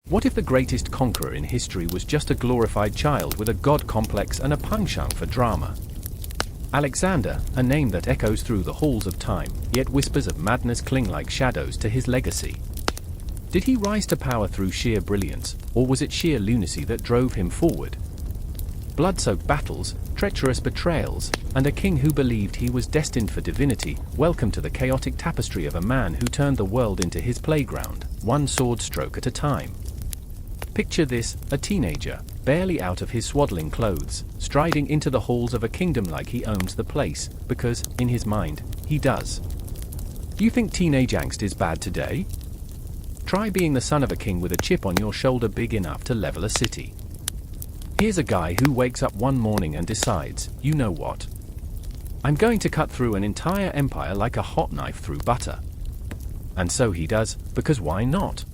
What if the greatest conqueror in history was just a glorified child with a god complex and a penchant for drama? Alexander, a name that echoes through the halls of time, yet whispers of madness cling like shadows to his legacy. Did he rise to power through sheer brilliance, or was it sheer lunacy that drove him forward? Blood-soaked battles, treacherous betrayals, and a king who believed he was destined for divinity. Welcome to the chaotic tapestry of a man who turned the world into his playground, one sword stroke at a time. Picture this, a teenager, barely out of his swaddling clothes, striding into the halls of a kingdom like he owns the place, because, in his mind, he does. Do you think teenage angst is bad today? Try being the son of a king with a chip on your shoulder big enough to level a city. Here's a guy who wakes up one morning and decides, you know what? I'm going to cut through an entire empire like a hot knife through butter. And so he does, because why not?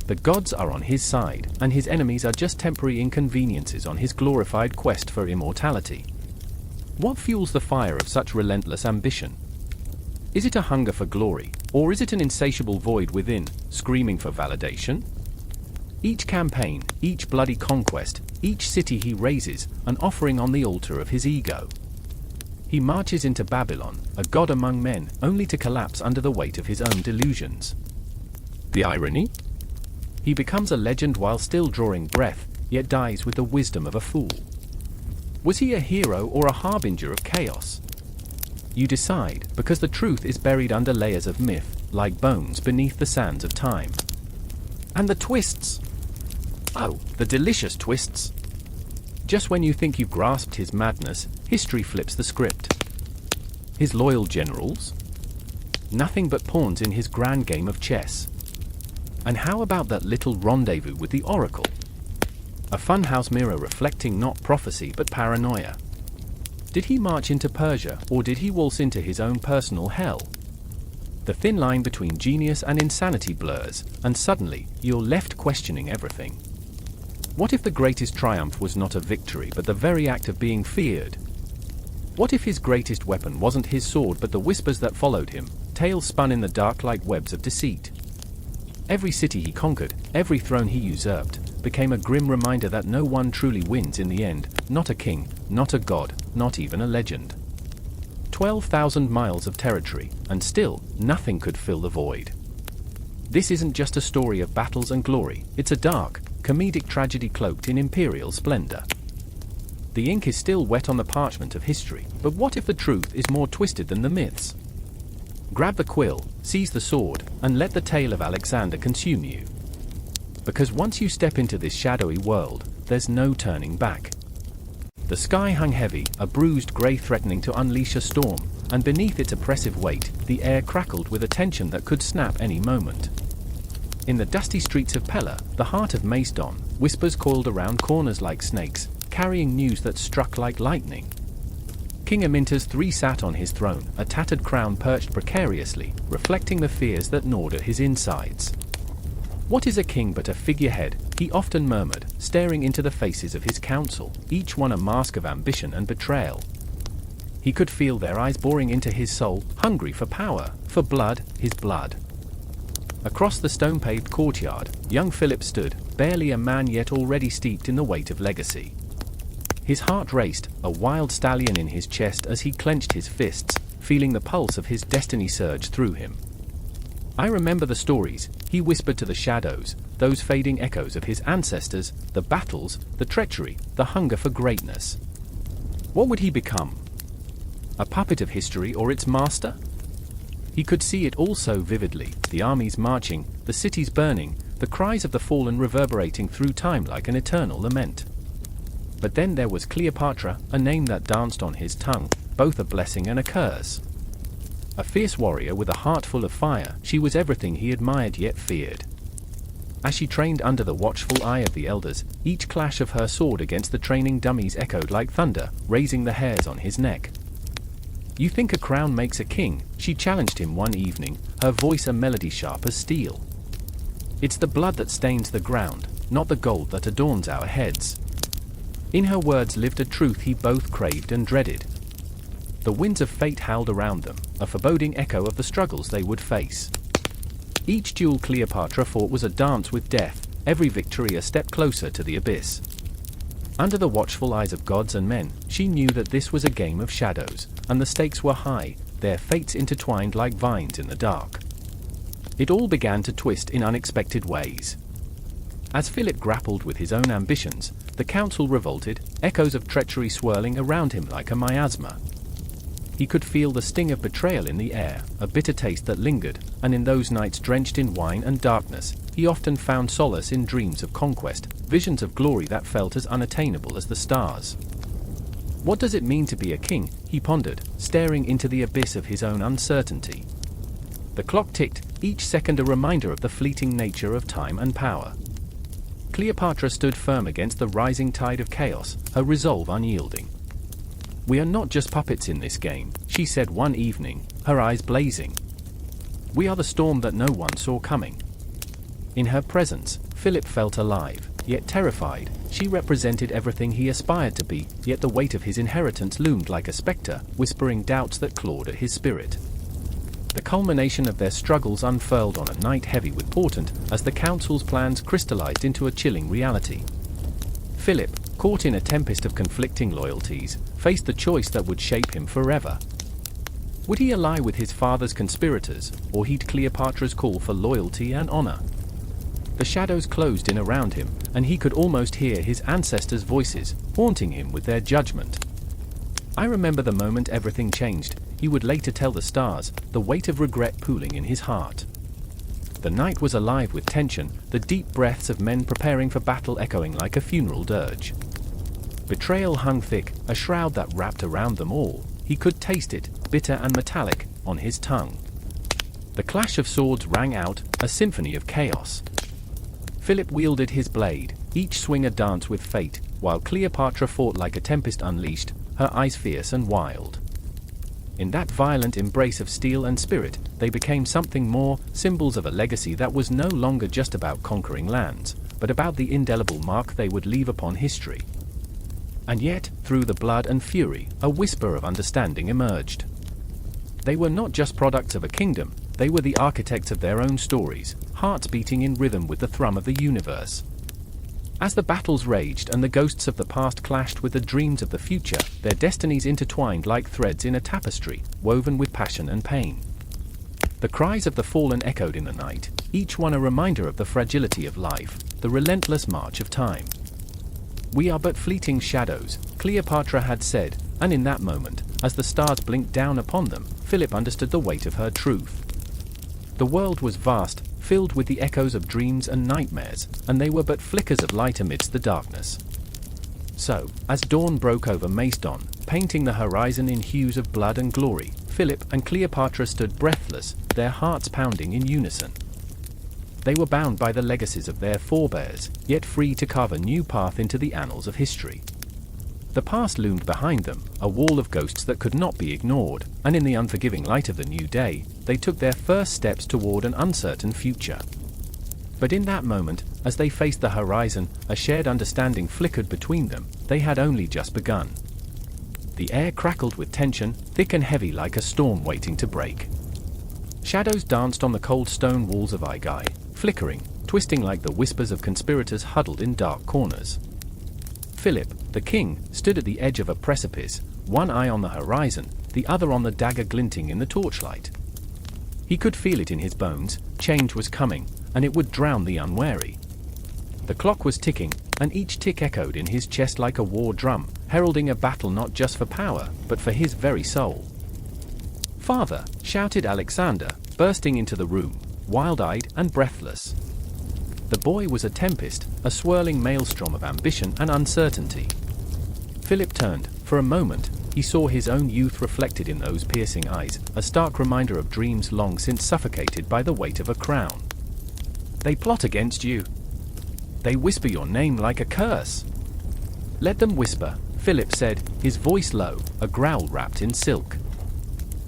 The gods are on his side, and his enemies are just temporary inconveniences on his glorified quest for immortality. What fuels the fire of such relentless ambition? Is it a hunger for glory, or is it an insatiable void within, screaming for validation? Each campaign, each bloody conquest, each city he raises, an offering on the altar of his ego. He marches into Babylon, a god among men, only to collapse under the weight of his own delusions. The irony? He becomes a legend while still drawing breath, yet dies with the wisdom of a fool. Was he a hero or a harbinger of chaos? You decide, because the truth is buried under layers of myth, like bones beneath the sands of time. And the twists! Oh, the delicious twists! Just when you think you've grasped his madness, history flips the script. His loyal generals? Nothing but pawns in his grand game of chess. And how about that little rendezvous with the oracle? A funhouse mirror reflecting not prophecy but paranoia. Did he march into Persia, or did he waltz into his own personal hell? The thin line between genius and insanity blurs, and suddenly, you're left questioning everything. What if the greatest triumph was not a victory but the very act of being feared? What if his greatest weapon wasn't his sword but the whispers that followed him, tails spun in the dark like webs of deceit? Every city he conquered, every throne he usurped, became a grim reminder that no one truly wins in the end, not a king, not a god, not even a legend. 12,000 miles of territory, and still, nothing could fill the void. This isn't just a story of battles and glory, it's a dark, comedic tragedy cloaked in imperial splendor. The ink is still wet on the parchment of history, but what if the truth is more twisted than the myths? Grab the quill, seize the sword, and let the tale of Alexander consume you. Because once you step into this shadowy world, there's no turning back. The sky hung heavy, a bruised grey threatening to unleash a storm, and beneath its oppressive weight, the air crackled with a tension that could snap any moment. In the dusty streets of Pella, the heart of Macedon, whispers coiled around corners like snakes, carrying news that struck like lightning. King Amintas III sat on his throne, a tattered crown perched precariously, reflecting the fears that gnawed at his insides. What is a king but a figurehead, he often murmured, staring into the faces of his council, each one a mask of ambition and betrayal. He could feel their eyes boring into his soul, hungry for power, for blood, his blood. Across the stone-paved courtyard, young Philip stood, barely a man yet already steeped in the weight of legacy. His heart raced, a wild stallion in his chest as he clenched his fists, feeling the pulse of his destiny surge through him. I remember the stories, he whispered to the shadows, those fading echoes of his ancestors, the battles, the treachery, the hunger for greatness. What would he become? A puppet of history or its master? He could see it all so vividly, the armies marching, the cities burning, the cries of the fallen reverberating through time like an eternal lament. But then there was Cleopatra, a name that danced on his tongue, both a blessing and a curse. A fierce warrior with a heart full of fire, she was everything he admired yet feared. As she trained under the watchful eye of the elders, each clash of her sword against the training dummies echoed like thunder, raising the hairs on his neck. "You think a crown makes a king?" she challenged him one evening, her voice a melody sharp as steel. "It's the blood that stains the ground, not the gold that adorns our heads." In her words lived a truth he both craved and dreaded. The winds of fate howled around them, a foreboding echo of the struggles they would face. Each duel Cleopatra fought was a dance with death, every victory a step closer to the abyss. Under the watchful eyes of gods and men, she knew that this was a game of shadows, and the stakes were high, their fates intertwined like vines in the dark. It all began to twist in unexpected ways. As Philip grappled with his own ambitions, the council revolted, echoes of treachery swirling around him like a miasma. He could feel the sting of betrayal in the air, a bitter taste that lingered, and in those nights drenched in wine and darkness, he often found solace in dreams of conquest, visions of glory that felt as unattainable as the stars. What does it mean to be a king? He pondered, staring into the abyss of his own uncertainty. The clock ticked, each second a reminder of the fleeting nature of time and power. Cleopatra stood firm against the rising tide of chaos, her resolve unyielding. "We are not just puppets in this game," she said one evening, her eyes blazing. "We are the storm that no one saw coming." In her presence, Philip felt alive, yet terrified. She represented everything he aspired to be, yet the weight of his inheritance loomed like a spectre, whispering doubts that clawed at his spirit. The culmination of their struggles unfurled on a night heavy with portent, as the council's plans crystallized into a chilling reality. Philip, caught in a tempest of conflicting loyalties, faced the choice that would shape him forever. Would he ally with his father's conspirators, or heed Cleopatra's call for loyalty and honor? The shadows closed in around him, and he could almost hear his ancestors' voices, haunting him with their judgment. "I remember the moment everything changed," he would later tell the stars, the weight of regret pooling in his heart. The night was alive with tension, the deep breaths of men preparing for battle echoing like a funeral dirge. Betrayal hung thick, a shroud that wrapped around them all. He could taste it, bitter and metallic, on his tongue. The clash of swords rang out, a symphony of chaos. Philip wielded his blade, each swing a dance with fate, while Cleopatra fought like a tempest unleashed, her eyes fierce and wild. In that violent embrace of steel and spirit, they became something more, symbols of a legacy that was no longer just about conquering lands, but about the indelible mark they would leave upon history. And yet, through the blood and fury, a whisper of understanding emerged. They were not just products of a kingdom, they were the architects of their own stories, hearts beating in rhythm with the thrum of the universe. As the battles raged and the ghosts of the past clashed with the dreams of the future, their destinies intertwined like threads in a tapestry, woven with passion and pain. The cries of the fallen echoed in the night, each one a reminder of the fragility of life, the relentless march of time. "We are but fleeting shadows," Cleopatra had said, and in that moment, as the stars blinked down upon them, Philip understood the weight of her truth. The world was vast, filled with the echoes of dreams and nightmares, and they were but flickers of light amidst the darkness. So, as dawn broke over Macedon, painting the horizon in hues of blood and glory, Philip and Cleopatra stood breathless, their hearts pounding in unison. They were bound by the legacies of their forebears, yet free to carve a new path into the annals of history. The past loomed behind them, a wall of ghosts that could not be ignored, and in the unforgiving light of the new day, they took their first steps toward an uncertain future. But in that moment, as they faced the horizon, a shared understanding flickered between them. They had only just begun. The air crackled with tension, thick and heavy like a storm waiting to break. Shadows danced on the cold stone walls of Aigai, flickering, twisting like the whispers of conspirators huddled in dark corners. Philip, the king, stood at the edge of a precipice, one eye on the horizon, the other on the dagger glinting in the torchlight. He could feel it in his bones, change was coming, and it would drown the unwary. The clock was ticking, and each tick echoed in his chest like a war drum, heralding a battle not just for power, but for his very soul. "Father!" shouted Alexander, bursting into the room, wild-eyed and breathless. The boy was a tempest, a swirling maelstrom of ambition and uncertainty. Philip turned. For a moment, he saw his own youth reflected in those piercing eyes, a stark reminder of dreams long since suffocated by the weight of a crown. "They plot against you. They whisper your name like a curse." "Let them whisper," Philip said, his voice low, a growl wrapped in silk.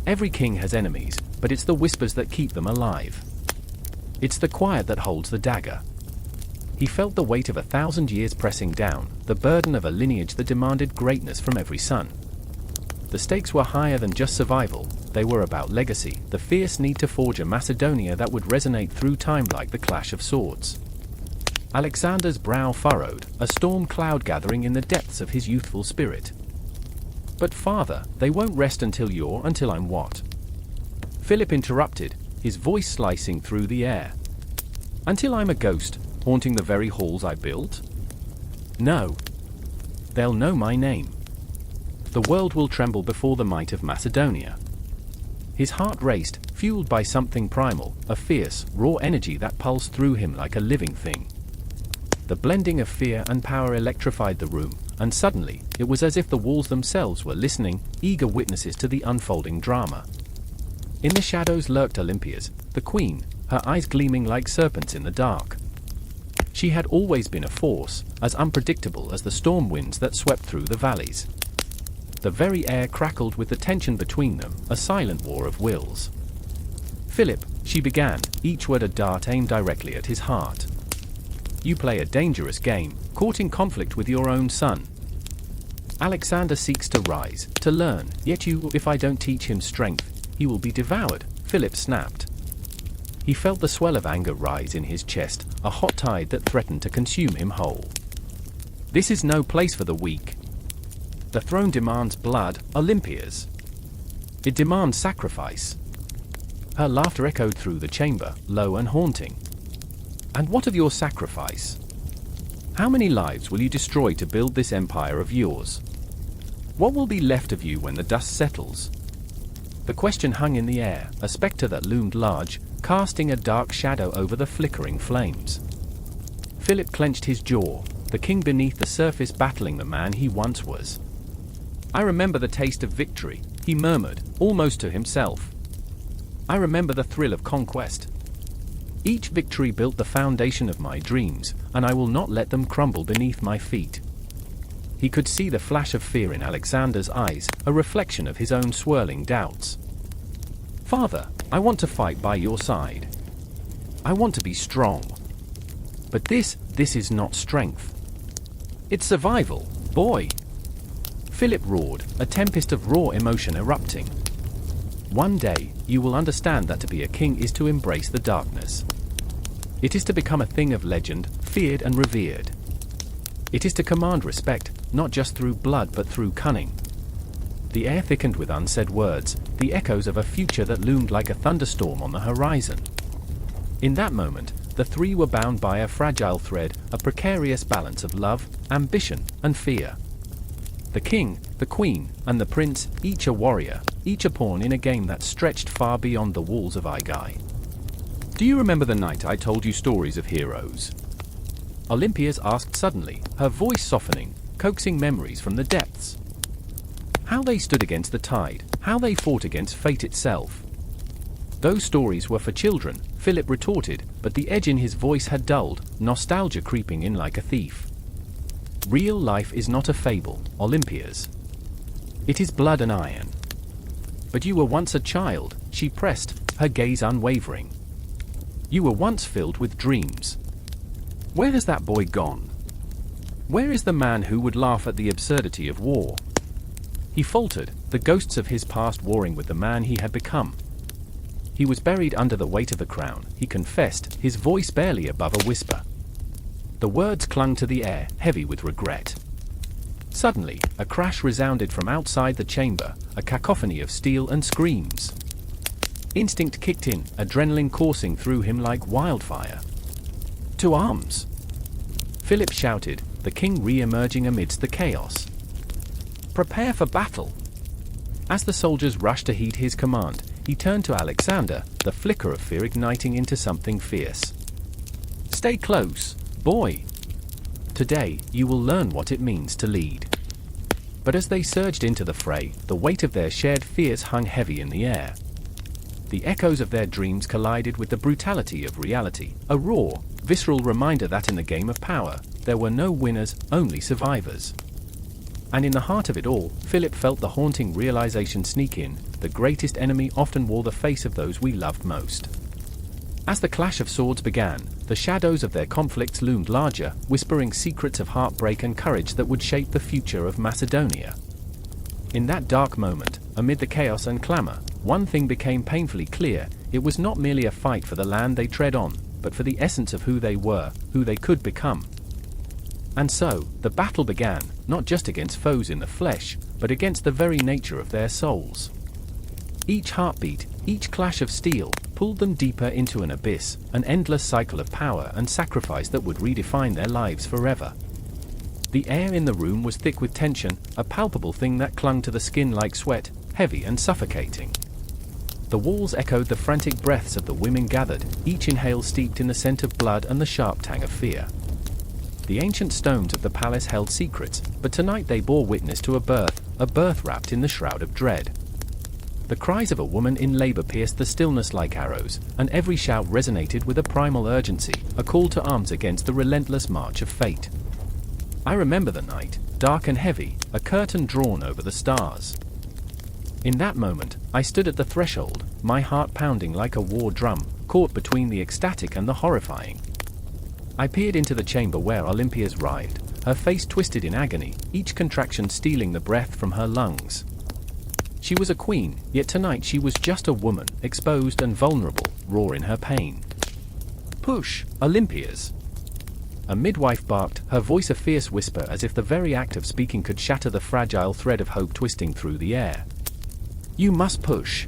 "Every king has enemies, but it's the whispers that keep them alive. It's the quiet that holds the dagger." He felt the weight of 1,000 years pressing down, the burden of a lineage that demanded greatness from every son. The stakes were higher than just survival, they were about legacy, the fierce need to forge a Macedonia that would resonate through time like the clash of swords. Alexander's brow furrowed, a storm cloud gathering in the depths of his youthful spirit. "But father, they won't rest until I'm what?" Philip interrupted, his voice slicing through the air. "Until I'm a ghost, haunting the very halls I built? No. They'll know my name. The world will tremble before the might of Macedonia." His heart raced, fueled by something primal, a fierce, raw energy that pulsed through him like a living thing. The blending of fear and power electrified the room, and suddenly, it was as if the walls themselves were listening, eager witnesses to the unfolding drama. In the shadows lurked Olympias, the queen, her eyes gleaming like serpents in the dark. She had always been a force, as unpredictable as the storm winds that swept through the valleys. The very air crackled with the tension between them, a silent war of wills. "Philip," she began, each word a dart aimed directly at his heart. "You play a dangerous game, courting conflict with your own son. Alexander seeks to rise, to learn, yet if I don't teach him strength, he will be devoured," Philip snapped. He felt the swell of anger rise in his chest, a hot tide that threatened to consume him whole. "This is no place for the weak. The throne demands blood, Olympias. It demands sacrifice." Her laughter echoed through the chamber, low and haunting. "And what of your sacrifice? How many lives will you destroy to build this empire of yours? What will be left of you when the dust settles?" The question hung in the air, a spectre that loomed large, casting a dark shadow over the flickering flames. Philip clenched his jaw, the king beneath the surface battling the man he once was. "I remember the taste of victory," he murmured, almost to himself. "I remember the thrill of conquest. Each victory built the foundation of my dreams, and I will not let them crumble beneath my feet." He could see the flash of fear in Alexander's eyes, a reflection of his own swirling doubts. "Father, I want to fight by your side. I want to be strong. But this is not strength. It's survival, boy." Philip roared, a tempest of raw emotion erupting. "One day, you will understand that to be a king is to embrace the darkness. It is to become a thing of legend, feared and revered. It is to command respect, not just through blood but through cunning." The air thickened with unsaid words, the echoes of a future that loomed like a thunderstorm on the horizon. In that moment, the three were bound by a fragile thread, a precarious balance of love, ambition, and fear. The king, the queen, and the prince, each a warrior, each a pawn in a game that stretched far beyond the walls of Aigai. "Do you remember the night I told you stories of heroes?" Olympias asked suddenly, her voice softening, coaxing memories from the depths. "How they stood against the tide, how they fought against fate itself." "Those stories were for children," Philip retorted, but the edge in his voice had dulled, nostalgia creeping in like a thief. "Real life is not a fable, Olympias. It is blood and iron. But you were once a child," she pressed, her gaze unwavering. "You were once filled with dreams. Where has that boy gone? Where is the man who would laugh at the absurdity of war?" He faltered, the ghosts of his past warring with the man he had become. He was buried under the weight of the crown, he confessed, his voice barely above a whisper. The words clung to the air, heavy with regret. Suddenly, a crash resounded from outside the chamber, a cacophony of steel and screams. Instinct kicked in, adrenaline coursing through him like wildfire. "To arms!" Philip shouted, the king re-emerging amidst the chaos. "Prepare for battle!" As the soldiers rushed to heed his command, he turned to Alexander, the flicker of fear igniting into something fierce. "Stay close, boy. Today, you will learn what it means to lead." But as they surged into the fray, the weight of their shared fears hung heavy in the air. The echoes of their dreams collided with the brutality of reality, a raw, visceral reminder that in the game of power, there were no winners, only survivors. And in the heart of it all, Philip felt the haunting realization sneak in: the greatest enemy often wore the face of those we loved most. As the clash of swords began, the shadows of their conflicts loomed larger, whispering secrets of heartbreak and courage that would shape the future of Macedonia. In that dark moment, amid the chaos and clamor, one thing became painfully clear: it was not merely a fight for the land they tread on, but for the essence of who they were, who they could become. And so, the battle began, not just against foes in the flesh, but against the very nature of their souls. Each heartbeat, each clash of steel, pulled them deeper into an abyss, an endless cycle of power and sacrifice that would redefine their lives forever. The air in the room was thick with tension, a palpable thing that clung to the skin like sweat, heavy and suffocating. The walls echoed the frantic breaths of the women gathered, each inhale steeped in the scent of blood and the sharp tang of fear. The ancient stones of the palace held secrets, but tonight they bore witness to a birth wrapped in the shroud of dread. The cries of a woman in labor pierced the stillness like arrows, and every shout resonated with a primal urgency, a call to arms against the relentless march of fate. I remember the night, dark and heavy, a curtain drawn over the stars. In that moment, I stood at the threshold, my heart pounding like a war drum, caught between the ecstatic and the horrifying. I peered into the chamber where Olympias writhed, her face twisted in agony, each contraction stealing the breath from her lungs. She was a queen, yet tonight she was just a woman, exposed and vulnerable, raw in her pain. "Push, Olympias!" A midwife barked, her voice a fierce whisper as if the very act of speaking could shatter the fragile thread of hope twisting through the air. "You must push.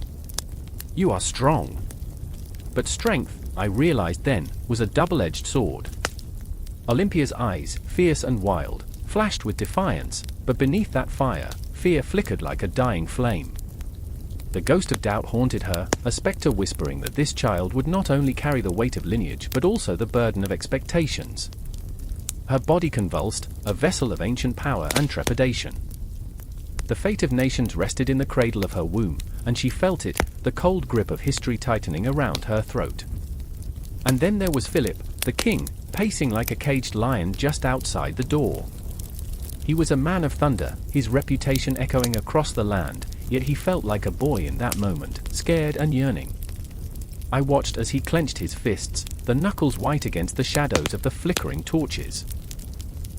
You are strong." But strength, I realized then, was a double-edged sword. Olympia's eyes, fierce and wild, flashed with defiance, but beneath that fire, fear flickered like a dying flame. The ghost of doubt haunted her, a specter whispering that this child would not only carry the weight of lineage but also the burden of expectations. Her body convulsed, a vessel of ancient power and trepidation. The fate of nations rested in the cradle of her womb, and she felt it, the cold grip of history tightening around her throat. And then there was Philip, the king, pacing like a caged lion just outside the door. He was a man of thunder, his reputation echoing across the land, yet he felt like a boy in that moment, scared and yearning. I watched as he clenched his fists, the knuckles white against the shadows of the flickering torches.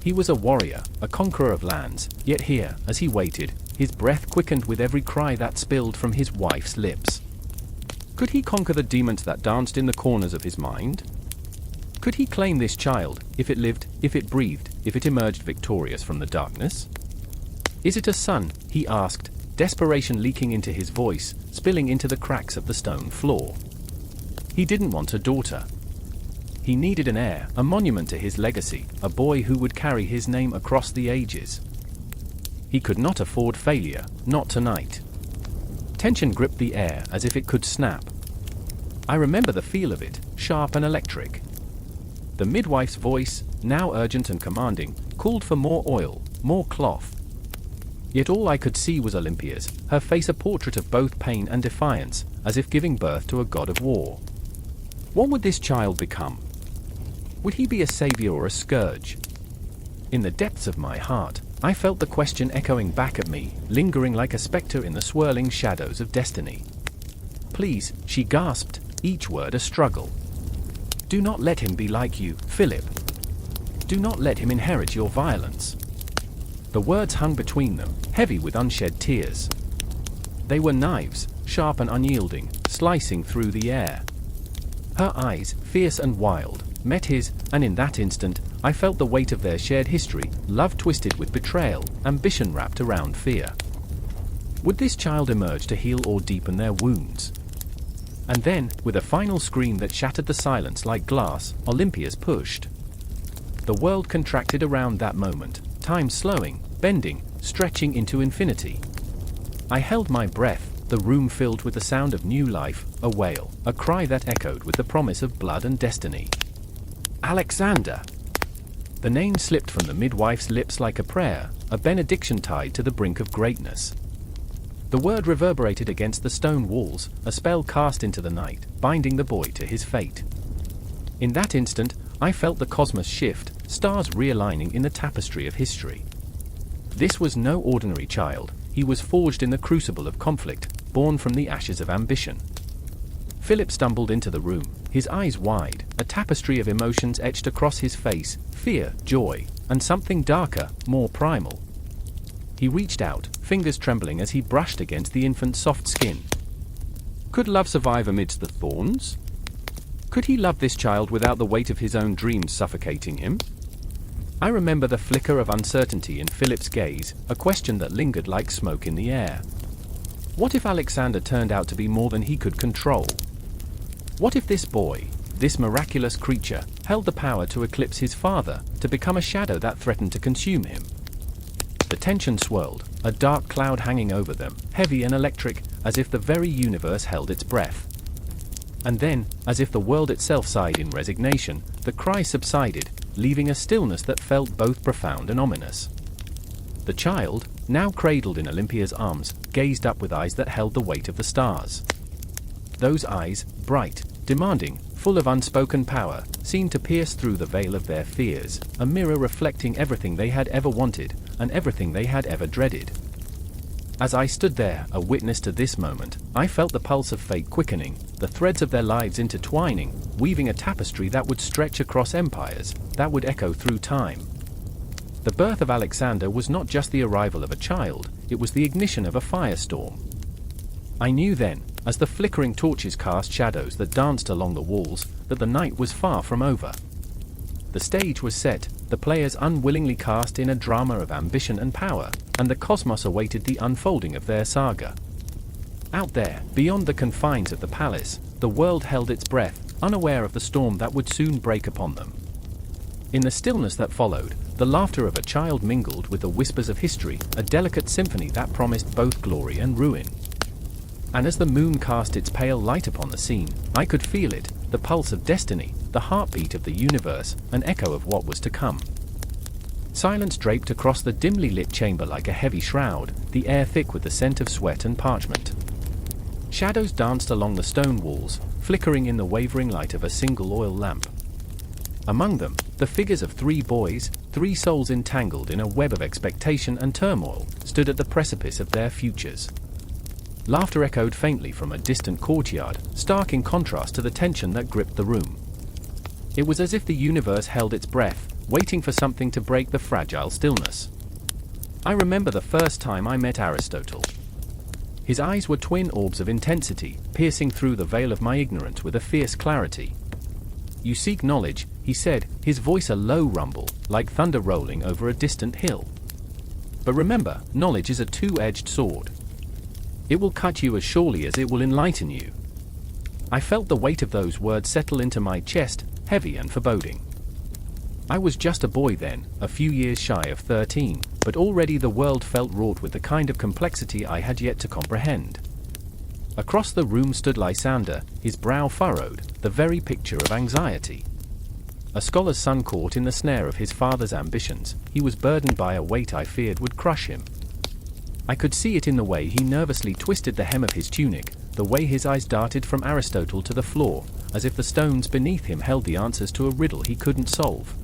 He was a warrior, a conqueror of lands, yet here, as he waited, his breath quickened with every cry that spilled from his wife's lips. Could he conquer the demons that danced in the corners of his mind? Could he claim this child, if it lived, if it breathed, if it emerged victorious from the darkness? "Is it a son?" he asked, desperation leaking into his voice, spilling into the cracks of the stone floor. He didn't want a daughter. He needed an heir, a monument to his legacy, a boy who would carry his name across the ages. He could not afford failure, not tonight. Tension gripped the air as if it could snap. I remember the feel of it, sharp and electric. The midwife's voice, now urgent and commanding, called for more oil, more cloth. Yet all I could see was Olympia's, her face a portrait of both pain and defiance, as if giving birth to a god of war. What would this child become? Would he be a savior or a scourge? In the depths of my heart, I felt the question echoing back at me, lingering like a specter in the swirling shadows of destiny. "Please," she gasped, each word a struggle. "Do not let him be like you, Philip. Do not let him inherit your violence." The words hung between them, heavy with unshed tears. They were knives, sharp and unyielding, slicing through the air. Her eyes, fierce and wild, met his, and in that instant, I felt the weight of their shared history, love twisted with betrayal, ambition wrapped around fear. Would this child emerge to heal or deepen their wounds? And then, with a final scream that shattered the silence like glass, Olympias pushed. The world contracted around that moment, time slowing, bending, stretching into infinity. I held my breath, the room filled with the sound of new life, a wail, a cry that echoed with the promise of blood and destiny. "Alexander!" The name slipped from the midwife's lips like a prayer, a benediction tied to the brink of greatness. The word reverberated against the stone walls, a spell cast into the night, binding the boy to his fate. In that instant, I felt the cosmos shift, stars realigning in the tapestry of history. This was no ordinary child, he was forged in the crucible of conflict, born from the ashes of ambition. Philip stumbled into the room, his eyes wide, a tapestry of emotions etched across his face, fear, joy, and something darker, more primal. He reached out, fingers trembling as he brushed against the infant's soft skin. Could love survive amidst the thorns? Could he love this child without the weight of his own dreams suffocating him? I remember the flicker of uncertainty in Philip's gaze, a question that lingered like smoke in the air. What if Alexander turned out to be more than he could control? What if this boy, this miraculous creature, held the power to eclipse his father, to become a shadow that threatened to consume him? The tension swirled, a dark cloud hanging over them, heavy and electric, as if the very universe held its breath. And then, as if the world itself sighed in resignation, the cry subsided, leaving a stillness that felt both profound and ominous. The child, now cradled in Olympia's arms, gazed up with eyes that held the weight of the stars. Those eyes, bright, demanding, full of unspoken power, seemed to pierce through the veil of their fears, a mirror reflecting everything they had ever wanted, and everything they had ever dreaded. As I stood there, a witness to this moment, I felt the pulse of fate quickening, the threads of their lives intertwining, weaving a tapestry that would stretch across empires, that would echo through time. The birth of Alexander was not just the arrival of a child, it was the ignition of a firestorm. I knew then, as the flickering torches cast shadows that danced along the walls, that the night was far from over. The stage was set, the players unwillingly cast in a drama of ambition and power, and the cosmos awaited the unfolding of their saga. Out there, beyond the confines of the palace, the world held its breath, unaware of the storm that would soon break upon them. In the stillness that followed, the laughter of a child mingled with the whispers of history, a delicate symphony that promised both glory and ruin. And as the moon cast its pale light upon the scene, I could feel it, the pulse of destiny, the heartbeat of the universe, an echo of what was to come. Silence draped across the dimly lit chamber like a heavy shroud, the air thick with the scent of sweat and parchment. Shadows danced along the stone walls, flickering in the wavering light of a single oil lamp. Among them, the figures of 3 boys, 3 souls entangled in a web of expectation and turmoil, stood at the precipice of their futures. Laughter echoed faintly from a distant courtyard, stark in contrast to the tension that gripped the room. It was as if the universe held its breath, waiting for something to break the fragile stillness. I remember the first time I met Aristotle. His eyes were twin orbs of intensity, piercing through the veil of my ignorance with a fierce clarity. "You seek knowledge," he said, his voice a low rumble, like thunder rolling over a distant hill. "But remember, knowledge is a two-edged sword. It will cut you as surely as it will enlighten you." I felt the weight of those words settle into my chest, heavy and foreboding. I was just a boy then, a few years shy of 13, but already the world felt wrought with the kind of complexity I had yet to comprehend. Across the room stood Lysander, his brow furrowed, the very picture of anxiety. A scholar's son caught in the snare of his father's ambitions, he was burdened by a weight I feared would crush him. I could see it in the way he nervously twisted the hem of his tunic, the way his eyes darted from Aristotle to the floor, as if the stones beneath him held the answers to a riddle he couldn't solve.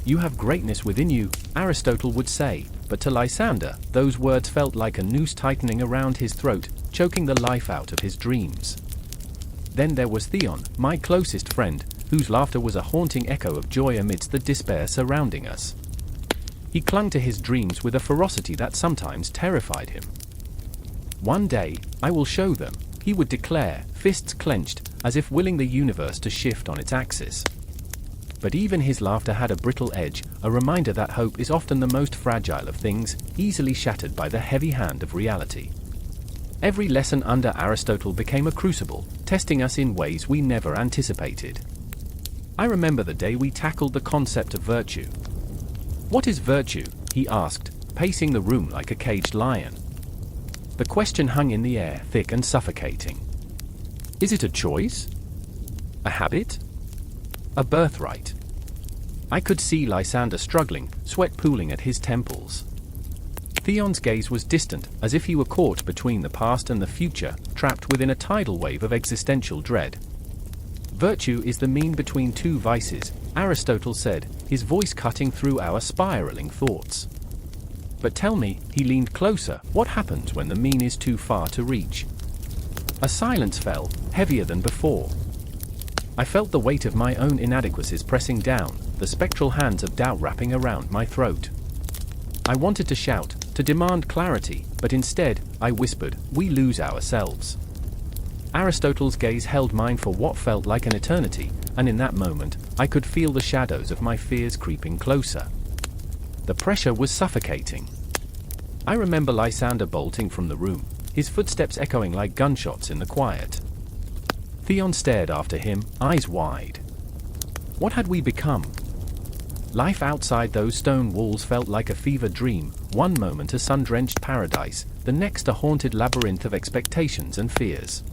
"You have greatness within you," Aristotle would say, but to Lysander, those words felt like a noose tightening around his throat, choking the life out of his dreams. Then there was Theon, my closest friend, whose laughter was a haunting echo of joy amidst the despair surrounding us. He clung to his dreams with a ferocity that sometimes terrified him. "One day, I will show them," he would declare, fists clenched, as if willing the universe to shift on its axis. But even his laughter had a brittle edge, a reminder that hope is often the most fragile of things, easily shattered by the heavy hand of reality. Every lesson under Aristotle became a crucible, testing us in ways we never anticipated. I remember the day we tackled the concept of virtue. "What is virtue?" he asked, pacing the room like a caged lion. The question hung in the air, thick and suffocating. Is it a choice? A habit? A birthright? I could see Lysander struggling, sweat pooling at his temples. Theon's gaze was distant, as if he were caught between the past and the future, trapped within a tidal wave of existential dread. "Virtue is the mean between two vices," Aristotle said, his voice cutting through our spiraling thoughts. "But tell me," he leaned closer, "what happens when the mean is too far to reach?" A silence fell, heavier than before. I felt the weight of my own inadequacies pressing down, the spectral hands of doubt wrapping around my throat. I wanted to shout, to demand clarity, but instead, I whispered, "We lose ourselves." Aristotle's gaze held mine for what felt like an eternity, and in that moment, I could feel the shadows of my fears creeping closer. The pressure was suffocating. I remember Lysander bolting from the room, his footsteps echoing like gunshots in the quiet. Theon stared after him, eyes wide. What had we become? Life outside those stone walls felt like a fever dream, one moment a sun-drenched paradise, the next a haunted labyrinth of expectations and fears.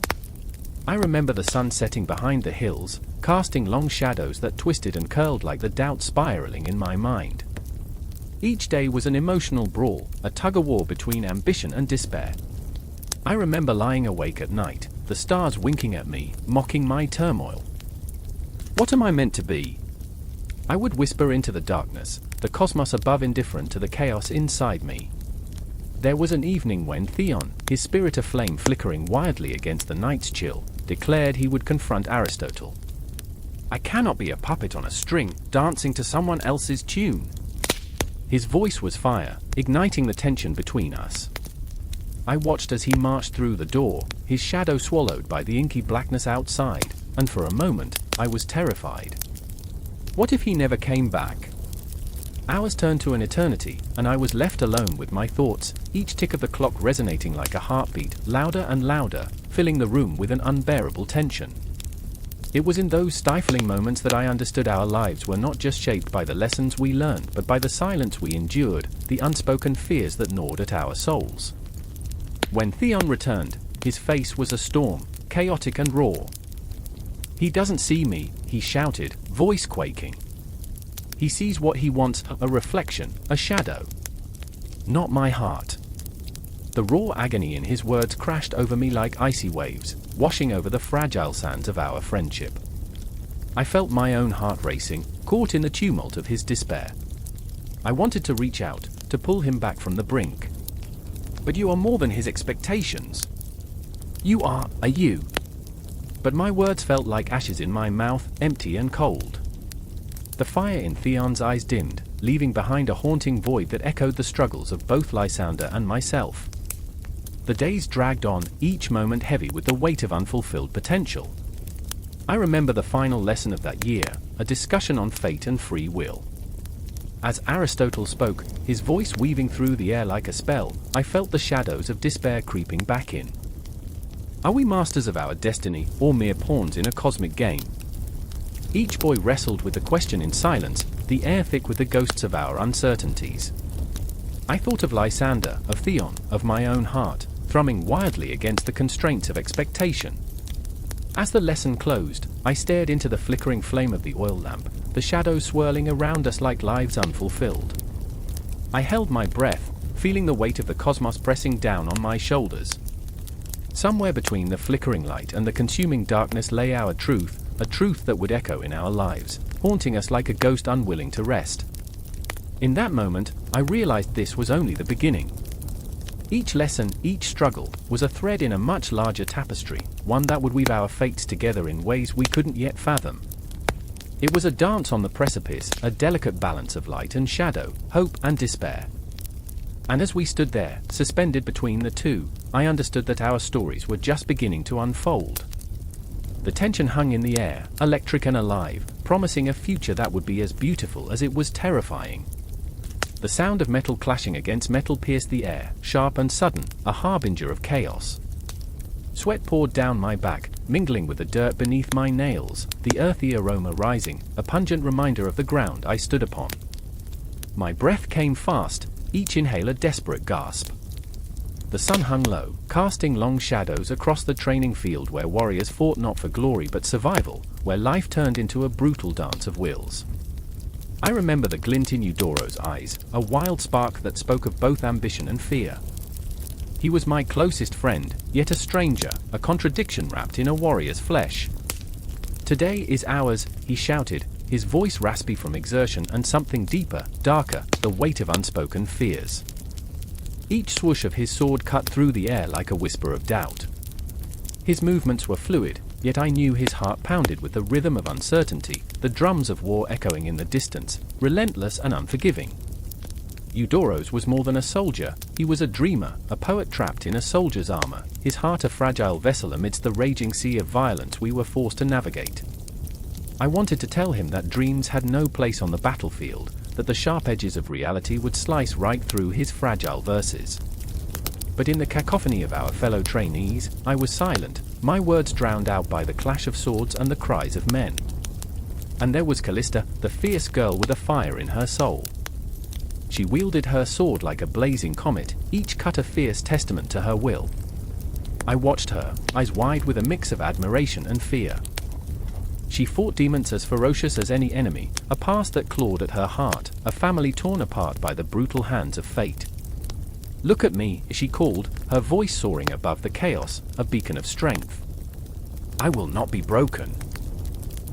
I remember the sun setting behind the hills, casting long shadows that twisted and curled like the doubt spiraling in my mind. Each day was an emotional brawl, a tug-of-war between ambition and despair. I remember lying awake at night, the stars winking at me, mocking my turmoil. What am I meant to be? I would whisper into the darkness, the cosmos above indifferent to the chaos inside me. There was an evening when Theon, his spirit aflame flickering wildly against the night's chill, declared he would confront Aristotle. I cannot be a puppet on a string, dancing to someone else's tune. His voice was fire, igniting the tension between us. I watched as he marched through the door, his shadow swallowed by the inky blackness outside, and for a moment, I was terrified. What if he never came back? Hours turned to an eternity, and I was left alone with my thoughts, each tick of the clock resonating like a heartbeat, louder and louder, filling the room with an unbearable tension. It was in those stifling moments that I understood our lives were not just shaped by the lessons we learned, but by the silence we endured, the unspoken fears that gnawed at our souls. When Theon returned, his face was a storm, chaotic and raw. "He doesn't see me," he shouted, voice quaking. "He sees what he wants, a reflection, a shadow. Not my heart." The raw agony in his words crashed over me like icy waves, washing over the fragile sands of our friendship. I felt my own heart racing, caught in the tumult of his despair. I wanted to reach out, to pull him back from the brink. "But you are more than his expectations. You are you." But my words felt like ashes in my mouth, empty and cold. The fire in Theon's eyes dimmed, leaving behind a haunting void that echoed the struggles of both Lysander and myself. The days dragged on, each moment heavy with the weight of unfulfilled potential. I remember the final lesson of that year, a discussion on fate and free will. As Aristotle spoke, his voice weaving through the air like a spell, I felt the shadows of despair creeping back in. Are we masters of our destiny, or mere pawns in a cosmic game? Each boy wrestled with the question in silence, the air thick with the ghosts of our uncertainties. I thought of Lysander, of Theon, of my own heart, thrumming wildly against the constraints of expectation. As the lesson closed, I stared into the flickering flame of the oil lamp, the shadows swirling around us like lives unfulfilled. I held my breath, feeling the weight of the cosmos pressing down on my shoulders. Somewhere between the flickering light and the consuming darkness lay our truth, a truth that would echo in our lives, haunting us like a ghost unwilling to rest. In that moment, I realized this was only the beginning. Each lesson, each struggle, was a thread in a much larger tapestry, one that would weave our fates together in ways we couldn't yet fathom. It was a dance on the precipice, a delicate balance of light and shadow, hope and despair. And as we stood there, suspended between the two, I understood that our stories were just beginning to unfold. The tension hung in the air, electric and alive, promising a future that would be as beautiful as it was terrifying. The sound of metal clashing against metal pierced the air, sharp and sudden, a harbinger of chaos. Sweat poured down my back, mingling with the dirt beneath my nails, the earthy aroma rising, a pungent reminder of the ground I stood upon. My breath came fast, each inhale a desperate gasp. The sun hung low, casting long shadows across the training field where warriors fought not for glory but survival, where life turned into a brutal dance of wills. I remember the glint in Eudoro's eyes, a wild spark that spoke of both ambition and fear. He was my closest friend, yet a stranger, a contradiction wrapped in a warrior's flesh. "Today is ours," he shouted, his voice raspy from exertion and something deeper, darker, the weight of unspoken fears. Each swoosh of his sword cut through the air like a whisper of doubt. His movements were fluid, yet I knew his heart pounded with the rhythm of uncertainty, the drums of war echoing in the distance, relentless and unforgiving. Eudoros was more than a soldier, he was a dreamer, a poet trapped in a soldier's armor, his heart a fragile vessel amidst the raging sea of violence we were forced to navigate. I wanted to tell him that dreams had no place on the battlefield, that the sharp edges of reality would slice right through his fragile verses. But in the cacophony of our fellow trainees, I was silent, my words drowned out by the clash of swords and the cries of men. And there was Callista, the fierce girl with a fire in her soul. She wielded her sword like a blazing comet, each cut a fierce testament to her will. I watched her, eyes wide with a mix of admiration and fear. She fought demons as ferocious as any enemy, a past that clawed at her heart, a family torn apart by the brutal hands of fate. "Look at me," she called, her voice soaring above the chaos, a beacon of strength. "I will not be broken."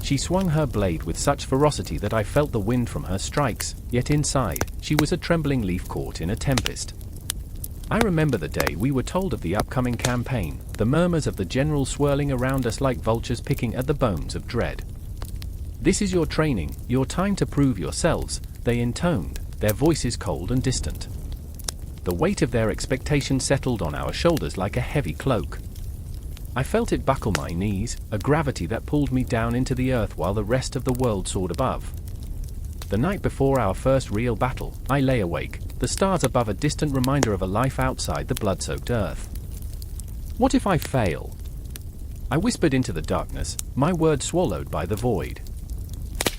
She swung her blade with such ferocity that I felt the wind from her strikes, yet inside, she was a trembling leaf caught in a tempest. I remember the day we were told of the upcoming campaign, the murmurs of the general swirling around us like vultures picking at the bones of dread. "This is your training, your time to prove yourselves," they intoned, their voices cold and distant. The weight of their expectation settled on our shoulders like a heavy cloak. I felt it buckle my knees, a gravity that pulled me down into the earth while the rest of the world soared above. The night before our first real battle, I lay awake, the stars above a distant reminder of a life outside the blood-soaked earth. What if I fail? I whispered into the darkness, my words swallowed by the void.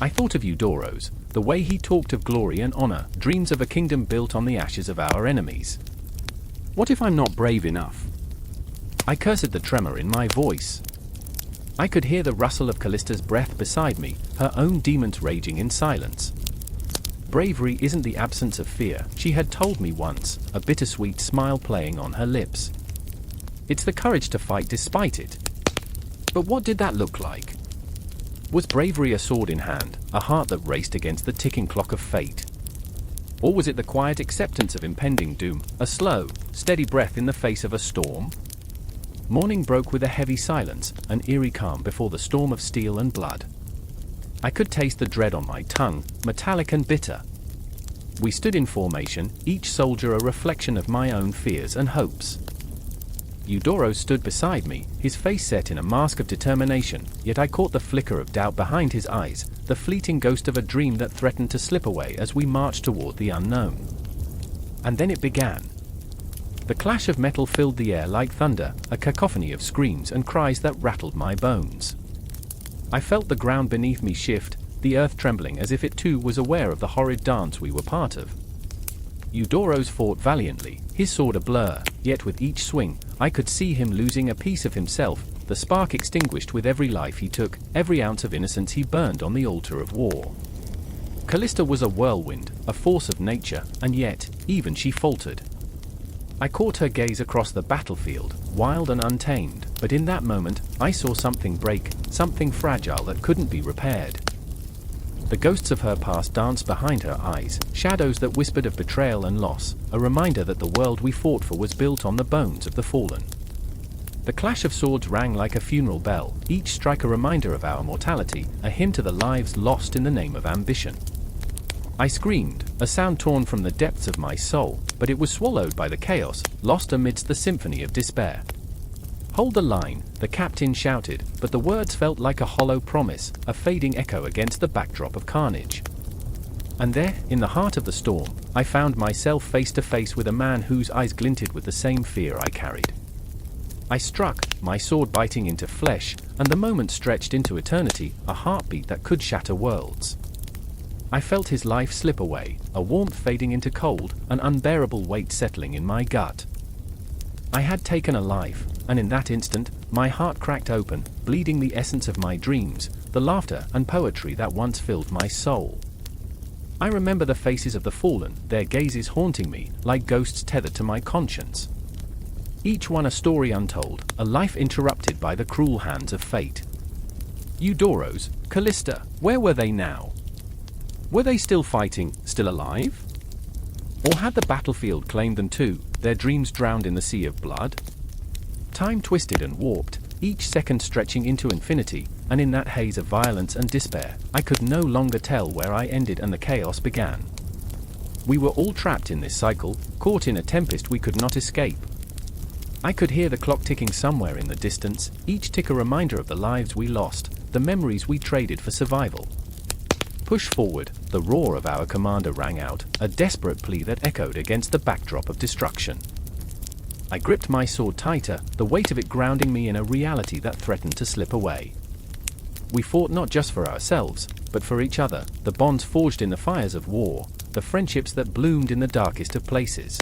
I thought of Eudoros, the way he talked of glory and honor, dreams of a kingdom built on the ashes of our enemies. What if I'm not brave enough? I cursed the tremor in my voice. I could hear the rustle of Callista's breath beside me, her own demons raging in silence. Bravery isn't the absence of fear, she had told me once, a bittersweet smile playing on her lips. It's the courage to fight despite it. But what did that look like? Was bravery a sword in hand, a heart that raced against the ticking clock of fate? Or was it the quiet acceptance of impending doom, a slow, steady breath in the face of a storm? Morning broke with a heavy silence, an eerie calm before the storm of steel and blood. I could taste the dread on my tongue, metallic and bitter. We stood in formation, each soldier a reflection of my own fears and hopes. Eudoros stood beside me, his face set in a mask of determination, yet I caught the flicker of doubt behind his eyes, the fleeting ghost of a dream that threatened to slip away as we marched toward the unknown. And then it began. The clash of metal filled the air like thunder, a cacophony of screams and cries that rattled my bones. I felt the ground beneath me shift, the earth trembling as if it too was aware of the horrid dance we were part of. Eudoros fought valiantly, his sword a blur, yet with each swing, I could see him losing a piece of himself, the spark extinguished with every life he took, every ounce of innocence he burned on the altar of war. Callista was a whirlwind, a force of nature, and yet, even she faltered. I caught her gaze across the battlefield, wild and untamed, but in that moment, I saw something break, something fragile that couldn't be repaired. The ghosts of her past danced behind her eyes, shadows that whispered of betrayal and loss, a reminder that the world we fought for was built on the bones of the fallen. The clash of swords rang like a funeral bell, each strike a reminder of our mortality, a hymn to the lives lost in the name of ambition. I screamed, a sound torn from the depths of my soul, but it was swallowed by the chaos, lost amidst the symphony of despair. "Hold the line," the captain shouted, but the words felt like a hollow promise, a fading echo against the backdrop of carnage. And there, in the heart of the storm, I found myself face to face with a man whose eyes glinted with the same fear I carried. I struck, my sword biting into flesh, and the moment stretched into eternity, a heartbeat that could shatter worlds. I felt his life slip away, a warmth fading into cold, an unbearable weight settling in my gut. I had taken a life, and in that instant, my heart cracked open, bleeding the essence of my dreams, the laughter and poetry that once filled my soul. I remember the faces of the fallen, their gazes haunting me, like ghosts tethered to my conscience. Each one a story untold, a life interrupted by the cruel hands of fate. Eudoros, Callista, where were they now? Were they still fighting, still alive? Or had the battlefield claimed them too, their dreams drowned in the sea of blood? Time twisted and warped, each second stretching into infinity, and in that haze of violence and despair, I could no longer tell where I ended and the chaos began. We were all trapped in this cycle, caught in a tempest we could not escape. I could hear the clock ticking somewhere in the distance, each tick a reminder of the lives we lost, the memories we traded for survival. Push forward, the roar of our commander rang out, a desperate plea that echoed against the backdrop of destruction. I gripped my sword tighter, the weight of it grounding me in a reality that threatened to slip away. We fought not just for ourselves, but for each other, the bonds forged in the fires of war, the friendships that bloomed in the darkest of places.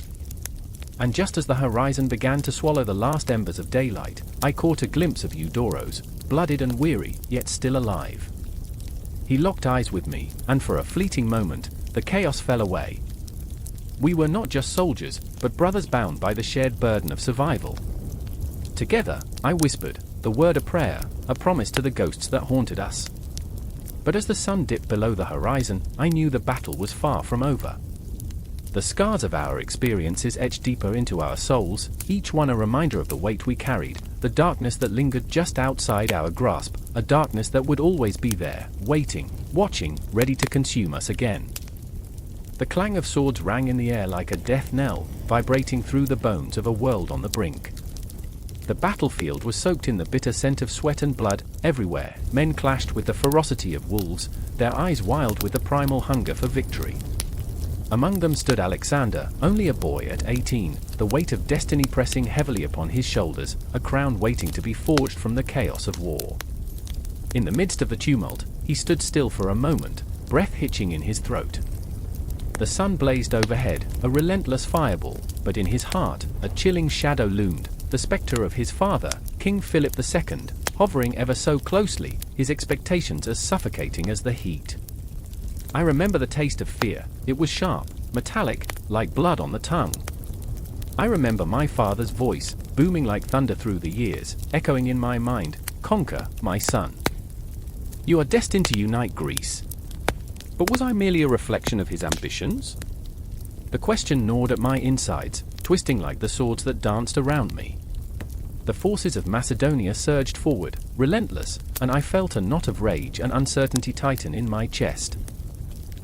And just as the horizon began to swallow the last embers of daylight, I caught a glimpse of Eudoros, blooded and weary, yet still alive. He locked eyes with me, and for a fleeting moment, the chaos fell away. We were not just soldiers, but brothers bound by the shared burden of survival. Together, I whispered, the word a prayer, a promise to the ghosts that haunted us. But as the sun dipped below the horizon, I knew the battle was far from over. The scars of our experiences etched deeper into our souls, each one a reminder of the weight we carried, the darkness that lingered just outside our grasp, a darkness that would always be there, waiting, watching, ready to consume us again. The clang of swords rang in the air like a death knell, vibrating through the bones of a world on the brink. The battlefield was soaked in the bitter scent of sweat and blood. Everywhere, men clashed with the ferocity of wolves, their eyes wild with the primal hunger for victory. Among them stood Alexander, only a boy at 18, the weight of destiny pressing heavily upon his shoulders, a crown waiting to be forged from the chaos of war. In the midst of the tumult, he stood still for a moment, breath hitching in his throat. The sun blazed overhead, a relentless fireball, but in his heart, a chilling shadow loomed, the spectre of his father, King Philip II, hovering ever so closely, his expectations as suffocating as the heat. I remember the taste of fear. It was sharp, metallic, like blood on the tongue. I remember my father's voice, booming like thunder through the years, echoing in my mind, "Conquer, my son. You are destined to unite Greece." But was I merely a reflection of his ambitions? The question gnawed at my insides, twisting like the swords that danced around me. The forces of Macedonia surged forward, relentless, and I felt a knot of rage and uncertainty tighten in my chest.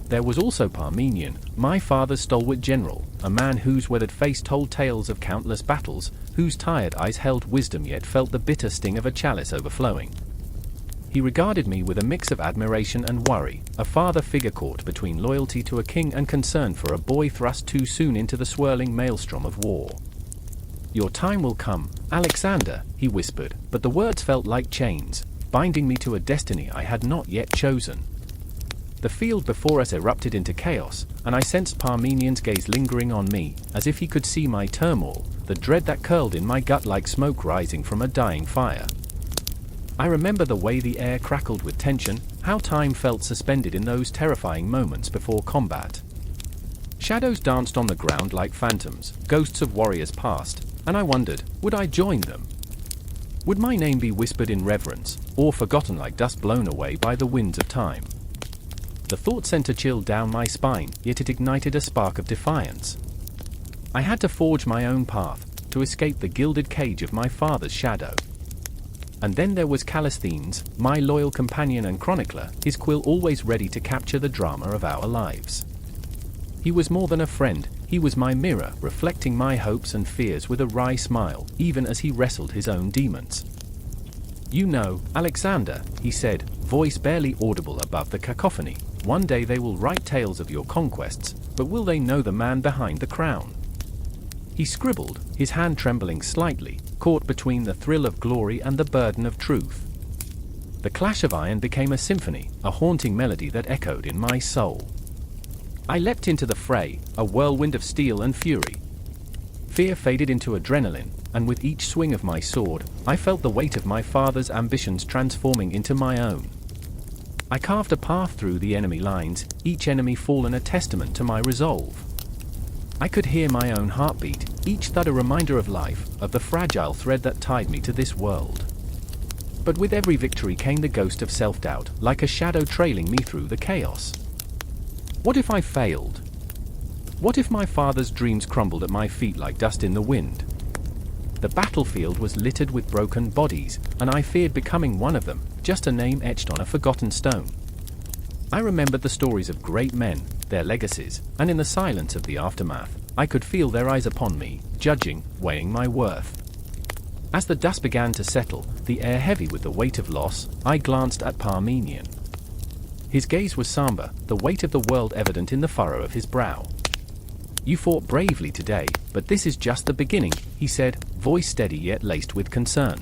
There was also Parmenion, my father's stalwart general, a man whose weathered face told tales of countless battles, whose tired eyes held wisdom yet felt the bitter sting of a chalice overflowing. He regarded me with a mix of admiration and worry, a father figure caught between loyalty to a king and concern for a boy thrust too soon into the swirling maelstrom of war. "Your time will come, Alexander," he whispered, but the words felt like chains, binding me to a destiny I had not yet chosen. The field before us erupted into chaos, and I sensed Parmenion's gaze lingering on me, as if he could see my turmoil, the dread that curled in my gut like smoke rising from a dying fire. I remember the way the air crackled with tension, how time felt suspended in those terrifying moments before combat. Shadows danced on the ground like phantoms, ghosts of warriors passed, and I wondered, would I join them? Would my name be whispered in reverence, or forgotten like dust blown away by the winds of time? The thought sent a chill down my spine, yet it ignited a spark of defiance. I had to forge my own path, to escape the gilded cage of my father's shadow. And then there was Callisthenes, my loyal companion and chronicler, his quill always ready to capture the drama of our lives. He was more than a friend, he was my mirror, reflecting my hopes and fears with a wry smile, even as he wrestled his own demons. "You know, Alexander," he said, voice barely audible above the cacophony, "one day they will write tales of your conquests, but will they know the man behind the crown?" He scribbled, his hand trembling slightly, caught between the thrill of glory and the burden of truth. The clash of iron became a symphony, a haunting melody that echoed in my soul. I leapt into the fray, a whirlwind of steel and fury. Fear faded into adrenaline, and with each swing of my sword, I felt the weight of my father's ambitions transforming into my own. I carved a path through the enemy lines, each enemy fallen a testament to my resolve. I could hear my own heartbeat, each thud a reminder of life, of the fragile thread that tied me to this world. But with every victory came the ghost of self-doubt, like a shadow trailing me through the chaos. What if I failed? What if my father's dreams crumbled at my feet like dust in the wind? The battlefield was littered with broken bodies, and I feared becoming one of them, just a name etched on a forgotten stone. I remembered the stories of great men, their legacies, and in the silence of the aftermath, I could feel their eyes upon me, judging, weighing my worth. As the dust began to settle, the air heavy with the weight of loss, I glanced at Parmenion. His gaze was somber, the weight of the world evident in the furrow of his brow. "You fought bravely today, but this is just the beginning," he said, voice steady yet laced with concern.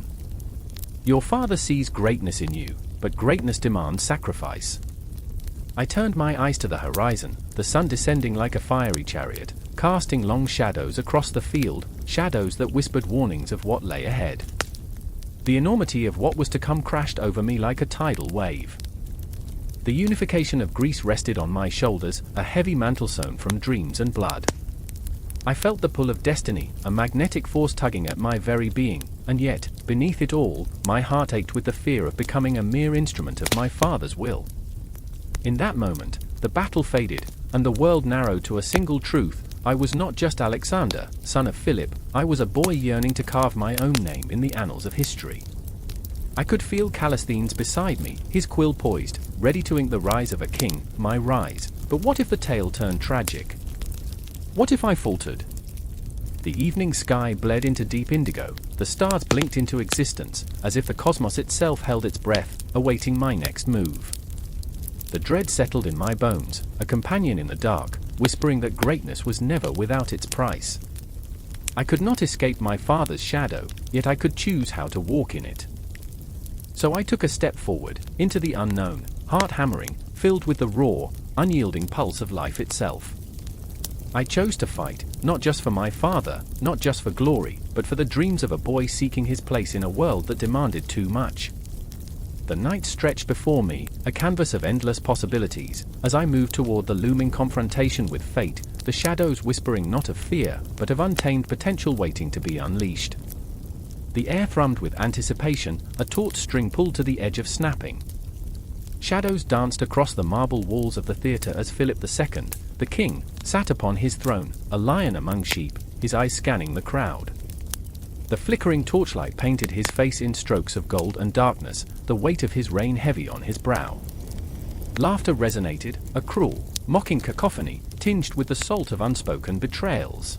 "Your father sees greatness in you, but greatness demands sacrifice." I turned my eyes to the horizon, the sun descending like a fiery chariot, casting long shadows across the field, shadows that whispered warnings of what lay ahead. The enormity of what was to come crashed over me like a tidal wave. The unification of Greece rested on my shoulders, a heavy mantle sewn from dreams and blood. I felt the pull of destiny, a magnetic force tugging at my very being, and yet, beneath it all, my heart ached with the fear of becoming a mere instrument of my father's will. In that moment, the battle faded, and the world narrowed to a single truth: I was not just Alexander, son of Philip, I was a boy yearning to carve my own name in the annals of history. I could feel Callisthenes beside me, his quill poised, ready to ink the rise of a king, my rise. But what if the tale turned tragic? What if I faltered? The evening sky bled into deep indigo, the stars blinked into existence, as if the cosmos itself held its breath, awaiting my next move. The dread settled in my bones, a companion in the dark, whispering that greatness was never without its price. I could not escape my father's shadow, yet I could choose how to walk in it. So I took a step forward, into the unknown, heart hammering, filled with the raw, unyielding pulse of life itself. I chose to fight, not just for my father, not just for glory, but for the dreams of a boy seeking his place in a world that demanded too much. The night stretched before me, a canvas of endless possibilities, as I moved toward the looming confrontation with fate, the shadows whispering not of fear, but of untamed potential waiting to be unleashed. The air thrummed with anticipation, a taut string pulled to the edge of snapping. Shadows danced across the marble walls of the theatre as Philip II, the king, sat upon his throne, a lion among sheep, his eyes scanning the crowd. The flickering torchlight painted his face in strokes of gold and darkness, the weight of his reign heavy on his brow. Laughter resonated, a cruel, mocking cacophony, tinged with the salt of unspoken betrayals.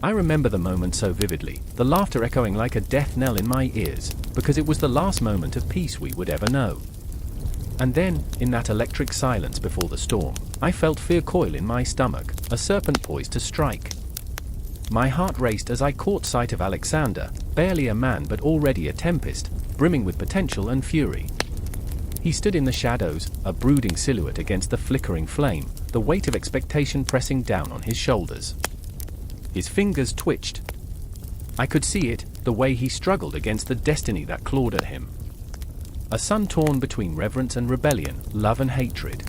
I remember the moment so vividly, the laughter echoing like a death knell in my ears, because it was the last moment of peace we would ever know. And then, in that electric silence before the storm, I felt fear coil in my stomach, a serpent poised to strike. My heart raced as I caught sight of Alexander, barely a man but already a tempest, brimming with potential and fury. He stood in the shadows, a brooding silhouette against the flickering flame, the weight of expectation pressing down on his shoulders. His fingers twitched. I could see it, the way he struggled against the destiny that clawed at him. A son torn between reverence and rebellion, love and hatred.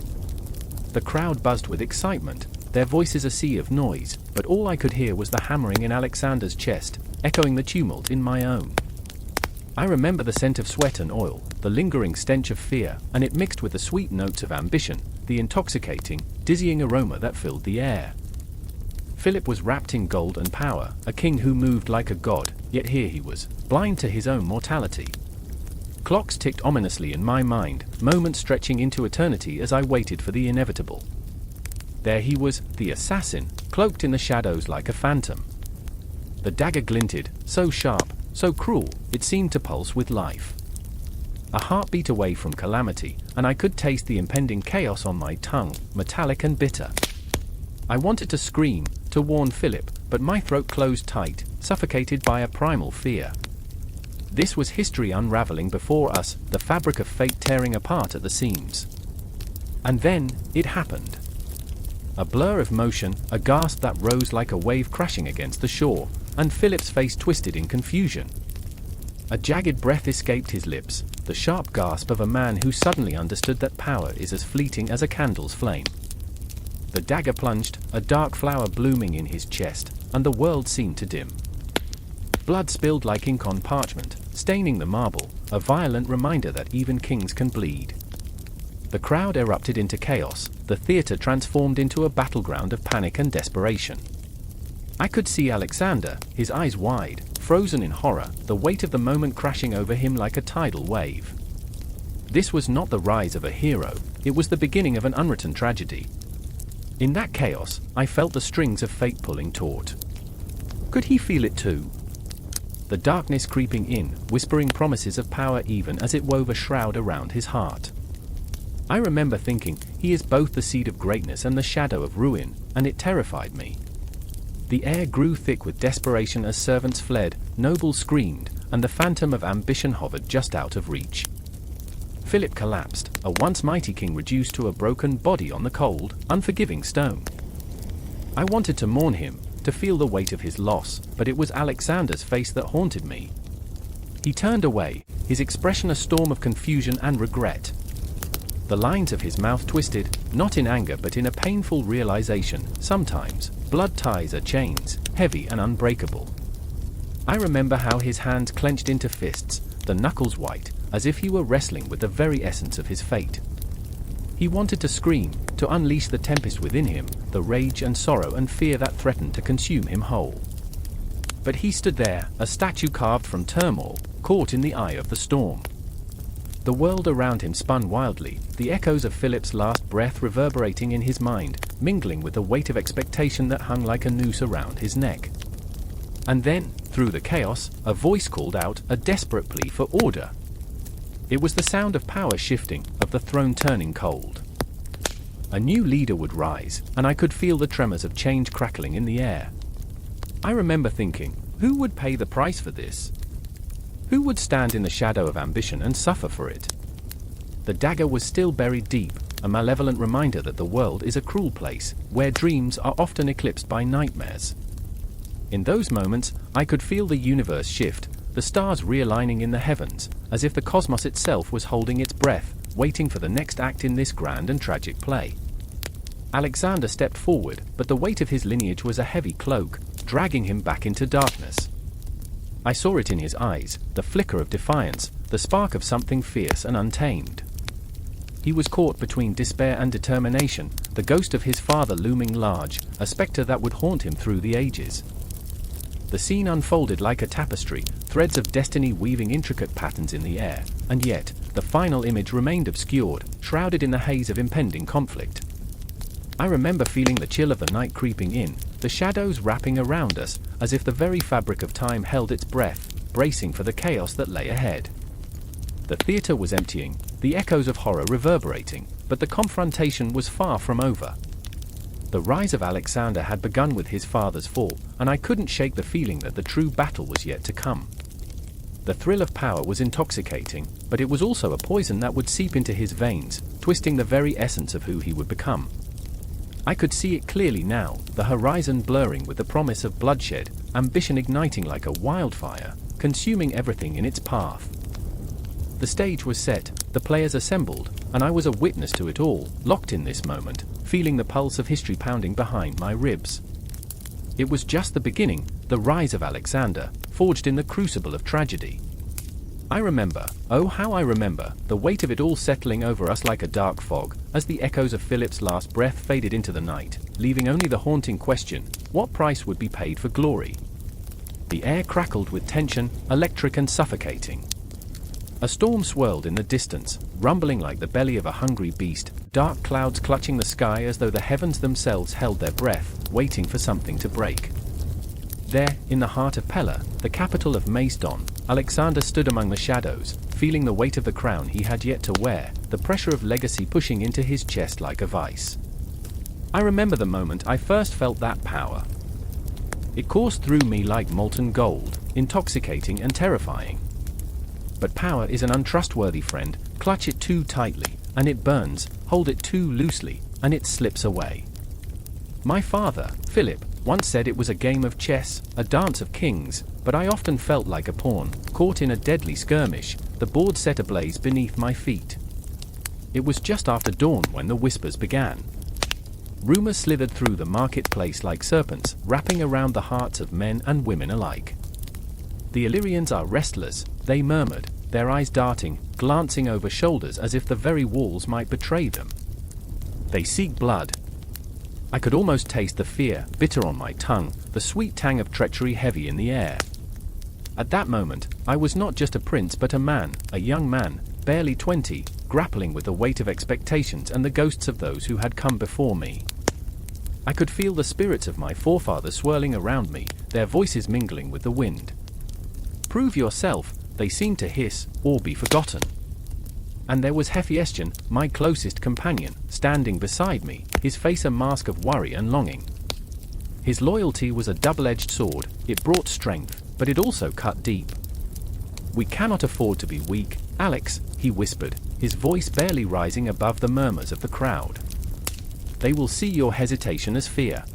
The crowd buzzed with excitement, their voices a sea of noise, but all I could hear was the hammering in Alexander's chest, echoing the tumult in my own. I remember the scent of sweat and oil, the lingering stench of fear, and it mixed with the sweet notes of ambition, the intoxicating, dizzying aroma that filled the air. Philip was wrapped in gold and power, a king who moved like a god, yet here he was, blind to his own mortality. Clocks ticked ominously in my mind, moments stretching into eternity as I waited for the inevitable. There he was, the assassin, cloaked in the shadows like a phantom. The dagger glinted, so sharp, so cruel, it seemed to pulse with life. A heartbeat away from calamity, and I could taste the impending chaos on my tongue, metallic and bitter. I wanted to scream, to warn Philip, but my throat closed tight, suffocated by a primal fear. This was history unraveling before us, the fabric of fate tearing apart at the seams. And then, it happened. A blur of motion, a gasp that rose like a wave crashing against the shore, and Philip's face twisted in confusion. A jagged breath escaped his lips, the sharp gasp of a man who suddenly understood that power is as fleeting as a candle's flame. The dagger plunged, a dark flower blooming in his chest, and the world seemed to dim. Blood spilled like ink on parchment, staining the marble, a violent reminder that even kings can bleed. The crowd erupted into chaos, the theatre transformed into a battleground of panic and desperation. I could see Alexander, his eyes wide, frozen in horror, the weight of the moment crashing over him like a tidal wave. This was not the rise of a hero, it was the beginning of an unwritten tragedy. In that chaos, I felt the strings of fate pulling taut. Could he feel it too? The darkness creeping in, whispering promises of power even as it wove a shroud around his heart. I remember thinking, he is both the seed of greatness and the shadow of ruin, and it terrified me. The air grew thick with desperation as servants fled, nobles screamed, and the phantom of ambition hovered just out of reach. Philip collapsed, a once mighty king reduced to a broken body on the cold, unforgiving stone. I wanted to mourn him, to feel the weight of his loss, but it was Alexander's face that haunted me. He turned away, his expression a storm of confusion and regret. The lines of his mouth twisted, not in anger but in a painful realization. Sometimes, blood ties are chains, heavy and unbreakable. I remember how his hands clenched into fists, the knuckles white, as if he were wrestling with the very essence of his fate. He wanted to scream, to unleash the tempest within him, the rage and sorrow and fear that threatened to consume him whole. But he stood there, a statue carved from turmoil, caught in the eye of the storm. The world around him spun wildly, the echoes of Philip's last breath reverberating in his mind, mingling with the weight of expectation that hung like a noose around his neck. And then, through the chaos, a voice called out, a desperate plea for order. It was the sound of power shifting, of the throne turning cold. A new leader would rise, and I could feel the tremors of change crackling in the air. I remember thinking, who would pay the price for this? Who would stand in the shadow of ambition and suffer for it? The dagger was still buried deep, a malevolent reminder that the world is a cruel place, where dreams are often eclipsed by nightmares. In those moments, I could feel the universe shift, the stars realigning in the heavens, as if the cosmos itself was holding its breath, waiting for the next act in this grand and tragic play. Alexander stepped forward, but the weight of his lineage was a heavy cloak, dragging him back into darkness. I saw it in his eyes, the flicker of defiance, the spark of something fierce and untamed. He was caught between despair and determination, the ghost of his father looming large, a specter that would haunt him through the ages. The scene unfolded like a tapestry, threads of destiny weaving intricate patterns in the air, and yet, the final image remained obscured, shrouded in the haze of impending conflict. I remember feeling the chill of the night creeping in, the shadows wrapping around us, as if the very fabric of time held its breath, bracing for the chaos that lay ahead. The theater was emptying, the echoes of horror reverberating, but the confrontation was far from over. The rise of Alexander had begun with his father's fall, and I couldn't shake the feeling that the true battle was yet to come. The thrill of power was intoxicating, but it was also a poison that would seep into his veins, twisting the very essence of who he would become. I could see it clearly now, the horizon blurring with the promise of bloodshed, ambition igniting like a wildfire, consuming everything in its path. The stage was set, the players assembled, and I was a witness to it all, locked in this moment, feeling the pulse of history pounding behind my ribs. It was just the beginning, the rise of Alexander, forged in the crucible of tragedy. I remember, oh how I remember, the weight of it all settling over us like a dark fog, as the echoes of Philip's last breath faded into the night, leaving only the haunting question, what price would be paid for glory? The air crackled with tension, electric and suffocating. A storm swirled in the distance, rumbling like the belly of a hungry beast, dark clouds clutching the sky as though the heavens themselves held their breath, waiting for something to break. There, in the heart of Pella, the capital of Macedon, Alexander stood among the shadows, feeling the weight of the crown he had yet to wear, the pressure of legacy pushing into his chest like a vice. I remember the moment I first felt that power. It coursed through me like molten gold, intoxicating and terrifying. But power is an untrustworthy friend, clutch it too tightly, and it burns, hold it too loosely, and it slips away. My father, Philip, once said it was a game of chess, a dance of kings, but I often felt like a pawn, caught in a deadly skirmish, the board set ablaze beneath my feet. It was just after dawn when the whispers began. Rumors slithered through the marketplace like serpents, wrapping around the hearts of men and women alike. The Illyrians are restless, they murmured, their eyes darting, glancing over shoulders as if the very walls might betray them. They seek blood. I could almost taste the fear, bitter on my tongue, the sweet tang of treachery heavy in the air. At that moment, I was not just a prince but a man, a young man, barely 20, grappling with the weight of expectations and the ghosts of those who had come before me. I could feel the spirits of my forefathers swirling around me, their voices mingling with the wind. "Prove yourself," they seemed to hiss, "or be forgotten." And there was Hephaestion, my closest companion, standing beside me, his face a mask of worry and longing. His loyalty was a double-edged sword. It brought strength, but it also cut deep. "We cannot afford to be weak, Alex," he whispered, his voice barely rising above the murmurs of the crowd. "They will see your hesitation as fear."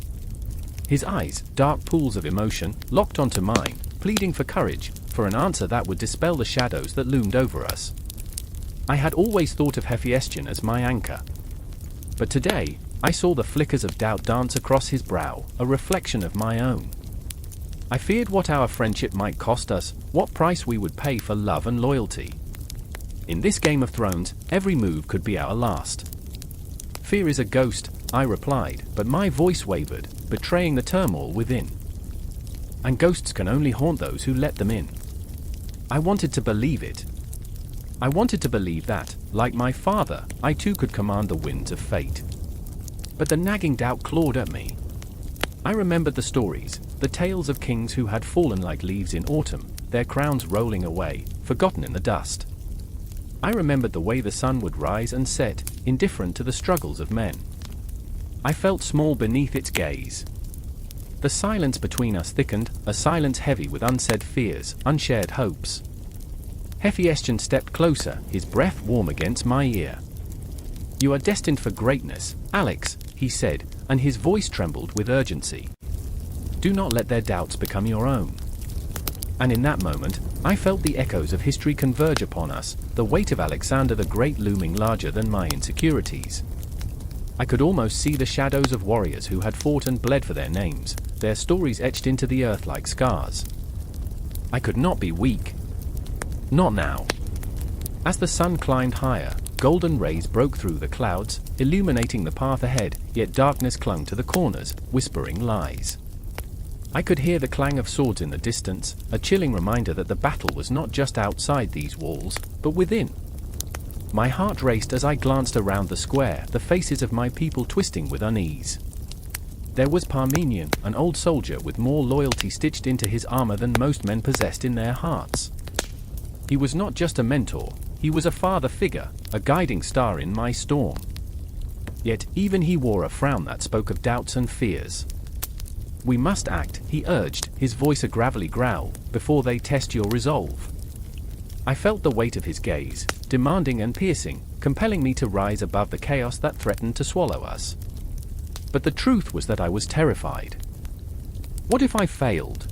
His eyes, dark pools of emotion, locked onto mine, pleading for courage, for an answer that would dispel the shadows that loomed over us. I had always thought of Hephaestion as my anchor. But today, I saw the flickers of doubt dance across his brow, a reflection of my own. I feared what our friendship might cost us, what price we would pay for love and loyalty. In this Game of Thrones, every move could be our last. "Fear is a ghost," I replied, but my voice wavered, betraying the turmoil within. "And ghosts can only haunt those who let them in." I wanted to believe it. I wanted to believe that, like my father, I too could command the winds of fate. But the nagging doubt clawed at me. I remembered the stories, the tales of kings who had fallen like leaves in autumn, their crowns rolling away, forgotten in the dust. I remembered the way the sun would rise and set, indifferent to the struggles of men. I felt small beneath its gaze. The silence between us thickened, a silence heavy with unsaid fears, unshared hopes. Hephaestion stepped closer, his breath warm against my ear. "You are destined for greatness, Alex," he said, and his voice trembled with urgency. "Do not let their doubts become your own." And in that moment, I felt the echoes of history converge upon us, the weight of Alexander the Great looming larger than my insecurities. I could almost see the shadows of warriors who had fought and bled for their names, their stories etched into the earth like scars. I could not be weak. Not now. As the sun climbed higher, golden rays broke through the clouds, illuminating the path ahead, yet darkness clung to the corners, whispering lies. I could hear the clang of swords in the distance, a chilling reminder that the battle was not just outside these walls, but within. My heart raced as I glanced around the square, the faces of my people twisting with unease. There was Parmenion, an old soldier with more loyalty stitched into his armor than most men possessed in their hearts. He was not just a mentor, he was a father figure, a guiding star in my storm. Yet even he wore a frown that spoke of doubts and fears. "We must act," he urged, his voice a gravelly growl, "before they test your resolve." I felt the weight of his gaze, demanding and piercing, compelling me to rise above the chaos that threatened to swallow us. But the truth was that I was terrified. What if I failed?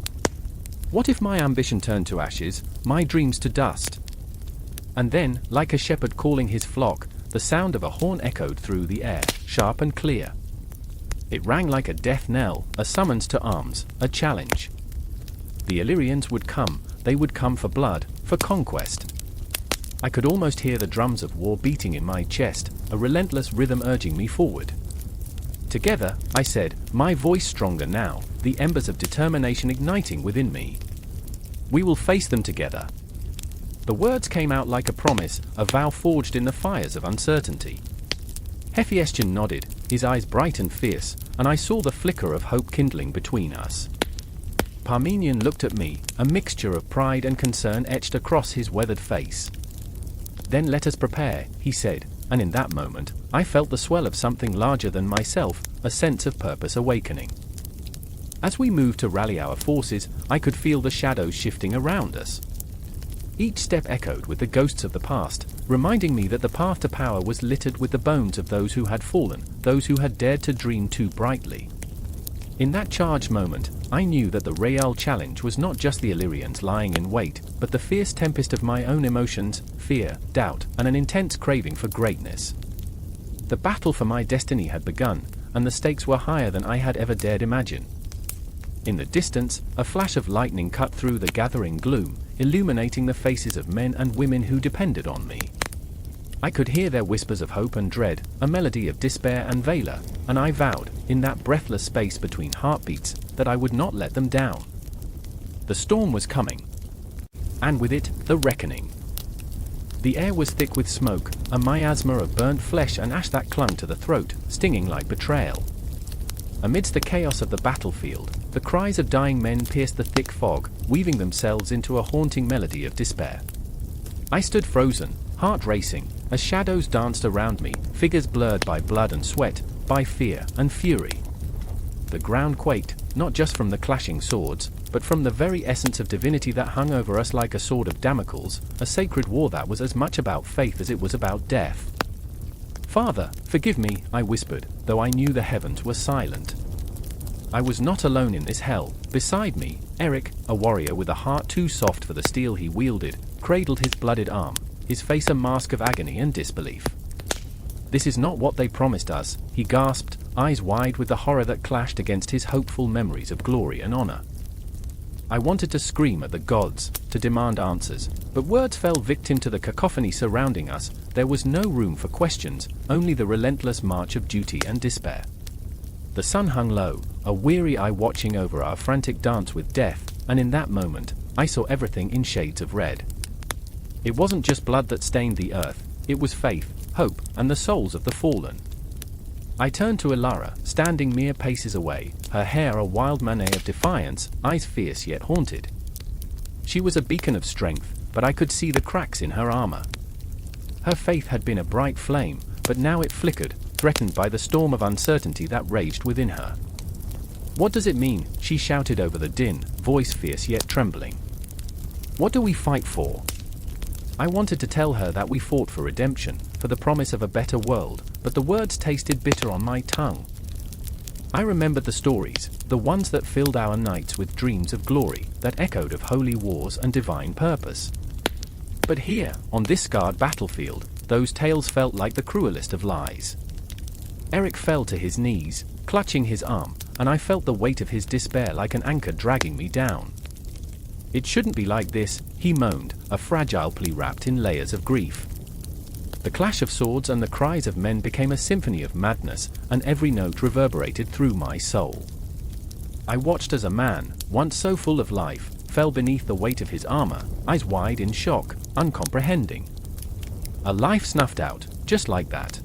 What if my ambition turned to ashes, my dreams to dust? And then, like a shepherd calling his flock, the sound of a horn echoed through the air, sharp and clear. It rang like a death knell, a summons to arms, a challenge. The Illyrians would come, they would come for blood, for conquest. I could almost hear the drums of war beating in my chest, a relentless rhythm urging me forward. "Together," I said, my voice stronger now, the embers of determination igniting within me. "We will face them together." The words came out like a promise, a vow forged in the fires of uncertainty. Hephaestion nodded, his eyes bright and fierce, and I saw the flicker of hope kindling between us. Parmenion looked at me, a mixture of pride and concern etched across his weathered face. "Then let us prepare," he said, and in that moment, I felt the swell of something larger than myself, a sense of purpose awakening. As we moved to rally our forces, I could feel the shadows shifting around us. Each step echoed with the ghosts of the past, reminding me that the path to power was littered with the bones of those who had fallen, those who had dared to dream too brightly. In that charged moment, I knew that the real challenge was not just the Illyrians lying in wait, but the fierce tempest of my own emotions, fear, doubt, and an intense craving for greatness. The battle for my destiny had begun, and the stakes were higher than I had ever dared imagine. In the distance, a flash of lightning cut through the gathering gloom, illuminating the faces of men and women who depended on me. I could hear their whispers of hope and dread, a melody of despair and valor, and I vowed, in that breathless space between heartbeats, that I would not let them down. The storm was coming. And with it, the reckoning. The air was thick with smoke, a miasma of burnt flesh and ash that clung to the throat, stinging like betrayal. Amidst the chaos of the battlefield, the cries of dying men pierced the thick fog, weaving themselves into a haunting melody of despair. I stood frozen, heart racing, as shadows danced around me, figures blurred by blood and sweat, by fear and fury. The ground quaked, not just from the clashing swords, but from the very essence of divinity that hung over us like a sword of Damocles, a sacred war that was as much about faith as it was about death. "Father, forgive me," I whispered, though I knew the heavens were silent. I was not alone in this hell. Beside me, Eric, a warrior with a heart too soft for the steel he wielded, cradled his blooded arm, his face a mask of agony and disbelief. "This is not what they promised us," he gasped, eyes wide with the horror that clashed against his hopeful memories of glory and honor. I wanted to scream at the gods, to demand answers, but words fell victim to the cacophony surrounding us. There was no room for questions, only the relentless march of duty and despair. The sun hung low, a weary eye watching over our frantic dance with death, and in that moment, I saw everything in shades of red. It wasn't just blood that stained the earth, it was faith, hope, and the souls of the fallen. I turned to Ilara, standing mere paces away, her hair a wild manet of defiance, eyes fierce yet haunted. She was a beacon of strength, but I could see the cracks in her armor. Her faith had been a bright flame, but now it flickered, threatened by the storm of uncertainty that raged within her. "What does it mean?" she shouted over the din, voice fierce yet trembling. "What do we fight for?" I wanted to tell her that we fought for redemption, for the promise of a better world, but the words tasted bitter on my tongue. I remembered the stories, the ones that filled our nights with dreams of glory, that echoed of holy wars and divine purpose. But here, on this scarred battlefield, those tales felt like the cruelest of lies. Eric fell to his knees, clutching his arm, and I felt the weight of his despair like an anchor dragging me down. "It shouldn't be like this," he moaned, a fragile plea wrapped in layers of grief. The clash of swords and the cries of men became a symphony of madness, and every note reverberated through my soul. I watched as a man, once so full of life, fell beneath the weight of his armor, eyes wide in shock, uncomprehending. A life snuffed out, just like that.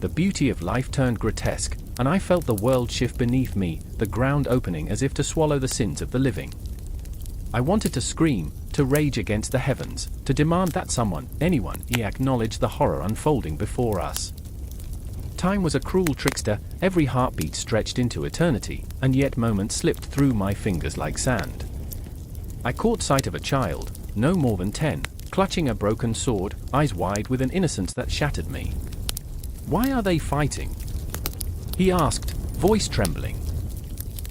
The beauty of life turned grotesque, and I felt the world shift beneath me, the ground opening as if to swallow the sins of the living. I wanted to scream, to rage against the heavens, to demand that someone, anyone, acknowledge the horror unfolding before us. Time was a cruel trickster, every heartbeat stretched into eternity, and yet moments slipped through my fingers like sand. I caught sight of a child, no more than 10, clutching a broken sword, eyes wide with an innocence that shattered me. "Why are they fighting?" he asked, voice trembling.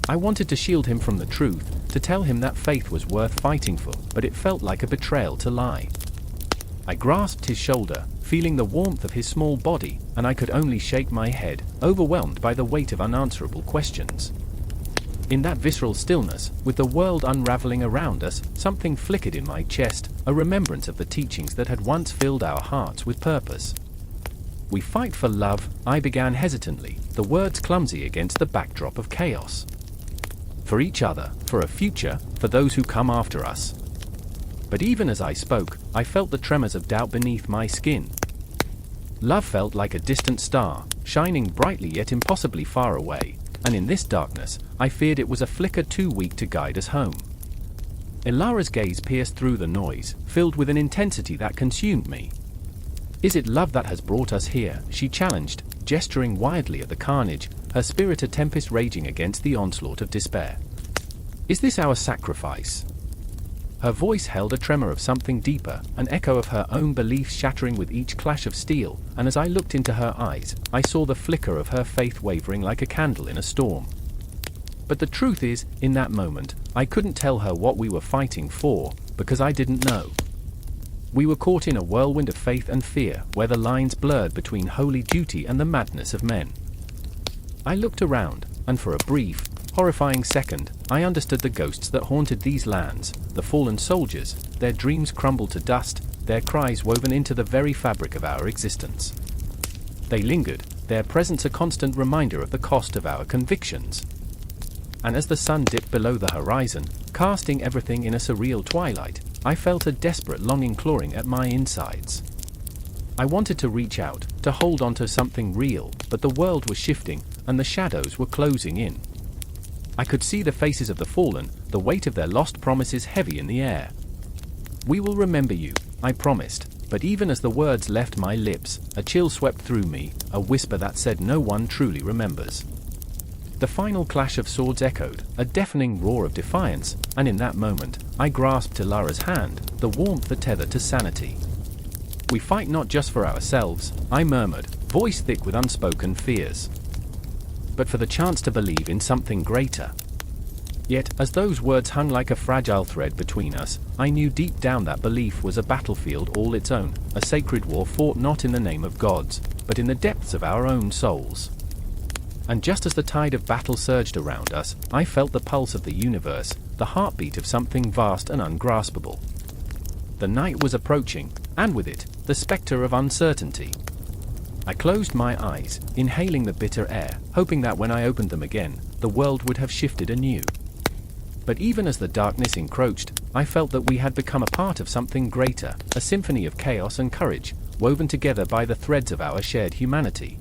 I wanted to shield him from the truth, to tell him that faith was worth fighting for, but it felt like a betrayal to lie. I grasped his shoulder, feeling the warmth of his small body, and I could only shake my head, overwhelmed by the weight of unanswerable questions. In that visceral stillness, with the world unraveling around us, something flickered in my chest, a remembrance of the teachings that had once filled our hearts with purpose. "We fight for love," I began hesitantly, the words clumsy against the backdrop of chaos. "For each other, for a future, for those who come after us." But even as I spoke, I felt the tremors of doubt beneath my skin. Love felt like a distant star, shining brightly yet impossibly far away, and in this darkness, I feared it was a flicker too weak to guide us home. Ilara's gaze pierced through the noise, filled with an intensity that consumed me. "Is it love that has brought us here?" she challenged, gesturing wildly at the carnage, her spirit a tempest raging against the onslaught of despair. "Is this our sacrifice?" Her voice held a tremor of something deeper, an echo of her own beliefs shattering with each clash of steel, and as I looked into her eyes, I saw the flicker of her faith wavering like a candle in a storm. But the truth is, in that moment, I couldn't tell her what we were fighting for, because I didn't know. We were caught in a whirlwind of faith and fear, where the lines blurred between holy duty and the madness of men. I looked around, and for a brief, horrifying second, I understood the ghosts that haunted these lands, the fallen soldiers, their dreams crumbled to dust, their cries woven into the very fabric of our existence. They lingered, their presence a constant reminder of the cost of our convictions. And as the sun dipped below the horizon, casting everything in a surreal twilight, I felt a desperate longing clawing at my insides. I wanted to reach out, to hold onto something real, but the world was shifting, and the shadows were closing in. I could see the faces of the fallen, the weight of their lost promises heavy in the air. "We will remember you," I promised, but even as the words left my lips, a chill swept through me, a whisper that said no one truly remembers. The final clash of swords echoed, a deafening roar of defiance, and in that moment, I grasped Ilara's hand, the warmth that tethered to sanity. "We fight not just for ourselves," I murmured, voice thick with unspoken fears, "but for the chance to believe in something greater." Yet, as those words hung like a fragile thread between us, I knew deep down that belief was a battlefield all its own, a sacred war fought not in the name of gods, but in the depths of our own souls. And just as the tide of battle surged around us, I felt the pulse of the universe, the heartbeat of something vast and ungraspable. The night was approaching, and with it, the specter of uncertainty. I closed my eyes, inhaling the bitter air, hoping that when I opened them again, the world would have shifted anew. But even as the darkness encroached, I felt that we had become a part of something greater, a symphony of chaos and courage, woven together by the threads of our shared humanity.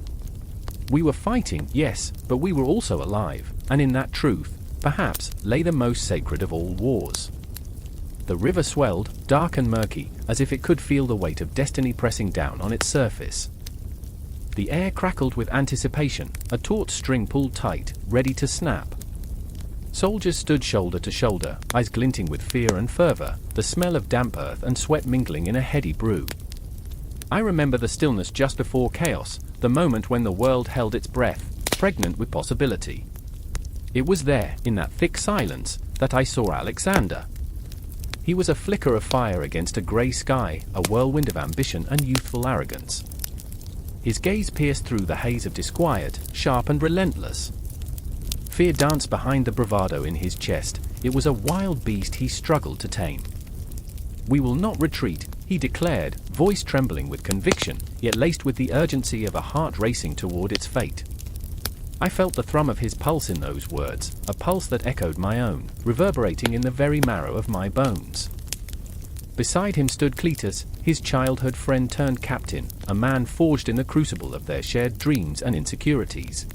We were fighting, yes, but we were also alive, and in that truth, perhaps, lay the most sacred of all wars. The river swelled, dark and murky, as if it could feel the weight of destiny pressing down on its surface. The air crackled with anticipation, a taut string pulled tight, ready to snap. Soldiers stood shoulder to shoulder, eyes glinting with fear and fervor, the smell of damp earth and sweat mingling in a heady brew. I remember the stillness just before chaos, the moment when the world held its breath, pregnant with possibility. It was there, in that thick silence, that I saw Alexander. He was a flicker of fire against a grey sky, a whirlwind of ambition and youthful arrogance. His gaze pierced through the haze of disquiet, sharp and relentless. Fear danced behind the bravado in his chest. It was a wild beast he struggled to tame. "We will not retreat," he declared, voice trembling with conviction, yet laced with the urgency of a heart racing toward its fate. I felt the thrum of his pulse in those words, a pulse that echoed my own, reverberating in the very marrow of my bones. Beside him stood Cletus, his childhood friend turned captain, a man forged in the crucible of their shared dreams and insecurities.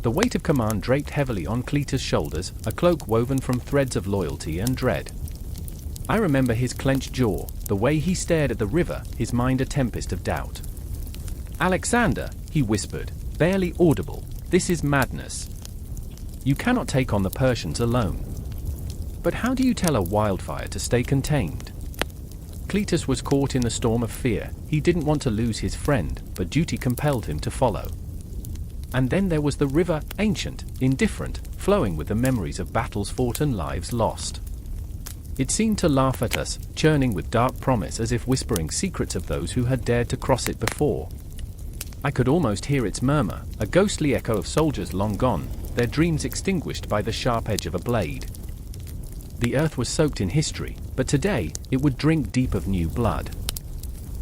The weight of command draped heavily on Cletus' shoulders, a cloak woven from threads of loyalty and dread. I remember his clenched jaw, the way he stared at the river, his mind a tempest of doubt. "Alexander," he whispered, barely audible, "this is madness. You cannot take on the Persians alone." But how do you tell a wildfire to stay contained? Cletus was caught in the storm of fear. He didn't want to lose his friend, but duty compelled him to follow. And then there was the river, ancient, indifferent, flowing with the memories of battles fought and lives lost. It seemed to laugh at us, churning with dark promise as if whispering secrets of those who had dared to cross it before. I could almost hear its murmur, a ghostly echo of soldiers long gone, their dreams extinguished by the sharp edge of a blade. The earth was soaked in history, but today, it would drink deep of new blood.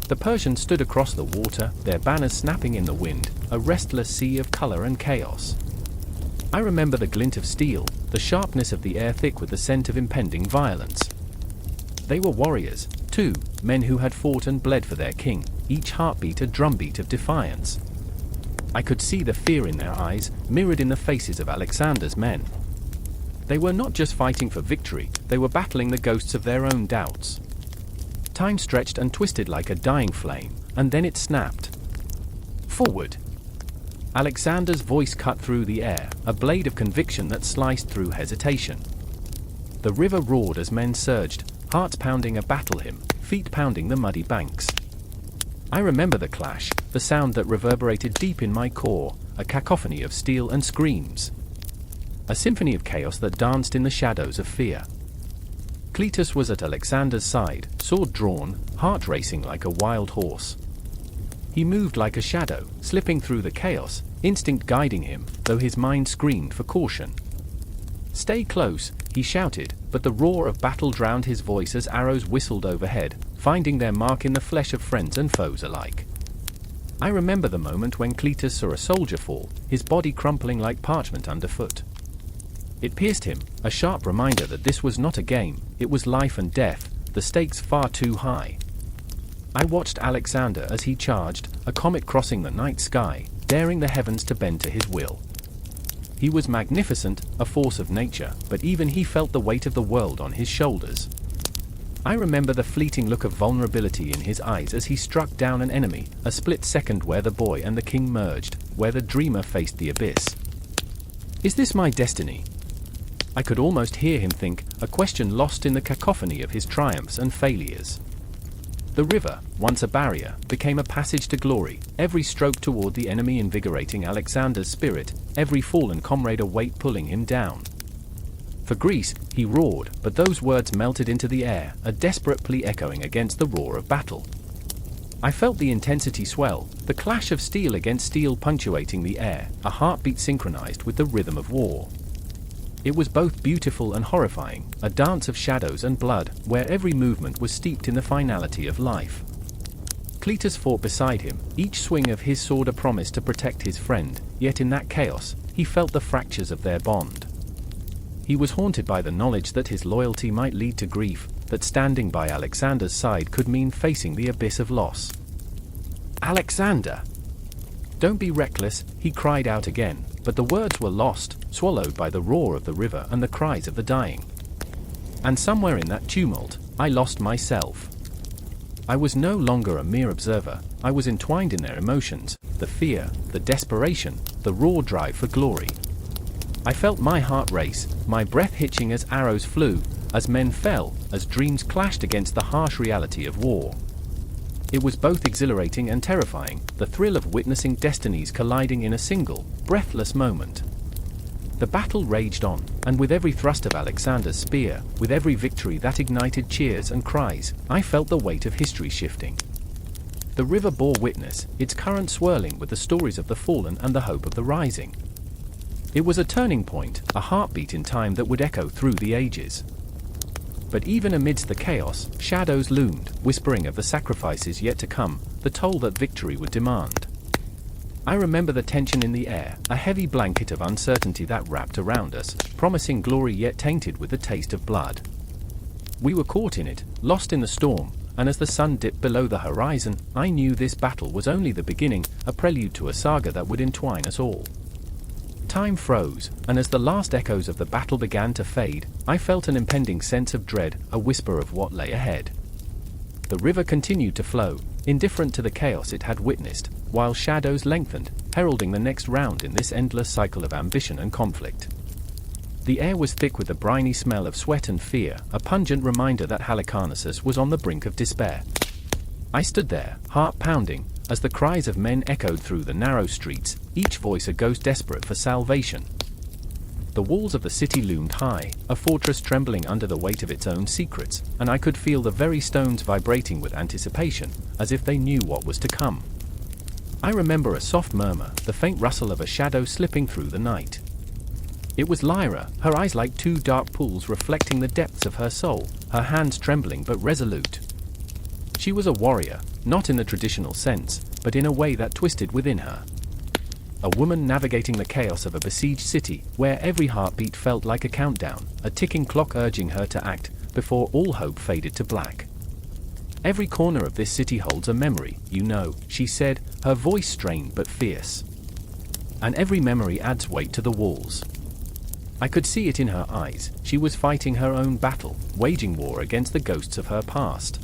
The Persians stood across the water, their banners snapping in the wind, a restless sea of color and chaos. I remember the glint of steel, the sharpness of the air thick with the scent of impending violence. They were warriors, too, men who had fought and bled for their king, each heartbeat a drumbeat of defiance. I could see the fear in their eyes, mirrored in the faces of Alexander's men. They were not just fighting for victory, they were battling the ghosts of their own doubts. Time stretched and twisted like a dying flame, and then it snapped. "Forward!" Alexander's voice cut through the air, a blade of conviction that sliced through hesitation. The river roared as men surged, hearts pounding a battle hymn, feet pounding the muddy banks. I remember the clash, the sound that reverberated deep in my core, a cacophony of steel and screams. A symphony of chaos that danced in the shadows of fear. Cletus was at Alexander's side, sword drawn, heart racing like a wild horse. He moved like a shadow, slipping through the chaos, instinct guiding him, though his mind screamed for caution. "Stay close," he shouted, but the roar of battle drowned his voice as arrows whistled overhead, finding their mark in the flesh of friends and foes alike. I remember the moment when Cletus saw a soldier fall, his body crumpling like parchment underfoot. It pierced him, a sharp reminder that this was not a game, it was life and death, the stakes far too high. I watched Alexander as he charged, a comet crossing the night sky, daring the heavens to bend to his will. He was magnificent, a force of nature, but even he felt the weight of the world on his shoulders. I remember the fleeting look of vulnerability in his eyes as he struck down an enemy, a split second where the boy and the king merged, where the dreamer faced the abyss. Is this my destiny? I could almost hear him think, a question lost in the cacophony of his triumphs and failures. The river, once a barrier, became a passage to glory, every stroke toward the enemy invigorating Alexander's spirit, every fallen comrade a weight pulling him down. For Greece, he roared, but those words melted into the air, a desperate plea echoing against the roar of battle. I felt the intensity swell, the clash of steel against steel punctuating the air, a heartbeat synchronized with the rhythm of war. It was both beautiful and horrifying, a dance of shadows and blood, where every movement was steeped in the finality of life. Cletus fought beside him, each swing of his sword a promise to protect his friend, yet in that chaos, he felt the fractures of their bond. He was haunted by the knowledge that his loyalty might lead to grief, that standing by Alexander's side could mean facing the abyss of loss. "Alexander! Don't be reckless," he cried out again, but the words were lost, swallowed by the roar of the river and the cries of the dying. And somewhere in that tumult, I lost myself. I was no longer a mere observer, I was entwined in their emotions, the fear, the desperation, the raw drive for glory. I felt my heart race, my breath hitching as arrows flew, as men fell, as dreams clashed against the harsh reality of war. It was both exhilarating and terrifying, the thrill of witnessing destinies colliding in a single, breathless moment. The battle raged on, and with every thrust of Alexander's spear, with every victory that ignited cheers and cries, I felt the weight of history shifting. The river bore witness, its current swirling with the stories of the fallen and the hope of the rising. It was a turning point, a heartbeat in time that would echo through the ages. But even amidst the chaos, shadows loomed, whispering of the sacrifices yet to come, the toll that victory would demand. I remember the tension in the air, a heavy blanket of uncertainty that wrapped around us, promising glory yet tainted with the taste of blood. We were caught in it, lost in the storm, and as the sun dipped below the horizon, I knew this battle was only the beginning, a prelude to a saga that would entwine us all. Time froze, and as the last echoes of the battle began to fade, I felt an impending sense of dread, a whisper of what lay ahead. The river continued to flow, indifferent to the chaos it had witnessed, while shadows lengthened, heralding the next round in this endless cycle of ambition and conflict. The air was thick with the briny smell of sweat and fear, a pungent reminder that Halicarnassus was on the brink of despair. I stood there, heart pounding, as the cries of men echoed through the narrow streets, each voice a ghost desperate for salvation. The walls of the city loomed high, a fortress trembling under the weight of its own secrets, and I could feel the very stones vibrating with anticipation, as if they knew what was to come. I remember a soft murmur, the faint rustle of a shadow slipping through the night. It was Lyra, her eyes like two dark pools reflecting the depths of her soul, her hands trembling but resolute. She was a warrior, not in the traditional sense, but in a way that twisted within her. A woman navigating the chaos of a besieged city, where every heartbeat felt like a countdown, a ticking clock urging her to act, before all hope faded to black. "Every corner of this city holds a memory, you know," she said, her voice strained but fierce. "And every memory adds weight to the walls." I could see it in her eyes, she was fighting her own battle, waging war against the ghosts of her past.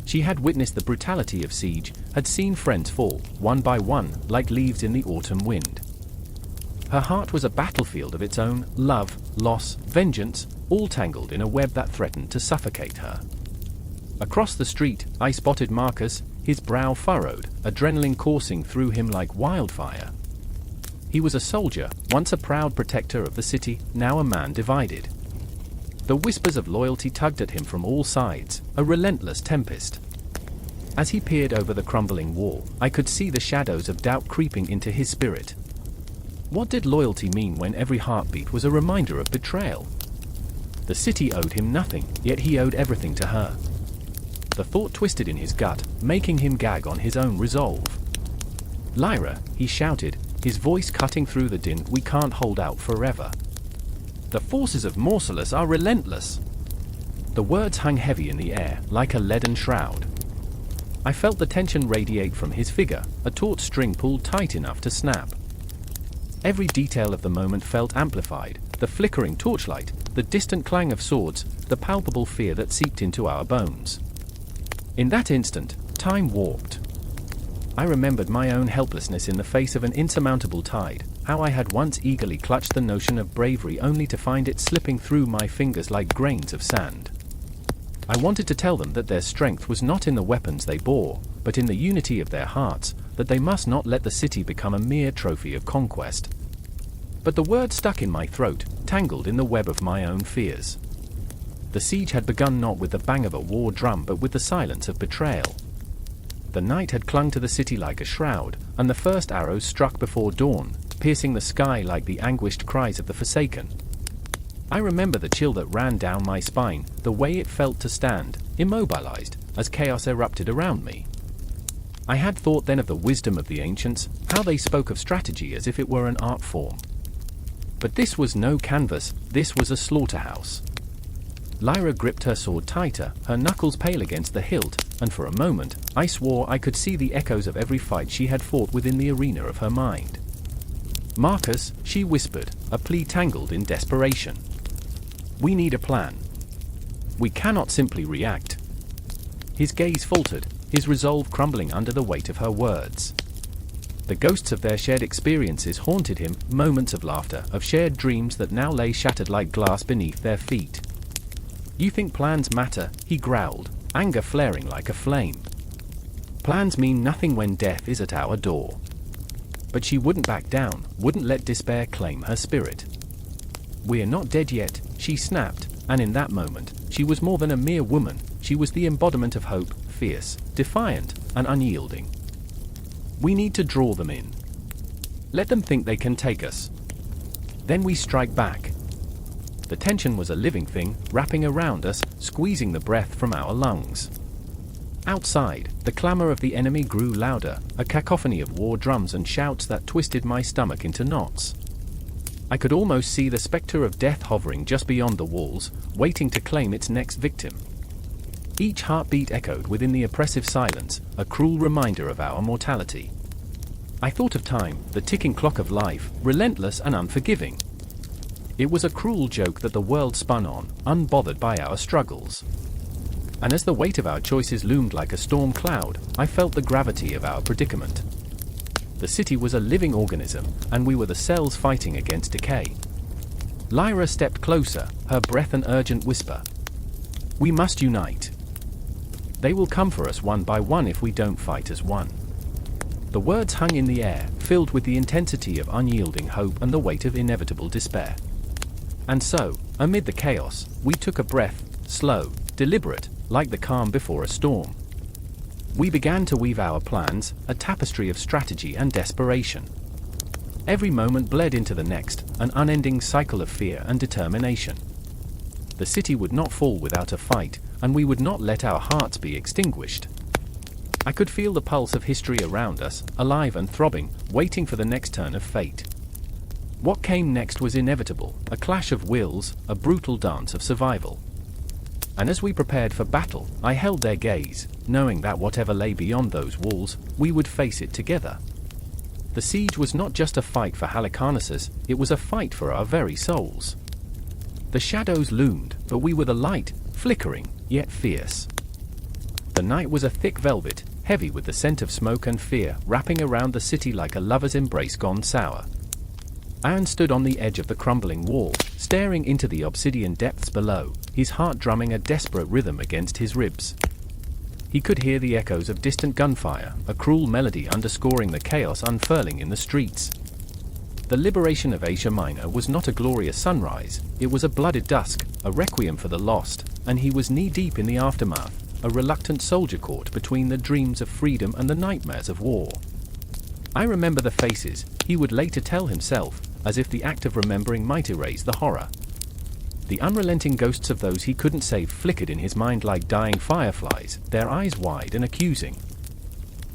She had witnessed the brutality of siege, had seen friends fall, one by one, like leaves in the autumn wind. Her heart was a battlefield of its own, love, loss, vengeance, all tangled in a web that threatened to suffocate her. Across the street, I spotted Marcus, his brow furrowed, adrenaline coursing through him like wildfire. He was a soldier, once a proud protector of the city, now a man divided. The whispers of loyalty tugged at him from all sides, a relentless tempest. As he peered over the crumbling wall, I could see the shadows of doubt creeping into his spirit. What did loyalty mean when every heartbeat was a reminder of betrayal? The city owed him nothing, yet he owed everything to her. The thought twisted in his gut, making him gag on his own resolve. "Lyra," he shouted, his voice cutting through the din, "we can't hold out forever. The forces of Mausolus are relentless." The words hung heavy in the air, like a leaden shroud. I felt the tension radiate from his figure, a taut string pulled tight enough to snap. Every detail of the moment felt amplified, the flickering torchlight, the distant clang of swords, the palpable fear that seeped into our bones. In that instant, time warped. I remembered my own helplessness in the face of an insurmountable tide, how I had once eagerly clutched the notion of bravery only to find it slipping through my fingers like grains of sand. I wanted to tell them that their strength was not in the weapons they bore, but in the unity of their hearts, that they must not let the city become a mere trophy of conquest. But the word stuck in my throat, tangled in the web of my own fears. The siege had begun not with the bang of a war drum but with the silence of betrayal. The night had clung to the city like a shroud, and the first arrows struck before dawn, piercing the sky like the anguished cries of the forsaken. I remember the chill that ran down my spine, the way it felt to stand, immobilized, as chaos erupted around me. I had thought then of the wisdom of the ancients, how they spoke of strategy as if it were an art form. But this was no canvas, this was a slaughterhouse. Lyra gripped her sword tighter, her knuckles pale against the hilt, and for a moment, I swore I could see the echoes of every fight she had fought within the arena of her mind. "Marcus," she whispered, a plea tangled in desperation. "We need a plan. We cannot simply react." His gaze faltered, his resolve crumbling under the weight of her words. The ghosts of their shared experiences haunted him, moments of laughter, of shared dreams that now lay shattered like glass beneath their feet. "You think plans matter?" he growled, anger flaring like a flame. "Plans mean nothing when death is at our door." But she wouldn't back down, wouldn't let despair claim her spirit. "We're not dead yet," she snapped, and in that moment, she was more than a mere woman, she was the embodiment of hope, fierce, defiant, and unyielding. "We need to draw them in. Let them think they can take us. Then we strike back." The tension was a living thing, wrapping around us, squeezing the breath from our lungs. Outside, the clamor of the enemy grew louder, a cacophony of war drums and shouts that twisted my stomach into knots. I could almost see the specter of death hovering just beyond the walls, waiting to claim its next victim. Each heartbeat echoed within the oppressive silence, a cruel reminder of our mortality. I thought of time, the ticking clock of life, relentless and unforgiving. It was a cruel joke that the world spun on, unbothered by our struggles. And as the weight of our choices loomed like a storm cloud, I felt the gravity of our predicament. The city was a living organism, and we were the cells fighting against decay. Lyra stepped closer, her breath an urgent whisper. "We must unite. They will come for us one by one if we don't fight as one." The words hung in the air, filled with the intensity of unyielding hope and the weight of inevitable despair. And so, amid the chaos, we took a breath, slow, deliberate, like the calm before a storm. We began to weave our plans, a tapestry of strategy and desperation. Every moment bled into the next, an unending cycle of fear and determination. The city would not fall without a fight, and we would not let our hearts be extinguished. I could feel the pulse of history around us, alive and throbbing, waiting for the next turn of fate. What came next was inevitable, a clash of wills, a brutal dance of survival. And as we prepared for battle, I held their gaze, knowing that whatever lay beyond those walls, we would face it together. The siege was not just a fight for Halicarnassus, it was a fight for our very souls. The shadows loomed, but we were the light, flickering, yet fierce. The night was a thick velvet, heavy with the scent of smoke and fear, wrapping around the city like a lover's embrace gone sour. Aaron stood on the edge of the crumbling wall, staring into the obsidian depths below, his heart drumming a desperate rhythm against his ribs. He could hear the echoes of distant gunfire, a cruel melody underscoring the chaos unfurling in the streets. The liberation of Asia Minor was not a glorious sunrise, it was a blooded dusk, a requiem for the lost, and he was knee-deep in the aftermath, a reluctant soldier caught between the dreams of freedom and the nightmares of war. I remember the faces, he would later tell himself, as if the act of remembering might erase the horror. The unrelenting ghosts of those he couldn't save flickered in his mind like dying fireflies, their eyes wide and accusing.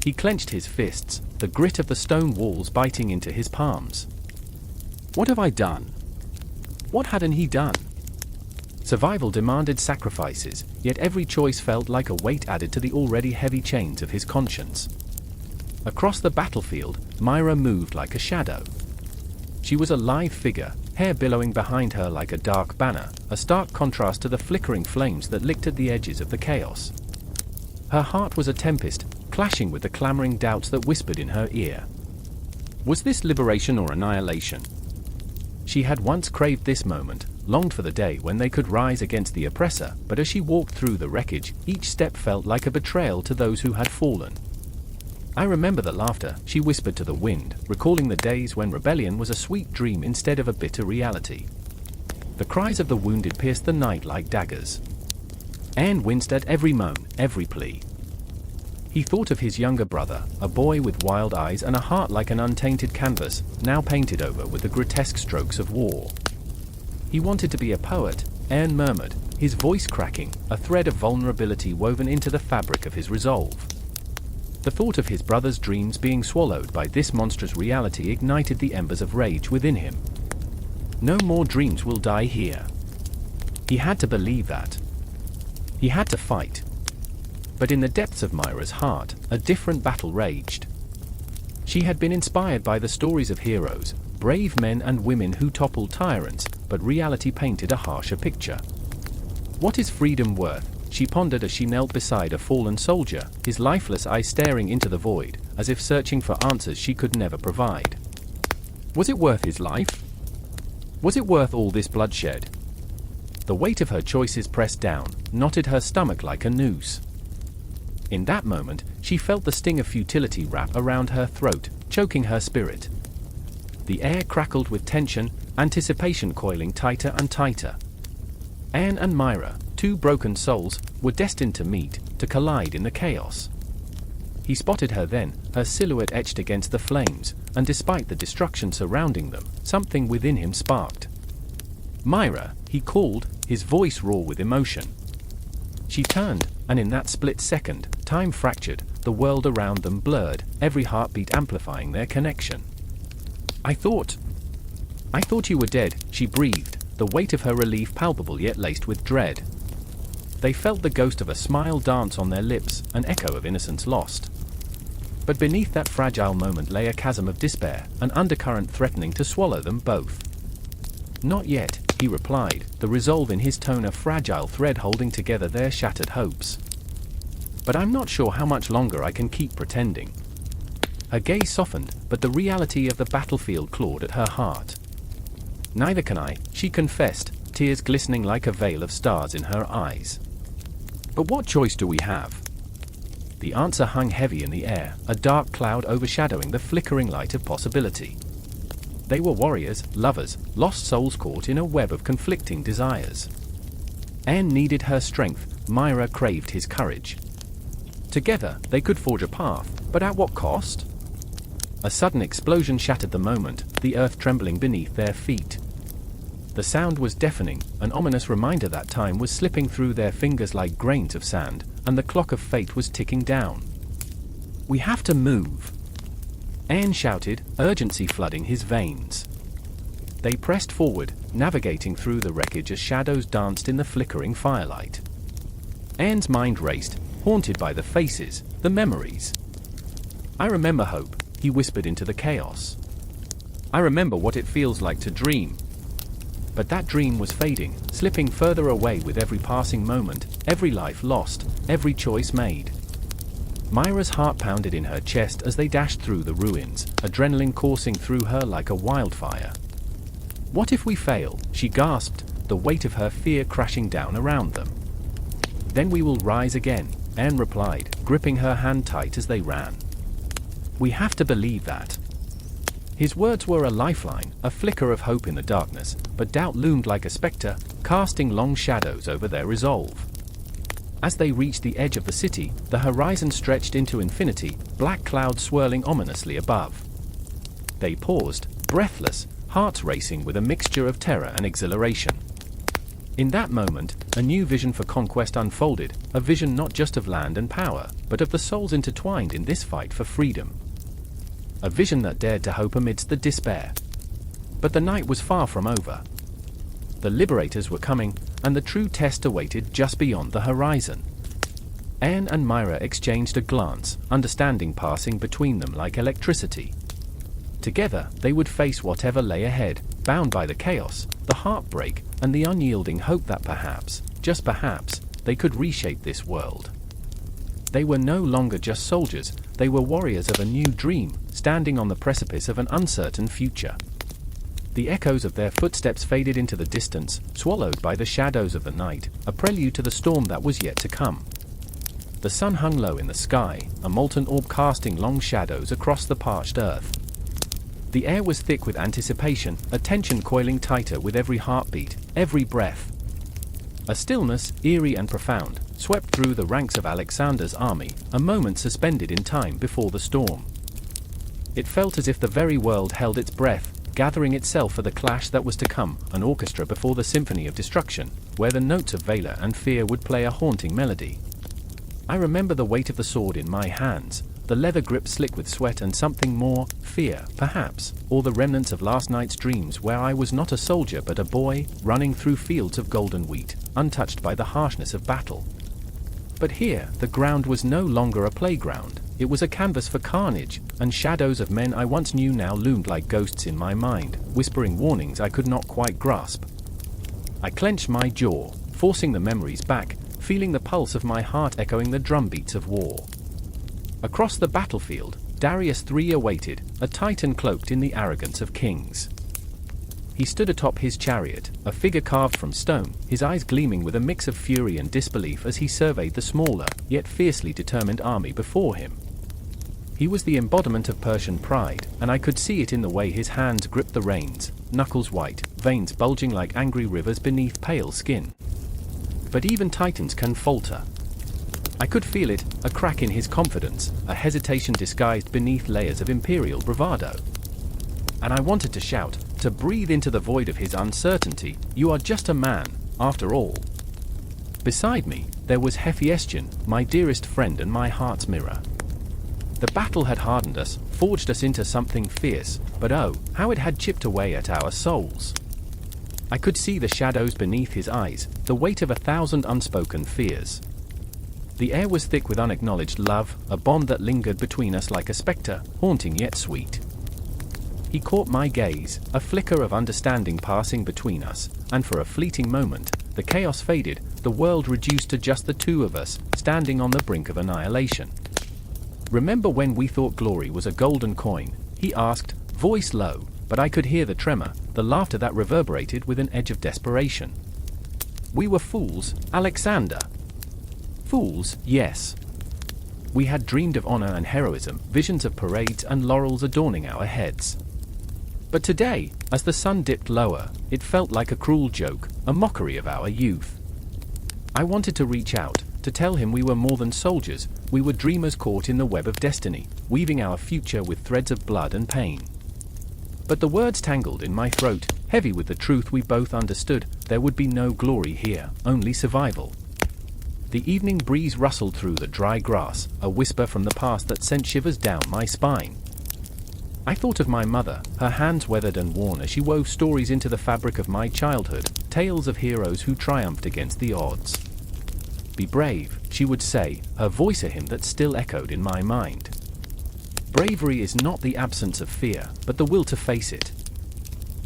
He clenched his fists, the grit of the stone walls biting into his palms. What have I done? What hadn't he done? Survival demanded sacrifices, yet every choice felt like a weight added to the already heavy chains of his conscience. Across the battlefield, Myra moved like a shadow. She was a live figure, hair billowing behind her like a dark banner, a stark contrast to the flickering flames that licked at the edges of the chaos. Her heart was a tempest, clashing with the clamoring doubts that whispered in her ear. Was this liberation or annihilation? She had once craved this moment, longed for the day when they could rise against the oppressor, but as she walked through the wreckage, each step felt like a betrayal to those who had fallen. I remember the laughter, she whispered to the wind, recalling the days when rebellion was a sweet dream instead of a bitter reality. The cries of the wounded pierced the night like daggers. Anne winced at every moan, every plea. He thought of his younger brother, a boy with wild eyes and a heart like an untainted canvas, now painted over with the grotesque strokes of war. He wanted to be a poet, Anne murmured, his voice cracking, a thread of vulnerability woven into the fabric of his resolve. The thought of his brother's dreams being swallowed by this monstrous reality ignited the embers of rage within him. No more dreams will die here. He had to believe that. He had to fight. But in the depths of Myra's heart, a different battle raged. She had been inspired by the stories of heroes, brave men and women who toppled tyrants, but reality painted a harsher picture. What is freedom worth? She pondered as she knelt beside a fallen soldier, his lifeless eyes staring into the void, as if searching for answers she could never provide. Was it worth his life? Was it worth all this bloodshed? The weight of her choices pressed down, knotted her stomach like a noose. In that moment, she felt the sting of futility wrap around her throat, choking her spirit. The air crackled with tension, anticipation coiling tighter and tighter. Anne and Myra, two broken souls, were destined to meet, to collide in the chaos. He spotted her then, her silhouette etched against the flames, and despite the destruction surrounding them, something within him sparked. "Myra," he called, his voice raw with emotion. She turned, and in that split second, time fractured, the world around them blurred, every heartbeat amplifying their connection. I thought you were dead," she breathed, the weight of her relief palpable yet laced with dread. They felt the ghost of a smile dance on their lips, an echo of innocence lost. But beneath that fragile moment lay a chasm of despair, an undercurrent threatening to swallow them both. "Not yet," he replied, the resolve in his tone a fragile thread holding together their shattered hopes. "But I'm not sure how much longer I can keep pretending." Her gaze softened, but the reality of the battlefield clawed at her heart. "Neither can I," she confessed, tears glistening like a veil of stars in her eyes. "But what choice do we have?" The answer hung heavy in the air, a dark cloud overshadowing the flickering light of possibility. They were warriors, lovers, lost souls caught in a web of conflicting desires. Anne needed her strength, Myra craved his courage. Together, they could forge a path, but at what cost? A sudden explosion shattered the moment, the earth trembling beneath their feet. The sound was deafening, an ominous reminder that time was slipping through their fingers like grains of sand, and the clock of fate was ticking down. "We have to move," Anne shouted, urgency flooding his veins. They pressed forward, navigating through the wreckage as shadows danced in the flickering firelight. Anne's mind raced, haunted by the faces, the memories. "I remember hope," he whispered into the chaos. "I remember what it feels like to dream." But that dream was fading, slipping further away with every passing moment, every life lost, every choice made. Myra's heart pounded in her chest as they dashed through the ruins, adrenaline coursing through her like a wildfire. "What if we fail?" she gasped, the weight of her fear crashing down around them. "Then we will rise again," Anne replied, gripping her hand tight as they ran. "We have to believe that." His words were a lifeline, a flicker of hope in the darkness, but doubt loomed like a specter, casting long shadows over their resolve. As they reached the edge of the city, the horizon stretched into infinity, black clouds swirling ominously above. They paused, breathless, hearts racing with a mixture of terror and exhilaration. In that moment, a new vision for Conquest unfolded, a vision not just of land and power, but of the souls intertwined in this fight for freedom. A vision that dared to hope amidst the despair. But the night was far from over. The liberators were coming, and the true test awaited just beyond the horizon. Anne and Myra exchanged a glance, understanding passing between them like electricity. Together, they would face whatever lay ahead, bound by the chaos, the heartbreak, and the unyielding hope that perhaps, just perhaps, they could reshape this world. They were no longer just soldiers, they were warriors of a new dream, standing on the precipice of an uncertain future. The echoes of their footsteps faded into the distance, swallowed by the shadows of the night, a prelude to the storm that was yet to come. The sun hung low in the sky, a molten orb casting long shadows across the parched earth. The air was thick with anticipation, a tension coiling tighter with every heartbeat, every breath. A stillness, eerie and profound, swept through the ranks of Alexander's army, a moment suspended in time before the storm. It felt as if the very world held its breath, gathering itself for the clash that was to come, an orchestra before the symphony of destruction, where the notes of valor and fear would play a haunting melody. I remember the weight of the sword in my hands, the leather grip slick with sweat and something more, fear, perhaps, or the remnants of last night's dreams where I was not a soldier but a boy, running through fields of golden wheat, untouched by the harshness of battle. But here, the ground was no longer a playground, it was a canvas for carnage, and shadows of men I once knew now loomed like ghosts in my mind, whispering warnings I could not quite grasp. I clenched my jaw, forcing the memories back, feeling the pulse of my heart echoing the drumbeats of war. Across the battlefield, Darius III awaited, a titan cloaked in the arrogance of kings. He stood atop his chariot, a figure carved from stone, his eyes gleaming with a mix of fury and disbelief as he surveyed the smaller, yet fiercely determined army before him. He was the embodiment of Persian pride, and I could see it in the way his hands gripped the reins, knuckles white, veins bulging like angry rivers beneath pale skin. But even titans can falter. I could feel it, a crack in his confidence, a hesitation disguised beneath layers of imperial bravado. And I wanted to shout, to breathe into the void of his uncertainty, "You are just a man, after all." Beside me, there was Hephaestion, my dearest friend and my heart's mirror. The battle had hardened us, forged us into something fierce, but oh, how it had chipped away at our souls. I could see the shadows beneath his eyes, the weight of 1,000 unspoken fears. The air was thick with unacknowledged love, a bond that lingered between us like a spectre, haunting yet sweet. He caught my gaze, a flicker of understanding passing between us, and for a fleeting moment, the chaos faded, the world reduced to just the two of us, standing on the brink of annihilation. "Remember when we thought glory was a golden coin?" he asked, voice low, but I could hear the tremor, the laughter that reverberated with an edge of desperation. "We were fools, Alexander." Fools, yes. We had dreamed of honor and heroism, visions of parades and laurels adorning our heads. But today, as the sun dipped lower, it felt like a cruel joke, a mockery of our youth. I wanted to reach out, to tell him we were more than soldiers, we were dreamers caught in the web of destiny, weaving our future with threads of blood and pain. But the words tangled in my throat, heavy with the truth we both understood, there would be no glory here, only survival. The evening breeze rustled through the dry grass, a whisper from the past that sent shivers down my spine. I thought of my mother, her hands weathered and worn as she wove stories into the fabric of my childhood, tales of heroes who triumphed against the odds. "Be brave," she would say, her voice a hymn that still echoed in my mind. Bravery is not the absence of fear, but the will to face it.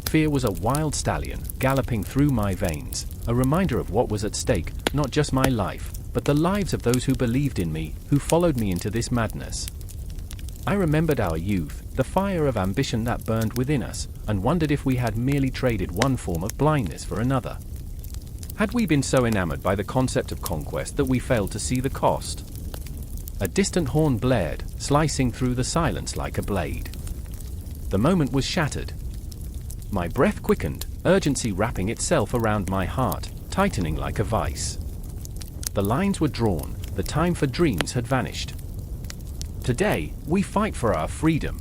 Fear was a wild stallion, galloping through my veins, a reminder of what was at stake, not just my life, but the lives of those who believed in me, who followed me into this madness. I remembered our youth, the fire of ambition that burned within us, and wondered if we had merely traded one form of blindness for another. Had we been so enamored by the concept of conquest that we failed to see the cost? A distant horn blared, slicing through the silence like a blade. The moment was shattered. My breath quickened, urgency wrapping itself around my heart, tightening like a vice. The lines were drawn, the time for dreams had vanished. "Today, we fight for our freedom,"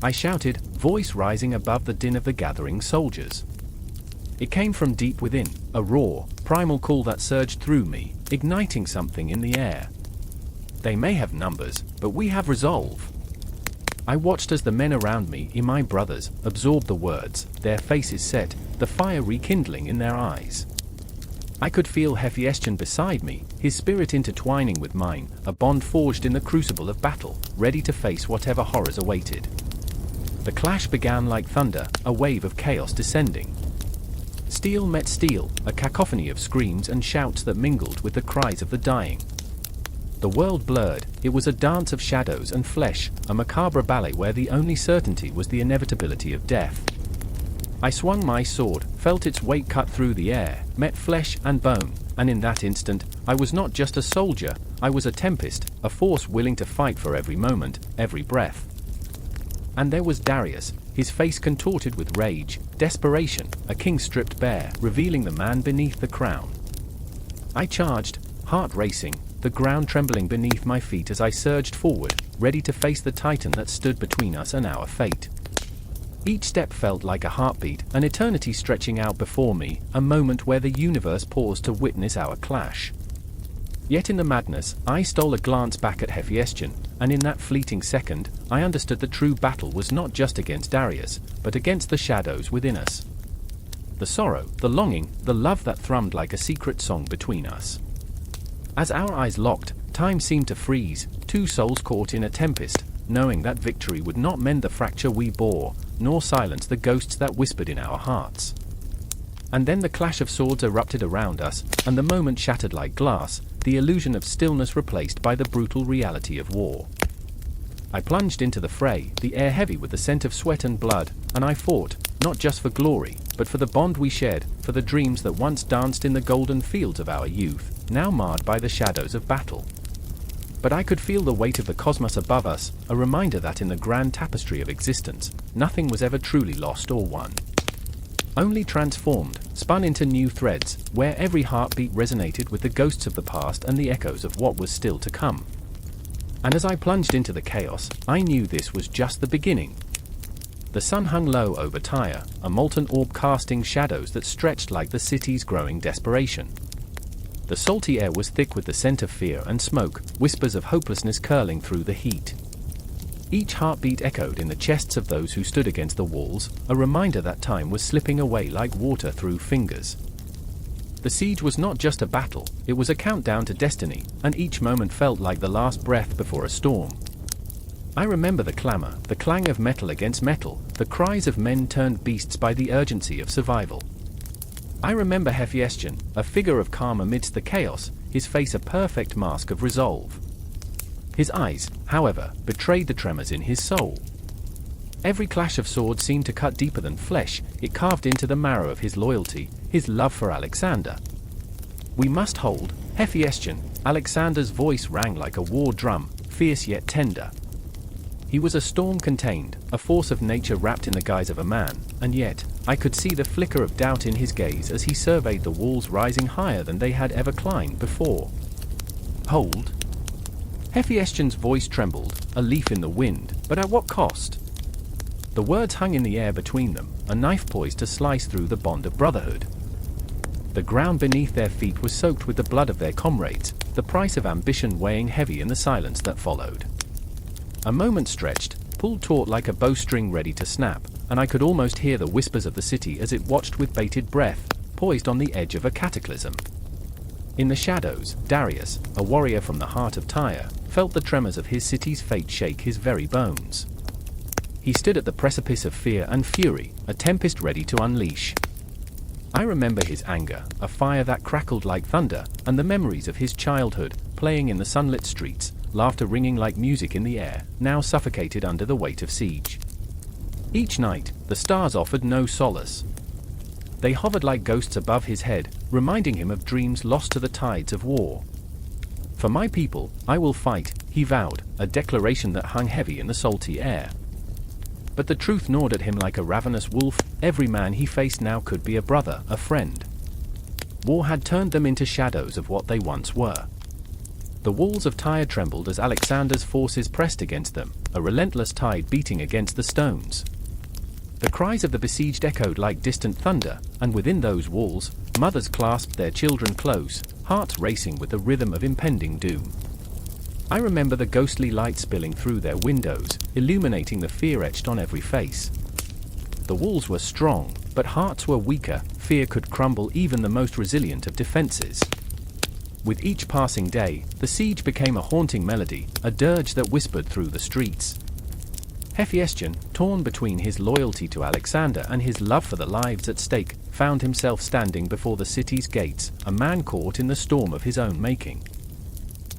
I shouted, voice rising above the din of the gathering soldiers. It came from deep within, a raw, primal call that surged through me, igniting something in the air. They may have numbers, but we have resolve. I watched as the men around me, my brothers, absorbed the words, their faces set, the fire rekindling in their eyes. I could feel Hephaestion beside me, his spirit intertwining with mine, a bond forged in the crucible of battle, ready to face whatever horrors awaited. The clash began like thunder, a wave of chaos descending. Steel met steel, a cacophony of screams and shouts that mingled with the cries of the dying. The world blurred, it was a dance of shadows and flesh, a macabre ballet where the only certainty was the inevitability of death. I swung my sword, felt its weight cut through the air, met flesh and bone, and in that instant, I was not just a soldier, I was a tempest, a force willing to fight for every moment, every breath. And there was Darius, his face contorted with rage, desperation, a king stripped bare, revealing the man beneath the crown. I charged, heart racing, the ground trembling beneath my feet as I surged forward, ready to face the titan that stood between us and our fate. Each step felt like a heartbeat, an eternity stretching out before me, a moment where the universe paused to witness our clash. Yet in the madness, I stole a glance back at Hephaestion, and in that fleeting second, I understood the true battle was not just against Darius, but against the shadows within us. The sorrow, the longing, the love that thrummed like a secret song between us. As our eyes locked, time seemed to freeze, two souls caught in a tempest, knowing that victory would not mend the fracture we bore, nor silence the ghosts that whispered in our hearts. And then the clash of swords erupted around us, and the moment shattered like glass, the illusion of stillness replaced by the brutal reality of war. I plunged into the fray, the air heavy with the scent of sweat and blood, and I fought, not just for glory, but for the bond we shared, for the dreams that once danced in the golden fields of our youth, now marred by the shadows of battle. But I could feel the weight of the cosmos above us, a reminder that in the grand tapestry of existence, nothing was ever truly lost or won. Only transformed, spun into new threads, where every heartbeat resonated with the ghosts of the past and the echoes of what was still to come. And as I plunged into the chaos, I knew this was just the beginning. The sun hung low over Tyre, a molten orb casting shadows that stretched like the city's growing desperation. The salty air was thick with the scent of fear and smoke, whispers of hopelessness curling through the heat. Each heartbeat echoed in the chests of those who stood against the walls, a reminder that time was slipping away like water through fingers. The siege was not just a battle, it was a countdown to destiny, and each moment felt like the last breath before a storm. I remember the clamor, the clang of metal against metal, the cries of men turned beasts by the urgency of survival. I remember Hephaestion, a figure of calm amidst the chaos, his face a perfect mask of resolve. His eyes, however, betrayed the tremors in his soul. Every clash of swords seemed to cut deeper than flesh, it carved into the marrow of his loyalty, his love for Alexander. "We must hold, Hephaestion," Alexander's voice rang like a war drum, fierce yet tender. He was a storm contained, a force of nature wrapped in the guise of a man, and yet, I could see the flicker of doubt in his gaze as he surveyed the walls rising higher than they had ever climbed before. "Hold." Hephaestion's voice trembled, a leaf in the wind, but at what cost? The words hung in the air between them, a knife poised to slice through the bond of brotherhood. The ground beneath their feet was soaked with the blood of their comrades, the price of ambition weighing heavy in the silence that followed. A moment stretched, pulled taut like a bowstring ready to snap, and I could almost hear the whispers of the city as it watched with bated breath, poised on the edge of a cataclysm. In the shadows, Darius, a warrior from the heart of Tyre, felt the tremors of his city's fate shake his very bones. He stood at the precipice of fear and fury, a tempest ready to unleash. I remember his anger, a fire that crackled like thunder, and the memories of his childhood, playing in the sunlit streets, laughter ringing like music in the air, now suffocated under the weight of siege. Each night, the stars offered no solace. They hovered like ghosts above his head, reminding him of dreams lost to the tides of war. "For my people, I will fight," he vowed, a declaration that hung heavy in the salty air. But the truth gnawed at him like a ravenous wolf. Every man he faced now could be a brother, a friend. War had turned them into shadows of what they once were. The walls of Tyre trembled as Alexander's forces pressed against them, a relentless tide beating against the stones. The cries of the besieged echoed like distant thunder, and within those walls, mothers clasped their children close, hearts racing with the rhythm of impending doom. I remember the ghostly light spilling through their windows, illuminating the fear etched on every face. The walls were strong, but hearts were weaker, fear could crumble even the most resilient of defenses. With each passing day, the siege became a haunting melody, a dirge that whispered through the streets. Hephaestion, torn between his loyalty to Alexander and his love for the lives at stake, found himself standing before the city's gates, a man caught in the storm of his own making.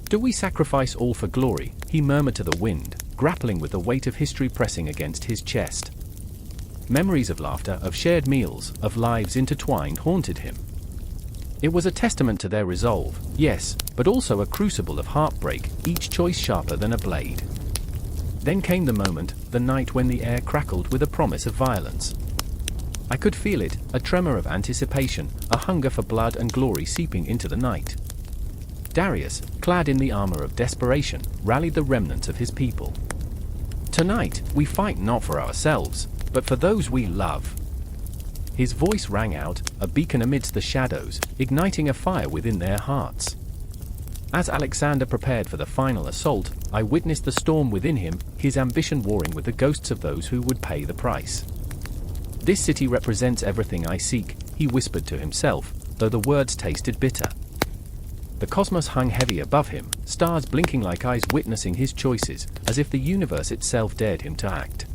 "Do we sacrifice all for glory?" he murmured to the wind, grappling with the weight of history pressing against his chest. Memories of laughter, of shared meals, of lives intertwined haunted him. It was a testament to their resolve, yes, but also a crucible of heartbreak, each choice sharper than a blade. Then came the moment, the night when the air crackled with a promise of violence. I could feel it, a tremor of anticipation, a hunger for blood and glory seeping into the night. Darius, clad in the armor of desperation, rallied the remnants of his people. "Tonight, we fight not for ourselves, but for those we love." His voice rang out, a beacon amidst the shadows, igniting a fire within their hearts. As Alexander prepared for the final assault, I witnessed the storm within him, his ambition warring with the ghosts of those who would pay the price. "This city represents everything I seek," he whispered to himself, though the words tasted bitter. The cosmos hung heavy above him, stars blinking like eyes witnessing his choices, as if the universe itself dared him to act.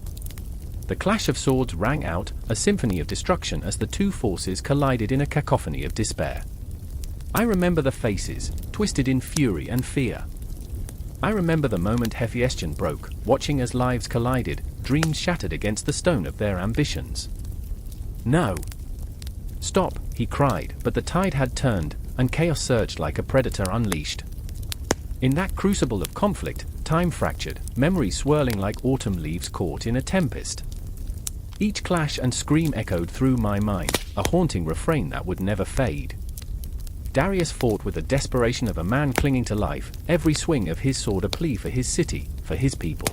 The clash of swords rang out, a symphony of destruction as the two forces collided in a cacophony of despair. I remember the faces, twisted in fury and fear. I remember the moment Hephaestion broke, watching as lives collided, dreams shattered against the stone of their ambitions. "No! Stop!" he cried, but the tide had turned, and chaos surged like a predator unleashed. In that crucible of conflict, time fractured, memories swirling like autumn leaves caught in a tempest. Each clash and scream echoed through my mind, a haunting refrain that would never fade. Darius fought with the desperation of a man clinging to life, every swing of his sword a plea for his city, for his people.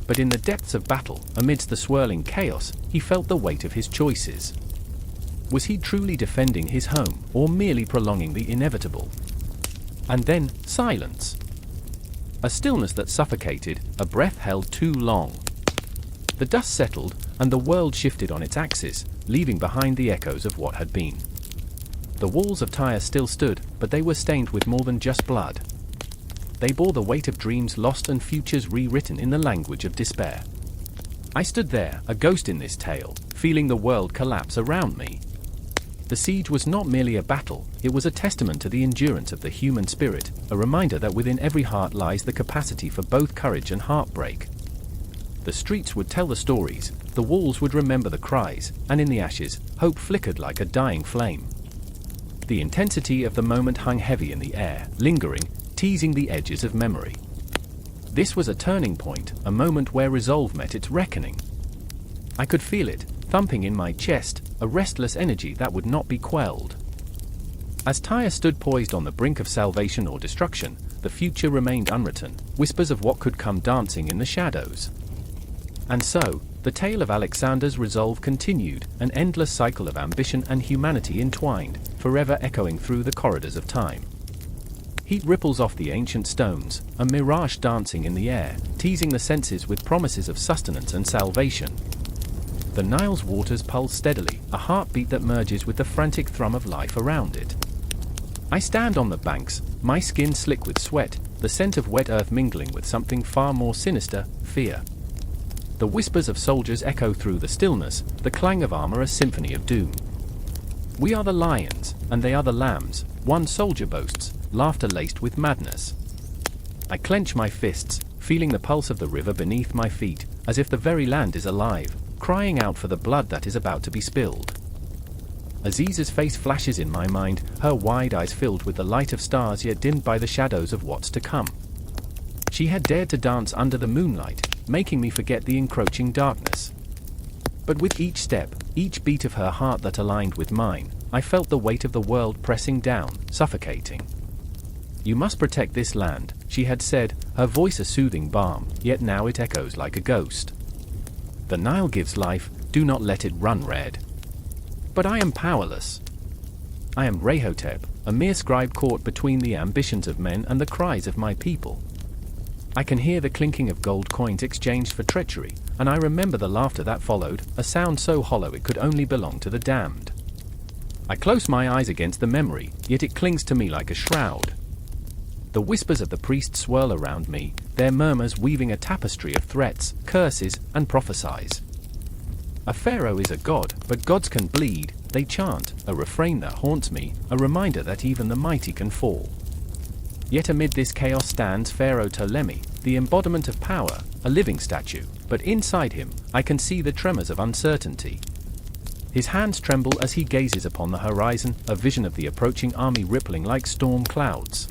But in the depths of battle, amidst the swirling chaos, he felt the weight of his choices. Was he truly defending his home, or merely prolonging the inevitable? And then, silence. A stillness that suffocated, a breath held too long. The dust settled, and the world shifted on its axis, leaving behind the echoes of what had been. The walls of Tyre still stood, but they were stained with more than just blood. They bore the weight of dreams lost and futures rewritten in the language of despair. I stood there, a ghost in this tale, feeling the world collapse around me. The siege was not merely a battle, it was a testament to the endurance of the human spirit, a reminder that within every heart lies the capacity for both courage and heartbreak. The streets would tell the stories, the walls would remember the cries, and in the ashes, hope flickered like a dying flame. The intensity of the moment hung heavy in the air, lingering, teasing the edges of memory. This was a turning point, a moment where resolve met its reckoning. I could feel it, thumping in my chest, a restless energy that would not be quelled. As Tyre stood poised on the brink of salvation or destruction, the future remained unwritten, whispers of what could come dancing in the shadows. And so, the tale of Alexander's resolve continued, an endless cycle of ambition and humanity entwined, forever echoing through the corridors of time. Heat ripples off the ancient stones, a mirage dancing in the air, teasing the senses with promises of sustenance and salvation. The Nile's waters pulse steadily, a heartbeat that merges with the frantic thrum of life around it. I stand on the banks, my skin slick with sweat, the scent of wet earth mingling with something far more sinister, fear. The whispers of soldiers echo through the stillness, the clang of armor a symphony of doom. We are the lions, and they are the lambs, one soldier boasts, laughter laced with madness. I clench my fists, feeling the pulse of the river beneath my feet, as if the very land is alive, crying out for the blood that is about to be spilled. Aziz's face flashes in my mind, her wide eyes filled with the light of stars yet dimmed by the shadows of what's to come. She had dared to dance under the moonlight, making me forget the encroaching darkness. But with each step, each beat of her heart that aligned with mine, I felt the weight of the world pressing down, suffocating. "You must protect this land," she had said, her voice a soothing balm, yet now it echoes like a ghost. "The Nile gives life, do not let it run red." But I am powerless. I am Rehotep, a mere scribe caught between the ambitions of men and the cries of my people. I can hear the clinking of gold coins exchanged for treachery, and I remember the laughter that followed, a sound so hollow it could only belong to the damned. I close my eyes against the memory, yet it clings to me like a shroud. The whispers of the priest swirl around me, their murmurs weaving a tapestry of threats, curses, and prophesies. A pharaoh is a god, but gods can bleed, they chant, a refrain that haunts me, a reminder that even the mighty can fall. Yet amid this chaos stands Pharaoh Ptolemy, the embodiment of power, a living statue, but inside him, I can see the tremors of uncertainty. His hands tremble as he gazes upon the horizon, a vision of the approaching army rippling like storm clouds.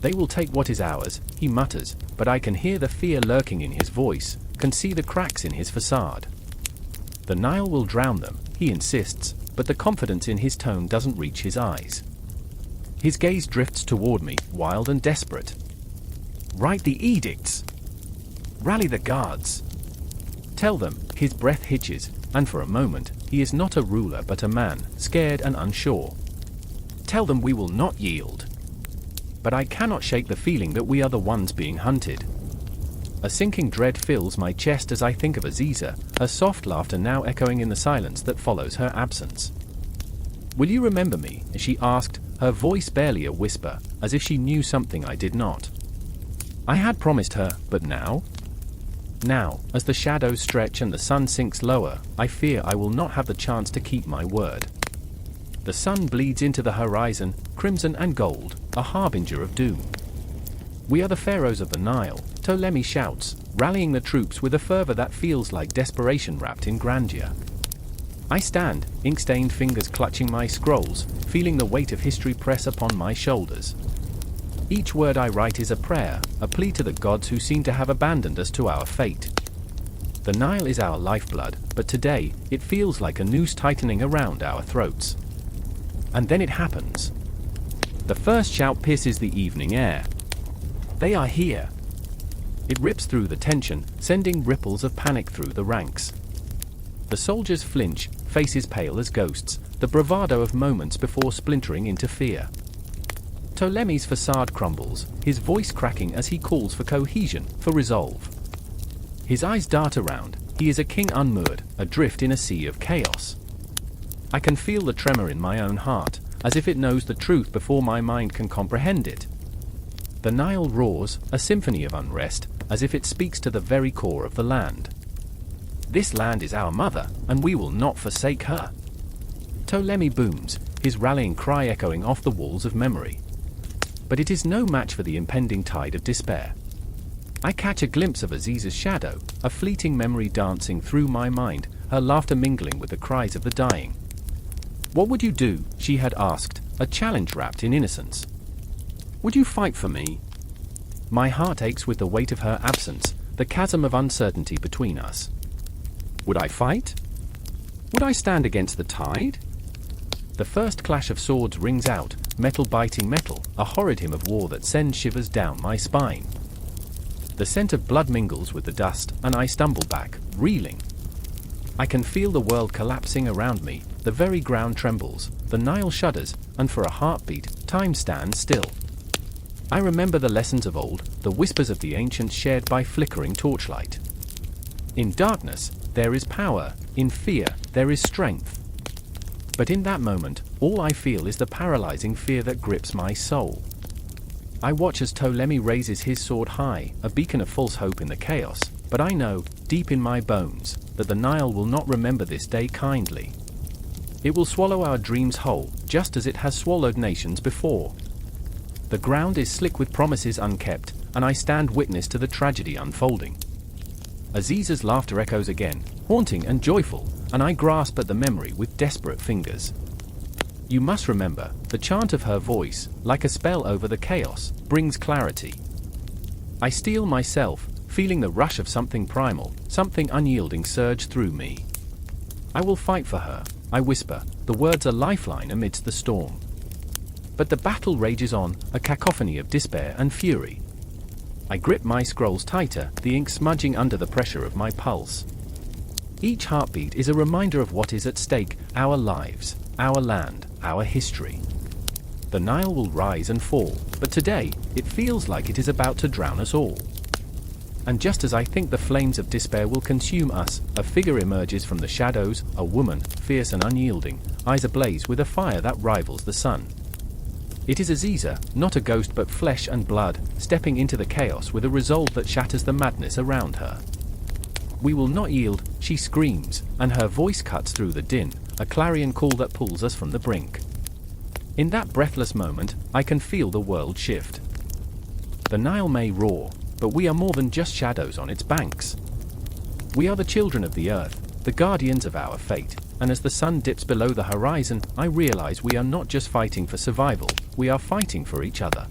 They will take what is ours, he mutters, but I can hear the fear lurking in his voice, can see the cracks in his facade. The Nile will drown them, he insists, but the confidence in his tone doesn't reach his eyes. His gaze drifts toward me, wild and desperate. Write the edicts. Rally the guards. Tell them, his breath hitches, and for a moment, he is not a ruler but a man, scared and unsure. Tell them we will not yield. But I cannot shake the feeling that we are the ones being hunted. A sinking dread fills my chest as I think of Aziza, her soft laughter now echoing in the silence that follows her absence. Will you remember me? She asked, her voice barely a whisper, as if she knew something I did not. I had promised her, but now? Now, as the shadows stretch and the sun sinks lower, I fear I will not have the chance to keep my word. The sun bleeds into the horizon, crimson and gold, a harbinger of doom. We are the pharaohs of the Nile, Ptolemy shouts, rallying the troops with a fervor that feels like desperation wrapped in grandeur. I stand, ink-stained fingers clutching my scrolls, feeling the weight of history press upon my shoulders. Each word I write is a prayer, a plea to the gods who seem to have abandoned us to our fate. The Nile is our lifeblood, but today, it feels like a noose tightening around our throats. And then it happens. The first shout pierces the evening air. They are here. It rips through the tension, sending ripples of panic through the ranks. The soldiers flinch, faces pale as ghosts, the bravado of moments before splintering into fear. Ptolemy's facade crumbles, his voice cracking as he calls for cohesion, for resolve. His eyes dart around, he is a king unmoored, adrift in a sea of chaos. I can feel the tremor in my own heart, as if it knows the truth before my mind can comprehend it. The Nile roars, a symphony of unrest, as if it speaks to the very core of the land. This land is our mother, and we will not forsake her. Ptolemy booms, his rallying cry echoing off the walls of memory. But it is no match for the impending tide of despair. I catch a glimpse of Aziza's shadow, a fleeting memory dancing through my mind, her laughter mingling with the cries of the dying. What would you do? She had asked, a challenge wrapped in innocence. Would you fight for me? My heart aches with the weight of her absence, the chasm of uncertainty between us. Would I fight? Would I stand against the tide? The first clash of swords rings out, metal biting metal, a horrid hymn of war that sends shivers down my spine. The scent of blood mingles with the dust, and I stumble back, reeling. I can feel the world collapsing around me, the very ground trembles, the Nile shudders, and for a heartbeat, time stands still. I remember the lessons of old, the whispers of the ancients shared by flickering torchlight. In darkness, there is power, in fear, there is strength. But in that moment, all I feel is the paralyzing fear that grips my soul. I watch as Ptolemy raises his sword high, a beacon of false hope in the chaos, but I know, deep in my bones, that the Nile will not remember this day kindly. It will swallow our dreams whole, just as it has swallowed nations before. The ground is slick with promises unkept, and I stand witness to the tragedy unfolding. Aziza's laughter echoes again, haunting and joyful, and I grasp at the memory with desperate fingers. You must remember, the chant of her voice, like a spell over the chaos, brings clarity. I steel myself, feeling the rush of something primal, something unyielding surge through me. I will fight for her, I whisper, the words a lifeline amidst the storm. But the battle rages on, a cacophony of despair and fury. I grip my scrolls tighter, the ink smudging under the pressure of my pulse. Each heartbeat is a reminder of what is at stake, our lives, our land, our history. The Nile will rise and fall, but today, it feels like it is about to drown us all. And just as I think the flames of despair will consume us, a figure emerges from the shadows, a woman, fierce and unyielding, eyes ablaze with a fire that rivals the sun. It is Aziza, not a ghost but flesh and blood, stepping into the chaos with a resolve that shatters the madness around her. "We will not yield," she screams, and her voice cuts through the din, a clarion call that pulls us from the brink. In that breathless moment, I can feel the world shift. The Nile may roar, but we are more than just shadows on its banks. We are the children of the earth, the guardians of our fate, and as the sun dips below the horizon, I realize we are not just fighting for survival, we are fighting for each other.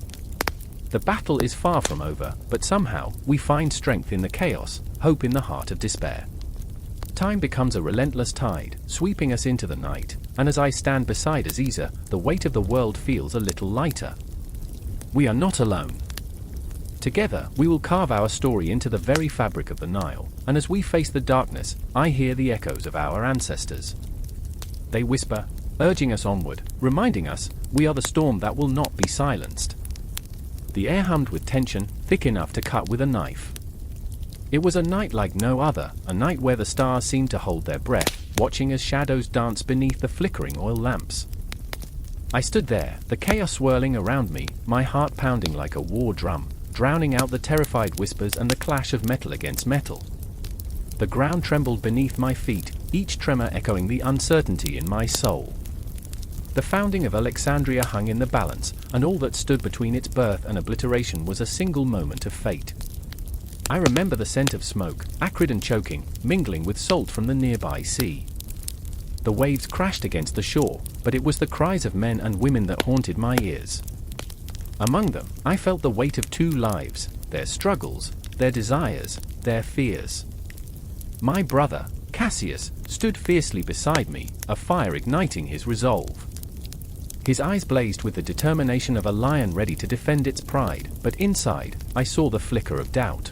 The battle is far from over, but somehow, we find strength in the chaos, hope in the heart of despair. Time becomes a relentless tide, sweeping us into the night, and as I stand beside Aziza, the weight of the world feels a little lighter. We are not alone. Together, we will carve our story into the very fabric of the Nile, and as we face the darkness, I hear the echoes of our ancestors. They whisper, urging us onward, reminding us, we are the storm that will not be silenced. The air hummed with tension, thick enough to cut with a knife. It was a night like no other, a night where the stars seemed to hold their breath, watching as shadows dance beneath the flickering oil lamps. I stood there, the chaos swirling around me, my heart pounding like a war drum, drowning out the terrified whispers and the clash of metal against metal. The ground trembled beneath my feet, each tremor echoing the uncertainty in my soul. The founding of Alexandria hung in the balance, and all that stood between its birth and obliteration was a single moment of fate. I remember the scent of smoke, acrid and choking, mingling with salt from the nearby sea. The waves crashed against the shore, but it was the cries of men and women that haunted my ears. Among them, I felt the weight of two lives, their struggles, their desires, their fears. My brother, Cassius, stood fiercely beside me, a fire igniting his resolve. His eyes blazed with the determination of a lion ready to defend its pride, but inside, I saw the flicker of doubt.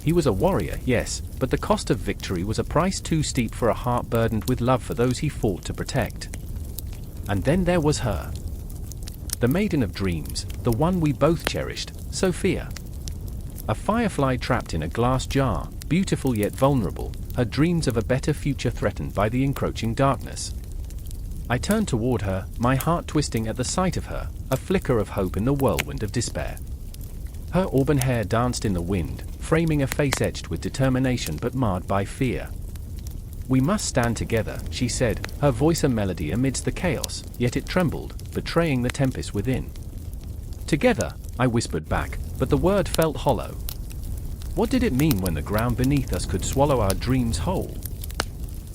He was a warrior, yes, but the cost of victory was a price too steep for a heart burdened with love for those he fought to protect. And then there was her. The maiden of dreams, the one we both cherished, Sophia. A firefly trapped in a glass jar, beautiful yet vulnerable, her dreams of a better future threatened by the encroaching darkness. I turned toward her, my heart twisting at the sight of her, a flicker of hope in the whirlwind of despair. Her auburn hair danced in the wind, framing a face etched with determination but marred by fear. "We must stand together," she said, her voice a melody amidst the chaos, yet it trembled, betraying the tempest within. "Together," I whispered back, but the word felt hollow. What did it mean when the ground beneath us could swallow our dreams whole?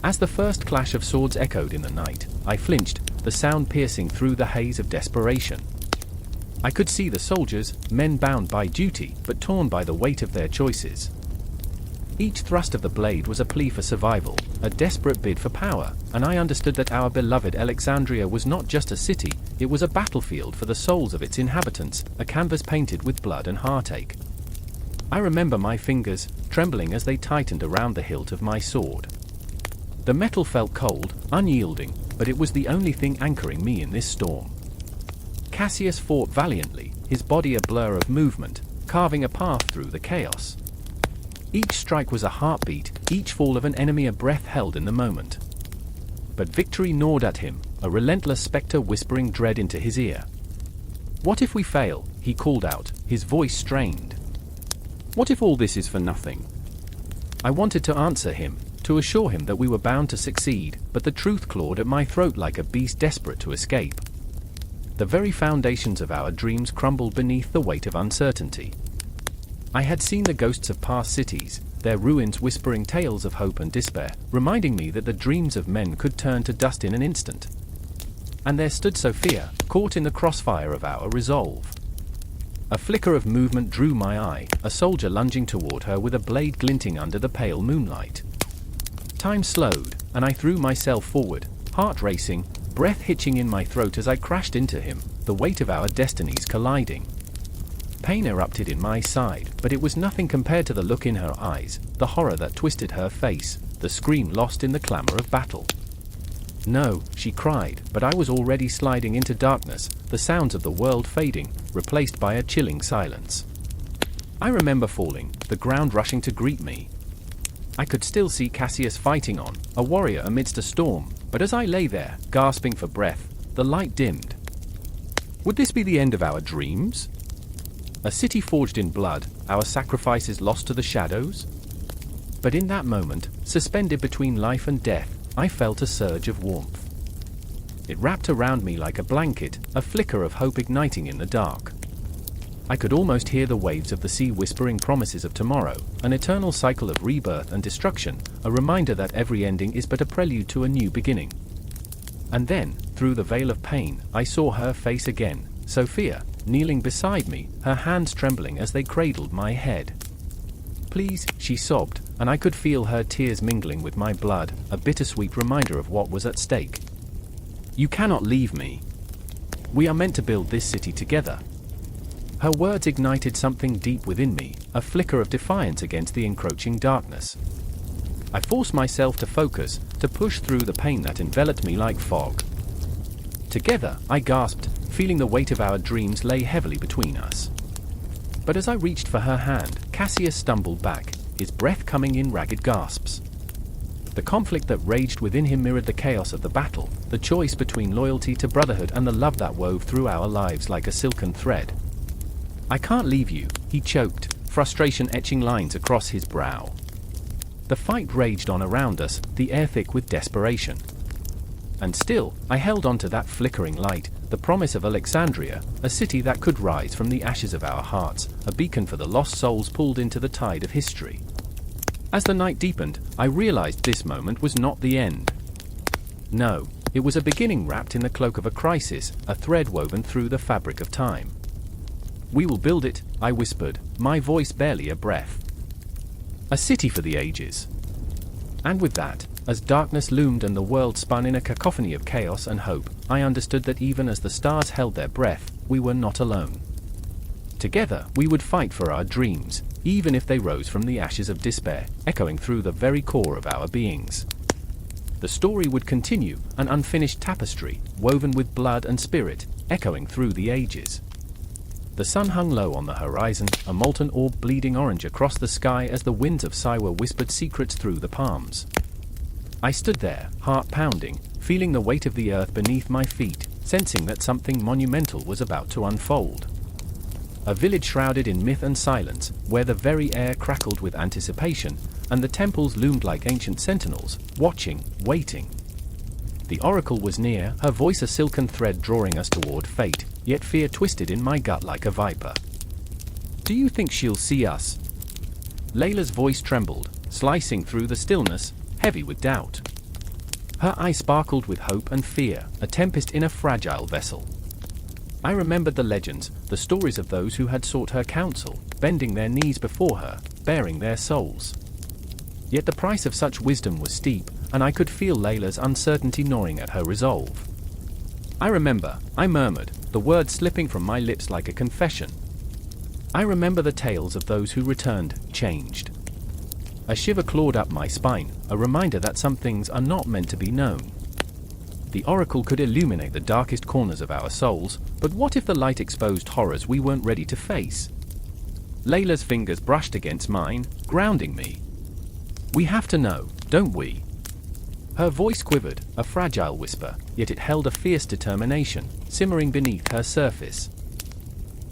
As the first clash of swords echoed in the night, I flinched, the sound piercing through the haze of desperation. I could see the soldiers, men bound by duty, but torn by the weight of their choices. Each thrust of the blade was a plea for survival, a desperate bid for power, and I understood that our beloved Alexandria was not just a city, it was a battlefield for the souls of its inhabitants, a canvas painted with blood and heartache. I remember my fingers, trembling as they tightened around the hilt of my sword. The metal felt cold, unyielding, but it was the only thing anchoring me in this storm. Cassius fought valiantly, his body a blur of movement, carving a path through the chaos. Each strike was a heartbeat, each fall of an enemy a breath held in the moment. But victory gnawed at him, a relentless spectre whispering dread into his ear. "What if we fail?" he called out, his voice strained. "What if all this is for nothing?" I wanted to answer him, to assure him that we were bound to succeed, but the truth clawed at my throat like a beast desperate to escape. The very foundations of our dreams crumbled beneath the weight of uncertainty. I had seen the ghosts of past cities, their ruins whispering tales of hope and despair, reminding me that the dreams of men could turn to dust in an instant. And there stood Sophia, caught in the crossfire of our resolve. A flicker of movement drew my eye, a soldier lunging toward her with a blade glinting under the pale moonlight. Time slowed, and I threw myself forward, heart racing, breath hitching in my throat as I crashed into him, the weight of our destinies colliding. Pain erupted in my side, but it was nothing compared to the look in her eyes, the horror that twisted her face, the scream lost in the clamor of battle. "No," she cried, but I was already sliding into darkness, the sounds of the world fading, replaced by a chilling silence. I remember falling, the ground rushing to greet me. I could still see Cassius fighting on, a warrior amidst a storm, but as I lay there, gasping for breath, the light dimmed. Would this be the end of our dreams? A city forged in blood, our sacrifices lost to the shadows? But in that moment, suspended between life and death, I felt a surge of warmth. It wrapped around me like a blanket, a flicker of hope igniting in the dark. I could almost hear the waves of the sea whispering promises of tomorrow, an eternal cycle of rebirth and destruction, a reminder that every ending is but a prelude to a new beginning. And then, through the veil of pain, I saw her face again, Sophia, kneeling beside me, her hands trembling as they cradled my head. "Please," she sobbed, and I could feel her tears mingling with my blood, a bittersweet reminder of what was at stake. "You cannot leave me. We are meant to build this city together." Her words ignited something deep within me, a flicker of defiance against the encroaching darkness. I forced myself to focus, to push through the pain that enveloped me like fog. Together, I gasped, feeling the weight of our dreams lay heavily between us. But as I reached for her hand, Cassius stumbled back, his breath coming in ragged gasps. The conflict that raged within him mirrored the chaos of the battle, the choice between loyalty to brotherhood and the love that wove through our lives like a silken thread. "I can't leave you," he choked, frustration etching lines across his brow. The fight raged on around us, the air thick with desperation. And still, I held on to that flickering light, the promise of Alexandria, a city that could rise from the ashes of our hearts, a beacon for the lost souls pulled into the tide of history. As the night deepened, I realized this moment was not the end. No, it was a beginning wrapped in the cloak of a crisis, a thread woven through the fabric of time. "We will build it," I whispered, my voice barely a breath. "A city for the ages." And with that, as darkness loomed and the world spun in a cacophony of chaos and hope, I understood that even as the stars held their breath, we were not alone. Together, we would fight for our dreams, even if they rose from the ashes of despair, echoing through the very core of our beings. The story would continue, an unfinished tapestry, woven with blood and spirit, echoing through the ages. The sun hung low on the horizon, a molten orb bleeding orange across the sky as the winds of Siwa whispered secrets through the palms. I stood there, heart pounding, feeling the weight of the earth beneath my feet, sensing that something monumental was about to unfold. A village shrouded in myth and silence, where the very air crackled with anticipation, and the temples loomed like ancient sentinels, watching, waiting. The oracle was near, her voice a silken thread drawing us toward fate, yet fear twisted in my gut like a viper. "Do you think she'll see us?" Layla's voice trembled, slicing through the stillness, heavy with doubt. Her eyes sparkled with hope and fear, a tempest in a fragile vessel. I remembered the legends, the stories of those who had sought her counsel, bending their knees before her, baring their souls. Yet the price of such wisdom was steep, and I could feel Layla's uncertainty gnawing at her resolve. "I remember," I murmured, the words slipping from my lips like a confession. "I remember the tales of those who returned, changed." A shiver clawed up my spine, a reminder that some things are not meant to be known. The oracle could illuminate the darkest corners of our souls, but what if the light exposed horrors we weren't ready to face? Layla's fingers brushed against mine, grounding me. "We have to know, don't we?" Her voice quivered, a fragile whisper, yet it held a fierce determination, simmering beneath her surface.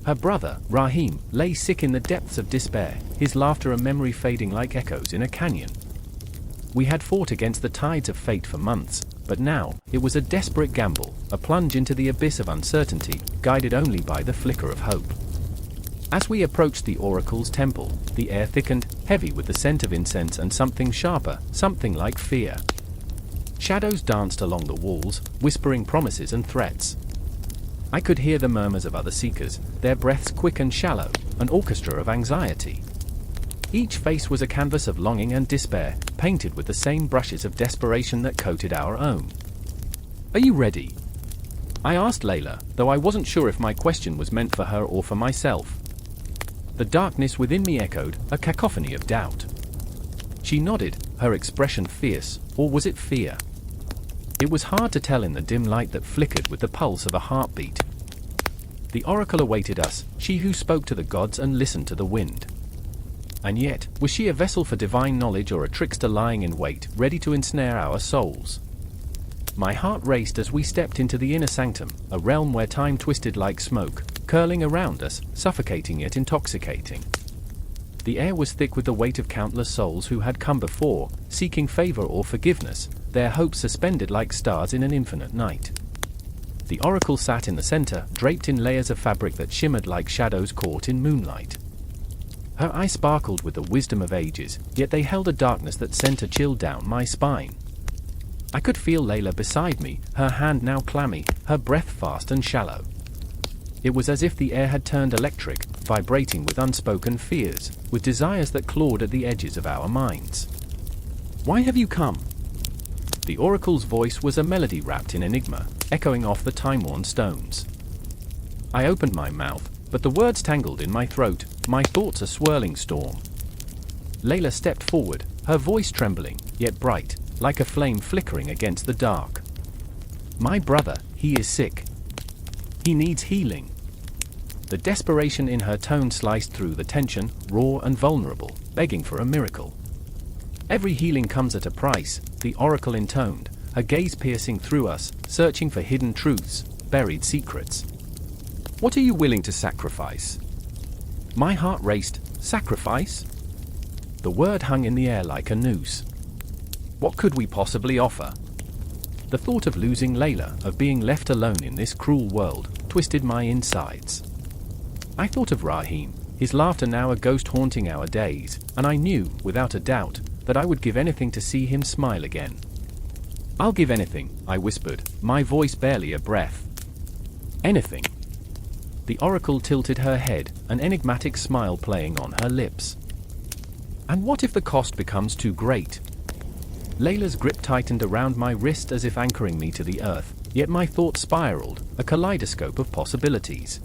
Her brother, Rahim, lay sick in the depths of despair, his laughter a memory fading like echoes in a canyon. We had fought against the tides of fate for months, but now, it was a desperate gamble, a plunge into the abyss of uncertainty, guided only by the flicker of hope. As we approached the oracle's temple, the air thickened, heavy with the scent of incense and something sharper, something like fear. Shadows danced along the walls, whispering promises and threats. I could hear the murmurs of other seekers, their breaths quick and shallow, an orchestra of anxiety. Each face was a canvas of longing and despair, painted with the same brushes of desperation that coated our own. "Are you ready?" I asked Layla, though I wasn't sure if my question was meant for her or for myself. The darkness within me echoed, a cacophony of doubt. She nodded, her expression fierce, or was it fear? It was hard to tell in the dim light that flickered with the pulse of a heartbeat. The oracle awaited us, she who spoke to the gods and listened to the wind. And yet, was she a vessel for divine knowledge or a trickster lying in wait, ready to ensnare our souls? My heart raced as we stepped into the inner sanctum, a realm where time twisted like smoke, curling around us, suffocating yet intoxicating. The air was thick with the weight of countless souls who had come before, seeking favor or forgiveness, their hopes suspended like stars in an infinite night. The oracle sat in the center, draped in layers of fabric that shimmered like shadows caught in moonlight. Her eyes sparkled with the wisdom of ages, yet they held a darkness that sent a chill down my spine. I could feel Layla beside me, her hand now clammy, her breath fast and shallow. It was as if the air had turned electric, vibrating with unspoken fears, with desires that clawed at the edges of our minds. "Why have you come?" The oracle's voice was a melody wrapped in enigma, echoing off the time-worn stones. I opened my mouth, but the words tangled in my throat, my thoughts a swirling storm. Layla stepped forward, her voice trembling, yet bright, like a flame flickering against the dark. "My brother, he is sick. He needs healing." The desperation in her tone sliced through the tension, raw and vulnerable, begging for a miracle. "Every healing comes at a price," the oracle intoned, her gaze piercing through us, searching for hidden truths, buried secrets. "What are you willing to sacrifice?" My heart raced. Sacrifice? The word hung in the air like a noose. What could we possibly offer? The thought of losing Layla, of being left alone in this cruel world, twisted my insides. I thought of Rahim, his laughter now a ghost haunting our days, and I knew, without a doubt, that I would give anything to see him smile again. "I'll give anything," I whispered, my voice barely a breath. "Anything." The oracle tilted her head, an enigmatic smile playing on her lips. "And what if the cost becomes too great?" Layla's grip tightened around my wrist as if anchoring me to the earth, yet my thoughts spiraled, a kaleidoscope of possibilities.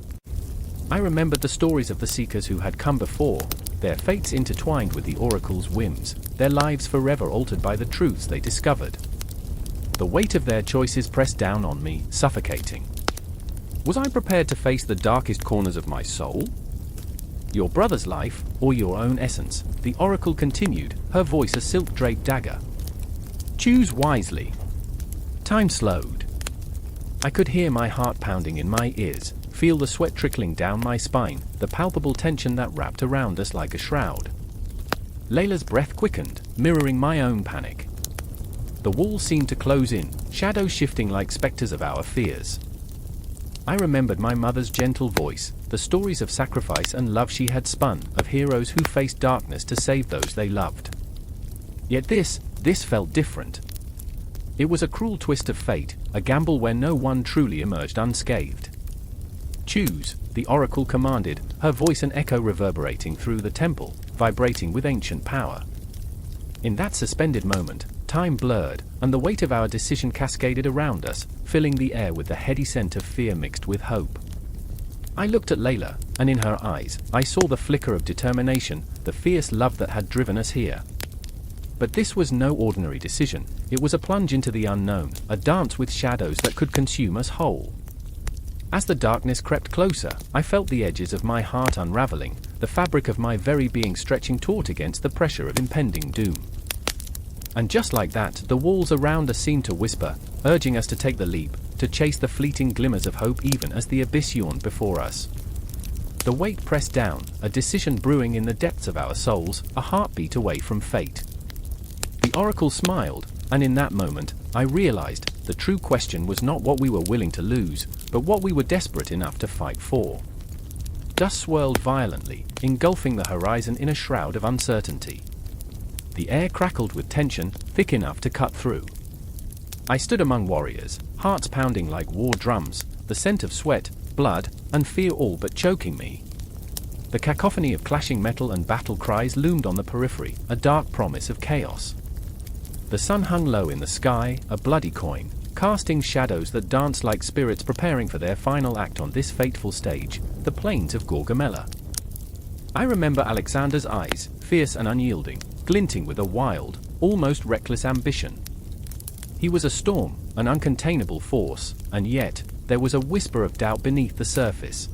I remembered the stories of the seekers who had come before, their fates intertwined with the oracle's whims, their lives forever altered by the truths they discovered. The weight of their choices pressed down on me, suffocating. Was I prepared to face the darkest corners of my soul? "Your brother's life, or your own essence," the oracle continued, her voice a silk-draped dagger. "Choose wisely." Time slowed. I could hear my heart pounding in my ears, feel the sweat trickling down my spine, the palpable tension that wrapped around us like a shroud. Layla's breath quickened, mirroring my own panic. The walls seemed to close in, shadows shifting like specters of our fears. I remembered my mother's gentle voice, the stories of sacrifice and love she had spun, of heroes who faced darkness to save those they loved. Yet this felt different. It was a cruel twist of fate, a gamble where no one truly emerged unscathed. "Choose," the oracle commanded, her voice an echo reverberating through the temple, vibrating with ancient power. In that suspended moment, time blurred, and the weight of our decision cascaded around us, filling the air with the heady scent of fear mixed with hope. I looked at Layla, and in her eyes, I saw the flicker of determination, the fierce love that had driven us here. But this was no ordinary decision. It was a plunge into the unknown, a dance with shadows that could consume us whole. As the darkness crept closer, I felt the edges of my heart unraveling, the fabric of my very being stretching taut against the pressure of impending doom. And just like that, the walls around us seemed to whisper, urging us to take the leap, to chase the fleeting glimmers of hope even as the abyss yawned before us. The weight pressed down, a decision brewing in the depths of our souls, a heartbeat away from fate. The oracle smiled, and in that moment, I realized the true question was not what we were willing to lose, but what we were desperate enough to fight for. Dust swirled violently, engulfing the horizon in a shroud of uncertainty. The air crackled with tension, thick enough to cut through. I stood among warriors, hearts pounding like war drums, the scent of sweat, blood, and fear all but choking me. The cacophony of clashing metal and battle cries loomed on the periphery, a dark promise of chaos. The sun hung low in the sky, a bloody coin, casting shadows that danced like spirits preparing for their final act on this fateful stage, the plains of Gaugamela. I remember Alexander's eyes, fierce and unyielding, glinting with a wild, almost reckless ambition. He was a storm, an uncontainable force, and yet, there was a whisper of doubt beneath the surface.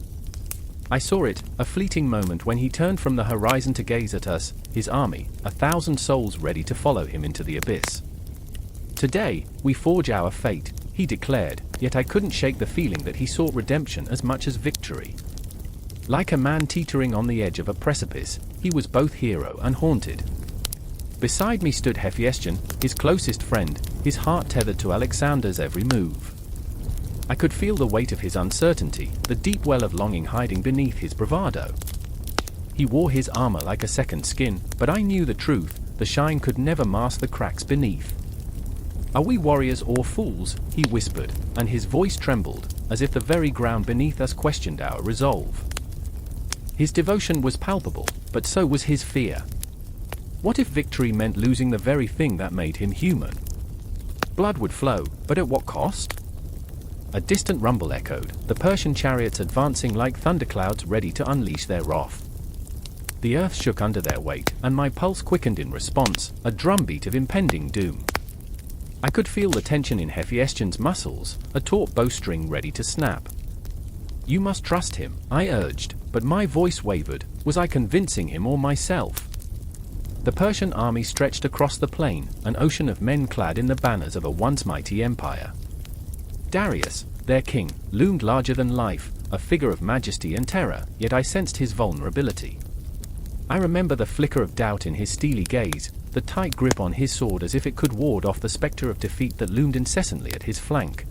I saw it, a fleeting moment when he turned from the horizon to gaze at us, his army, 1,000 souls ready to follow him into the abyss. Today, we forge our fate, he declared, yet I couldn't shake the feeling that he sought redemption as much as victory. Like a man teetering on the edge of a precipice, he was both hero and haunted. Beside me stood Hephaestion, his closest friend, his heart tethered to Alexander's every move. I could feel the weight of his uncertainty, the deep well of longing hiding beneath his bravado. He wore his armor like a second skin, but I knew the truth, the shine could never mask the cracks beneath. "Are we warriors or fools?" he whispered, and his voice trembled, as if the very ground beneath us questioned our resolve. His devotion was palpable, but so was his fear. What if victory meant losing the very thing that made him human? Blood would flow, but at what cost? A distant rumble echoed, the Persian chariots advancing like thunderclouds ready to unleash their wrath. The earth shook under their weight, and my pulse quickened in response, a drumbeat of impending doom. I could feel the tension in Hephaestion's muscles, a taut bowstring ready to snap. "You must trust him," I urged, but my voice wavered. Was I convincing him or myself? The Persian army stretched across the plain, an ocean of men clad in the banners of a once mighty empire. Darius, their king, loomed larger than life, a figure of majesty and terror, yet I sensed his vulnerability. I remember the flicker of doubt in his steely gaze, the tight grip on his sword as if it could ward off the specter of defeat that loomed incessantly at his flank.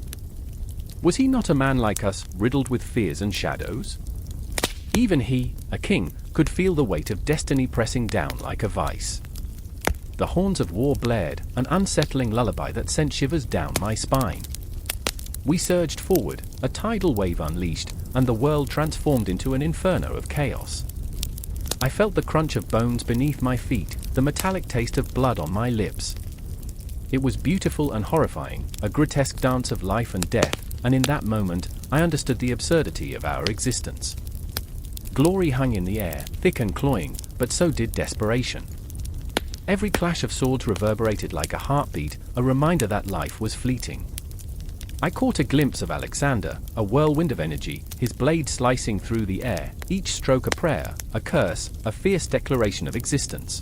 Was he not a man like us, riddled with fears and shadows? Even he, a king, could feel the weight of destiny pressing down like a vice. The horns of war blared, an unsettling lullaby that sent shivers down my spine. We surged forward, a tidal wave unleashed, and the world transformed into an inferno of chaos. I felt the crunch of bones beneath my feet, the metallic taste of blood on my lips. It was beautiful and horrifying, a grotesque dance of life and death, and in that moment, I understood the absurdity of our existence. Glory hung in the air, thick and cloying, but so did desperation. Every clash of swords reverberated like a heartbeat, a reminder that life was fleeting. I caught a glimpse of Alexander, a whirlwind of energy, his blade slicing through the air, each stroke a prayer, a curse, a fierce declaration of existence.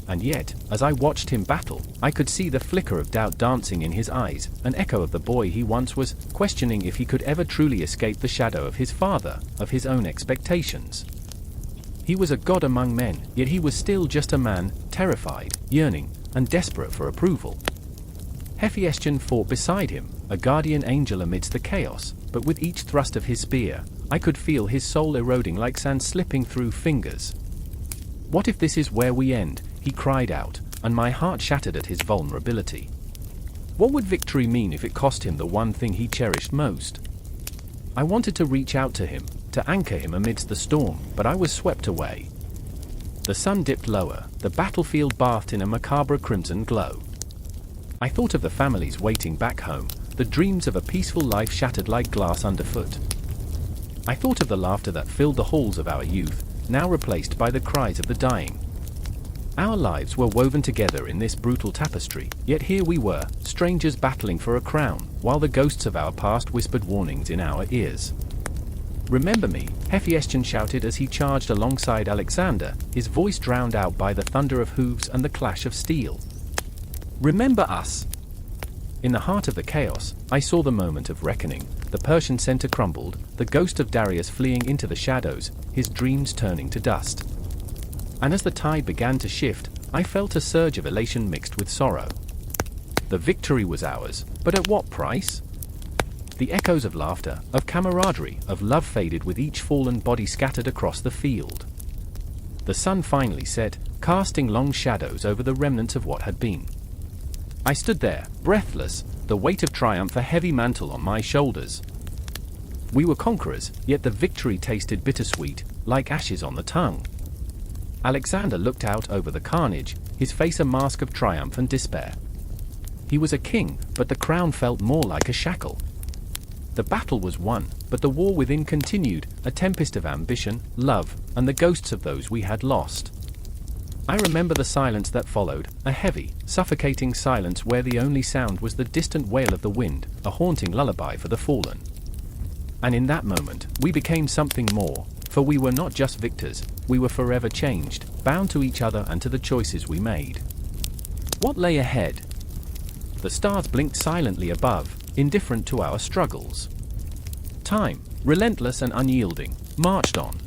And yet, as I watched him battle, I could see the flicker of doubt dancing in his eyes, an echo of the boy he once was, questioning if he could ever truly escape the shadow of his father, of his own expectations. He was a god among men, yet he was still just a man, terrified, yearning, and desperate for approval. Hephaestion fought beside him, a guardian angel amidst the chaos, but with each thrust of his spear, I could feel his soul eroding like sand slipping through fingers. "What if this is where we end?" he cried out, and my heart shattered at his vulnerability. What would victory mean if it cost him the one thing he cherished most? I wanted to reach out to him, to anchor him amidst the storm, but I was swept away. The sun dipped lower, the battlefield bathed in a macabre crimson glow. I thought of the families waiting back home, the dreams of a peaceful life shattered like glass underfoot. I thought of the laughter that filled the halls of our youth, now replaced by the cries of the dying. Our lives were woven together in this brutal tapestry, yet here we were, strangers battling for a crown, while the ghosts of our past whispered warnings in our ears. "Remember me," Hephaestion shouted as he charged alongside Alexander, his voice drowned out by the thunder of hooves and the clash of steel. "Remember us!" In the heart of the chaos, I saw the moment of reckoning. The Persian center crumbled, the ghost of Darius fleeing into the shadows, his dreams turning to dust. And as the tide began to shift, I felt a surge of elation mixed with sorrow. The victory was ours, but at what price? The echoes of laughter, of camaraderie, of love faded with each fallen body scattered across the field. The sun finally set, casting long shadows over the remnants of what had been. I stood there, breathless, the weight of triumph a heavy mantle on my shoulders. We were conquerors, yet the victory tasted bittersweet, like ashes on the tongue. Alexander looked out over the carnage, his face a mask of triumph and despair. He was a king, but the crown felt more like a shackle. The battle was won, but the war within continued, a tempest of ambition, love, and the ghosts of those we had lost. I remember the silence that followed, a heavy, suffocating silence where the only sound was the distant wail of the wind, a haunting lullaby for the fallen. And in that moment, we became something more, for we were not just victors, we were forever changed, bound to each other and to the choices we made. What lay ahead? The stars blinked silently above, indifferent to our struggles. Time, relentless and unyielding, marched on.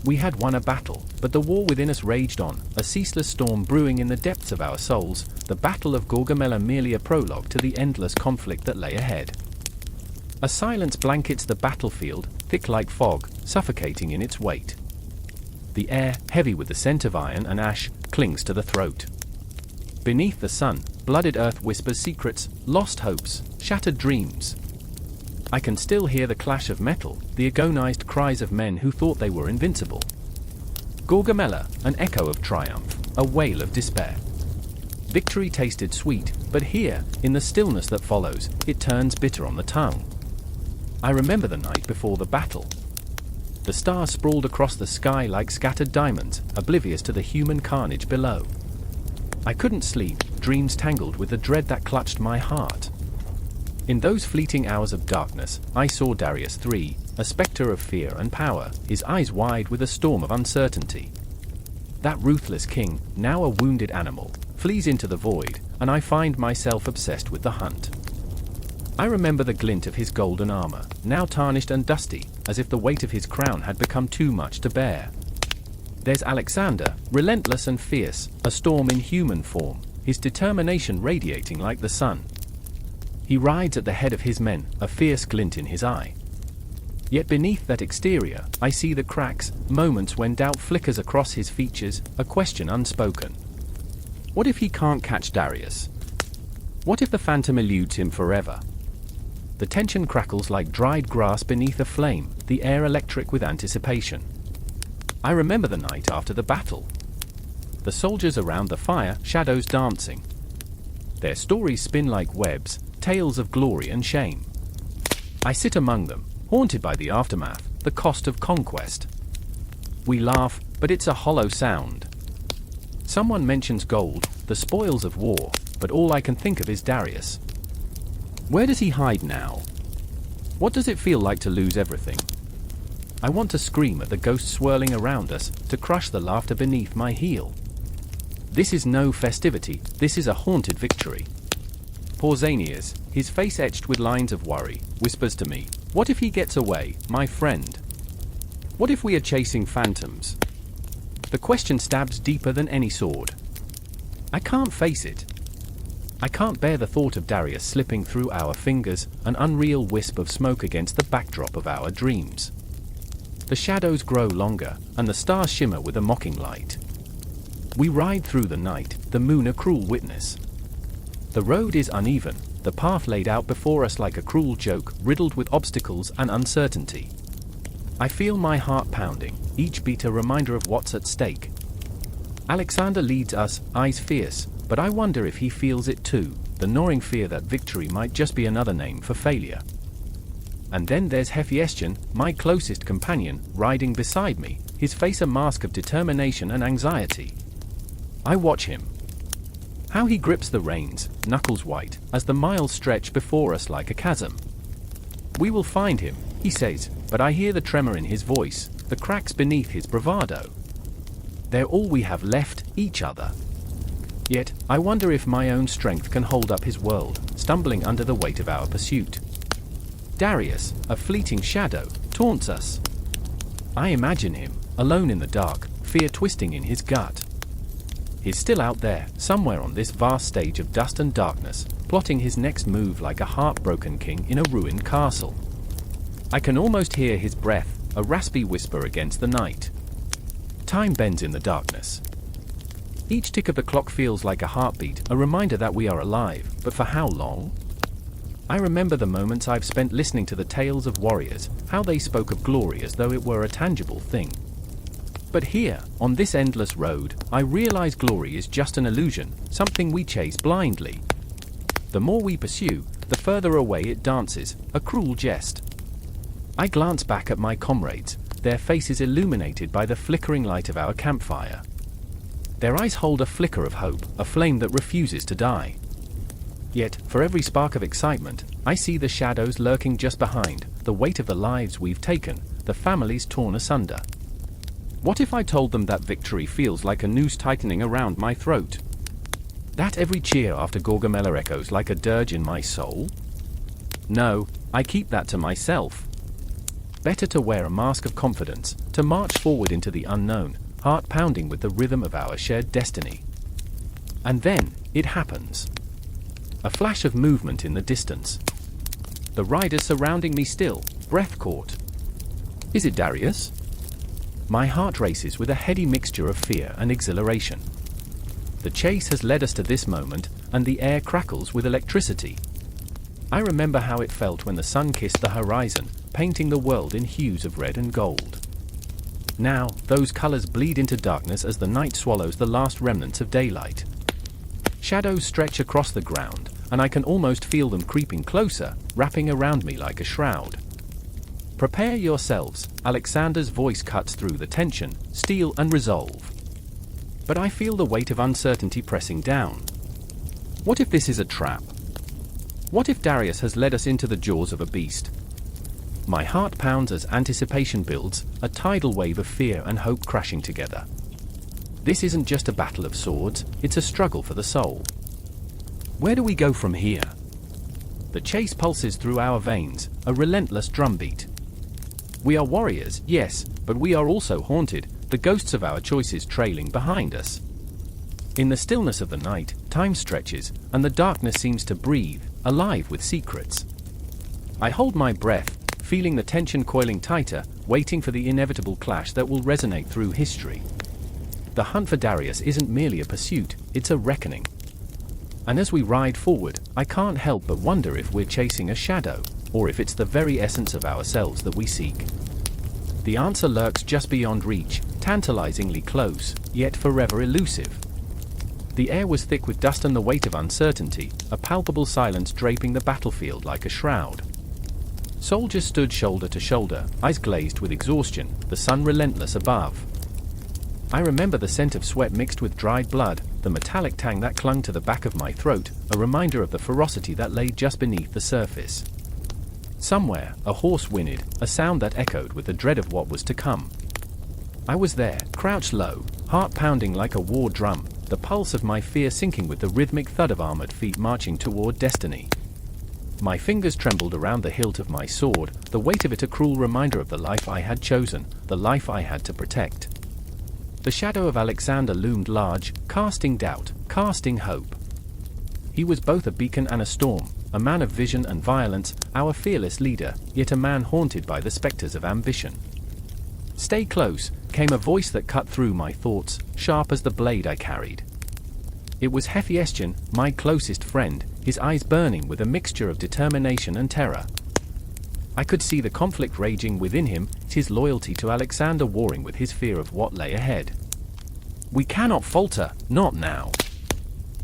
We had won a battle, but the war within us raged on, a ceaseless storm brewing in the depths of our souls, the battle of Gaugamela merely a prologue to the endless conflict that lay ahead. A silence blankets the battlefield, thick like fog, suffocating in its weight. The air, heavy with the scent of iron and ash, clings to the throat. Beneath the sun, blooded earth whispers secrets, lost hopes, shattered dreams. I can still hear the clash of metal, the agonized cries of men who thought they were invincible. Gaugamela, an echo of triumph, a wail of despair. Victory tasted sweet, but here, in the stillness that follows, it turns bitter on the tongue. I remember the night before the battle. The stars sprawled across the sky like scattered diamonds, oblivious to the human carnage below. I couldn't sleep, dreams tangled with the dread that clutched my heart. In those fleeting hours of darkness, I saw Darius III, a spectre of fear and power, his eyes wide with a storm of uncertainty. That ruthless king, now a wounded animal, flees into the void, and I find myself obsessed with the hunt. I remember the glint of his golden armor, now tarnished and dusty, as if the weight of his crown had become too much to bear. There's Alexander, relentless and fierce, a storm in human form, his determination radiating like the sun. He rides at the head of his men, a fierce glint in his eye. Yet beneath that exterior, I see the cracks, moments when doubt flickers across his features, a question unspoken. What if he can't catch Darius? What if the phantom eludes him forever? The tension crackles like dried grass beneath a flame, the air electric with anticipation. I remember the night after the battle. The soldiers around the fire, shadows dancing. Their stories spin like webs, tales of glory and shame. I sit among them, haunted by the aftermath, the cost of conquest. We laugh, but it's a hollow sound. Someone mentions gold, the spoils of war, but all I can think of is Darius. Where does he hide now? What does it feel like to lose everything? I want to scream at the ghosts swirling around us, to crush the laughter beneath my heel. This is no festivity, this is a haunted victory. Pausanias, his face etched with lines of worry, whispers to me, "What if he gets away, my friend? What if we are chasing phantoms?" The question stabs deeper than any sword. I can't face it. I can't bear the thought of Darius slipping through our fingers, an unreal wisp of smoke against the backdrop of our dreams. The shadows grow longer, and the stars shimmer with a mocking light. We ride through the night, the moon a cruel witness. The road is uneven, the path laid out before us like a cruel joke, riddled with obstacles and uncertainty. I feel my heart pounding, each beat a reminder of what's at stake. Alexander leads us, eyes fierce, but I wonder if he feels it too, the gnawing fear that victory might just be another name for failure. And then there's Ascension, my closest companion, riding beside me, his face a mask of determination and anxiety. I watch him. How he grips the reins, knuckles white, as the miles stretch before us like a chasm. We will find him, he says, but I hear the tremor in his voice, the cracks beneath his bravado. They're all we have left, each other. Yet, I wonder if my own strength can hold up his world, stumbling under the weight of our pursuit. Darius, a fleeting shadow, taunts us. I imagine him, alone in the dark, fear twisting in his gut. He's still out there, somewhere on this vast stage of dust and darkness, plotting his next move like a heartbroken king in a ruined castle. I can almost hear his breath, a raspy whisper against the night. Time bends in the darkness. Each tick of the clock feels like a heartbeat, a reminder that we are alive, but for how long? I remember the moments I've spent listening to the tales of warriors, how they spoke of glory as though it were a tangible thing. But here, on this endless road, I realize glory is just an illusion, something we chase blindly. The more we pursue, the further away it dances, a cruel jest. I glance back at my comrades, their faces illuminated by the flickering light of our campfire. Their eyes hold a flicker of hope, a flame that refuses to die. Yet, for every spark of excitement, I see the shadows lurking just behind, the weight of the lives we've taken, the families torn asunder. What if I told them that victory feels like a noose tightening around my throat? That every cheer after Gaugamela echoes like a dirge in my soul? No, I keep that to myself. Better to wear a mask of confidence, to march forward into the unknown, heart pounding with the rhythm of our shared destiny. And then, it happens. A flash of movement in the distance. The riders surrounding me still, breath caught. Is it Darius? My heart races with a heady mixture of fear and exhilaration. The chase has led us to this moment, and the air crackles with electricity. I remember how it felt when the sun kissed the horizon, painting the world in hues of red and gold. Now, those colors bleed into darkness as the night swallows the last remnants of daylight. Shadows stretch across the ground, and I can almost feel them creeping closer, wrapping around me like a shroud. Prepare yourselves, Alexander's voice cuts through the tension, steel and resolve. But I feel the weight of uncertainty pressing down. What if this is a trap? What if Darius has led us into the jaws of a beast? My heart pounds as anticipation builds, a tidal wave of fear and hope crashing together. This isn't just a battle of swords, it's a struggle for the soul. Where do we go from here? The chase pulses through our veins, a relentless drumbeat. We are warriors, yes, but we are also haunted, the ghosts of our choices trailing behind us. In the stillness of the night, time stretches, and the darkness seems to breathe, alive with secrets. I hold my breath, feeling the tension coiling tighter, waiting for the inevitable clash that will resonate through history. The hunt for Darius isn't merely a pursuit, it's a reckoning. And as we ride forward, I can't help but wonder if we're chasing a shadow, or if it's the very essence of ourselves that we seek. The answer lurks just beyond reach, tantalizingly close, yet forever elusive. The air was thick with dust and the weight of uncertainty, a palpable silence draping the battlefield like a shroud. Soldiers stood shoulder to shoulder, eyes glazed with exhaustion, the sun relentless above. I remember the scent of sweat mixed with dried blood, the metallic tang that clung to the back of my throat, a reminder of the ferocity that lay just beneath the surface. Somewhere, a horse whinnied, a sound that echoed with the dread of what was to come. I was there, crouched low, heart pounding like a war drum, the pulse of my fear sinking with the rhythmic thud of armored feet marching toward destiny. My fingers trembled around the hilt of my sword, the weight of it a cruel reminder of the life I had chosen, the life I had to protect. The shadow of Alexander loomed large, casting doubt, casting hope. He was both a beacon and a storm, a man of vision and violence, our fearless leader, yet a man haunted by the specters of ambition. "Stay close," came a voice that cut through my thoughts, sharp as the blade I carried. It was Ascension, my closest friend, his eyes burning with a mixture of determination and terror. I could see the conflict raging within him, his loyalty to Alexander warring with his fear of what lay ahead. We cannot falter, not now.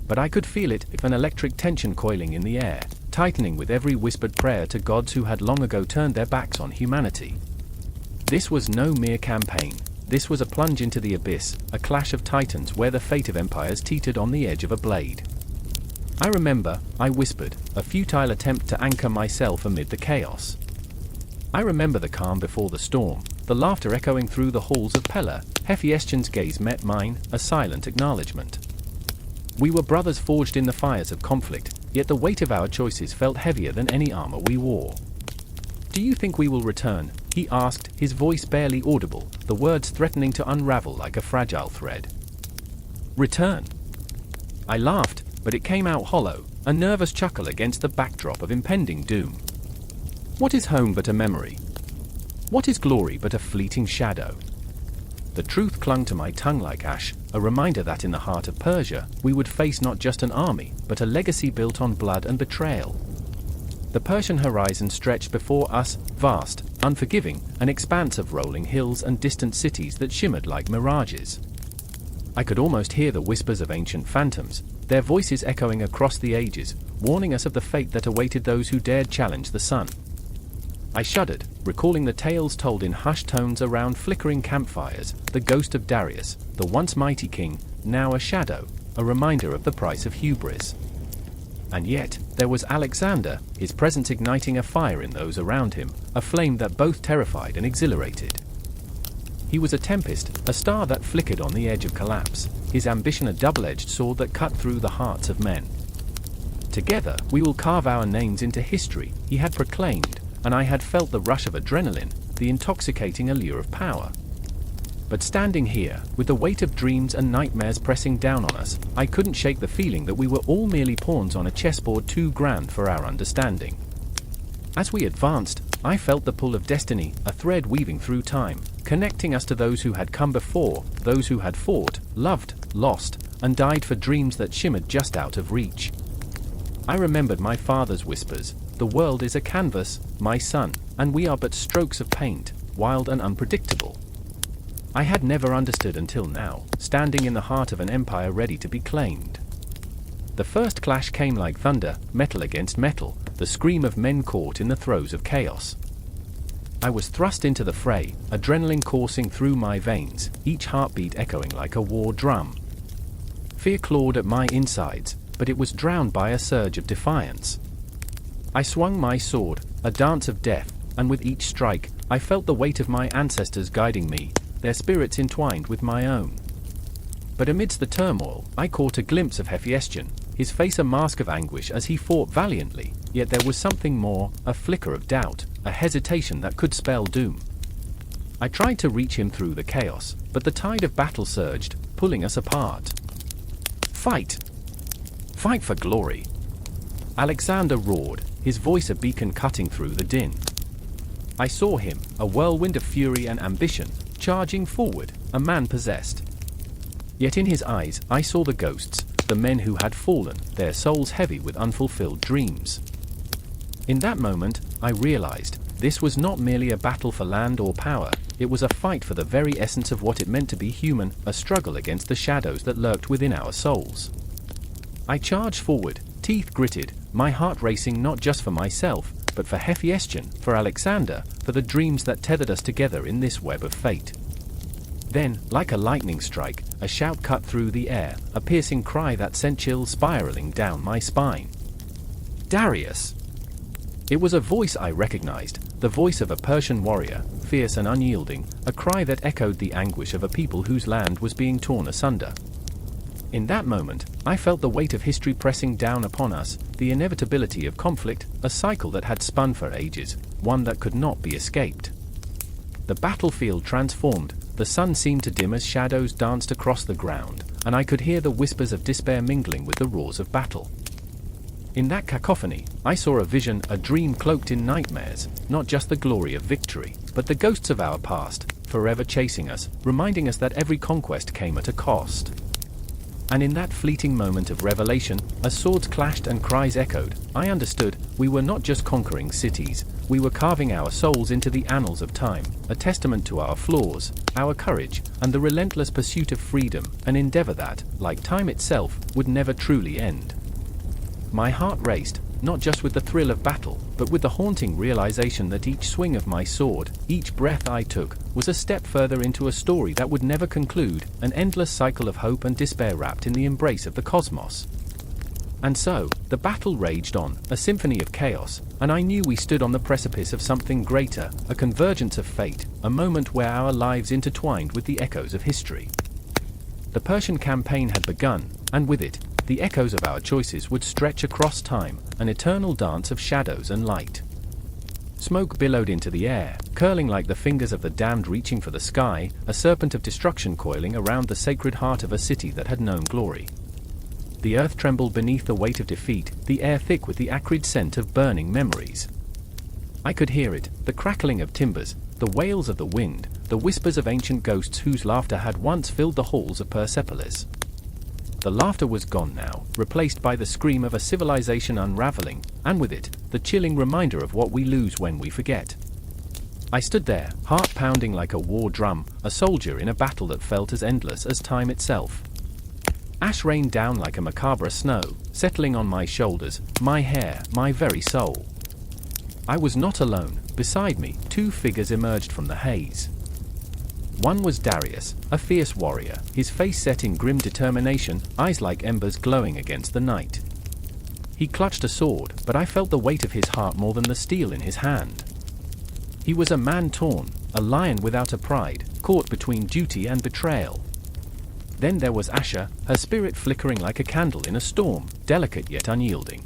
But I could feel it, an electric tension coiling in the air, tightening with every whispered prayer to gods who had long ago turned their backs on humanity. This was no mere campaign, this was a plunge into the abyss, a clash of titans where the fate of empires teetered on the edge of a blade. I remember, I whispered, a futile attempt to anchor myself amid the chaos. I remember the calm before the storm, the laughter echoing through the halls of Pella. Hephaestion's gaze met mine, a silent acknowledgement. We were brothers forged in the fires of conflict, yet the weight of our choices felt heavier than any armor we wore. "Do you think we will return?" he asked, his voice barely audible, the words threatening to unravel like a fragile thread. Return? I laughed, but it came out hollow, a nervous chuckle against the backdrop of impending doom. What is home but a memory? What is glory but a fleeting shadow? The truth clung to my tongue like ash, a reminder that in the heart of Persia, we would face not just an army, but a legacy built on blood and betrayal. The Persian horizon stretched before us, vast, unforgiving, an expanse of rolling hills and distant cities that shimmered like mirages. I could almost hear the whispers of ancient phantoms, their voices echoing across the ages, warning us of the fate that awaited those who dared challenge the sun. I shuddered, recalling the tales told in hushed tones around flickering campfires, the ghost of Darius, the once mighty king, now a shadow, a reminder of the price of hubris. And yet, there was Alexander, his presence igniting a fire in those around him, a flame that both terrified and exhilarated. He was a tempest, a star that flickered on the edge of collapse, his ambition a double-edged sword that cut through the hearts of men. Together, we will carve our names into history, he had proclaimed, and I had felt the rush of adrenaline, the intoxicating allure of power. But standing here, with the weight of dreams and nightmares pressing down on us, I couldn't shake the feeling that we were all merely pawns on a chessboard too grand for our understanding. As we advanced, I felt the pull of destiny, a thread weaving through time, connecting us to those who had come before, those who had fought, loved, lost, and died for dreams that shimmered just out of reach. I remembered my father's whispers, "The world is a canvas, my son, and we are but strokes of paint, wild and unpredictable." I had never understood until now, standing in the heart of an empire ready to be claimed. The first clash came like thunder, metal against metal, the scream of men caught in the throes of chaos. I was thrust into the fray, adrenaline coursing through my veins, each heartbeat echoing like a war drum. Fear clawed at my insides, but it was drowned by a surge of defiance. I swung my sword, a dance of death, and with each strike, I felt the weight of my ancestors guiding me, their spirits entwined with my own. But amidst the turmoil, I caught a glimpse of Hephaestion, his face a mask of anguish as he fought valiantly, yet there was something more, a flicker of doubt, a hesitation that could spell doom. I tried to reach him through the chaos, but the tide of battle surged, pulling us apart. "Fight! Fight for glory!" Alexander roared, his voice a beacon cutting through the din. I saw him, a whirlwind of fury and ambition, charging forward, a man possessed. Yet in his eyes, I saw the ghosts, the men who had fallen, their souls heavy with unfulfilled dreams. In that moment, I realized, this was not merely a battle for land or power, it was a fight for the very essence of what it meant to be human, a struggle against the shadows that lurked within our souls. I charged forward, teeth gritted, my heart racing not just for myself, but for Hephaestion, for Alexander, for the dreams that tethered us together in this web of fate. Then, like a lightning strike, a shout cut through the air, a piercing cry that sent chills spiraling down my spine. "Darius!" It was a voice I recognized, the voice of a Persian warrior, fierce and unyielding, a cry that echoed the anguish of a people whose land was being torn asunder. In that moment, I felt the weight of history pressing down upon us, the inevitability of conflict, a cycle that had spun for ages, one that could not be escaped. The battlefield transformed, the sun seemed to dim as shadows danced across the ground, and I could hear the whispers of despair mingling with the roars of battle. In that cacophony, I saw a vision, a dream cloaked in nightmares, not just the glory of victory, but the ghosts of our past, forever chasing us, reminding us that every conquest came at a cost. And in that fleeting moment of revelation, as swords clashed and cries echoed, I understood, we were not just conquering cities, we were carving our souls into the annals of time, a testament to our flaws, our courage, and the relentless pursuit of freedom, an endeavor that, like time itself, would never truly end. My heart raced, not just with the thrill of battle, but with the haunting realization that each swing of my sword, each breath I took, was a step further into a story that would never conclude, an endless cycle of hope and despair wrapped in the embrace of the cosmos. And so, the battle raged on, a symphony of chaos, and I knew we stood on the precipice of something greater, a convergence of fate, a moment where our lives intertwined with the echoes of history. The Persian campaign had begun, and with it, the echoes of our choices would stretch across time, an eternal dance of shadows and light. Smoke billowed into the air, curling like the fingers of the damned reaching for the sky, a serpent of destruction coiling around the sacred heart of a city that had known glory. The earth trembled beneath the weight of defeat, the air thick with the acrid scent of burning memories. I could hear it, the crackling of timbers, the wails of the wind, the whispers of ancient ghosts whose laughter had once filled the halls of Persepolis. The laughter was gone now, replaced by the scream of a civilization unraveling, and with it, the chilling reminder of what we lose when we forget. I stood there, heart pounding like a war drum, a soldier in a battle that felt as endless as time itself. Ash rained down like a macabre snow, settling on my shoulders, my hair, my very soul. I was not alone. Beside me, two figures emerged from the haze. One was Darius, a fierce warrior, his face set in grim determination, eyes like embers glowing against the night. He clutched a sword, but I felt the weight of his heart more than the steel in his hand. He was a man torn, a lion without a pride, caught between duty and betrayal. Then there was Asher, her spirit flickering like a candle in a storm, delicate yet unyielding.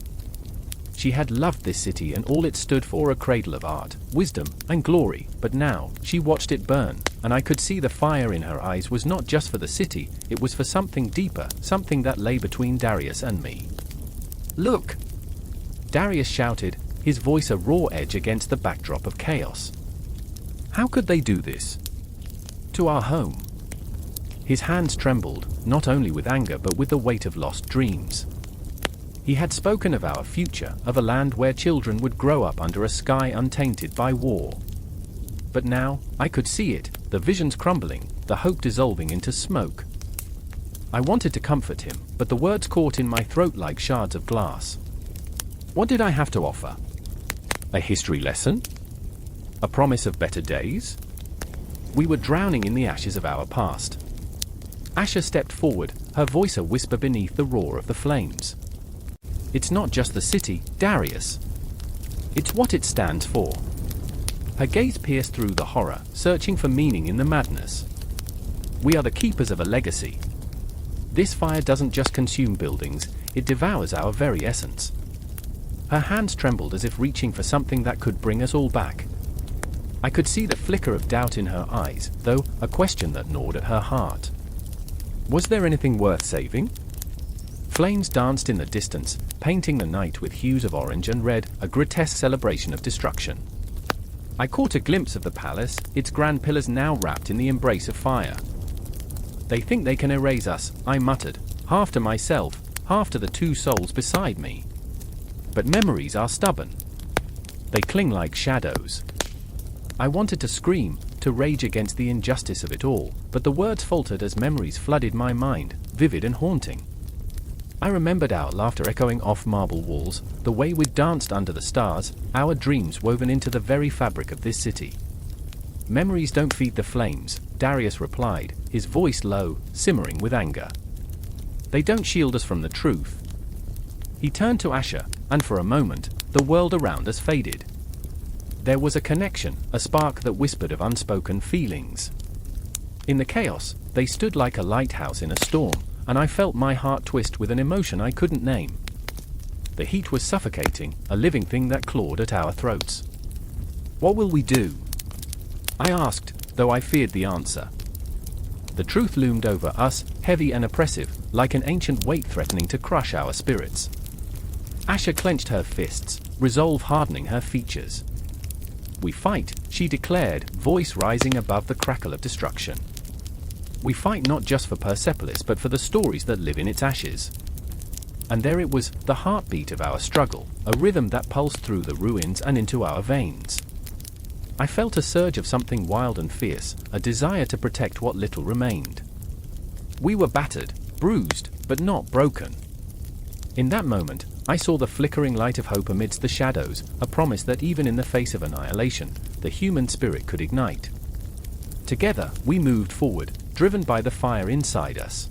She had loved this city and all it stood for, a cradle of art, wisdom, and glory, but now, she watched it burn, and I could see the fire in her eyes was not just for the city, it was for something deeper, something that lay between Darius and me. "Look!" Darius shouted, his voice a raw edge against the backdrop of chaos. "How could they do this? To our home?" His hands trembled, not only with anger but with the weight of lost dreams. He had spoken of our future, of a land where children would grow up under a sky untainted by war. But now, I could see it, the visions crumbling, the hope dissolving into smoke. I wanted to comfort him, but the words caught in my throat like shards of glass. What did I have to offer? A history lesson? A promise of better days? We were drowning in the ashes of our past. Asher stepped forward, her voice a whisper beneath the roar of the flames. "It's not just the city, Darius. It's what it stands for." Her gaze pierced through the horror, searching for meaning in the madness. "We are the keepers of a legacy. This fire doesn't just consume buildings, it devours our very essence." Her hands trembled as if reaching for something that could bring us all back. I could see the flicker of doubt in her eyes, though, a question that gnawed at her heart. Was there anything worth saving? Flames danced in the distance, painting the night with hues of orange and red, a grotesque celebration of destruction. I caught a glimpse of the palace, its grand pillars now wrapped in the embrace of fire. "They think they can erase us," I muttered, half to myself, half to the two souls beside me. But memories are stubborn. They cling like shadows. I wanted to scream, to rage against the injustice of it all, but the words faltered as memories flooded my mind, vivid and haunting. I remembered our laughter echoing off marble walls, the way we'd danced under the stars, our dreams woven into the very fabric of this city. "Memories don't feed the flames," Darius replied, his voice low, simmering with anger. "They don't shield us from the truth." He turned to Asher, and for a moment, the world around us faded. There was a connection, a spark that whispered of unspoken feelings. In the chaos, they stood like a lighthouse in a storm, and I felt my heart twist with an emotion I couldn't name. The heat was suffocating, a living thing that clawed at our throats. "What will we do?" I asked, though I feared the answer. The truth loomed over us, heavy and oppressive, like an ancient weight threatening to crush our spirits. Asher clenched her fists, resolve hardening her features. "We fight," she declared, voice rising above the crackle of destruction. "We fight not just for Persepolis but for the stories that live in its ashes." And there it was, the heartbeat of our struggle, a rhythm that pulsed through the ruins and into our veins. I felt a surge of something wild and fierce, a desire to protect what little remained. We were battered, bruised, but not broken. In that moment, I saw the flickering light of hope amidst the shadows, a promise that even in the face of annihilation, the human spirit could ignite. Together, we moved forward, driven by the fire inside us.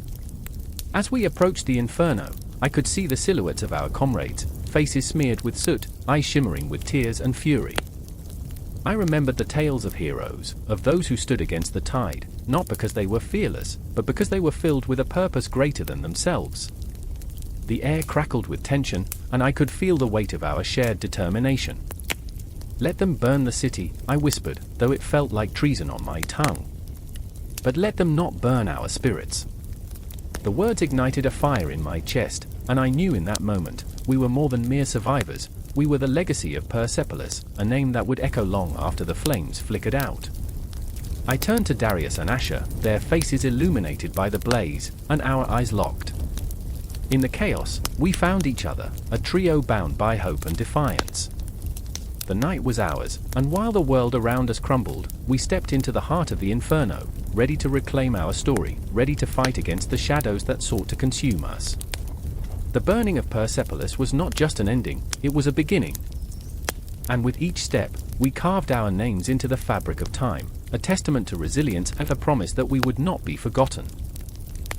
As we approached the inferno, I could see the silhouettes of our comrades, faces smeared with soot, eyes shimmering with tears and fury. I remembered the tales of heroes, of those who stood against the tide, not because they were fearless, but because they were filled with a purpose greater than themselves. The air crackled with tension, and I could feel the weight of our shared determination. "Let them burn the city," I whispered, though it felt like treason on my tongue. "But let them not burn our spirits." The words ignited a fire in my chest, and I knew in that moment, we were more than mere survivors, we were the legacy of Persepolis, a name that would echo long after the flames flickered out. I turned to Darius and Asher, their faces illuminated by the blaze, and our eyes locked. In the chaos, we found each other, a trio bound by hope and defiance. The night was ours, and while the world around us crumbled, we stepped into the heart of the inferno, ready to reclaim our story, ready to fight against the shadows that sought to consume us. The burning of Persepolis was not just an ending, it was a beginning. And with each step, we carved our names into the fabric of time, a testament to resilience and a promise that we would not be forgotten.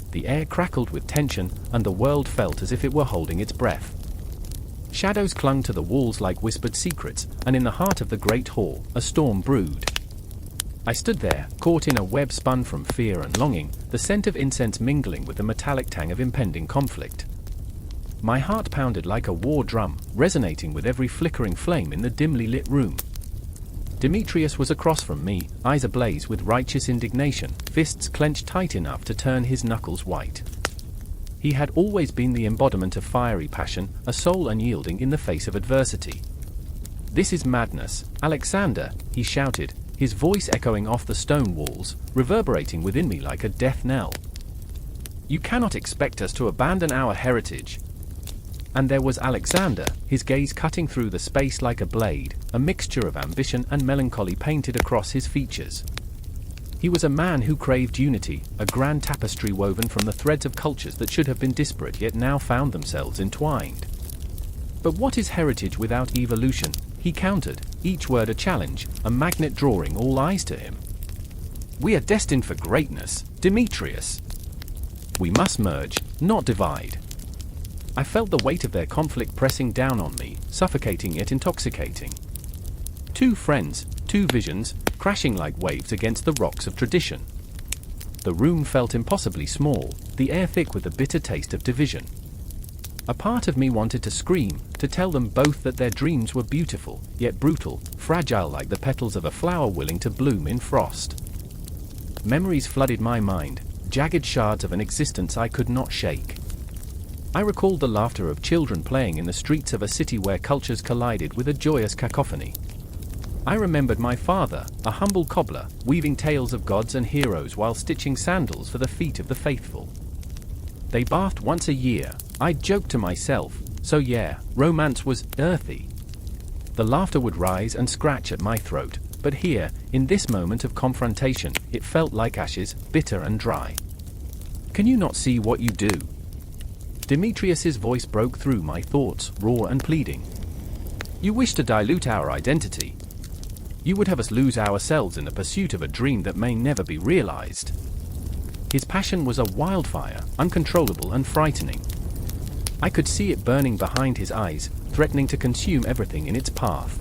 The air crackled with tension, and the world felt as if it were holding its breath. Shadows clung to the walls like whispered secrets, and in the heart of the great hall, a storm brewed. I stood there, caught in a web spun from fear and longing, the scent of incense mingling with the metallic tang of impending conflict. My heart pounded like a war drum, resonating with every flickering flame in the dimly lit room. Demetrius was across from me, eyes ablaze with righteous indignation, fists clenched tight enough to turn his knuckles white. He had always been the embodiment of fiery passion, a soul unyielding in the face of adversity. "This is madness, Alexander," he shouted, his voice echoing off the stone walls, reverberating within me like a death knell. "You cannot expect us to abandon our heritage." And there was Alexander, his gaze cutting through the space like a blade, a mixture of ambition and melancholy painted across his features. He was a man who craved unity, a grand tapestry woven from the threads of cultures that should have been disparate yet now found themselves entwined. "But what is heritage without evolution?" he countered, each word a challenge, a magnet drawing all eyes to him. "We are destined for greatness, Demetrius. We must merge, not divide." I felt the weight of their conflict pressing down on me, suffocating yet intoxicating. Two friends, two visions, crashing like waves against the rocks of tradition. The room felt impossibly small, the air thick with the bitter taste of division. A part of me wanted to scream, to tell them both that their dreams were beautiful, yet brutal, fragile like the petals of a flower willing to bloom in frost. Memories flooded my mind, jagged shards of an existence I could not shake. I recalled the laughter of children playing in the streets of a city where cultures collided with a joyous cacophony. I remembered my father, a humble cobbler, weaving tales of gods and heroes while stitching sandals for the feet of the faithful. They bathed once a year, I joked to myself, so yeah, romance was earthy. The laughter would rise and scratch at my throat, but here, in this moment of confrontation, it felt like ashes, bitter and dry. "Can you not see what you do?" Demetrius's voice broke through my thoughts, raw and pleading. "You wish to dilute our identity. You would have us lose ourselves in the pursuit of a dream that may never be realized." His passion was a wildfire, uncontrollable and frightening. I could see it burning behind his eyes, threatening to consume everything in its path.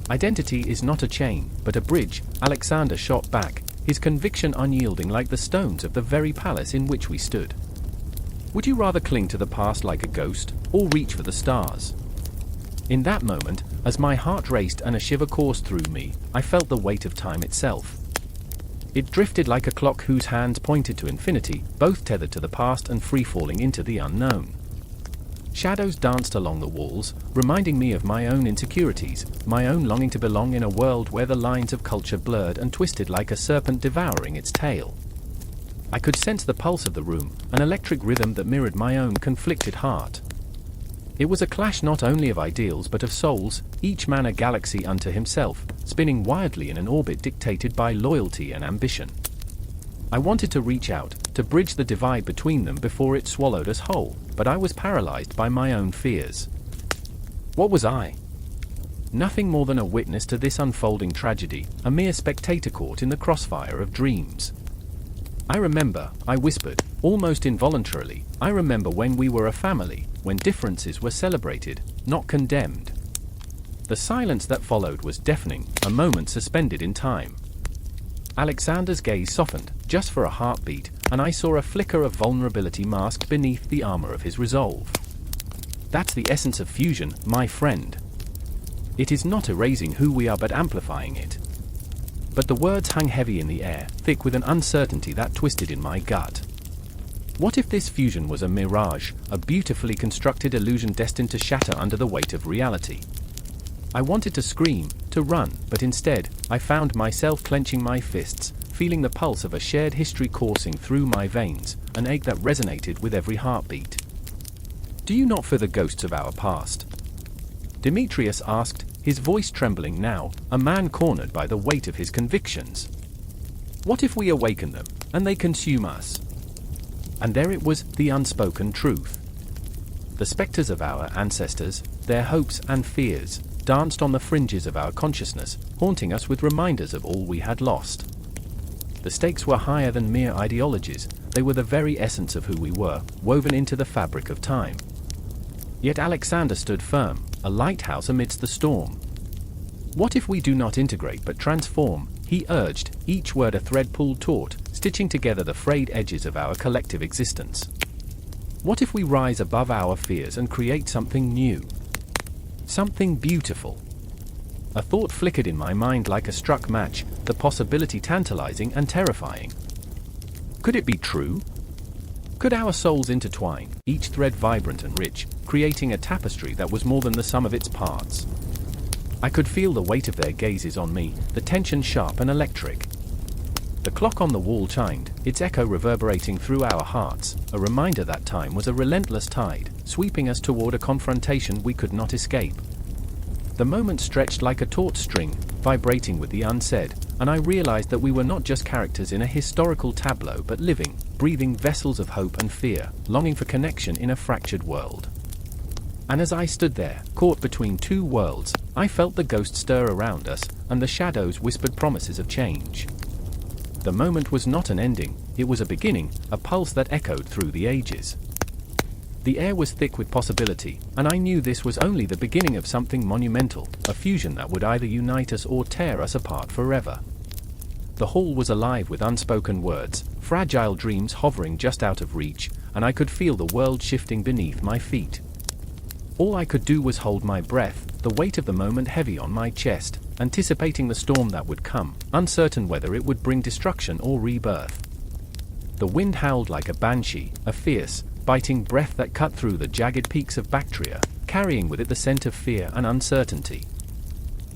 "Identity is not a chain, but a bridge," Alexander shot back, his conviction unyielding like the stones of the very palace in which we stood. "Would you rather cling to the past like a ghost, or reach for the stars?" In that moment, as my heart raced and a shiver coursed through me, I felt the weight of time itself. It drifted like a clock whose hands pointed to infinity, both tethered to the past and free-falling into the unknown. Shadows danced along the walls, reminding me of my own insecurities, my own longing to belong in a world where the lines of culture blurred and twisted like a serpent devouring its tail. I could sense the pulse of the room, an electric rhythm that mirrored my own conflicted heart. It was a clash not only of ideals but of souls, each man a galaxy unto himself, spinning wildly in an orbit dictated by loyalty and ambition. I wanted to reach out, to bridge the divide between them before it swallowed us whole, but I was paralyzed by my own fears. What was I? Nothing more than a witness to this unfolding tragedy, a mere spectator caught in the crossfire of dreams. "I remember," I whispered, almost involuntarily, "I remember when we were a family, when differences were celebrated, not condemned." The silence that followed was deafening, a moment suspended in time. Alexander's gaze softened, just for a heartbeat, and I saw a flicker of vulnerability masked beneath the armor of his resolve. "That's the essence of fusion, my friend. It is not erasing who we are but amplifying it." But the words hung heavy in the air, thick with an uncertainty that twisted in my gut. What if this fusion was a mirage, a beautifully constructed illusion destined to shatter under the weight of reality? I wanted to scream, to run, but instead, I found myself clenching my fists, feeling the pulse of a shared history coursing through my veins, an ache that resonated with every heartbeat. "Do you not fear the ghosts of our past?" Demetrius asked, his voice trembling now, a man cornered by the weight of his convictions. "What if we awaken them, and they consume us?" And there it was, the unspoken truth. The specters of our ancestors, their hopes and fears, danced on the fringes of our consciousness, haunting us with reminders of all we had lost. The stakes were higher than mere ideologies, they were the very essence of who we were, woven into the fabric of time. Yet Alexander stood firm, a lighthouse amidst the storm. "What if we do not integrate but transform?" he urged, each word a thread pulled taut, stitching together the frayed edges of our collective existence. "What if we rise above our fears and create something new? Something beautiful?" A thought flickered in my mind like a struck match, the possibility tantalizing and terrifying. Could it be true? Could our souls intertwine, each thread vibrant and rich, creating a tapestry that was more than the sum of its parts? I could feel the weight of their gazes on me, the tension sharp and electric. The clock on the wall chimed, its echo reverberating through our hearts, a reminder that time was a relentless tide, sweeping us toward a confrontation we could not escape. The moment stretched like a taut string, vibrating with the unsaid, and I realized that we were not just characters in a historical tableau but living, breathing vessels of hope and fear, longing for connection in a fractured world. And as I stood there, caught between two worlds, I felt the ghost stir around us, and the shadows whispered promises of change. The moment was not an ending, it was a beginning, a pulse that echoed through the ages. The air was thick with possibility, and I knew this was only the beginning of something monumental, a fusion that would either unite us or tear us apart forever. The hall was alive with unspoken words, fragile dreams hovering just out of reach, and I could feel the world shifting beneath my feet. All I could do was hold my breath, the weight of the moment heavy on my chest, anticipating the storm that would come, uncertain whether it would bring destruction or rebirth. The wind howled like a banshee, a fierce, biting breath that cut through the jagged peaks of Bactria, carrying with it the scent of fear and uncertainty.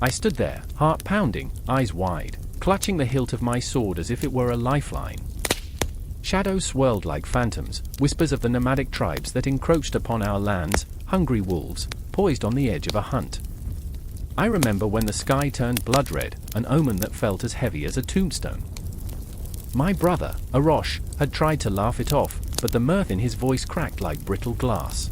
I stood there, heart pounding, eyes wide, clutching the hilt of my sword as if it were a lifeline. Shadows swirled like phantoms, whispers of the nomadic tribes that encroached upon our lands, hungry wolves, poised on the edge of a hunt. I remember when the sky turned blood red, an omen that felt as heavy as a tombstone. My brother, Arosh, had tried to laugh it off, but the mirth in his voice cracked like brittle glass.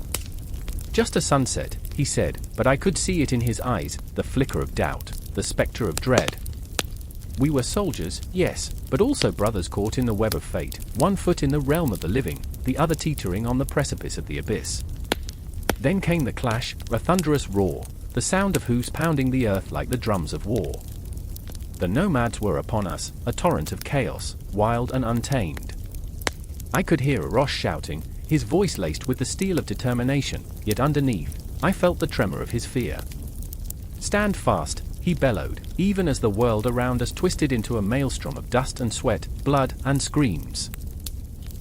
"Just a sunset," he said, but I could see it in his eyes, the flicker of doubt, the spectre of dread. We were soldiers, yes, but also brothers caught in the web of fate, one foot in the realm of the living, the other teetering on the precipice of the abyss. Then came the clash, a thunderous roar, the sound of hoofs pounding the earth like the drums of war. The nomads were upon us, a torrent of chaos, wild and untamed. I could hear Arosh shouting, his voice laced with the steel of determination, yet underneath, I felt the tremor of his fear. "Stand fast," he bellowed, even as the world around us twisted into a maelstrom of dust and sweat, blood and screams.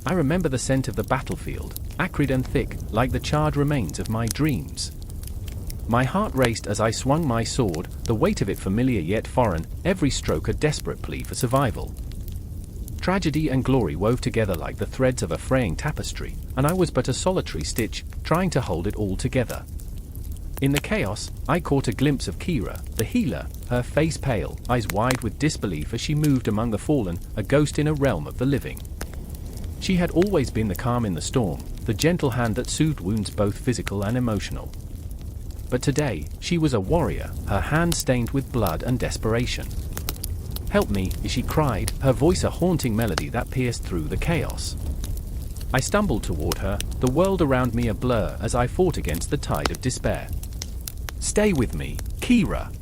I remember the scent of the battlefield, acrid and thick, like the charred remains of my dreams. My heart raced as I swung my sword, the weight of it familiar yet foreign, every stroke a desperate plea for survival. Tragedy and glory wove together like the threads of a fraying tapestry, and I was but a solitary stitch, trying to hold it all together. In the chaos, I caught a glimpse of Kira, the healer, her face pale, eyes wide with disbelief as she moved among the fallen, a ghost in a realm of the living. She had always been the calm in the storm, the gentle hand that soothed wounds both physical and emotional. But today, she was a warrior, her hands stained with blood and desperation. "Help me," she cried, her voice a haunting melody that pierced through the chaos. I stumbled toward her, the world around me a blur as I fought against the tide of despair. "Stay with me, Kira!"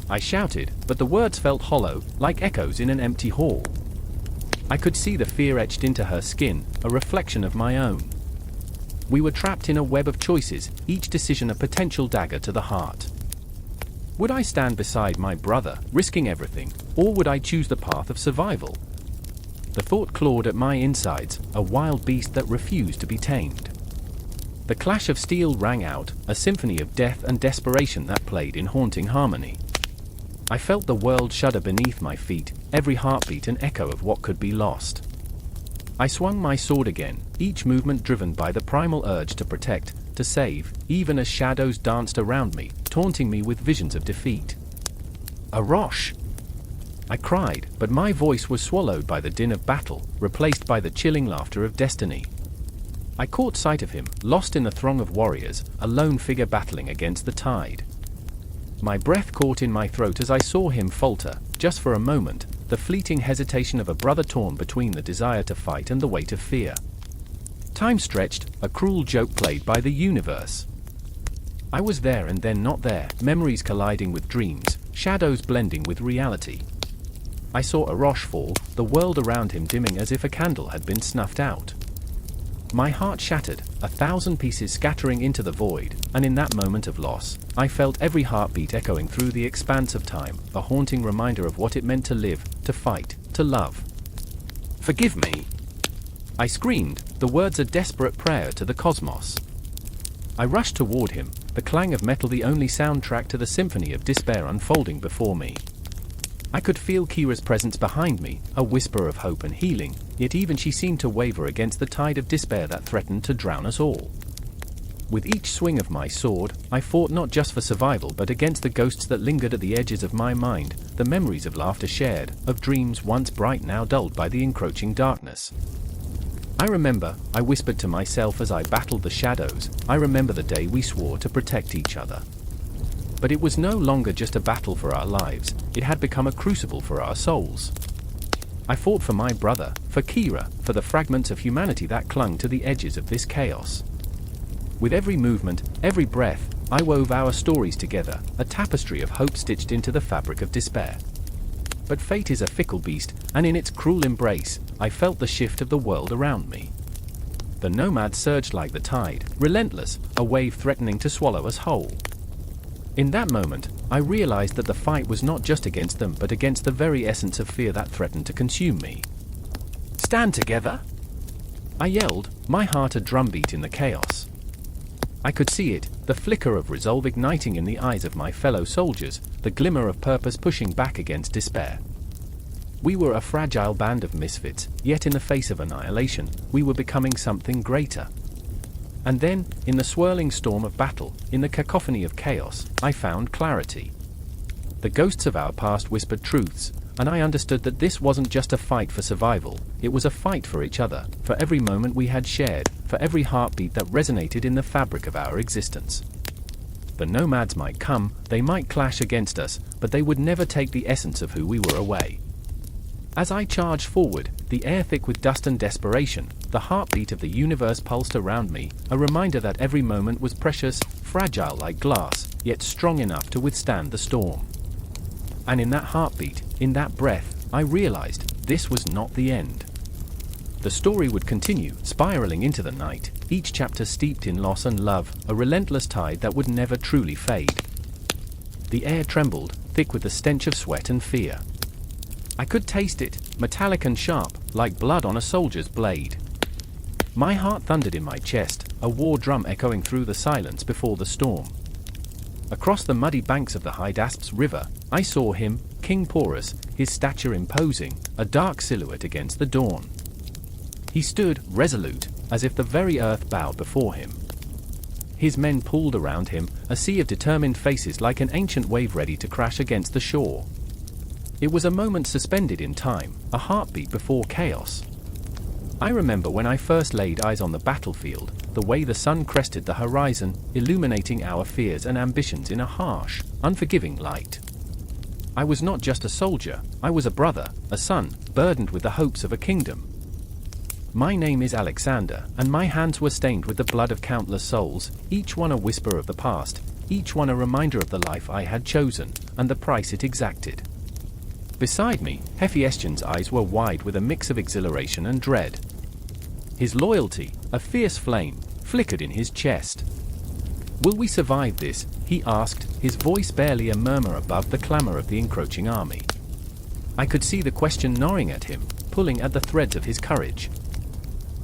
I shouted, but the words felt hollow, like echoes in an empty hall. I could see the fear etched into her skin, a reflection of my own. We were trapped in a web of choices, each decision a potential dagger to the heart. Would I stand beside my brother, risking everything, or would I choose the path of survival? The thought clawed at my insides, a wild beast that refused to be tamed. The clash of steel rang out, a symphony of death and desperation that played in haunting harmony. I felt the world shudder beneath my feet, every heartbeat an echo of what could be lost. I swung my sword again, each movement driven by the primal urge to protect, to save, even as shadows danced around me, taunting me with visions of defeat. "Arosh!" I cried, but my voice was swallowed by the din of battle, replaced by the chilling laughter of destiny. I caught sight of him, lost in the throng of warriors, a lone figure battling against the tide. My breath caught in my throat as I saw him falter, just for a moment, the fleeting hesitation of a brother torn between the desire to fight and the weight of fear. Time stretched, a cruel joke played by the universe. I was there and then not there, memories colliding with dreams, shadows blending with reality. I saw Arosh fall, the world around him dimming as if a candle had been snuffed out. My heart shattered, 1,000 pieces scattering into the void, and in that moment of loss, I felt every heartbeat echoing through the expanse of time, a haunting reminder of what it meant to live, to fight, to love. "Forgive me!" I screamed, the words a desperate prayer to the cosmos. I rushed toward him, the clang of metal the only soundtrack to the symphony of despair unfolding before me. I could feel Kira's presence behind me, a whisper of hope and healing, yet even she seemed to waver against the tide of despair that threatened to drown us all. With each swing of my sword, I fought not just for survival but against the ghosts that lingered at the edges of my mind, the memories of laughter shared, of dreams once bright now dulled by the encroaching darkness. I remember, I whispered to myself as I battled the shadows, I remember the day we swore to protect each other. But it was no longer just a battle for our lives, it had become a crucible for our souls. I fought for my brother, for Kira, for the fragments of humanity that clung to the edges of this chaos. With every movement, every breath, I wove our stories together, a tapestry of hope stitched into the fabric of despair. But fate is a fickle beast, and in its cruel embrace, I felt the shift of the world around me. The nomad surged like the tide, relentless, a wave threatening to swallow us whole. In that moment, I realized that the fight was not just against them but against the very essence of fear that threatened to consume me. "Stand together!" I yelled, my heart a drumbeat in the chaos. I could see it, the flicker of resolve igniting in the eyes of my fellow soldiers, the glimmer of purpose pushing back against despair. We were a fragile band of misfits, yet in the face of annihilation, we were becoming something greater. And then, in the swirling storm of battle, in the cacophony of chaos, I found clarity. The ghosts of our past whispered truths, and I understood that this wasn't just a fight for survival, it was a fight for each other, for every moment we had shared, for every heartbeat that resonated in the fabric of our existence. The nomads might come, they might clash against us, but they would never take the essence of who we were away. As I charged forward, the air thick with dust and desperation, the heartbeat of the universe pulsed around me, a reminder that every moment was precious, fragile like glass, yet strong enough to withstand the storm. And in that heartbeat, in that breath, I realized this was not the end. The story would continue, spiraling into the night, each chapter steeped in loss and love, a relentless tide that would never truly fade. The air trembled, thick with the stench of sweat and fear. I could taste it, metallic and sharp, like blood on a soldier's blade. My heart thundered in my chest, a war drum echoing through the silence before the storm. Across the muddy banks of the Hydaspes River, I saw him, King Porus, his stature imposing, a dark silhouette against the dawn. He stood, resolute, as if the very earth bowed before him. His men pulled around him, a sea of determined faces like an ancient wave ready to crash against the shore. It was a moment suspended in time, a heartbeat before chaos. I remember when I first laid eyes on the battlefield, the way the sun crested the horizon, illuminating our fears and ambitions in a harsh, unforgiving light. I was not just a soldier, I was a brother, a son, burdened with the hopes of a kingdom. My name is Alexander, and my hands were stained with the blood of countless souls, each one a whisper of the past, each one a reminder of the life I had chosen, and the price it exacted. Beside me, Hephaestion's eyes were wide with a mix of exhilaration and dread. His loyalty, a fierce flame, flickered in his chest. "Will we survive this?" he asked, his voice barely a murmur above the clamor of the encroaching army. I could see the question gnawing at him, pulling at the threads of his courage.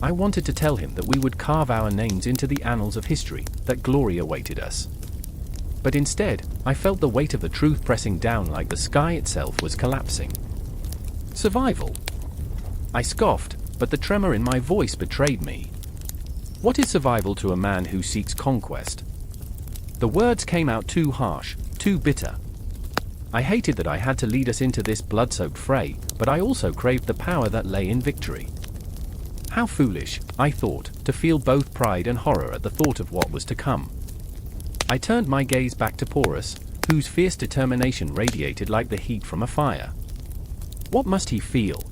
I wanted to tell him that we would carve our names into the annals of history, that glory awaited us. But instead, I felt the weight of the truth pressing down like the sky itself was collapsing. Survival? I scoffed, but the tremor in my voice betrayed me. What is survival to a man who seeks conquest? The words came out too harsh, too bitter. I hated that I had to lead us into this blood-soaked fray, but I also craved the power that lay in victory. How foolish, I thought, to feel both pride and horror at the thought of what was to come. I turned my gaze back to Porus, whose fierce determination radiated like the heat from a fire. What must he feel?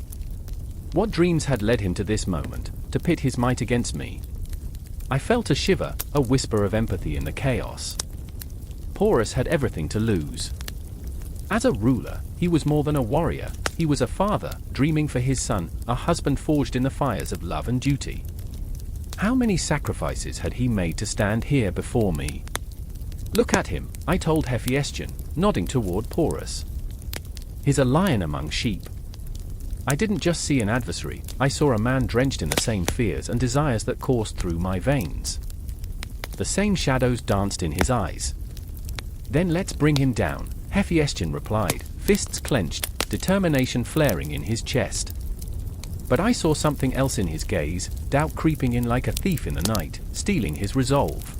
What dreams had led him to this moment, to pit his might against me? I felt a shiver, a whisper of empathy in the chaos. Porus had everything to lose. As a ruler, he was more than a warrior. He was a father, dreaming for his son, a husband forged in the fires of love and duty. How many sacrifices had he made to stand here before me? "Look at him," I told Hephaestion, nodding toward Porus. "He's a lion among sheep." I didn't just see an adversary, I saw a man drenched in the same fears and desires that coursed through my veins. The same shadows danced in his eyes. "Then let's bring him down," Hephaestion replied, fists clenched, determination flaring in his chest. But I saw something else in his gaze, doubt creeping in like a thief in the night, stealing his resolve.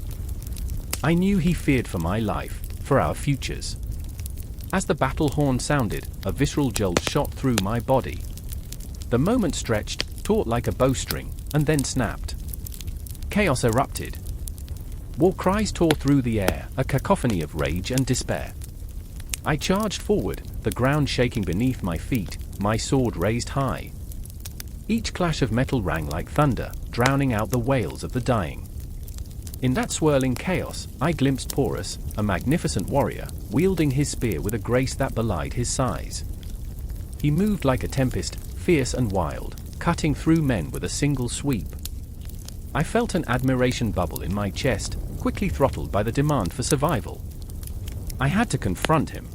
I knew he feared for my life, for our futures. As the battle horn sounded, a visceral jolt shot through my body. The moment stretched, taut like a bowstring, and then snapped. Chaos erupted. War cries tore through the air, a cacophony of rage and despair. I charged forward, the ground shaking beneath my feet, my sword raised high. Each clash of metal rang like thunder, drowning out the wails of the dying. In that swirling chaos, I glimpsed Porus, a magnificent warrior, wielding his spear with a grace that belied his size. He moved like a tempest, fierce and wild, cutting through men with a single sweep. I felt an admiration bubble in my chest, quickly throttled by the demand for survival. I had to confront him.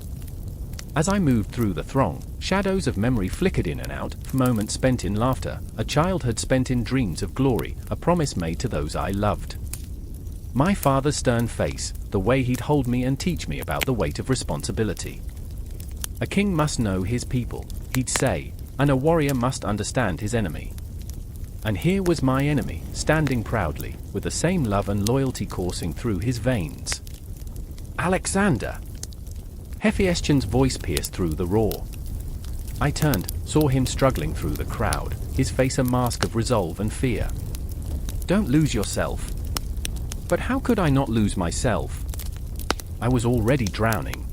As I moved through the throng, shadows of memory flickered in and out, moments spent in laughter, a childhood spent in dreams of glory, a promise made to those I loved. My father's stern face, the way he'd hold me and teach me about the weight of responsibility. A king must know his people, he'd say, and a warrior must understand his enemy. And here was my enemy, standing proudly, with the same love and loyalty coursing through his veins. "Alexander!" Hephaestion's voice pierced through the roar. I turned, saw him struggling through the crowd, his face a mask of resolve and fear. "Don't lose yourself." But how could I not lose myself? I was already drowning.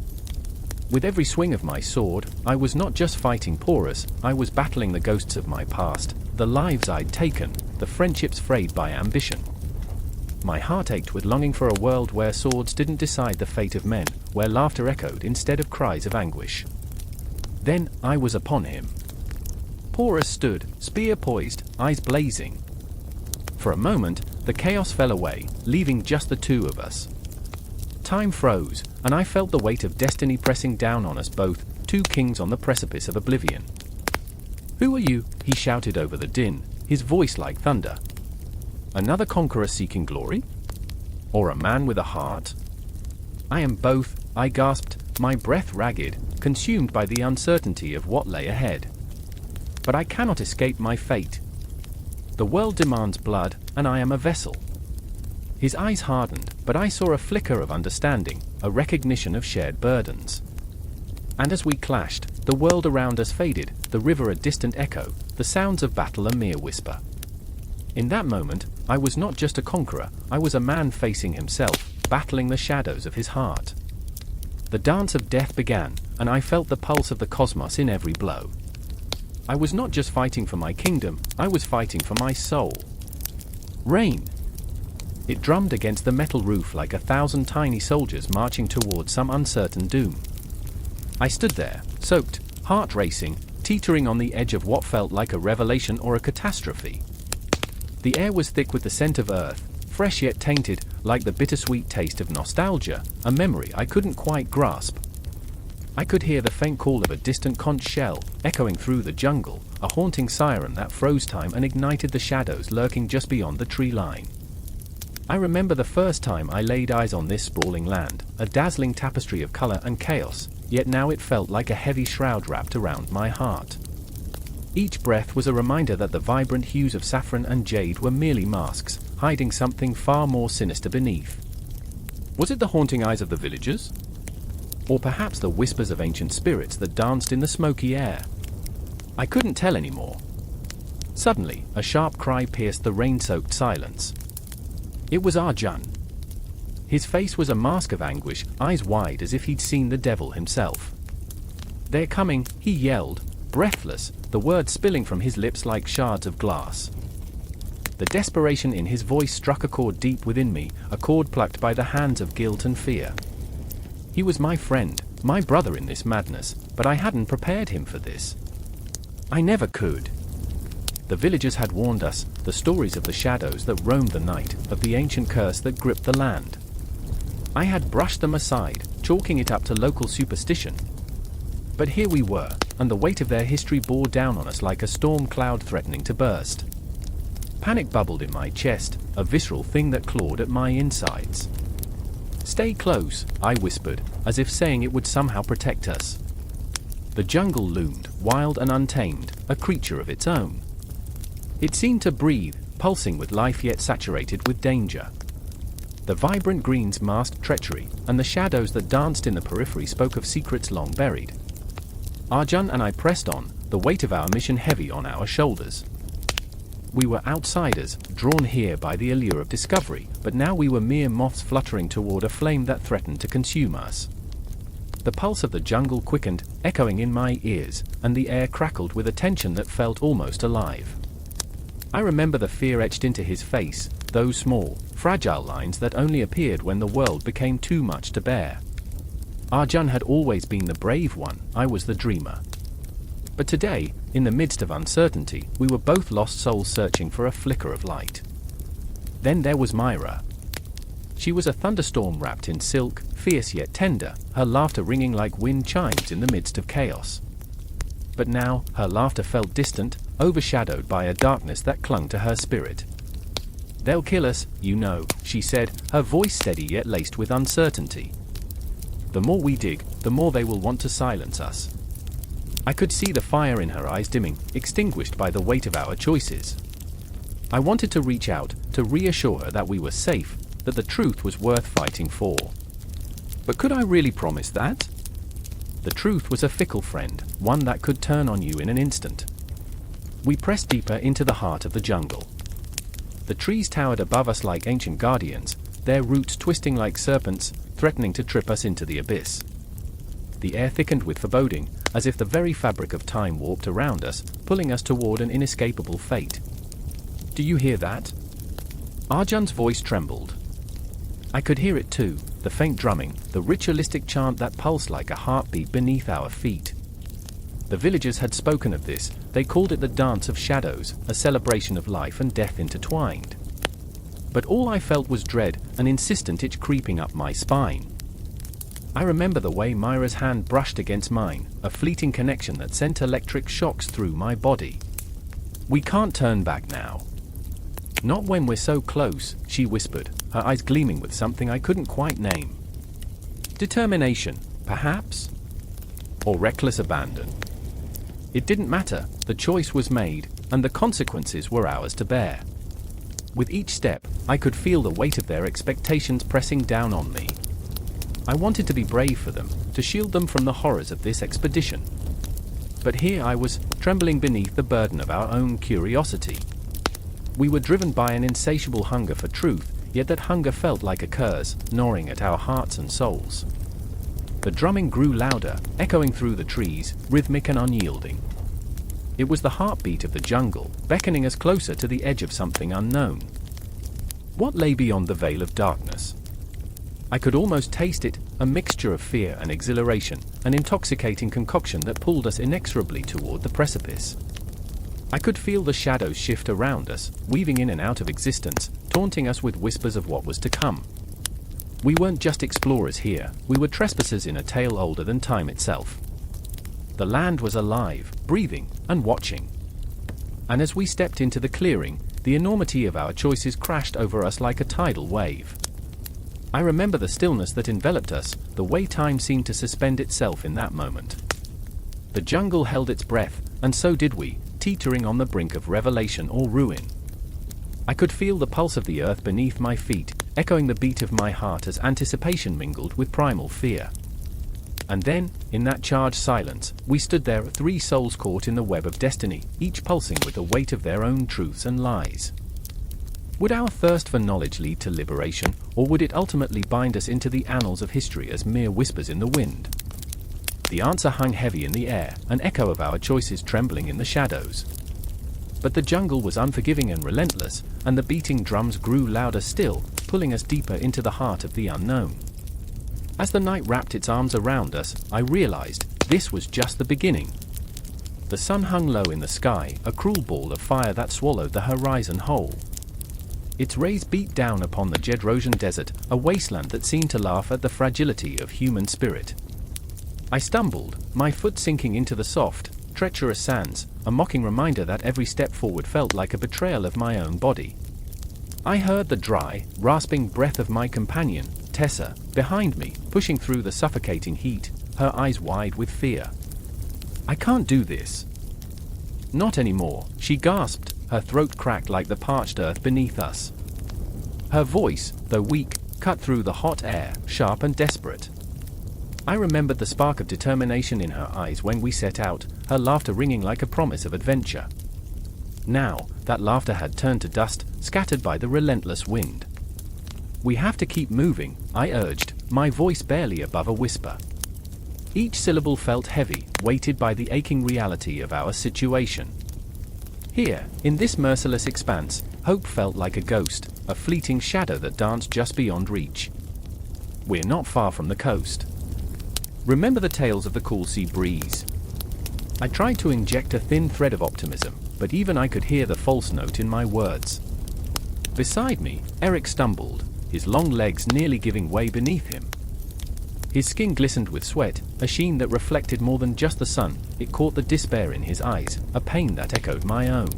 With every swing of my sword, I was not just fighting Porus, I was battling the ghosts of my past, the lives I'd taken, the friendships frayed by ambition. My heart ached with longing for a world where swords didn't decide the fate of men, where laughter echoed instead of cries of anguish. Then, I was upon him. Porus stood, spear poised, eyes blazing. For a moment, the chaos fell away, leaving just the two of us. Time froze, and I felt the weight of destiny pressing down on us both, two kings on the precipice of oblivion. "Who are you?" he shouted over the din, his voice like thunder. "Another conqueror seeking glory? Or a man with a heart?" "I am both," I gasped, my breath ragged, consumed by the uncertainty of what lay ahead. "But I cannot escape my fate. The world demands blood, and I am a vessel." His eyes hardened, but I saw a flicker of understanding, a recognition of shared burdens. And as we clashed, the world around us faded, the river a distant echo, the sounds of battle a mere whisper. In that moment, I was not just a conqueror, I was a man facing himself, battling the shadows of his heart. The dance of death began, and I felt the pulse of the cosmos in every blow. I was not just fighting for my kingdom, I was fighting for my soul. Rain! It drummed against the metal roof like 1,000 tiny soldiers marching toward some uncertain doom. I stood there, soaked, heart racing, teetering on the edge of what felt like a revelation or a catastrophe. The air was thick with the scent of earth, fresh yet tainted, like the bittersweet taste of nostalgia, a memory I couldn't quite grasp. I could hear the faint call of a distant conch shell, echoing through the jungle, a haunting siren that froze time and ignited the shadows lurking just beyond the tree line. I remember the first time I laid eyes on this sprawling land, a dazzling tapestry of color and chaos, yet now it felt like a heavy shroud wrapped around my heart. Each breath was a reminder that the vibrant hues of saffron and jade were merely masks, hiding something far more sinister beneath. Was it the haunting eyes of the villagers? Or perhaps the whispers of ancient spirits that danced in the smoky air? I couldn't tell anymore. Suddenly, a sharp cry pierced the rain-soaked silence. It was Arjun. His face was a mask of anguish, eyes wide as if he'd seen the devil himself. "They're coming," he yelled, breathless, the words spilling from his lips like shards of glass. The desperation in his voice struck a chord deep within me, a chord plucked by the hands of guilt and fear. He was my friend, my brother in this madness, but I hadn't prepared him for this. I never could. The villagers had warned us, the stories of the shadows that roamed the night, of the ancient curse that gripped the land. I had brushed them aside, chalking it up to local superstition. But here we were, and the weight of their history bore down on us like a storm cloud threatening to burst. Panic bubbled in my chest, a visceral thing that clawed at my insides. "Stay close," I whispered, as if saying it would somehow protect us. The jungle loomed, wild and untamed, a creature of its own. It seemed to breathe, pulsing with life yet saturated with danger. The vibrant greens masked treachery, and the shadows that danced in the periphery spoke of secrets long buried. Arjun and I pressed on, the weight of our mission heavy on our shoulders. We were outsiders, drawn here by the allure of discovery, but now we were mere moths fluttering toward a flame that threatened to consume us. The pulse of the jungle quickened, echoing in my ears, and the air crackled with a tension that felt almost alive. I remember the fear etched into his face, those small, fragile lines that only appeared when the world became too much to bear. Arjun had always been the brave one, I was the dreamer. But today, in the midst of uncertainty, we were both lost souls searching for a flicker of light. Then there was Myra. She was a thunderstorm wrapped in silk, fierce yet tender, her laughter ringing like wind chimes in the midst of chaos. But now, her laughter felt distant, overshadowed by a darkness that clung to her spirit. "They'll kill us, you know," she said, her voice steady yet laced with uncertainty. "The more we dig, the more they will want to silence us." I could see the fire in her eyes dimming, extinguished by the weight of our choices. I wanted to reach out, to reassure her that we were safe, that the truth was worth fighting for. But could I really promise that? The truth was a fickle friend, one that could turn on you in an instant. We pressed deeper into the heart of the jungle. The trees towered above us like ancient guardians, their roots twisting like serpents, threatening to trip us into the abyss. The air thickened with foreboding, as if the very fabric of time warped around us, pulling us toward an inescapable fate. "Do you hear that?" Arjun's voice trembled. I could hear it too, the faint drumming, the ritualistic chant that pulsed like a heartbeat beneath our feet. The villagers had spoken of this, they called it the dance of shadows, a celebration of life and death intertwined. But all I felt was dread, an insistent itch creeping up my spine. I remember the way Myra's hand brushed against mine, a fleeting connection that sent electric shocks through my body. "We can't turn back now." "Not when we're so close," she whispered, her eyes gleaming with something I couldn't quite name. Determination, perhaps? Or reckless abandon? It didn't matter, the choice was made, and the consequences were ours to bear. With each step, I could feel the weight of their expectations pressing down on me. I wanted to be brave for them, to shield them from the horrors of this expedition. But here I was, trembling beneath the burden of our own curiosity. We were driven by an insatiable hunger for truth, yet that hunger felt like a curse, gnawing at our hearts and souls. The drumming grew louder, echoing through the trees, rhythmic and unyielding. It was the heartbeat of the jungle, beckoning us closer to the edge of something unknown. What lay beyond the veil of darkness? I could almost taste it, a mixture of fear and exhilaration, an intoxicating concoction that pulled us inexorably toward the precipice. I could feel the shadows shift around us, weaving in and out of existence, taunting us with whispers of what was to come. We weren't just explorers here, we were trespassers in a tale older than time itself. The land was alive, breathing, and watching. And as we stepped into the clearing, the enormity of our choices crashed over us like a tidal wave. I remember the stillness that enveloped us, the way time seemed to suspend itself in that moment. The jungle held its breath, and so did we, teetering on the brink of revelation or ruin. I could feel the pulse of the earth beneath my feet, echoing the beat of my heart as anticipation mingled with primal fear. And then, in that charged silence, we stood there, three souls caught in the web of destiny, each pulsing with the weight of their own truths and lies. Would our thirst for knowledge lead to liberation, or would it ultimately bind us into the annals of history as mere whispers in the wind? The answer hung heavy in the air, an echo of our choices trembling in the shadows. But the jungle was unforgiving and relentless, and the beating drums grew louder still, pulling us deeper into the heart of the unknown. As the night wrapped its arms around us, I realized this was just the beginning. The sun hung low in the sky, a cruel ball of fire that swallowed the horizon whole. Its rays beat down upon the Jedrosian desert, a wasteland that seemed to laugh at the fragility of human spirit. I stumbled, my foot sinking into the soft, treacherous sands, a mocking reminder that every step forward felt like a betrayal of my own body. I heard the dry, rasping breath of my companion, Tessa, behind me, pushing through the suffocating heat, her eyes wide with fear. "I can't do this." "Not anymore," she gasped, her throat cracked like the parched earth beneath us. Her voice, though weak, cut through the hot air, sharp and desperate. I remembered the spark of determination in her eyes when we set out, her laughter ringing like a promise of adventure. Now, that laughter had turned to dust, scattered by the relentless wind. "We have to keep moving," I urged, my voice barely above a whisper. Each syllable felt heavy, weighted by the aching reality of our situation. Here, in this merciless expanse, hope felt like a ghost, a fleeting shadow that danced just beyond reach. "We're not far from the coast. Remember the tales of the cool sea breeze?" I tried to inject a thin thread of optimism, but even I could hear the false note in my words. Beside me, Eric stumbled, his long legs nearly giving way beneath him. His skin glistened with sweat, a sheen that reflected more than just the sun. It caught the despair in his eyes, a pain that echoed my own.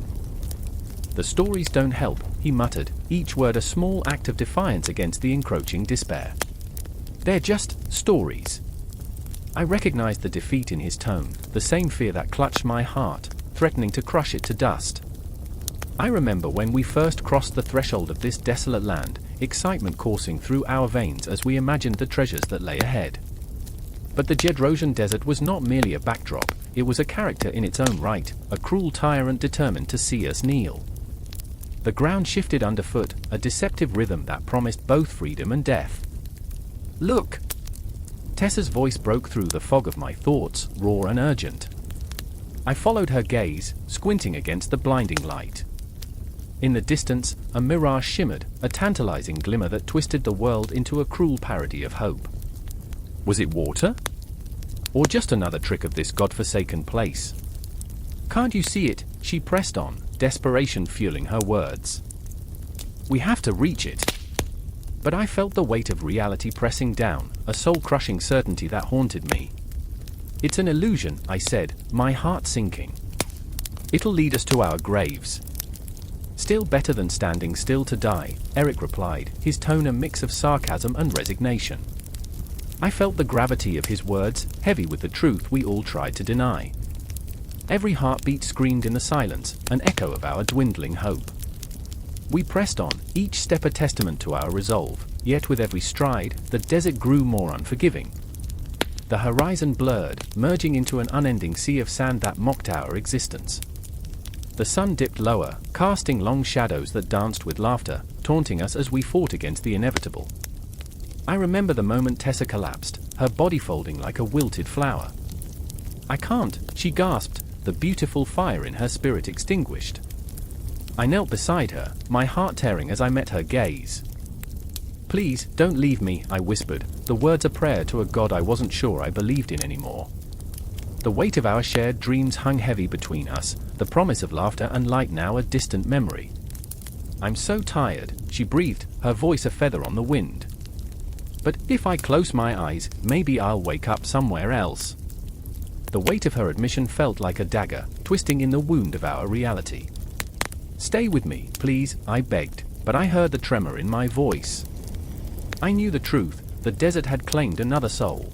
"The stories don't help," he muttered, each word a small act of defiance against the encroaching despair. "They're just stories." I recognized the defeat in his tone, the same fear that clutched my heart, threatening to crush it to dust. I remember when we first crossed the threshold of this desolate land, excitement coursing through our veins as we imagined the treasures that lay ahead. But the Jedrosian desert was not merely a backdrop, it was a character in its own right, a cruel tyrant determined to see us kneel. The ground shifted underfoot, a deceptive rhythm that promised both freedom and death. "Look!" Tessa's voice broke through the fog of my thoughts, raw and urgent. I followed her gaze, squinting against the blinding light. In the distance, a mirage shimmered, a tantalizing glimmer that twisted the world into a cruel parody of hope. Was it water? Or just another trick of this godforsaken place? "Can't you see it?" she pressed on, desperation fueling her words. "We have to reach it." But I felt the weight of reality pressing down, a soul-crushing certainty that haunted me. "It's an illusion," I said, my heart sinking. "It'll lead us to our graves." "Still better than standing still to die," Eric replied, his tone a mix of sarcasm and resignation. I felt the gravity of his words, heavy with the truth we all tried to deny. Every heartbeat screamed in the silence, an echo of our dwindling hope. We pressed on, each step a testament to our resolve, yet with every stride, the desert grew more unforgiving. The horizon blurred, merging into an unending sea of sand that mocked our existence. The sun dipped lower, casting long shadows that danced with laughter, taunting us as we fought against the inevitable. I remember the moment Tessa collapsed, her body folding like a wilted flower. "I can't," she gasped, the beautiful fire in her spirit extinguished. I knelt beside her, my heart tearing as I met her gaze. "Please, don't leave me," I whispered, the words a prayer to a God I wasn't sure I believed in anymore. The weight of our shared dreams hung heavy between us, the promise of laughter and light now a distant memory. "I'm so tired," she breathed, her voice a feather on the wind. "But if I close my eyes, maybe I'll wake up somewhere else." The weight of her admission felt like a dagger, twisting in the wound of our reality. "Stay with me, please," I begged, but I heard the tremor in my voice. I knew the truth, the desert had claimed another soul.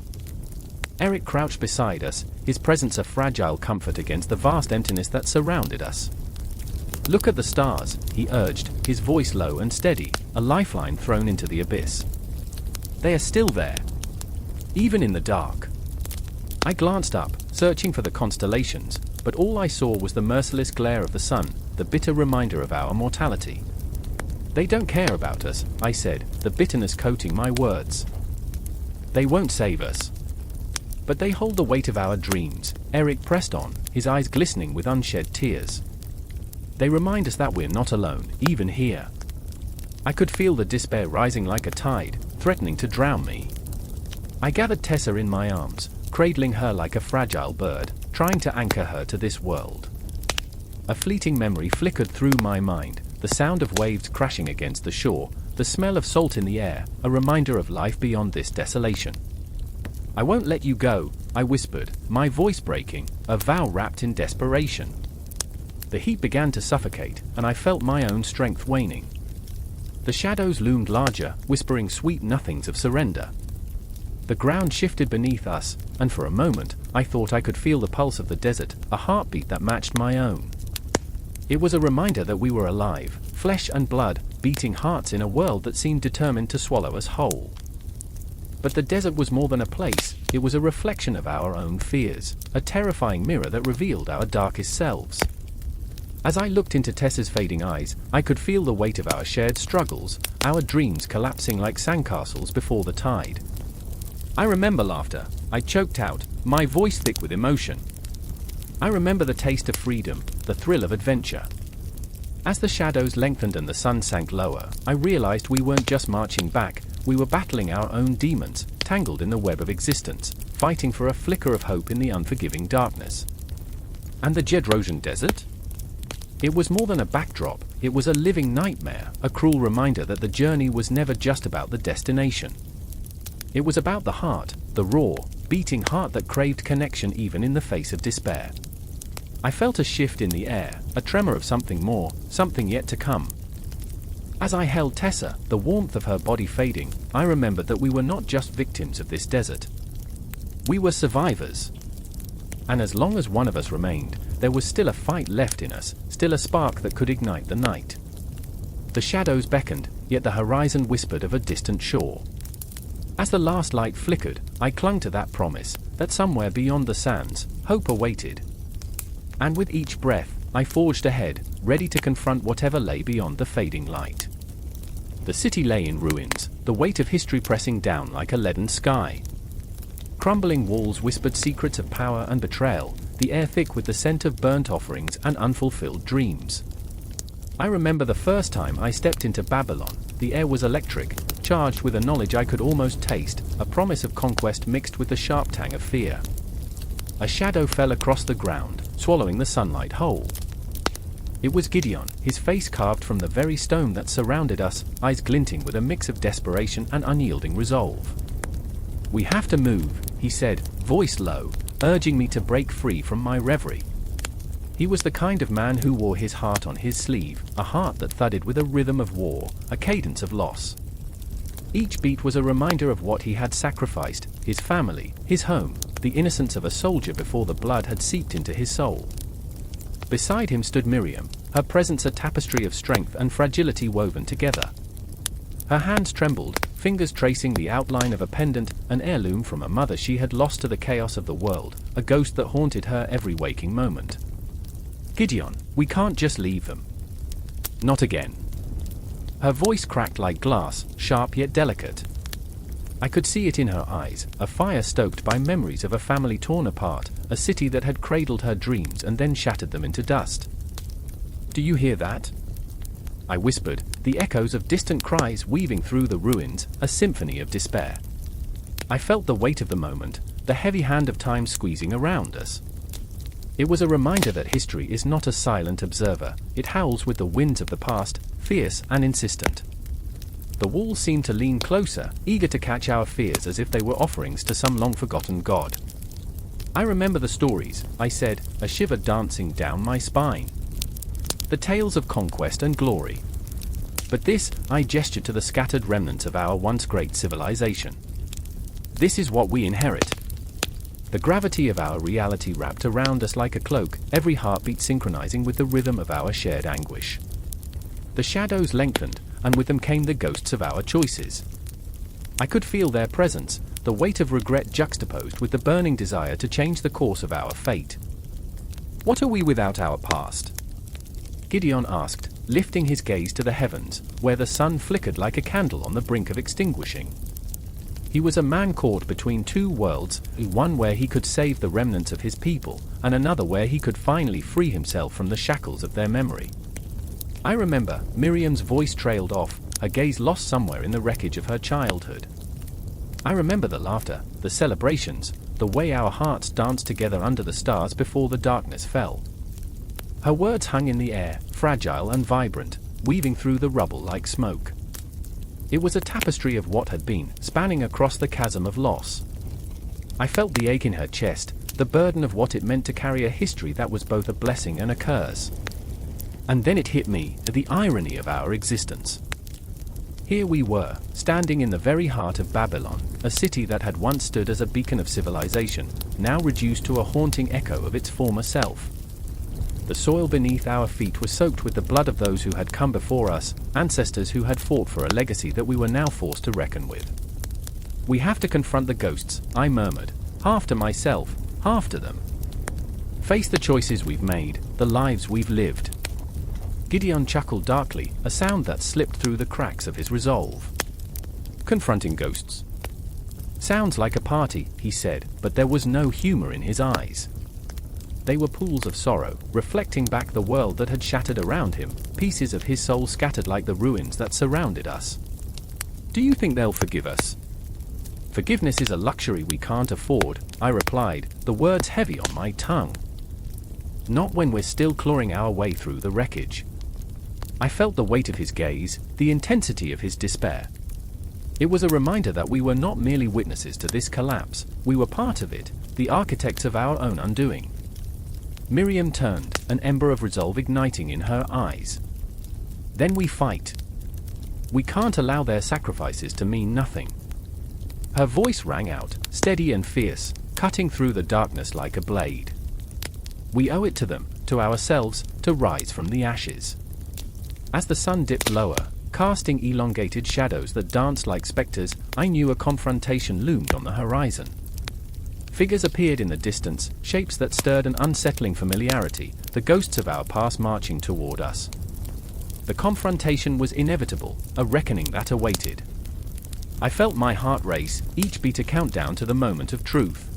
Eric crouched beside us, his presence a fragile comfort against the vast emptiness that surrounded us. "Look at the stars," he urged, his voice low and steady, a lifeline thrown into the abyss. "They are still there. Even in the dark." I glanced up, searching for the constellations, but all I saw was the merciless glare of the sun, the bitter reminder of our mortality. "They don't care about us," I said, the bitterness coating my words. "They won't save us." "But they hold the weight of our dreams," Eric pressed on, his eyes glistening with unshed tears. "They remind us that we're not alone, even here." I could feel the despair rising like a tide, threatening to drown me. I gathered Tessa in my arms, cradling her like a fragile bird, trying to anchor her to this world. A fleeting memory flickered through my mind, the sound of waves crashing against the shore, the smell of salt in the air, a reminder of life beyond this desolation. "I won't let you go," I whispered, my voice breaking, a vow wrapped in desperation. The heat began to suffocate, and I felt my own strength waning. The shadows loomed larger, whispering sweet nothings of surrender. The ground shifted beneath us, and for a moment, I thought I could feel the pulse of the desert, a heartbeat that matched my own. It was a reminder that we were alive, flesh and blood, beating hearts in a world that seemed determined to swallow us whole. But the desert was more than a place, it was a reflection of our own fears, a terrifying mirror that revealed our darkest selves. As I looked into Tessa's fading eyes, I could feel the weight of our shared struggles, our dreams collapsing like sandcastles before the tide. I remember laughter, I choked out, my voice thick with emotion. I remember the taste of freedom, the thrill of adventure. As the shadows lengthened and the sun sank lower, I realized we weren't just marching back, we were battling our own demons, tangled in the web of existence, fighting for a flicker of hope in the unforgiving darkness. And the Jedrosian desert? It was more than a backdrop, it was a living nightmare, a cruel reminder that the journey was never just about the destination. It was about the heart, the raw, beating heart that craved connection even in the face of despair. I felt a shift in the air, a tremor of something more, something yet to come. As I held Tessa, the warmth of her body fading, I remembered that we were not just victims of this desert. We were survivors. And as long as one of us remained, there was still a fight left in us, still a spark that could ignite the night. The shadows beckoned, yet the horizon whispered of a distant shore. As the last light flickered, I clung to that promise, that somewhere beyond the sands, hope awaited. And with each breath, I forged ahead, ready to confront whatever lay beyond the fading light. The city lay in ruins, the weight of history pressing down like a leaden sky. Crumbling walls whispered secrets of power and betrayal, the air thick with the scent of burnt offerings and unfulfilled dreams. I remember the first time I stepped into Babylon, the air was electric, charged with a knowledge I could almost taste, a promise of conquest mixed with the sharp tang of fear. A shadow fell across the ground, swallowing the sunlight whole. It was Gideon, his face carved from the very stone that surrounded us, eyes glinting with a mix of desperation and unyielding resolve. "We have to move," he said, voice low, urging me to break free from my reverie. He was the kind of man who wore his heart on his sleeve, a heart that thudded with a rhythm of war, a cadence of loss. Each beat was a reminder of what he had sacrificed, his family, his home, the innocence of a soldier before the blood had seeped into his soul. Beside him stood Miriam, her presence a tapestry of strength and fragility woven together. Her hands trembled, fingers tracing the outline of a pendant, an heirloom from a mother she had lost to the chaos of the world, a ghost that haunted her every waking moment. "Gideon, we can't just leave them." "Not again." Her voice cracked like glass, sharp yet delicate. I could see it in her eyes, a fire stoked by memories of a family torn apart, a city that had cradled her dreams and then shattered them into dust. "Do you hear that?" I whispered, the echoes of distant cries weaving through the ruins, a symphony of despair. I felt the weight of the moment, the heavy hand of time squeezing around us. It was a reminder that history is not a silent observer, it howls with the winds of the past, fierce and insistent. The walls seemed to lean closer, eager to catch our fears as if they were offerings to some long-forgotten god. "I remember the stories," I said, a shiver dancing down my spine. "The tales of conquest and glory. But this," I gestured to the scattered remnants of our once great civilization. "This is what we inherit." The gravity of our reality wrapped around us like a cloak, every heartbeat synchronizing with the rhythm of our shared anguish. The shadows lengthened, and with them came the ghosts of our choices. I could feel their presence, the weight of regret juxtaposed with the burning desire to change the course of our fate. "What are we without our past?" Gideon asked, lifting his gaze to the heavens, where the sun flickered like a candle on the brink of extinguishing. He was a man caught between two worlds, one where he could save the remnants of his people, and another where he could finally free himself from the shackles of their memory. I remember, Miriam's voice trailed off, her gaze lost somewhere in the wreckage of her childhood. I remember the laughter, the celebrations, the way our hearts danced together under the stars before the darkness fell. Her words hung in the air, fragile and vibrant, weaving through the rubble like smoke. It was a tapestry of what had been, spanning across the chasm of loss. I felt the ache in her chest, the burden of what it meant to carry a history that was both a blessing and a curse. And then it hit me, the irony of our existence. Here we were, standing in the very heart of Babylon, a city that had once stood as a beacon of civilization, now reduced to a haunting echo of its former self. The soil beneath our feet was soaked with the blood of those who had come before us, ancestors who had fought for a legacy that we were now forced to reckon with. "We have to confront the ghosts," I murmured, half to myself, half to them. "Face the choices we've made, the lives we've lived." Gideon chuckled darkly, a sound that slipped through the cracks of his resolve. "Confronting ghosts. Sounds like a party," he said, but there was no humor in his eyes. They were pools of sorrow, reflecting back the world that had shattered around him, pieces of his soul scattered like the ruins that surrounded us. "Do you think they'll forgive us?" "Forgiveness is a luxury we can't afford," I replied, the words heavy on my tongue. "Not when we're still clawing our way through the wreckage." I felt the weight of his gaze, the intensity of his despair. It was a reminder that we were not merely witnesses to this collapse, we were part of it, the architects of our own undoing. Miriam turned, an ember of resolve igniting in her eyes. "Then we fight. We can't allow their sacrifices to mean nothing." Her voice rang out, steady and fierce, cutting through the darkness like a blade. "We owe it to them, to ourselves, to rise from the ashes." As the sun dipped lower, casting elongated shadows that danced like specters, I knew a confrontation loomed on the horizon. Figures appeared in the distance, shapes that stirred an unsettling familiarity, the ghosts of our past marching toward us. The confrontation was inevitable, a reckoning that awaited. I felt my heart race, each beat a countdown to the moment of truth.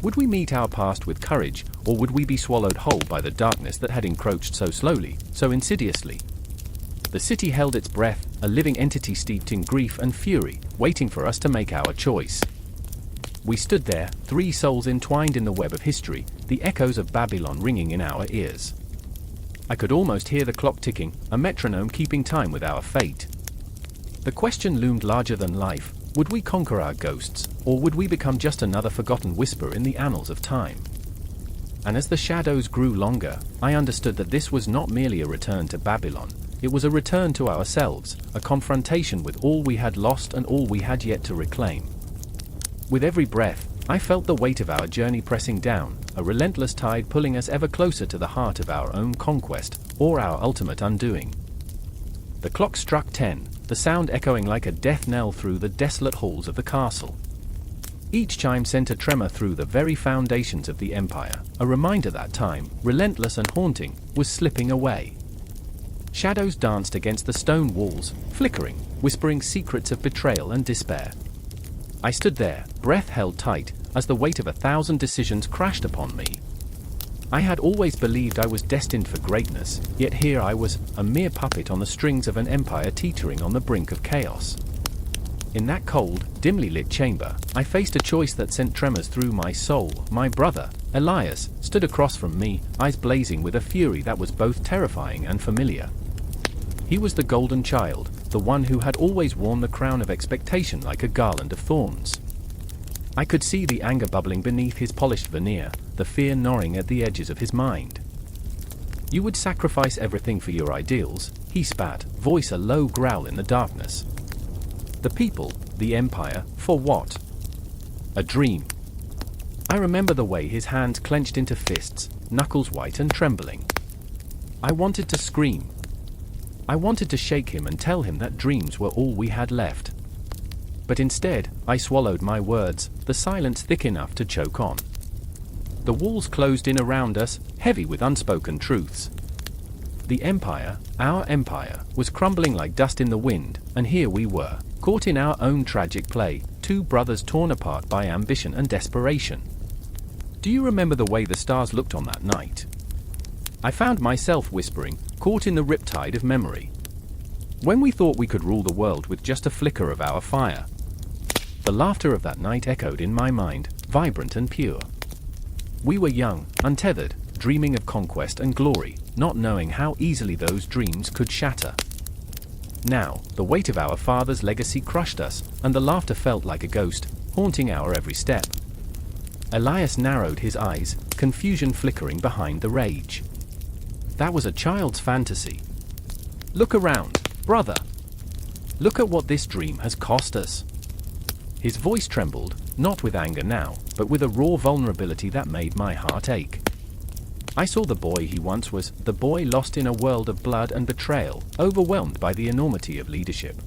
Would we meet our past with courage, or would we be swallowed whole by the darkness that had encroached so slowly, so insidiously? The city held its breath, a living entity steeped in grief and fury, waiting for us to make our choice. We stood there, three souls entwined in the web of history, the echoes of Babylon ringing in our ears. I could almost hear the clock ticking, a metronome keeping time with our fate. The question loomed larger than life: would we conquer our ghosts, or would we become just another forgotten whisper in the annals of time? And as the shadows grew longer, I understood that this was not merely a return to Babylon, it was a return to ourselves, a confrontation with all we had lost and all we had yet to reclaim. With every breath, I felt the weight of our journey pressing down, a relentless tide pulling us ever closer to the heart of our own conquest, or our ultimate undoing. The clock struck 10, the sound echoing like a death knell through the desolate halls of the castle. Each chime sent a tremor through the very foundations of the empire, a reminder that time, relentless and haunting, was slipping away. Shadows danced against the stone walls, flickering, whispering secrets of betrayal and despair. I stood there, breath held tight, as the weight of 1,000 decisions crashed upon me. I had always believed I was destined for greatness, yet here I was, a mere puppet on the strings of an empire teetering on the brink of chaos. In that cold, dimly lit chamber, I faced a choice that sent tremors through my soul. My brother, Elias, stood across from me, eyes blazing with a fury that was both terrifying and familiar. He was the golden child, the one who had always worn the crown of expectation like a garland of thorns. I could see the anger bubbling beneath his polished veneer, the fear gnawing at the edges of his mind. "You would sacrifice everything for your ideals," he spat, voice a low growl in the darkness. "The people, the empire, for what? A dream." I remember the way his hands clenched into fists, knuckles white and trembling. I wanted to scream. I wanted to shake him and tell him that dreams were all we had left. But instead, I swallowed my words, the silence thick enough to choke on. The walls closed in around us, heavy with unspoken truths. The empire, our empire, was crumbling like dust in the wind, and here we were, caught in our own tragic play, two brothers torn apart by ambition and desperation. Do you remember the way the stars looked on that night? I found myself whispering, caught in the riptide of memory. When we thought we could rule the world with just a flicker of our fire. The laughter of that night echoed in my mind, vibrant and pure. We were young, untethered, dreaming of conquest and glory, not knowing how easily those dreams could shatter. Now, the weight of our father's legacy crushed us, and the laughter felt like a ghost, haunting our every step. Elias narrowed his eyes, confusion flickering behind the rage. That was a child's fantasy. Look around, brother. Look at what this dream has cost us. His voice trembled, not with anger now, but with a raw vulnerability that made my heart ache. I saw the boy he once was, the boy lost in a world of blood and betrayal, overwhelmed by the enormity of leadership.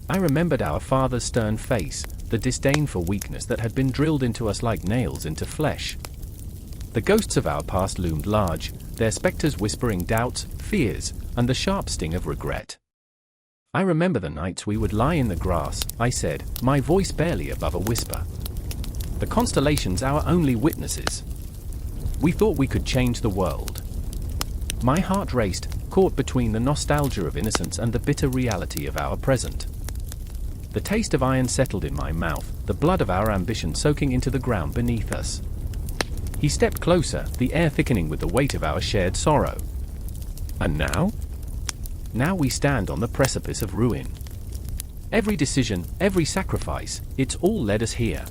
I remembered our father's stern face, the disdain for weakness that had been drilled into us like nails into flesh. The ghosts of our past loomed large, their specters whispering doubts, fears, and the sharp sting of regret. I remember the nights we would lie in the grass, I said, my voice barely above a whisper. The constellations our only witnesses. We thought we could change the world. My heart raced, caught between the nostalgia of innocence and the bitter reality of our present. The taste of iron settled in my mouth, the blood of our ambition soaking into the ground beneath us. He stepped closer, the air thickening with the weight of our shared sorrow. And now? Now we stand on the precipice of ruin. Every decision, every sacrifice, it's all led us here.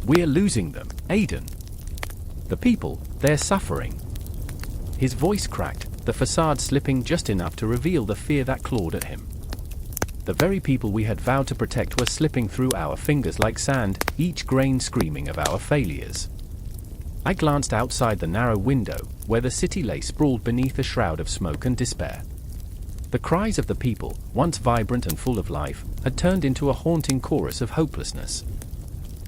We're losing them, Aiden. The people, they're suffering. His voice cracked, the facade slipping just enough to reveal the fear that clawed at him. The very people we had vowed to protect were slipping through our fingers like sand, each grain screaming of our failures. I glanced outside the narrow window, where the city lay sprawled beneath a shroud of smoke and despair. The cries of the people, once vibrant and full of life, had turned into a haunting chorus of hopelessness.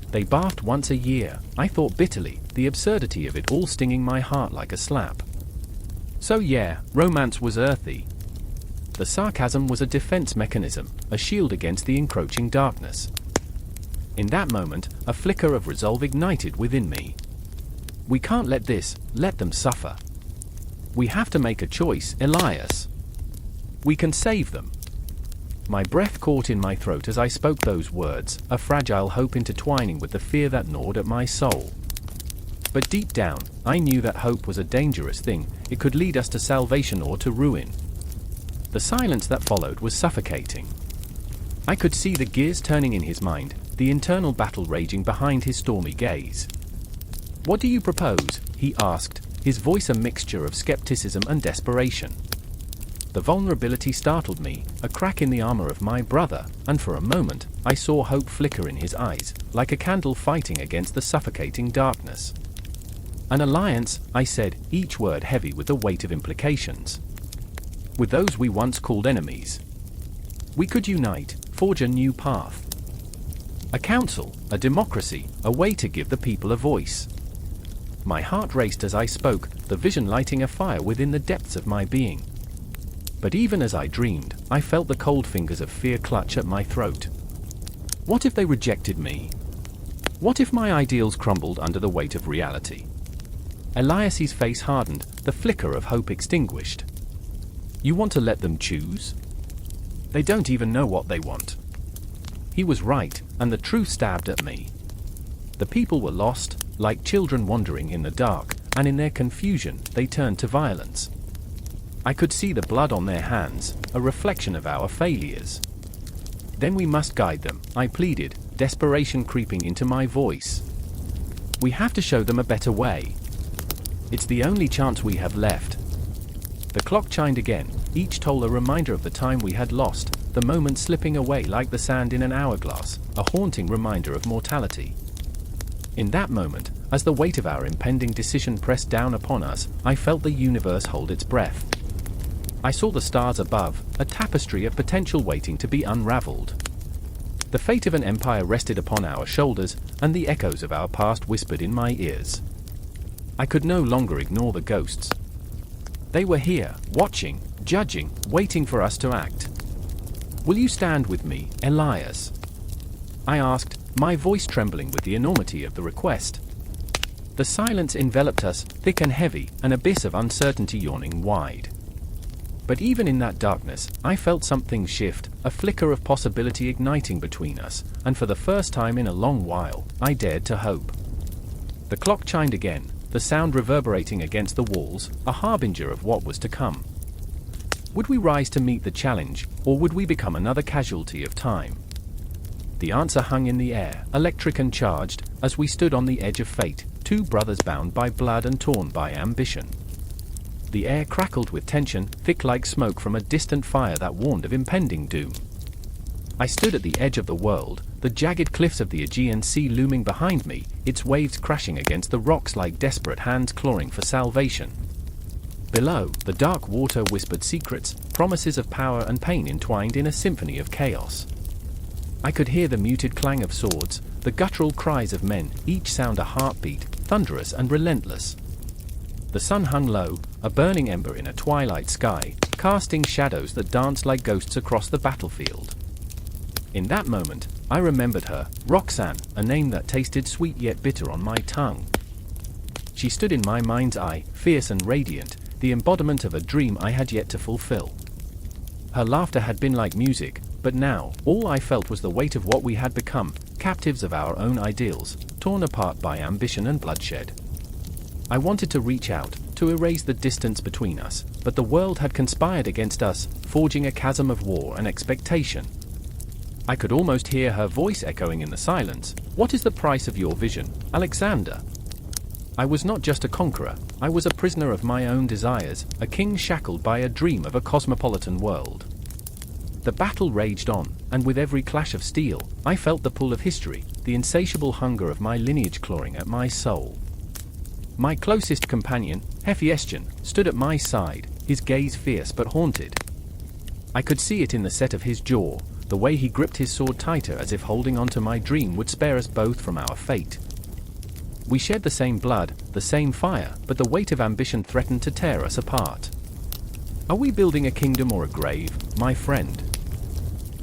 They bathed once a year, I thought bitterly, the absurdity of it all stinging my heart like a slap. So yeah, romance was earthy. The sarcasm was a defense mechanism, a shield against the encroaching darkness. In that moment, a flicker of resolve ignited within me. We can't let them suffer. We have to make a choice, Elias. We can save them. My breath caught in my throat as I spoke those words, a fragile hope intertwining with the fear that gnawed at my soul. But deep down, I knew that hope was a dangerous thing, it could lead us to salvation or to ruin. The silence that followed was suffocating. I could see the gears turning in his mind, the internal battle raging behind his stormy gaze. "What do you propose?" he asked, his voice a mixture of skepticism and desperation. The vulnerability startled me, a crack in the armor of my brother, and for a moment, I saw hope flicker in his eyes, like a candle fighting against the suffocating darkness. "An alliance," I said, each word heavy with the weight of implications. "With those we once called enemies. We could unite, forge a new path. A council, a democracy, a way to give the people a voice." My heart raced as I spoke, the vision lighting a fire within the depths of my being. But even as I dreamed, I felt the cold fingers of fear clutch at my throat. What if they rejected me? What if my ideals crumbled under the weight of reality? Elias's face hardened, the flicker of hope extinguished. "You want to let them choose? They don't even know what they want." He was right, and the truth stabbed at me. The people were lost, like children wandering in the dark, and in their confusion, they turned to violence. I could see the blood on their hands, a reflection of our failures. "Then we must guide them," I pleaded, desperation creeping into my voice. "We have to show them a better way. It's the only chance we have left." The clock chimed again, each toll a reminder of the time we had lost, the moment slipping away like the sand in an hourglass, a haunting reminder of mortality. In that moment, as the weight of our impending decision pressed down upon us, I felt the universe hold its breath. I saw the stars above, a tapestry of potential waiting to be unraveled. The fate of an empire rested upon our shoulders, and the echoes of our past whispered in my ears. I could no longer ignore the ghosts. They were here, watching, judging, waiting for us to act. "Will you stand with me, Elias?" I asked, my voice trembling with the enormity of the request. The silence enveloped us, thick and heavy, an abyss of uncertainty yawning wide. But even in that darkness, I felt something shift, a flicker of possibility igniting between us, and for the first time in a long while, I dared to hope. The clock chimed again, the sound reverberating against the walls, a harbinger of what was to come. Would we rise to meet the challenge, or would we become another casualty of time? The answer hung in the air, electric and charged, as we stood on the edge of fate, two brothers bound by blood and torn by ambition. The air crackled with tension, thick like smoke from a distant fire that warned of impending doom. I stood at the edge of the world, the jagged cliffs of the Aegean Sea looming behind me, its waves crashing against the rocks like desperate hands clawing for salvation. Below, the dark water whispered secrets, promises of power and pain entwined in a symphony of chaos. I could hear the muted clang of swords, the guttural cries of men, each sound a heartbeat, thunderous and relentless. The sun hung low, a burning ember in a twilight sky, casting shadows that danced like ghosts across the battlefield. In that moment, I remembered her, Roxanne, a name that tasted sweet yet bitter on my tongue. She stood in my mind's eye, fierce and radiant, the embodiment of a dream I had yet to fulfill. Her laughter had been like music, but now, all I felt was the weight of what we had become, captives of our own ideals, torn apart by ambition and bloodshed. I wanted to reach out, to erase the distance between us, but the world had conspired against us, forging a chasm of war and expectation. I could almost hear her voice echoing in the silence. What is the price of your vision, Alexander? I was not just a conqueror, I was a prisoner of my own desires, a king shackled by a dream of a cosmopolitan world. The battle raged on, and with every clash of steel, I felt the pull of history, the insatiable hunger of my lineage clawing at my soul. My closest companion, Hephaestion, stood at my side, his gaze fierce but haunted. I could see it in the set of his jaw, the way he gripped his sword tighter as if holding on to my dream would spare us both from our fate. We shared the same blood, the same fire, but the weight of ambition threatened to tear us apart. Are we building a kingdom or a grave, my friend?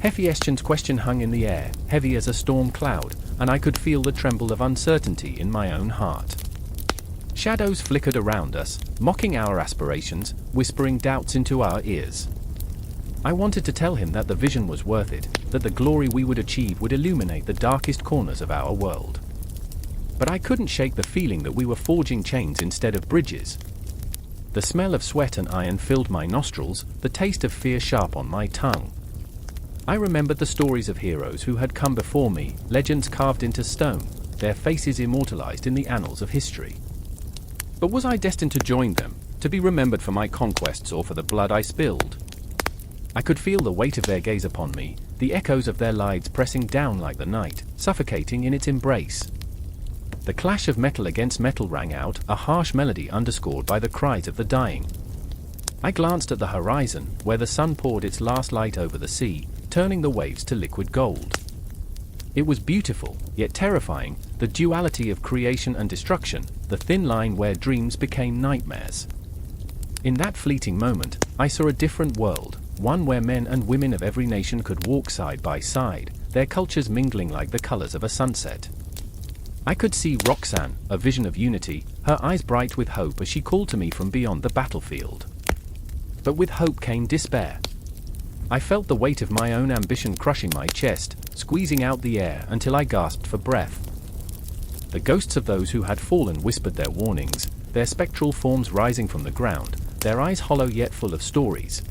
Hephaestion's question hung in the air, heavy as a storm cloud, and I could feel the tremble of uncertainty in my own heart. Shadows flickered around us, mocking our aspirations, whispering doubts into our ears. I wanted to tell him that the vision was worth it, that the glory we would achieve would illuminate the darkest corners of our world. But I couldn't shake the feeling that we were forging chains instead of bridges. The smell of sweat and iron filled my nostrils, the taste of fear sharp on my tongue. I remembered the stories of heroes who had come before me, legends carved into stone, their faces immortalized in the annals of history. But was I destined to join them, to be remembered for my conquests or for the blood I spilled? I could feel the weight of their gaze upon me, the echoes of their lives pressing down like the night, suffocating in its embrace. The clash of metal against metal rang out, a harsh melody underscored by the cries of the dying. I glanced at the horizon, where the sun poured its last light over the sea, turning the waves to liquid gold. It was beautiful, yet terrifying, the duality of creation and destruction, the thin line where dreams became nightmares. In that fleeting moment, I saw a different world, one where men and women of every nation could walk side by side, their cultures mingling like the colors of a sunset. I could see Roxanne, a vision of unity, her eyes bright with hope as she called to me from beyond the battlefield. But with hope came despair. I felt the weight of my own ambition crushing my chest, squeezing out the air until I gasped for breath. The ghosts of those who had fallen whispered their warnings, their spectral forms rising from the ground, their eyes hollow yet full of stories.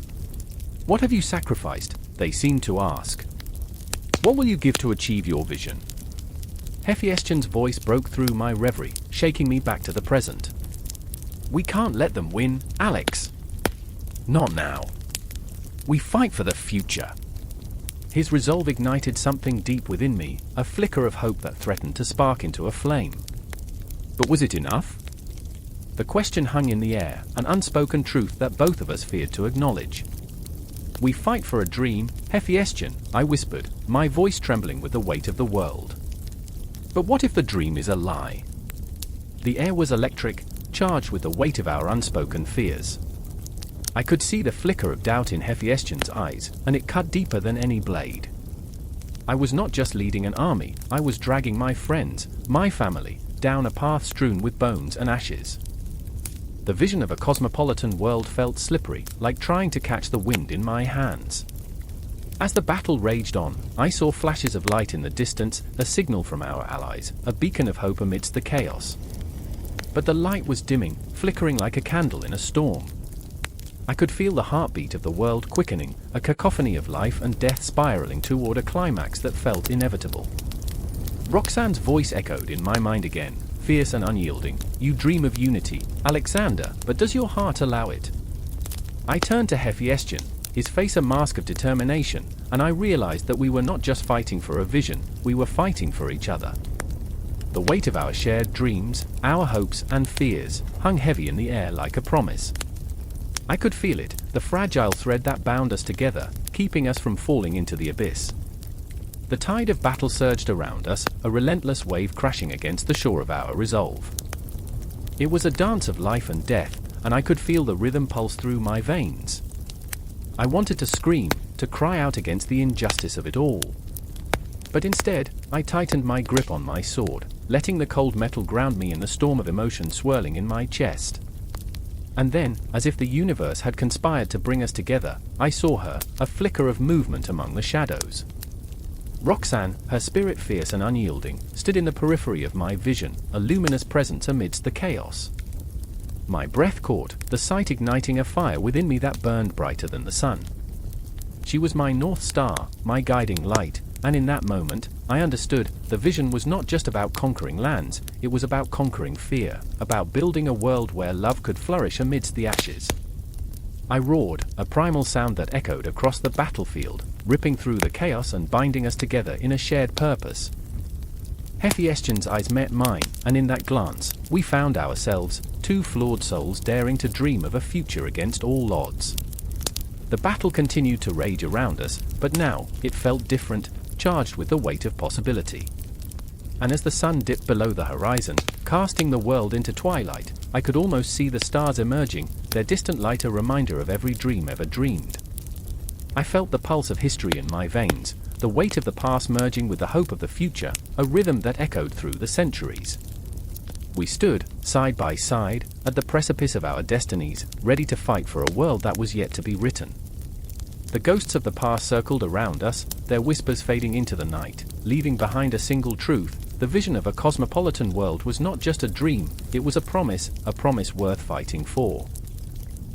What have you sacrificed? They seemed to ask. What will you give to achieve your vision? Hephaestion's voice broke through my reverie, shaking me back to the present. We can't let them win, Alex. Not now. We fight for the future. His resolve ignited something deep within me, a flicker of hope that threatened to spark into a flame. But was it enough? The question hung in the air, an unspoken truth that both of us feared to acknowledge. We fight for a dream, Hephaestion, I whispered, my voice trembling with the weight of the world. But what if the dream is a lie? The air was electric, charged with the weight of our unspoken fears. I could see the flicker of doubt in Hephaestion's eyes, and it cut deeper than any blade. I was not just leading an army, I was dragging my friends, my family, down a path strewn with bones and ashes. The vision of a cosmopolitan world felt slippery, like trying to catch the wind in my hands. As the battle raged on, I saw flashes of light in the distance, a signal from our allies, a beacon of hope amidst the chaos. But the light was dimming, flickering like a candle in a storm. I could feel the heartbeat of the world quickening, a cacophony of life and death spiraling toward a climax that felt inevitable. Roxanne's voice echoed in my mind again, fierce and unyielding. "You dream of unity, Alexander, but does your heart allow it?" I turned to Hephaestion, his face a mask of determination, and I realized that we were not just fighting for a vision, we were fighting for each other. The weight of our shared dreams, our hopes and fears, hung heavy in the air like a promise. I could feel it, the fragile thread that bound us together, keeping us from falling into the abyss. The tide of battle surged around us, a relentless wave crashing against the shore of our resolve. It was a dance of life and death, and I could feel the rhythm pulse through my veins. I wanted to scream, to cry out against the injustice of it all. But instead, I tightened my grip on my sword, letting the cold metal ground me in the storm of emotion swirling in my chest. And then, as if the universe had conspired to bring us together, I saw her, a flicker of movement among the shadows. Roxanne, her spirit fierce and unyielding, stood in the periphery of my vision, a luminous presence amidst the chaos. My breath caught, the sight igniting a fire within me that burned brighter than the sun. She was my North Star, my guiding light, and in that moment, I understood, the vision was not just about conquering lands, it was about conquering fear, about building a world where love could flourish amidst the ashes. I roared, a primal sound that echoed across the battlefield, ripping through the chaos and binding us together in a shared purpose. Hephaestion's eyes met mine, and in that glance, we found ourselves, two flawed souls daring to dream of a future against all odds. The battle continued to rage around us, but now, it felt different, charged with the weight of possibility. And as the sun dipped below the horizon, casting the world into twilight, I could almost see the stars emerging, their distant light a reminder of every dream ever dreamed. I felt the pulse of history in my veins, the weight of the past merging with the hope of the future, a rhythm that echoed through the centuries. We stood, side by side, at the precipice of our destinies, ready to fight for a world that was yet to be written. The ghosts of the past circled around us, their whispers fading into the night, leaving behind a single truth: the vision of a cosmopolitan world was not just a dream, it was a promise worth fighting for.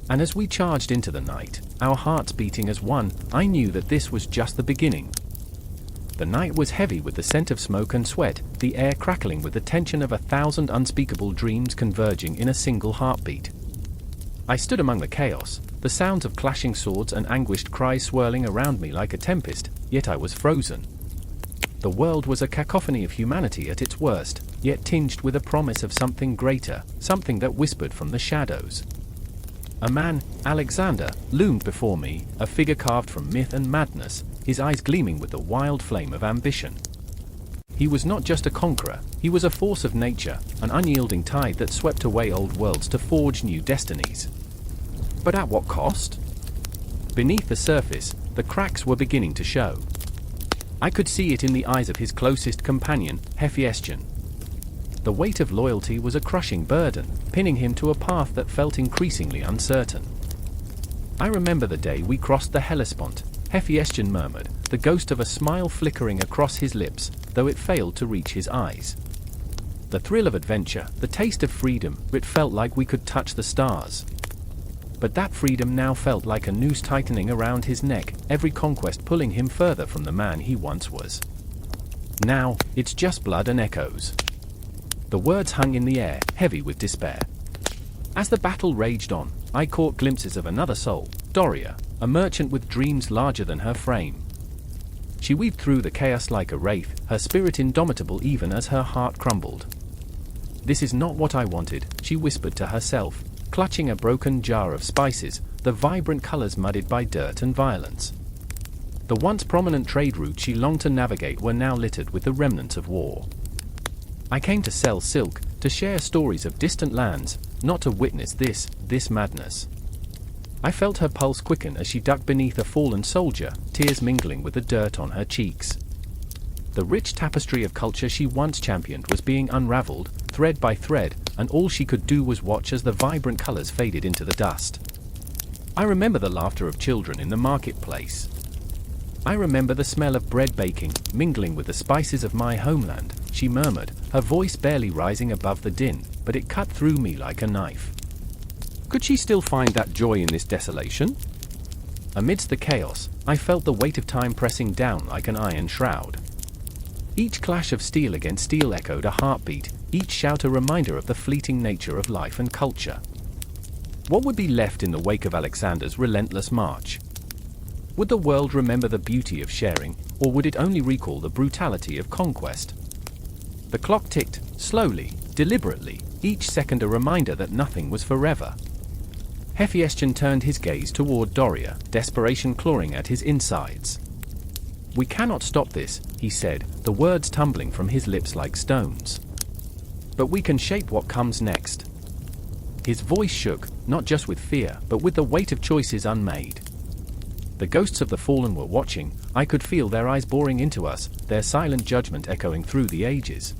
And as we charged into the night, our hearts beating as one, I knew that this was just the beginning. The night was heavy with the scent of smoke and sweat, the air crackling with the tension of 1,000 unspeakable dreams converging in a single heartbeat. I stood among the chaos, the sounds of clashing swords and anguished cries swirling around me like a tempest, yet I was frozen. The world was a cacophony of humanity at its worst, yet tinged with a promise of something greater, something that whispered from the shadows. A man, Alexander, loomed before me, a figure carved from myth and madness, his eyes gleaming with the wild flame of ambition. He was not just a conqueror, he was a force of nature, an unyielding tide that swept away old worlds to forge new destinies. But at what cost? Beneath the surface, the cracks were beginning to show. I could see it in the eyes of his closest companion, Hephaestion. The weight of loyalty was a crushing burden, pinning him to a path that felt increasingly uncertain. I remember the day we crossed the Hellespont, Hephaestion murmured, the ghost of a smile flickering across his lips, though it failed to reach his eyes. The thrill of adventure, the taste of freedom, it felt like we could touch the stars. But that freedom now felt like a noose tightening around his neck, every conquest pulling him further from the man he once was. Now, it's just blood and echoes. The words hung in the air, heavy with despair. As the battle raged on, I caught glimpses of another soul, Doria, a merchant with dreams larger than her frame. She weaved through the chaos like a wraith, her spirit indomitable even as her heart crumbled. "This is not what I wanted," she whispered to herself, clutching a broken jar of spices, the vibrant colors muddied by dirt and violence. The once prominent trade routes she longed to navigate were now littered with the remnants of war. I came to sell silk, to share stories of distant lands, not to witness this madness. I felt her pulse quicken as she ducked beneath a fallen soldier, tears mingling with the dirt on her cheeks. The rich tapestry of culture she once championed was being unraveled, thread by thread, and all she could do was watch as the vibrant colors faded into the dust. I remember the laughter of children in the marketplace. I remember the smell of bread baking, mingling with the spices of my homeland, she murmured, her voice barely rising above the din, but it cut through me like a knife. Could she still find that joy in this desolation? Amidst the chaos, I felt the weight of time pressing down like an iron shroud. Each clash of steel against steel echoed a heartbeat, each shout a reminder of the fleeting nature of life and culture. What would be left in the wake of Alexander's relentless march? Would the world remember the beauty of sharing, or would it only recall the brutality of conquest? The clock ticked, slowly, deliberately, each second a reminder that nothing was forever. Hephaestion turned his gaze toward Doria, desperation clawing at his insides. "We cannot stop this," he said, the words tumbling from his lips like stones. "But we can shape what comes next." His voice shook, not just with fear, but with the weight of choices unmade. The ghosts of the fallen were watching. I could feel their eyes boring into us, their silent judgment echoing through the ages.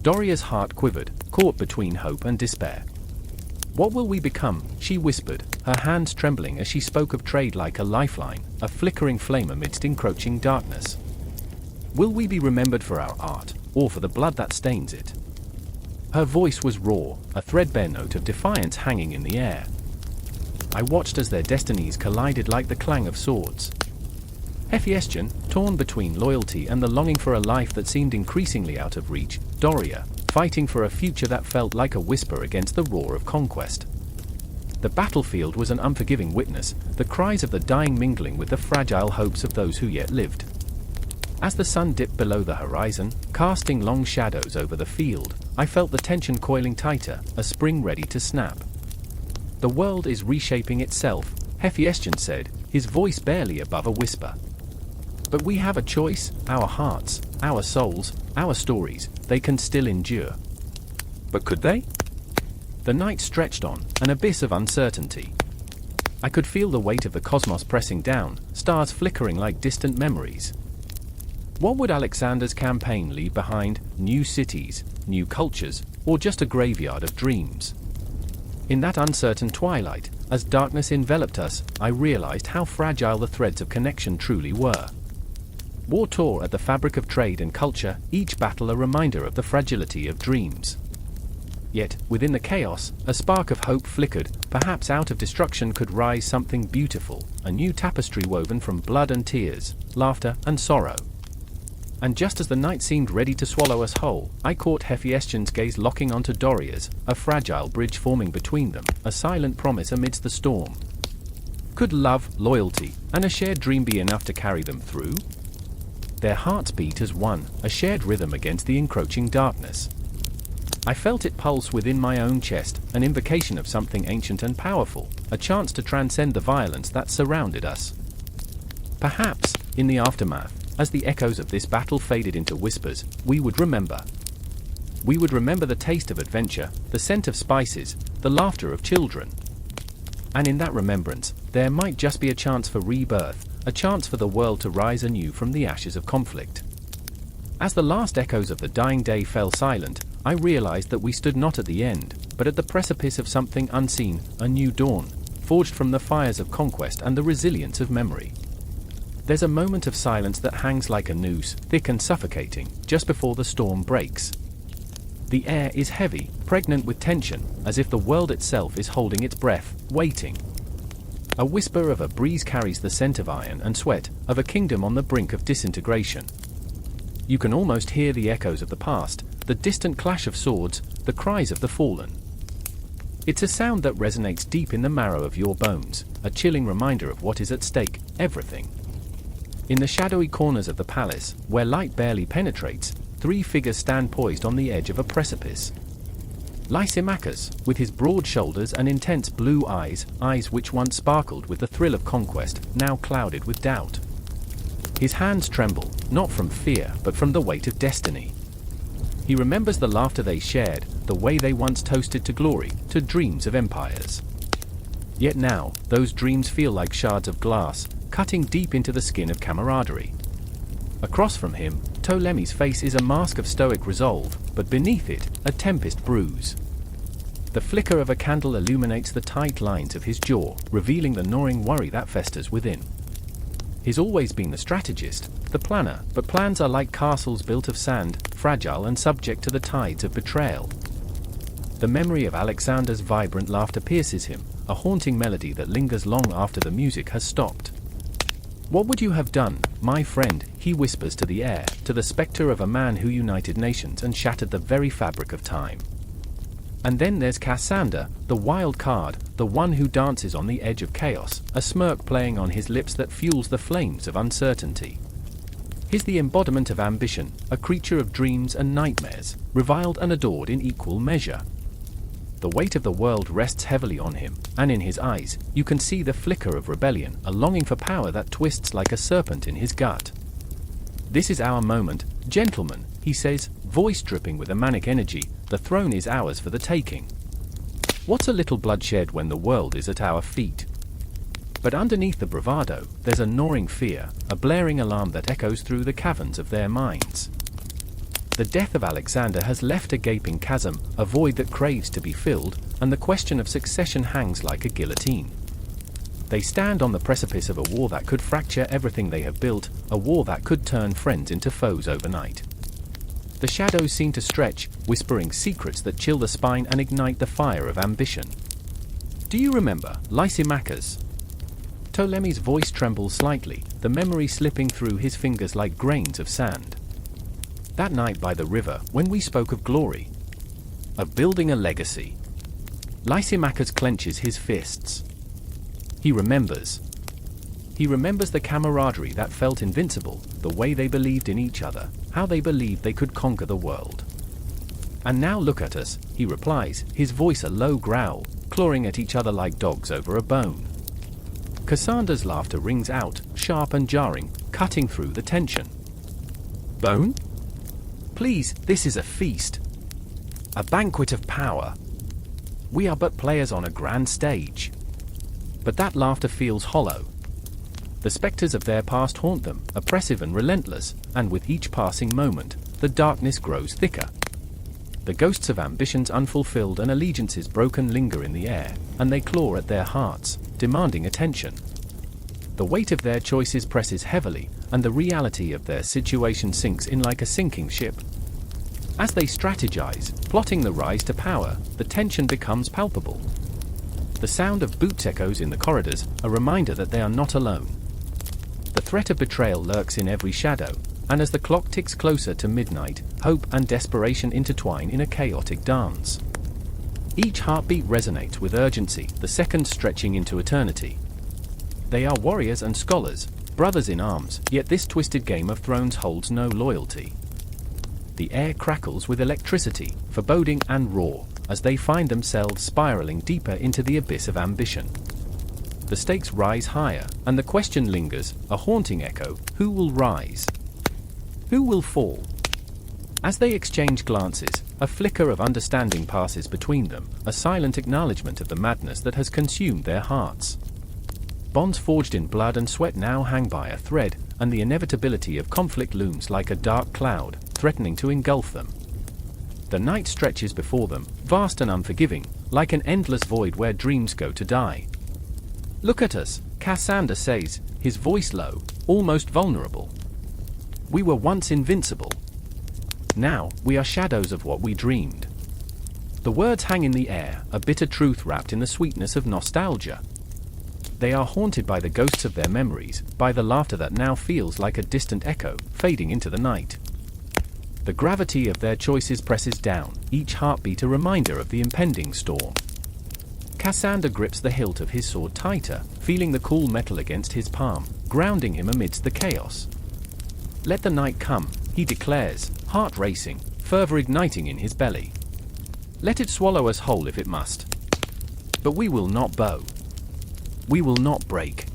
Doria's heart quivered, caught between hope and despair. "What will we become?" she whispered, her hands trembling as she spoke of trade like a lifeline, a flickering flame amidst encroaching darkness. "Will we be remembered for our art, or for the blood that stains it?" Her voice was raw, a threadbare note of defiance hanging in the air. I watched as their destinies collided like the clang of swords. Hephaestion, torn between loyalty and the longing for a life that seemed increasingly out of reach, Doria, fighting for a future that felt like a whisper against the roar of conquest. The battlefield was an unforgiving witness, the cries of the dying mingling with the fragile hopes of those who yet lived. As the sun dipped below the horizon, casting long shadows over the field, I felt the tension coiling tighter, a spring ready to snap. "The world is reshaping itself," Hephaestion said, his voice barely above a whisper. "But we have a choice, our hearts, our souls, our stories, they can still endure." But could they? The night stretched on, an abyss of uncertainty. I could feel the weight of the cosmos pressing down, stars flickering like distant memories. What would Alexander's campaign leave behind? New cities, new cultures, or just a graveyard of dreams? In that uncertain twilight, as darkness enveloped us, I realized how fragile the threads of connection truly were. War tore at the fabric of trade and culture, each battle a reminder of the fragility of dreams. Yet, within the chaos, a spark of hope flickered. Perhaps out of destruction could rise something beautiful, a new tapestry woven from blood and tears, laughter and sorrow. And just as the night seemed ready to swallow us whole, I caught Hephaestion's gaze locking onto Doria's, a fragile bridge forming between them, a silent promise amidst the storm. Could love, loyalty, and a shared dream be enough to carry them through? Their hearts beat as one, a shared rhythm against the encroaching darkness. I felt it pulse within my own chest, an invocation of something ancient and powerful, a chance to transcend the violence that surrounded us. Perhaps, in the aftermath, as the echoes of this battle faded into whispers, we would remember. We would remember the taste of adventure, the scent of spices, the laughter of children. And in that remembrance, there might just be a chance for rebirth, a chance for the world to rise anew from the ashes of conflict. As the last echoes of the dying day fell silent, I realized that we stood not at the end, but at the precipice of something unseen, a new dawn, forged from the fires of conquest and the resilience of memory. There's a moment of silence that hangs like a noose, thick and suffocating, just before the storm breaks. The air is heavy, pregnant with tension, as if the world itself is holding its breath, waiting. A whisper of a breeze carries the scent of iron and sweat, of a kingdom on the brink of disintegration. You can almost hear the echoes of the past, the distant clash of swords, the cries of the fallen. It's a sound that resonates deep in the marrow of your bones, a chilling reminder of what is at stake, everything. In the shadowy corners of the palace, where light barely penetrates, 3 figures stand poised on the edge of a precipice. Lysimachus, with his broad shoulders and intense blue eyes, eyes which once sparkled with the thrill of conquest, now clouded with doubt. His hands tremble, not from fear, but from the weight of destiny. He remembers the laughter they shared, the way they once toasted to glory, to dreams of empires. Yet now, those dreams feel like shards of glass, cutting deep into the skin of camaraderie. Across from him, Ptolemy's face is a mask of stoic resolve, but beneath it, a tempest brews. The flicker of a candle illuminates the tight lines of his jaw, revealing the gnawing worry that festers within. He's always been the strategist, the planner, but plans are like castles built of sand, fragile and subject to the tides of betrayal. The memory of Alexander's vibrant laughter pierces him, a haunting melody that lingers long after the music has stopped. "What would you have done, my friend?" he whispers to the air, to the spectre of a man who united nations and shattered the very fabric of time. And then there's Cassander, the wild card, the one who dances on the edge of chaos, a smirk playing on his lips that fuels the flames of uncertainty. He's the embodiment of ambition, a creature of dreams and nightmares, reviled and adored in equal measure. The weight of the world rests heavily on him, and in his eyes, you can see the flicker of rebellion, a longing for power that twists like a serpent in his gut. "This is our moment, gentlemen," he says, voice dripping with a manic energy. "The throne is ours for the taking. What's a little bloodshed when the world is at our feet?" But underneath the bravado, there's a gnawing fear, a blaring alarm that echoes through the caverns of their minds. The death of Alexander has left a gaping chasm, a void that craves to be filled, and the question of succession hangs like a guillotine. They stand on the precipice of a war that could fracture everything they have built, a war that could turn friends into foes overnight. The shadows seem to stretch, whispering secrets that chill the spine and ignite the fire of ambition. "Do you remember Lysimachus?" Ptolemy's voice trembles slightly, the memory slipping through his fingers like grains of sand. "That night by the river, when we spoke of glory, of building a legacy." Lysimachus clenches his fists. He remembers. He remembers the camaraderie that felt invincible, the way they believed in each other, how they believed they could conquer the world. "And now look at us," he replies, his voice a low growl, clawing at each other like dogs over a bone. Cassander's laughter rings out, sharp and jarring, cutting through the tension. "Bone? Please, this is a feast. A banquet of power. We are but players on a grand stage." But that laughter feels hollow. The specters of their past haunt them, oppressive and relentless, and with each passing moment, the darkness grows thicker. The ghosts of ambitions unfulfilled and allegiances broken linger in the air, and they claw at their hearts, demanding attention. The weight of their choices presses heavily, and the reality of their situation sinks in like a sinking ship. As they strategize, plotting the rise to power, the tension becomes palpable. The sound of boots echoes in the corridors, a reminder that they are not alone. The threat of betrayal lurks in every shadow, and as the clock ticks closer to midnight, hope and desperation intertwine in a chaotic dance. Each heartbeat resonates with urgency, the seconds stretching into eternity. They are warriors and scholars, brothers in arms, yet this twisted game of thrones holds no loyalty. The air crackles with electricity, foreboding and raw, as they find themselves spiraling deeper into the abyss of ambition. The stakes rise higher, and the question lingers, a haunting echo: who will rise? Who will fall? As they exchange glances, a flicker of understanding passes between them, a silent acknowledgement of the madness that has consumed their hearts. Bonds forged in blood and sweat now hang by a thread, and the inevitability of conflict looms like a dark cloud, threatening to engulf them. The night stretches before them, vast and unforgiving, like an endless void where dreams go to die. "Look at us," Cassander says, his voice low, almost vulnerable. "We were once invincible. Now, we are shadows of what we dreamed." The words hang in the air, a bitter truth wrapped in the sweetness of nostalgia. They are haunted by the ghosts of their memories, by the laughter that now feels like a distant echo, fading into the night. The gravity of their choices presses down, each heartbeat a reminder of the impending storm. Cassander grips the hilt of his sword tighter, feeling the cool metal against his palm, grounding him amidst the chaos. "Let the night come," he declares, heart racing, fervor igniting in his belly. "Let it swallow us whole if it must. But we will not bow. We will not break."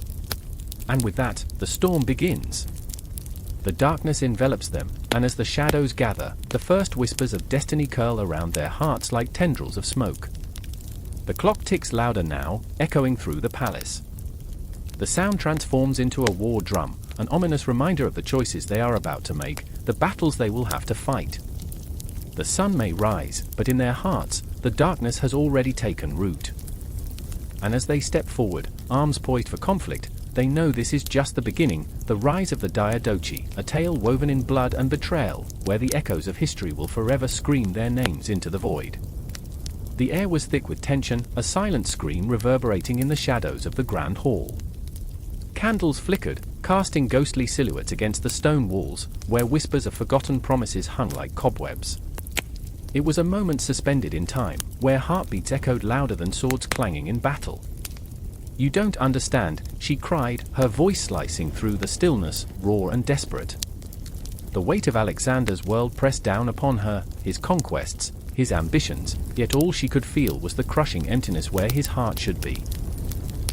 And with that, the storm begins. The darkness envelops them, and as the shadows gather, the first whispers of destiny curl around their hearts like tendrils of smoke. The clock ticks louder now, echoing through the palace. The sound transforms into a war drum, an ominous reminder of the choices they are about to make, the battles they will have to fight. The sun may rise, but in their hearts, the darkness has already taken root. And as they step forward, arms poised for conflict, they know this is just the beginning, the rise of the Diadochi, a tale woven in blood and betrayal, where the echoes of history will forever scream their names into the void. The air was thick with tension, a silent scream reverberating in the shadows of the grand hall. Candles flickered, casting ghostly silhouettes against the stone walls, where whispers of forgotten promises hung like cobwebs. It was a moment suspended in time, where heartbeats echoed louder than swords clanging in battle. "You don't understand," she cried, her voice slicing through the stillness, raw and desperate. The weight of Alexander's world pressed down upon her, his conquests, his ambitions, yet all she could feel was the crushing emptiness where his heart should be.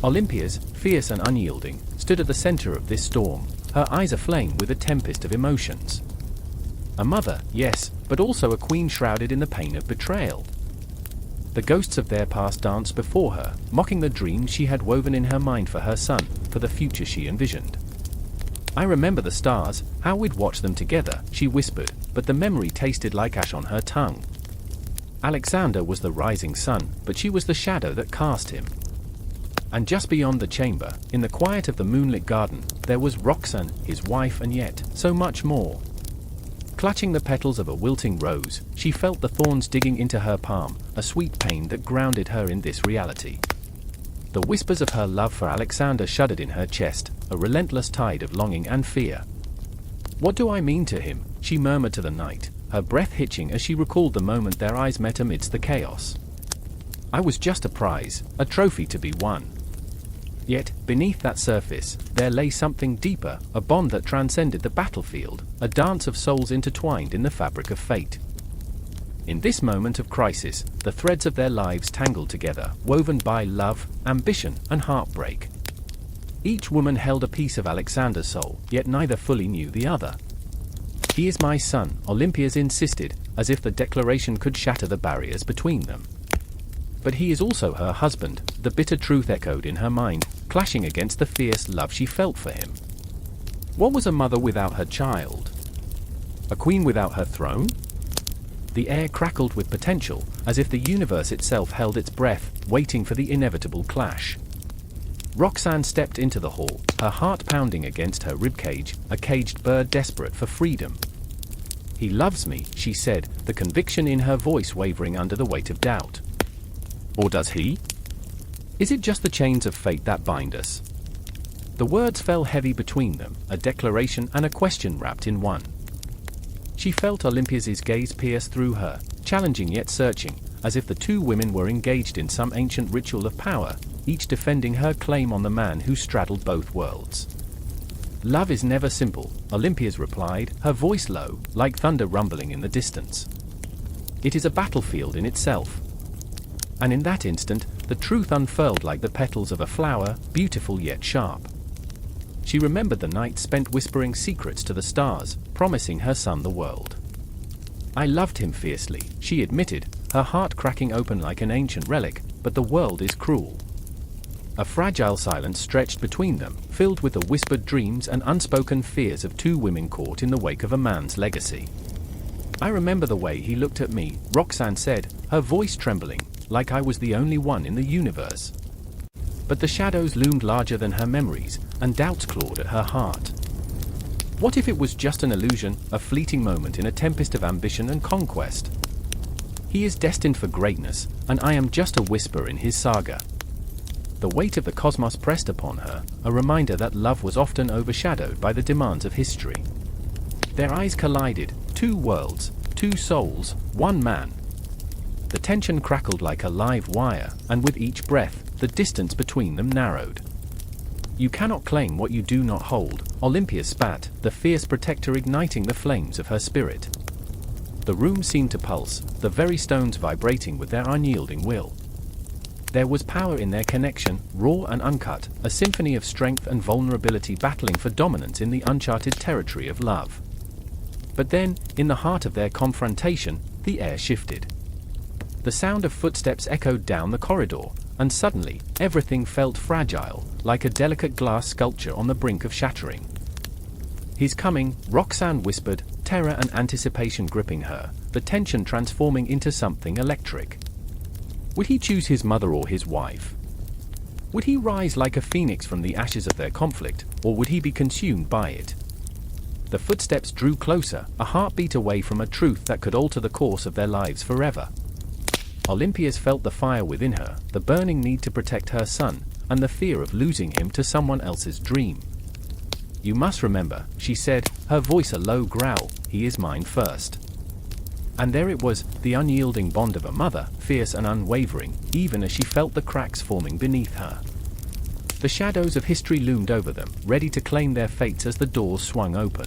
Olympias, fierce and unyielding, stood at the center of this storm, her eyes aflame with a tempest of emotions. A mother, yes, but also a queen shrouded in the pain of betrayal. The ghosts of their past danced before her, mocking the dreams she had woven in her mind for her son, for the future she envisioned. "I remember the stars, how we'd watch them together," she whispered, but the memory tasted like ash on her tongue. Alexander was the rising sun, but she was the shadow that cast him. And just beyond the chamber, in the quiet of the moonlit garden, there was Roxanne, his wife, and yet, so much more. Clutching the petals of a wilting rose, she felt the thorns digging into her palm, a sweet pain that grounded her in this reality. The whispers of her love for Alexander shuddered in her chest, a relentless tide of longing and fear. "What do I mean to him?" she murmured to the night, her breath hitching as she recalled the moment their eyes met amidst the chaos. "I was just a prize, a trophy to be won." Yet, beneath that surface, there lay something deeper, a bond that transcended the battlefield, a dance of souls intertwined in the fabric of fate. In this moment of crisis, the threads of their lives tangled together, woven by love, ambition, and heartbreak. Each woman held a piece of Alexander's soul, yet neither fully knew the other. "He is my son," Olympias insisted, as if the declaration could shatter the barriers between them. "But he is also her husband," the bitter truth echoed in her mind, clashing against the fierce love she felt for him. What was a mother without her child? A queen without her throne? The air crackled with potential, as if the universe itself held its breath, waiting for the inevitable clash. Roxanne stepped into the hall, her heart pounding against her ribcage, a caged bird desperate for freedom. "He loves me," she said, the conviction in her voice wavering under the weight of doubt. "Or does he? Is it just the chains of fate that bind us?" The words fell heavy between them, a declaration and a question wrapped in one. She felt Olympias's gaze pierce through her, challenging yet searching, as if the two women were engaged in some ancient ritual of power, each defending her claim on the man who straddled both worlds. "Love is never simple," Olympias replied, her voice low, like thunder rumbling in the distance. "It is a battlefield in itself." And in that instant, the truth unfurled like the petals of a flower, beautiful yet sharp. She remembered the night spent whispering secrets to the stars, promising her son the world. "I loved him fiercely," she admitted, her heart cracking open like an ancient relic, "but the world is cruel." A fragile silence stretched between them, filled with the whispered dreams and unspoken fears of two women caught in the wake of a man's legacy. "I remember the way he looked at me," Roxanne said, her voice trembling, like I was the only one in the universe. But the shadows loomed larger than her memories, and doubts clawed at her heart. What if it was just an illusion, a fleeting moment in a tempest of ambition and conquest? He is destined for greatness, and I am just a whisper in his saga. The weight of the cosmos pressed upon her, a reminder that love was often overshadowed by the demands of history. Their eyes collided, two worlds, two souls, one man. The tension crackled like a live wire, and with each breath, the distance between them narrowed. "You cannot claim what you do not hold," Olympia spat, the fierce protector igniting the flames of her spirit. The room seemed to pulse, the very stones vibrating with their unyielding will. There was power in their connection, raw and uncut, a symphony of strength and vulnerability battling for dominance in the uncharted territory of love. But then, in the heart of their confrontation, the air shifted. The sound of footsteps echoed down the corridor, and suddenly, everything felt fragile, like a delicate glass sculpture on the brink of shattering. "He's coming," Roxanne whispered, terror and anticipation gripping her, the tension transforming into something electric. Would he choose his mother or his wife? Would he rise like a phoenix from the ashes of their conflict, or would he be consumed by it? The footsteps drew closer, a heartbeat away from a truth that could alter the course of their lives forever. Olympias felt the fire within her, the burning need to protect her son, and the fear of losing him to someone else's dream. "You must remember," she said, her voice a low growl, "he is mine first." And there it was, the unyielding bond of a mother, fierce and unwavering, even as she felt the cracks forming beneath her. The shadows of history loomed over them, ready to claim their fates as the doors swung open.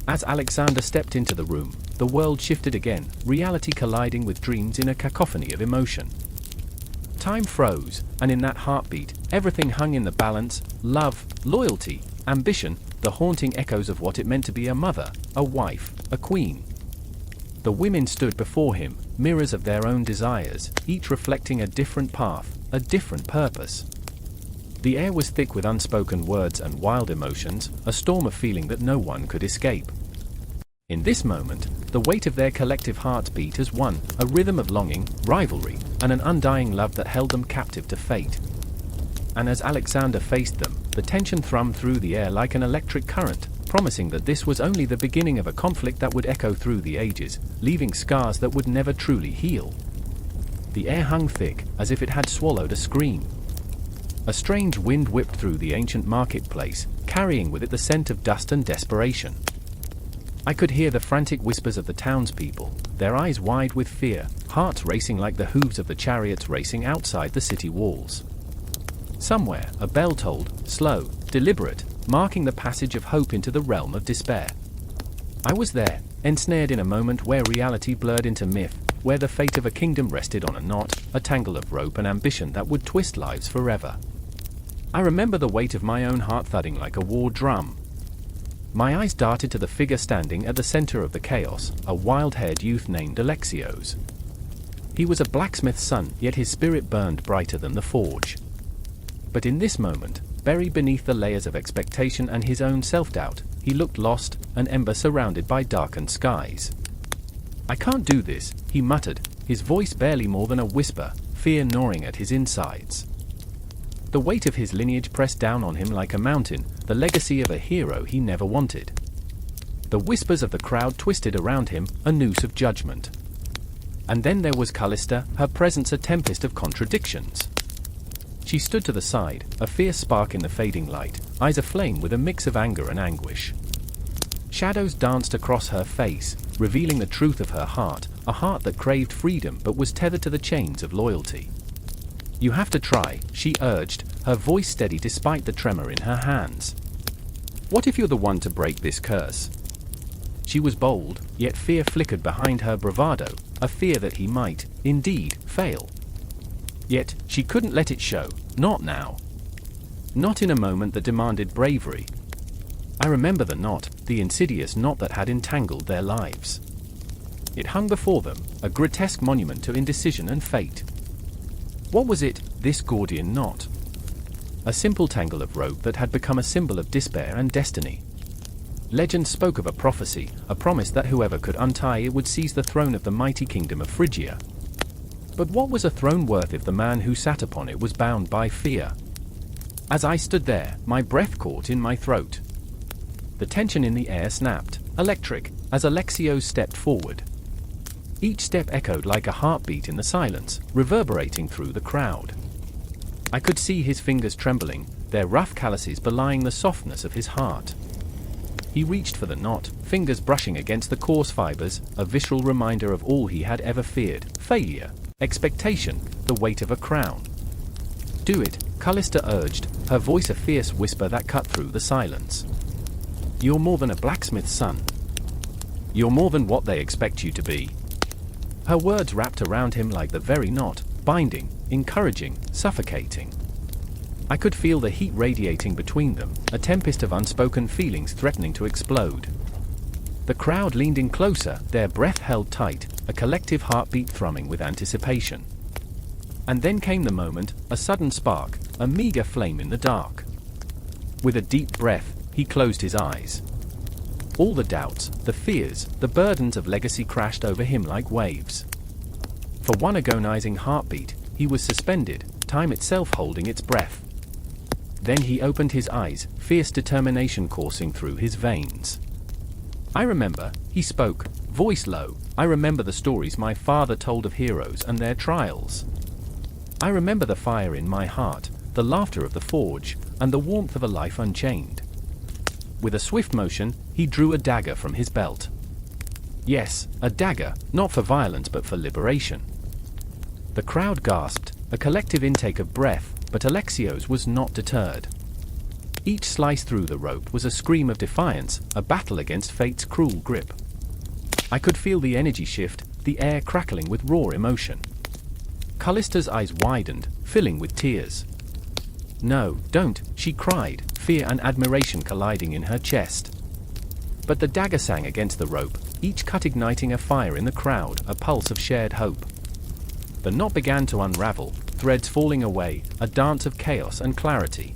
As Alexander stepped into the room, the world shifted again, reality colliding with dreams in a cacophony of emotion. Time froze, and in that heartbeat, everything hung in the balance: love, loyalty, ambition, the haunting echoes of what it meant to be a mother, a wife, a queen. The women stood before him, mirrors of their own desires, each reflecting a different path, a different purpose. The air was thick with unspoken words and wild emotions, a storm of feeling that no one could escape. In this moment, the weight of their collective hearts beat as one, a rhythm of longing, rivalry, and an undying love that held them captive to fate. And as Alexander faced them, the tension thrummed through the air like an electric current, promising that this was only the beginning of a conflict that would echo through the ages, leaving scars that would never truly heal. The air hung thick, as if it had swallowed a scream. A strange wind whipped through the ancient marketplace, carrying with it the scent of dust and desperation. I could hear the frantic whispers of the townspeople, their eyes wide with fear, hearts racing like the hooves of the chariots racing outside the city walls. Somewhere, a bell tolled, slow, deliberate, marking the passage of hope into the realm of despair. I was there, ensnared in a moment where reality blurred into myth, where the fate of a kingdom rested on a knot, a tangle of rope and ambition that would twist lives forever. I remember the weight of my own heart thudding like a war drum. My eyes darted to the figure standing at the center of the chaos, a wild-haired youth named Alexios. He was a blacksmith's son, yet his spirit burned brighter than the forge. But in this moment, buried beneath the layers of expectation and his own self-doubt, he looked lost, an ember surrounded by darkened skies. "I can't do this," he muttered, his voice barely more than a whisper, fear gnawing at his insides. The weight of his lineage pressed down on him like a mountain, the legacy of a hero he never wanted. The whispers of the crowd twisted around him, a noose of judgment. And then there was Callista, her presence a tempest of contradictions. She stood to the side, a fierce spark in the fading light, eyes aflame with a mix of anger and anguish. Shadows danced across her face, revealing the truth of her heart, a heart that craved freedom but was tethered to the chains of loyalty. "You have to try," she urged, her voice steady despite the tremor in her hands. "What if you're the one to break this curse?" She was bold, yet fear flickered behind her bravado, a fear that he might, indeed, fail. Yet, she couldn't let it show, not now. Not in a moment that demanded bravery. I remember the knot, the insidious knot that had entangled their lives. It hung before them, a grotesque monument to indecision and fate. What was it, this Gordian knot? A simple tangle of rope that had become a symbol of despair and destiny. Legend spoke of a prophecy, a promise that whoever could untie it would seize the throne of the mighty kingdom of Phrygia. But what was a throne worth if the man who sat upon it was bound by fear? As I stood there, my breath caught in my throat. The tension in the air snapped, electric, as Alexios stepped forward. Each step echoed like a heartbeat in the silence, reverberating through the crowd. I could see his fingers trembling, their rough calluses belying the softness of his heart. He reached for the knot, fingers brushing against the coarse fibers, a visceral reminder of all he had ever feared: failure, expectation, the weight of a crown. "Do it," Callista urged, her voice a fierce whisper that cut through the silence. "You're more than a blacksmith's son. You're more than what they expect you to be." Her words wrapped around him like the very knot, binding, encouraging, suffocating. I could feel the heat radiating between them, a tempest of unspoken feelings threatening to explode. The crowd leaned in closer, their breath held tight, a collective heartbeat thrumming with anticipation. And then came the moment, a sudden spark, a meager flame in the dark. With a deep breath, he closed his eyes. All the doubts, the fears, the burdens of legacy crashed over him like waves. For one agonizing heartbeat, he was suspended, time itself holding its breath. Then he opened his eyes, fierce determination coursing through his veins. "I remember," he spoke, voice low, "I remember the stories my father told of heroes and their trials. I remember the fire in my heart, the laughter of the forge, and the warmth of a life unchained." With a swift motion, he drew a dagger from his belt. Yes, a dagger, not for violence but for liberation. The crowd gasped, a collective intake of breath, but Alexios was not deterred. Each slice through the rope was a scream of defiance, a battle against fate's cruel grip. I could feel the energy shift, the air crackling with raw emotion. Callista's eyes widened, filling with tears. "No, don't," she cried, fear and admiration colliding in her chest. But the dagger sang against the rope, each cut igniting a fire in the crowd, a pulse of shared hope. The knot began to unravel, threads falling away, a dance of chaos and clarity.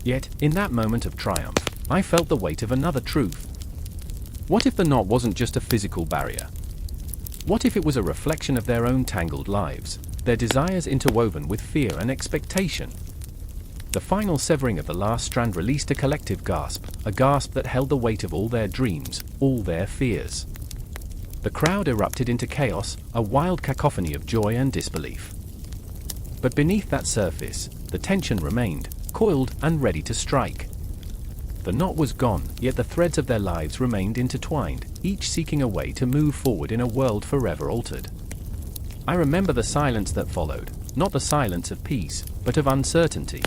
Yet, in that moment of triumph, I felt the weight of another truth. What if the knot wasn't just a physical barrier? What if it was a reflection of their own tangled lives, their desires interwoven with fear and expectation? The final severing of the last strand released a collective gasp, a gasp that held the weight of all their dreams, all their fears. The crowd erupted into chaos, a wild cacophony of joy and disbelief. But beneath that surface, the tension remained, coiled and ready to strike. The knot was gone, yet the threads of their lives remained intertwined, each seeking a way to move forward in a world forever altered. I remember the silence that followed, not the silence of peace, but of uncertainty.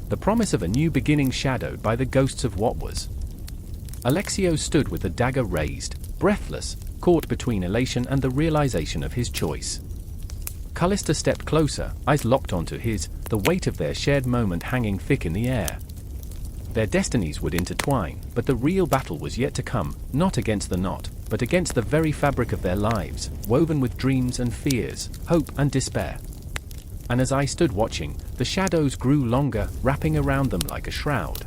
The promise of a new beginning shadowed by the ghosts of what was. Alexios stood with the dagger raised, breathless, caught between elation and the realization of his choice. Callista stepped closer, eyes locked onto his, the weight of their shared moment hanging thick in the air. Their destinies would intertwine, but the real battle was yet to come, not against the knot, but against the very fabric of their lives, woven with dreams and fears, hope and despair. And as I stood watching, the shadows grew longer, wrapping around them like a shroud.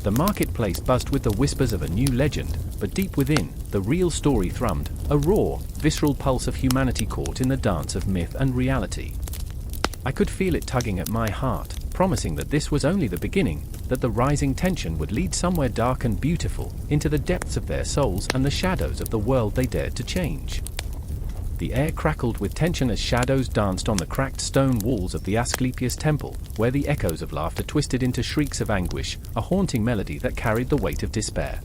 The marketplace buzzed with the whispers of a new legend, but deep within, the real story thrummed, a raw, visceral pulse of humanity caught in the dance of myth and reality. I could feel it tugging at my heart, promising that this was only the beginning, that the rising tension would lead somewhere dark and beautiful, into the depths of their souls and the shadows of the world they dared to change. The air crackled with tension as shadows danced on the cracked stone walls of the Asclepius temple, where the echoes of laughter twisted into shrieks of anguish, a haunting melody that carried the weight of despair.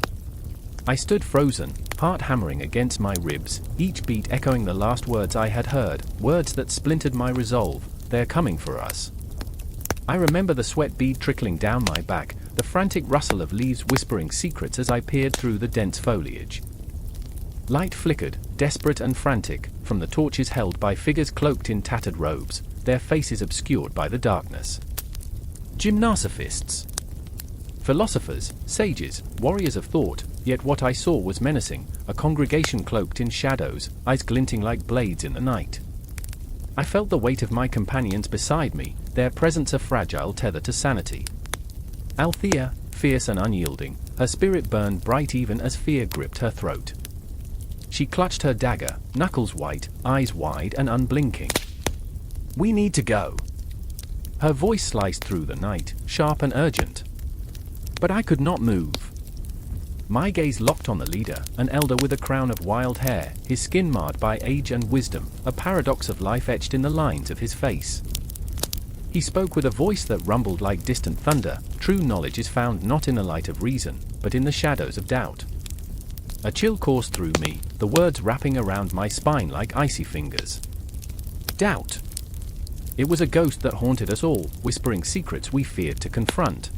I stood frozen, heart hammering against my ribs, each beat echoing the last words I had heard, words that splintered my resolve, "They're coming for us." I remember the sweat bead trickling down my back, the frantic rustle of leaves whispering secrets as I peered through the dense foliage. Light flickered, desperate and frantic, from the torches held by figures cloaked in tattered robes, their faces obscured by the darkness. Gymnosophists. Philosophers, sages, warriors of thought, yet what I saw was menacing, a congregation cloaked in shadows, eyes glinting like blades in the night. I felt the weight of my companions beside me, their presence a fragile tether to sanity. Althea, fierce and unyielding, her spirit burned bright even as fear gripped her throat. She clutched her dagger, knuckles white, eyes wide and unblinking. "We need to go." Her voice sliced through the night, sharp and urgent. But I could not move. My gaze locked on the leader, an elder with a crown of wild hair, his skin marred by age and wisdom, a paradox of life etched in the lines of his face. He spoke with a voice that rumbled like distant thunder. True knowledge is found not in the light of reason, but in the shadows of doubt. A chill coursed through me, the words wrapping around my spine like icy fingers. Doubt. It was a ghost that haunted us all, whispering secrets we feared to confront.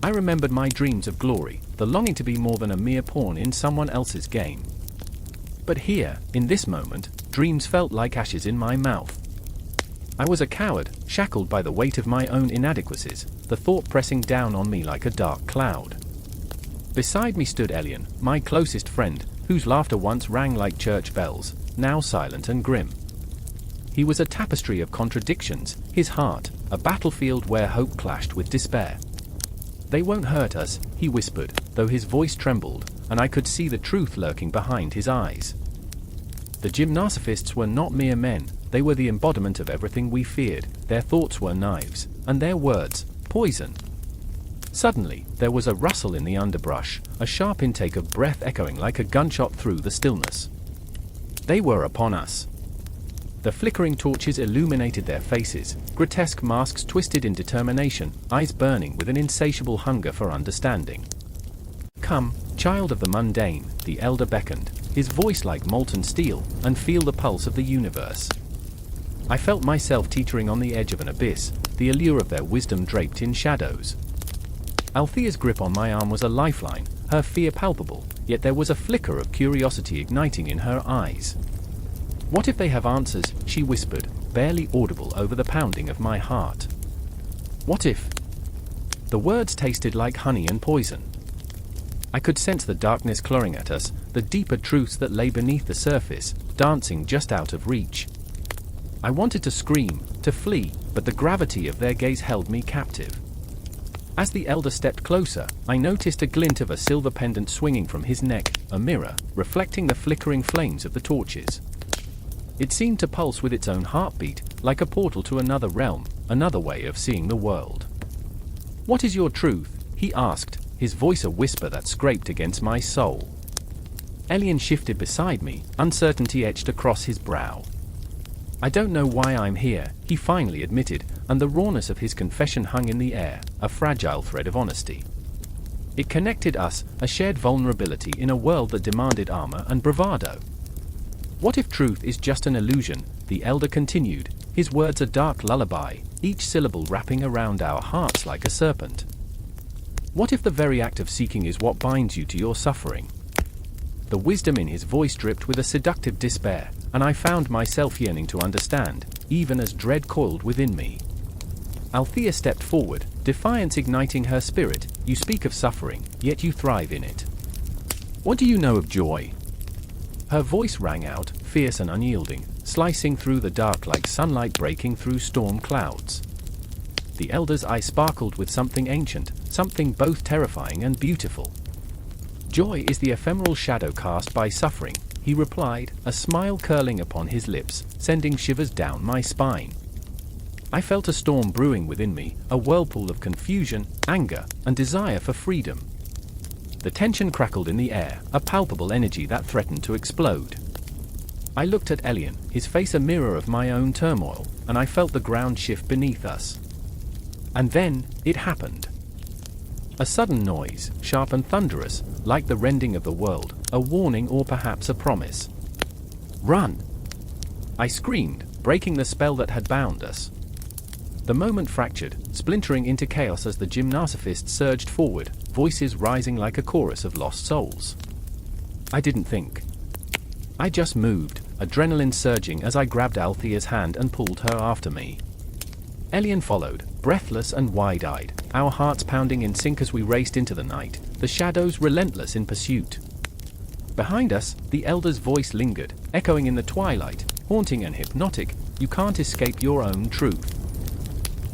I remembered my dreams of glory, the longing to be more than a mere pawn in someone else's game. But here, in this moment, dreams felt like ashes in my mouth. I was a coward, shackled by the weight of my own inadequacies, the thought pressing down on me like a dark cloud. Beside me stood Elian, my closest friend, whose laughter once rang like church bells, now silent and grim. He was a tapestry of contradictions, his heart, a battlefield where hope clashed with despair. "They won't hurt us," he whispered, though his voice trembled, and I could see the truth lurking behind his eyes. The gymnosophists were not mere men, they were the embodiment of everything we feared. Their thoughts were knives, and their words, poison. Suddenly, there was a rustle in the underbrush, a sharp intake of breath echoing like a gunshot through the stillness. They were upon us. The flickering torches illuminated their faces, grotesque masks twisted in determination, eyes burning with an insatiable hunger for understanding. "Come, child of the mundane," the elder beckoned, his voice like molten steel, "and feel the pulse of the universe." I felt myself teetering on the edge of an abyss, the allure of their wisdom draped in shadows. Althea's grip on my arm was a lifeline, her fear palpable, yet there was a flicker of curiosity igniting in her eyes. "What if they have answers?" she whispered, barely audible over the pounding of my heart. "What if?" The words tasted like honey and poison. I could sense the darkness clawing at us, the deeper truths that lay beneath the surface, dancing just out of reach. I wanted to scream, to flee, but the gravity of their gaze held me captive. As the elder stepped closer, I noticed a glint of a silver pendant swinging from his neck, a mirror, reflecting the flickering flames of the torches. It seemed to pulse with its own heartbeat, like a portal to another realm, another way of seeing the world. "What is your truth?" he asked, his voice a whisper that scraped against my soul. Elian shifted beside me, uncertainty etched across his brow. "I don't know why I'm here," he finally admitted, and the rawness of his confession hung in the air, a fragile thread of honesty. It connected us, a shared vulnerability in a world that demanded armor and bravado. "What if truth is just an illusion?" the elder continued, his words a dark lullaby, each syllable wrapping around our hearts like a serpent. "What if the very act of seeking is what binds you to your suffering?" The wisdom in his voice dripped with a seductive despair, and I found myself yearning to understand, even as dread coiled within me. Althea stepped forward, defiance igniting her spirit. "You speak of suffering, yet you thrive in it. What do you know of joy?" Her voice rang out, fierce and unyielding, slicing through the dark like sunlight breaking through storm clouds. The elder's eye sparkled with something ancient, something both terrifying and beautiful. "Joy is the ephemeral shadow cast by suffering," he replied, a smile curling upon his lips, sending shivers down my spine. I felt a storm brewing within me, a whirlpool of confusion, anger, and desire for freedom. The tension crackled in the air, a palpable energy that threatened to explode. I looked at Elian, his face a mirror of my own turmoil, and I felt the ground shift beneath us. And then, it happened. A sudden noise, sharp and thunderous, like the rending of the world, a warning or perhaps a promise. "Run!" I screamed, breaking the spell that had bound us. The moment fractured, splintering into chaos as the gymnosophists surged forward, voices rising like a chorus of lost souls. I didn't think. I just moved, adrenaline surging as I grabbed Althea's hand and pulled her after me. Elian followed, breathless and wide-eyed, our hearts pounding in sync as we raced into the night, the shadows relentless in pursuit. Behind us, the elder's voice lingered, echoing in the twilight, haunting and hypnotic. "You can't escape your own truth."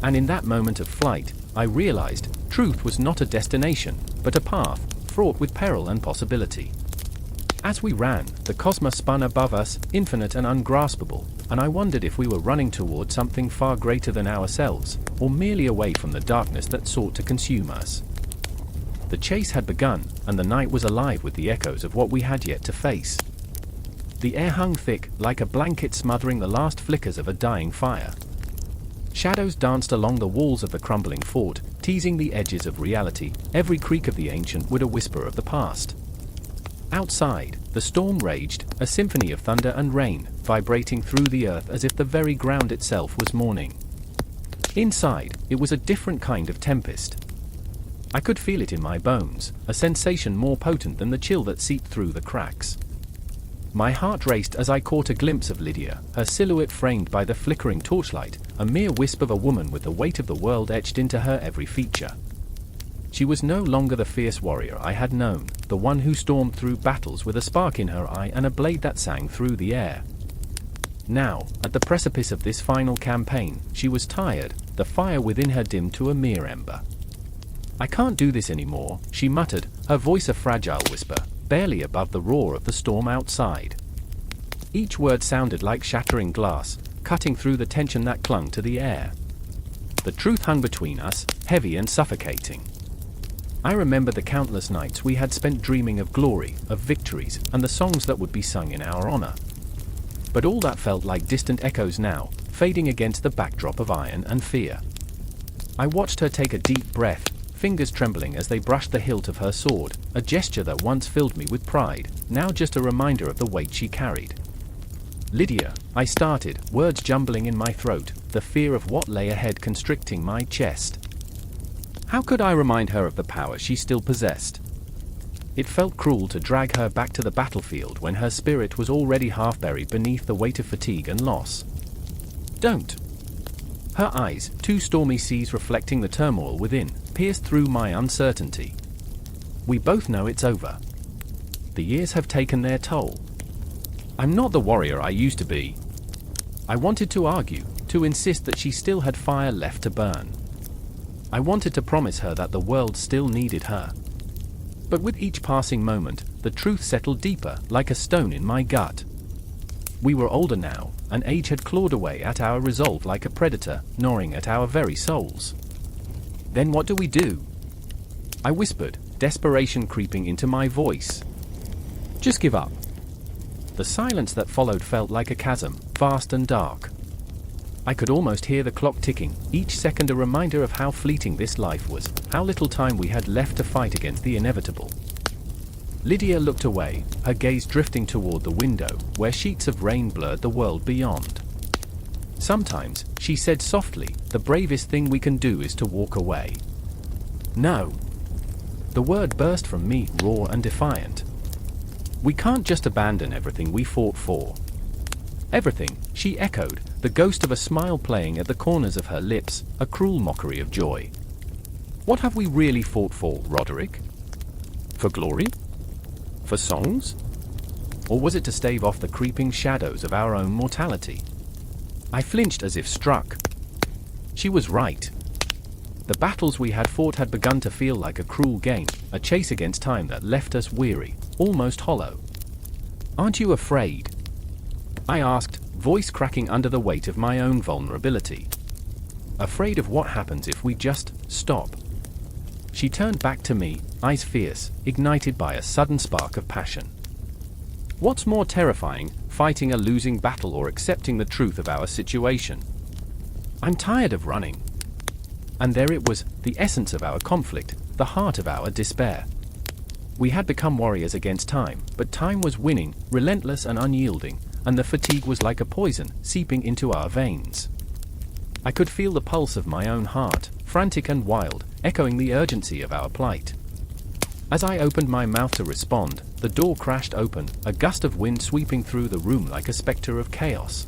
And in that moment of flight, I realized, truth was not a destination, but a path, fraught with peril and possibility. As we ran, the cosmos spun above us, infinite and ungraspable, and I wondered if we were running toward something far greater than ourselves, or merely away from the darkness that sought to consume us. The chase had begun, and the night was alive with the echoes of what we had yet to face. The air hung thick, like a blanket smothering the last flickers of a dying fire. Shadows danced along the walls of the crumbling fort, teasing the edges of reality. Every creak of the ancient would a whisper of the past. Outside, the storm raged, a symphony of thunder and rain, vibrating through the earth as if the very ground itself was mourning. Inside, it was a different kind of tempest. I could feel it in my bones, a sensation more potent than the chill that seeped through the cracks. My heart raced as I caught a glimpse of Lydia, her silhouette framed by the flickering torchlight, a mere wisp of a woman with the weight of the world etched into her every feature. She was no longer the fierce warrior I had known, the one who stormed through battles with a spark in her eye and a blade that sang through the air. Now, at the precipice of this final campaign, she was tired, the fire within her dimmed to a mere ember. "I can't do this anymore," she muttered, her voice a fragile whisper, barely above the roar of the storm outside. Each word sounded like shattering glass, cutting through the tension that clung to the air. The truth hung between us, heavy and suffocating. I remember the countless nights we had spent dreaming of glory, of victories, and the songs that would be sung in our honor. But all that felt like distant echoes now, fading against the backdrop of iron and fear. I watched her take a deep breath, fingers trembling as they brushed the hilt of her sword, a gesture that once filled me with pride, now just a reminder of the weight she carried. "Lydia," I started, words jumbling in my throat, the fear of what lay ahead constricting my chest. How could I remind her of the power she still possessed? It felt cruel to drag her back to the battlefield when her spirit was already half buried beneath the weight of fatigue and loss. "Don't." Her eyes, two stormy seas reflecting the turmoil within, pierced through my uncertainty. "We both know it's over. The years have taken their toll. I'm not the warrior I used to be." I wanted to argue, to insist that she still had fire left to burn. I wanted to promise her that the world still needed her. But with each passing moment, the truth settled deeper, like a stone in my gut. We were older now, and age had clawed away at our resolve like a predator, gnawing at our very souls. "Then what do we do?" I whispered, desperation creeping into my voice. "Just give up." The silence that followed felt like a chasm, vast and dark. I could almost hear the clock ticking, each second a reminder of how fleeting this life was, how little time we had left to fight against the inevitable. Lydia looked away, her gaze drifting toward the window, where sheets of rain blurred the world beyond. "Sometimes," she said softly, "the bravest thing we can do is to walk away." "No." The word burst from me, raw and defiant. "We can't just abandon everything we fought for." "Everything," she echoed, the ghost of a smile playing at the corners of her lips, a cruel mockery of joy. "What have we really fought for, Roderick? For glory? For songs? Or was it to stave off the creeping shadows of our own mortality?" I flinched as if struck. She was right. The battles we had fought had begun to feel like a cruel game, a chase against time that left us weary, almost hollow. "Aren't you afraid?" I asked, voice cracking under the weight of my own vulnerability. "Afraid of what happens if we just stop?" She turned back to me, eyes fierce, ignited by a sudden spark of passion. "What's more terrifying, fighting a losing battle or accepting the truth of our situation? I'm tired of running." And there it was, the essence of our conflict, the heart of our despair. We had become warriors against time, but time was winning, relentless and unyielding, and the fatigue was like a poison, seeping into our veins. I could feel the pulse of my own heart, frantic and wild, echoing the urgency of our plight. As I opened my mouth to respond, the door crashed open, a gust of wind sweeping through the room like a spectre of chaos.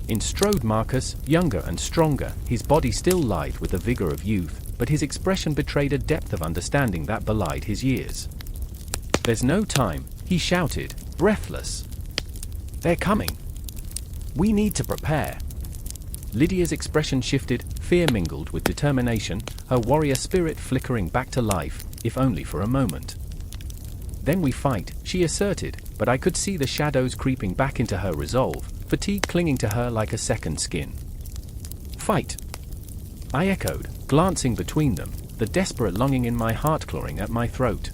In strode Marcus, younger and stronger, his body still lithe with the vigor of youth, but his expression betrayed a depth of understanding that belied his years. "There's no time," he shouted, breathless. "They're coming. We need to prepare." Lydia's expression shifted, fear mingled with determination, her warrior spirit flickering back to life, if only for a moment. "Then we fight," she asserted, but I could see the shadows creeping back into her resolve, fatigue clinging to her like a second skin. "Fight," I echoed, glancing between them, the desperate longing in my heart clawing at my throat.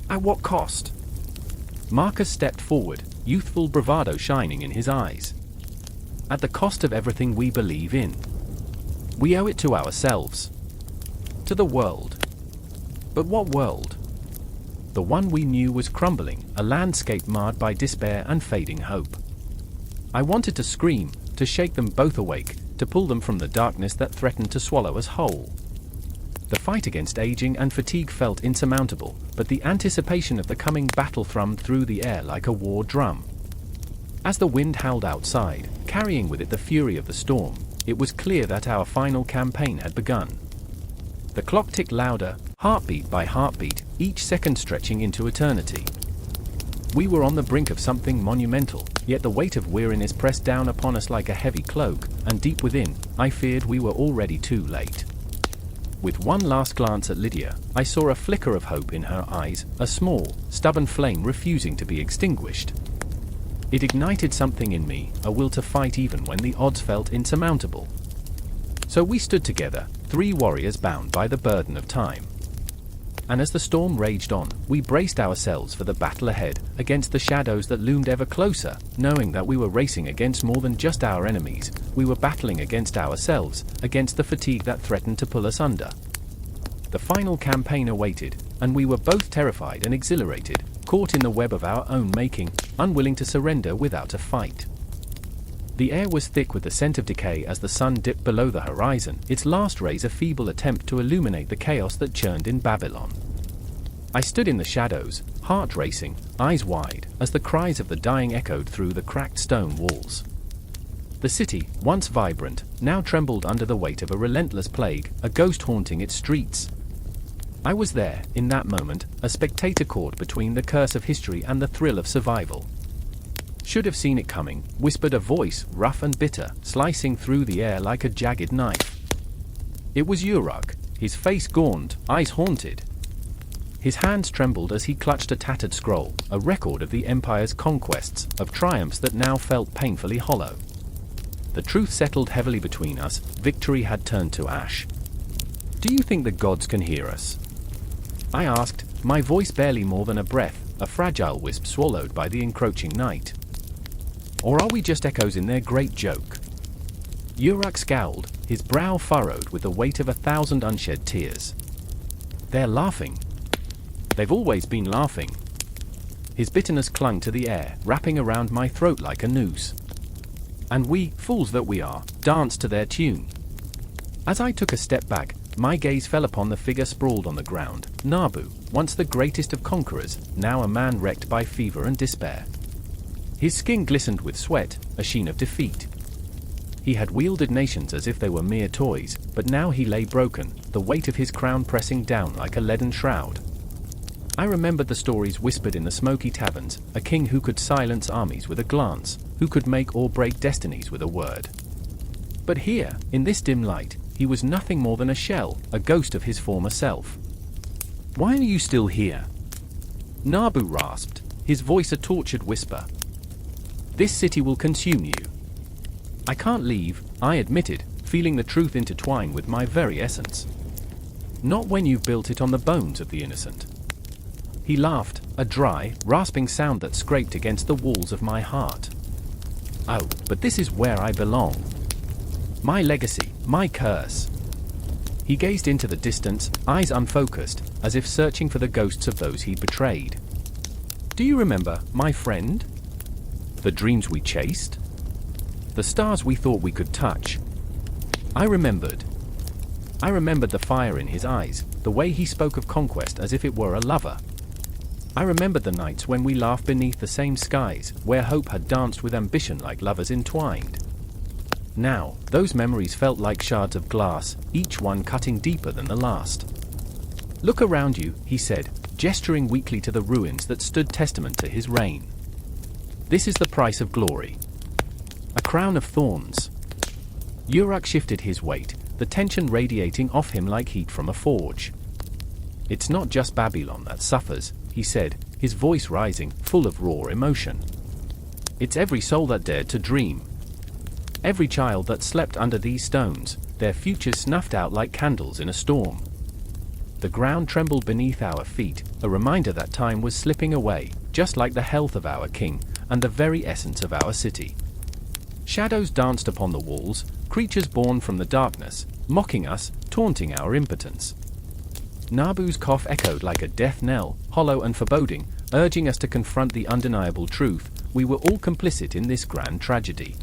"At what cost?" Marcus stepped forward, youthful bravado shining in his eyes. "At the cost of everything we believe in. We owe it to ourselves. To the world." But what world? The one we knew was crumbling, a landscape marred by despair and fading hope. I wanted to scream, to shake them both awake, to pull them from the darkness that threatened to swallow us whole. The fight against aging and fatigue felt insurmountable, but the anticipation of the coming battle thrummed through the air like a war drum. As the wind howled outside, carrying with it the fury of the storm, it was clear that our final campaign had begun. The clock ticked louder, heartbeat by heartbeat, each second stretching into eternity. We were on the brink of something monumental, yet the weight of weariness pressed down upon us like a heavy cloak, and deep within, I feared we were already too late. With one last glance at Lydia, I saw a flicker of hope in her eyes, a small, stubborn flame refusing to be extinguished. It ignited something in me, a will to fight even when the odds felt insurmountable. So we stood together, 3 warriors bound by the burden of time. And as the storm raged on, we braced ourselves for the battle ahead, against the shadows that loomed ever closer, knowing that we were racing against more than just our enemies. We were battling against ourselves, against the fatigue that threatened to pull us under. The final campaign awaited, and we were both terrified and exhilarated, caught in the web of our own making, unwilling to surrender without a fight. The air was thick with the scent of decay as the sun dipped below the horizon, its last rays a feeble attempt to illuminate the chaos that churned in Babylon. I stood in the shadows, heart racing, eyes wide, as the cries of the dying echoed through the cracked stone walls. The city, once vibrant, now trembled under the weight of a relentless plague, a ghost haunting its streets. I was there, in that moment, a spectator caught between the curse of history and the thrill of survival. "Should have seen it coming," whispered a voice, rough and bitter, slicing through the air like a jagged knife. It was Uruk, his face gaunt, eyes haunted. His hands trembled as he clutched a tattered scroll, a record of the Empire's conquests, of triumphs that now felt painfully hollow. The truth settled heavily between us, victory had turned to ash. "Do you think the gods can hear us?" I asked, my voice barely more than a breath, a fragile wisp swallowed by the encroaching night. "Or are we just echoes in their great joke?" Uruk scowled, his brow furrowed with the weight of 1,000 unshed tears. "They're laughing. They've always been laughing." His bitterness clung to the air, wrapping around my throat like a noose. And we, fools that we are, danced to their tune. As I took a step back, my gaze fell upon the figure sprawled on the ground, Nabu, once the greatest of conquerors, now a man wrecked by fever and despair. His skin glistened with sweat, a sheen of defeat. He had wielded nations as if they were mere toys, but now he lay broken, the weight of his crown pressing down like a leaden shroud. I remembered the stories whispered in the smoky taverns, a king who could silence armies with a glance, who could make or break destinies with a word. But here, in this dim light, he was nothing more than a shell, a ghost of his former self. "Why are you still here?" Nabu rasped, his voice a tortured whisper. "This city will consume you." "I can't leave," I admitted, feeling the truth intertwine with my very essence. "Not when you've built it on the bones of the innocent." He laughed, a dry, rasping sound that scraped against the walls of my heart. "Oh, but this is where I belong. My legacy, my curse." He gazed into the distance, eyes unfocused, as if searching for the ghosts of those he betrayed. "Do you remember, my friend? The dreams we chased? The stars we thought we could touch?" I remembered. I remembered the fire in his eyes, the way he spoke of conquest as if it were a lover. I remembered the nights when we laughed beneath the same skies, where hope had danced with ambition like lovers entwined. Now, those memories felt like shards of glass, each one cutting deeper than the last. "Look around you," he said, gesturing weakly to the ruins that stood testament to his reign. "This is the price of glory. A crown of thorns." Uruk shifted his weight, the tension radiating off him like heat from a forge. "It's not just Babylon that suffers," he said, his voice rising, full of raw emotion. "It's every soul that dared to dream. Every child that slept under these stones, their futures snuffed out like candles in a storm." The ground trembled beneath our feet, a reminder that time was slipping away, just like the health of our king, and the very essence of our city. Shadows danced upon the walls, creatures born from the darkness, mocking us, taunting our impotence. Nabu's cough echoed like a death knell, hollow and foreboding, urging us to confront the undeniable truth: we were all complicit in this grand tragedy.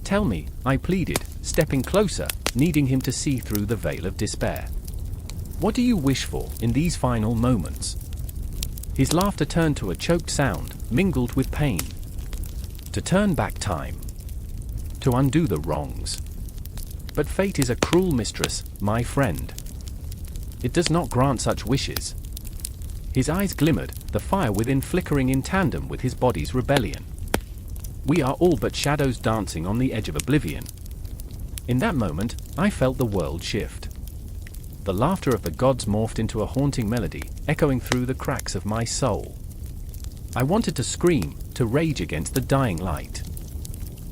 "Tell me," I pleaded, stepping closer, needing him to see through the veil of despair. "What do you wish for in these final moments?" His laughter turned to a choked sound, mingled with pain. "To turn back time. To undo the wrongs. But fate is a cruel mistress, my friend. It does not grant such wishes." His eyes glimmered, the fire within flickering in tandem with his body's rebellion. We are all but shadows dancing on the edge of oblivion. In that moment, I felt the world shift. The laughter of the gods morphed into a haunting melody, echoing through the cracks of my soul. I wanted to scream, to rage against the dying light.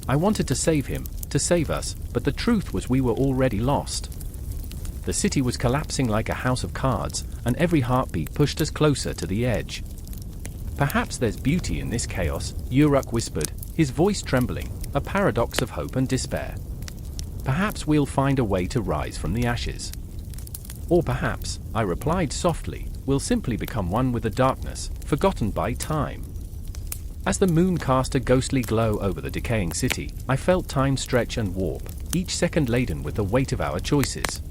I wanted to save him, to save us, but the truth was we were already lost. The city was collapsing like a house of cards, and every heartbeat pushed us closer to the edge. Perhaps there's beauty in this chaos, Uruk whispered, his voice trembling, a paradox of hope and despair. Perhaps we'll find a way to rise from the ashes. Or perhaps, I replied softly, we'll simply become one with the darkness, forgotten by time. As the moon cast a ghostly glow over the decaying city, I felt time stretch and warp, each second laden with the weight of our choices.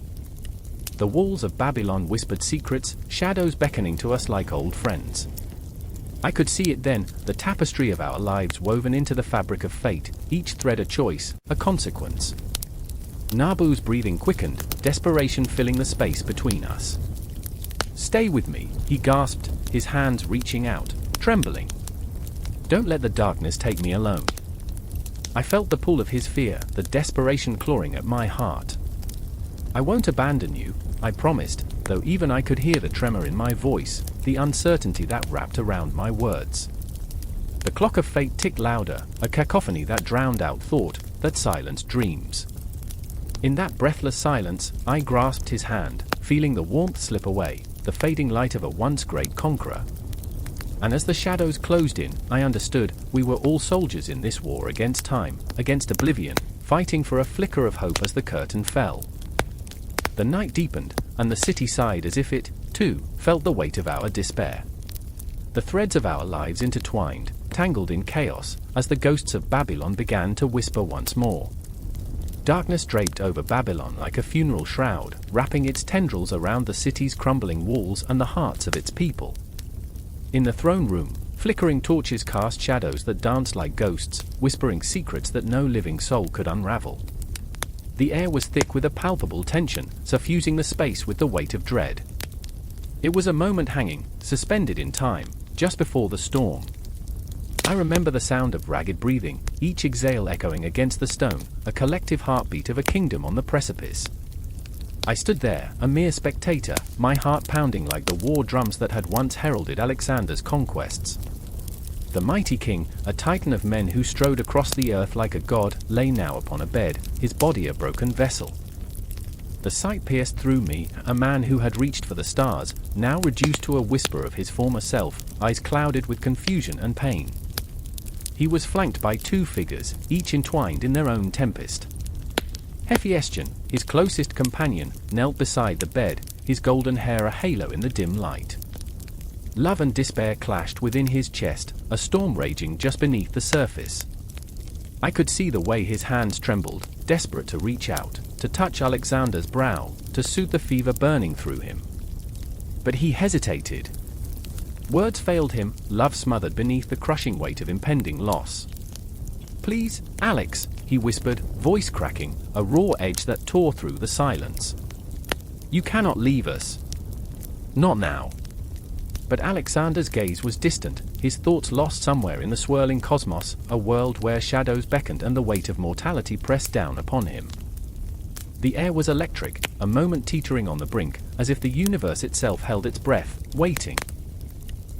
The walls of Babylon whispered secrets, shadows beckoning to us like old friends. I could see it then, the tapestry of our lives woven into the fabric of fate, each thread a choice, a consequence. Nabu's breathing quickened, desperation filling the space between us. "Stay with me," he gasped, his hands reaching out, trembling. "Don't let the darkness take me alone." I felt the pull of his fear, the desperation clawing at my heart. "I won't abandon you," I promised, though even I could hear the tremor in my voice, the uncertainty that wrapped around my words. The clock of fate ticked louder, a cacophony that drowned out thought, that silenced dreams. In that breathless silence, I grasped his hand, feeling the warmth slip away, the fading light of a once great conqueror. And as the shadows closed in, I understood, we were all soldiers in this war against time, against oblivion, fighting for a flicker of hope as the curtain fell. The night deepened, and the city sighed as if it, too, felt the weight of our despair. The threads of our lives intertwined, tangled in chaos, as the ghosts of Babylon began to whisper once more. Darkness draped over Babylon like a funeral shroud, wrapping its tendrils around the city's crumbling walls and the hearts of its people. In the throne room, flickering torches cast shadows that danced like ghosts, whispering secrets that no living soul could unravel. The air was thick with a palpable tension, suffusing the space with the weight of dread. It was a moment hanging, suspended in time, just before the storm. I remember the sound of ragged breathing, each exhale echoing against the stone, a collective heartbeat of a kingdom on the precipice. I stood there, a mere spectator, my heart pounding like the war drums that had once heralded Alexander's conquests. The mighty king, a titan of men who strode across the earth like a god, lay now upon a bed, his body a broken vessel. The sight pierced through me, a man who had reached for the stars, now reduced to a whisper of his former self, eyes clouded with confusion and pain. He was flanked by two figures, each entwined in their own tempest. Hephaestion, his closest companion, knelt beside the bed, his golden hair a halo in the dim light. Love and despair clashed within his chest, a storm raging just beneath the surface. I could see the way his hands trembled, desperate to reach out, to touch Alexander's brow, to soothe the fever burning through him. But he hesitated. Words failed him, love smothered beneath the crushing weight of impending loss. "Please, Alex," he whispered, voice cracking, a raw edge that tore through the silence. "You cannot leave us. Not now." But Alexander's gaze was distant, his thoughts lost somewhere in the swirling cosmos, a world where shadows beckoned and the weight of mortality pressed down upon him. The air was electric, a moment teetering on the brink, as if the universe itself held its breath, waiting.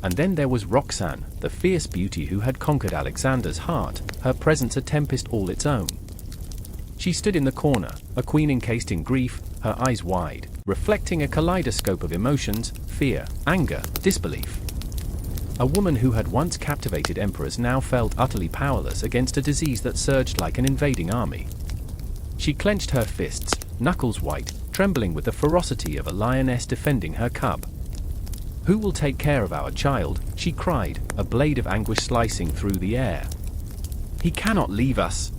And then there was Roxanne, the fierce beauty who had conquered Alexander's heart, her presence a tempest all its own. She stood in the corner, a queen encased in grief, her eyes wide, reflecting a kaleidoscope of emotions, fear, anger, disbelief. A woman who had once captivated emperors now felt utterly powerless against a disease that surged like an invading army. She clenched her fists, knuckles white, trembling with the ferocity of a lioness defending her cub. "Who will take care of our child?" she cried, a blade of anguish slicing through the air. "He cannot leave us,"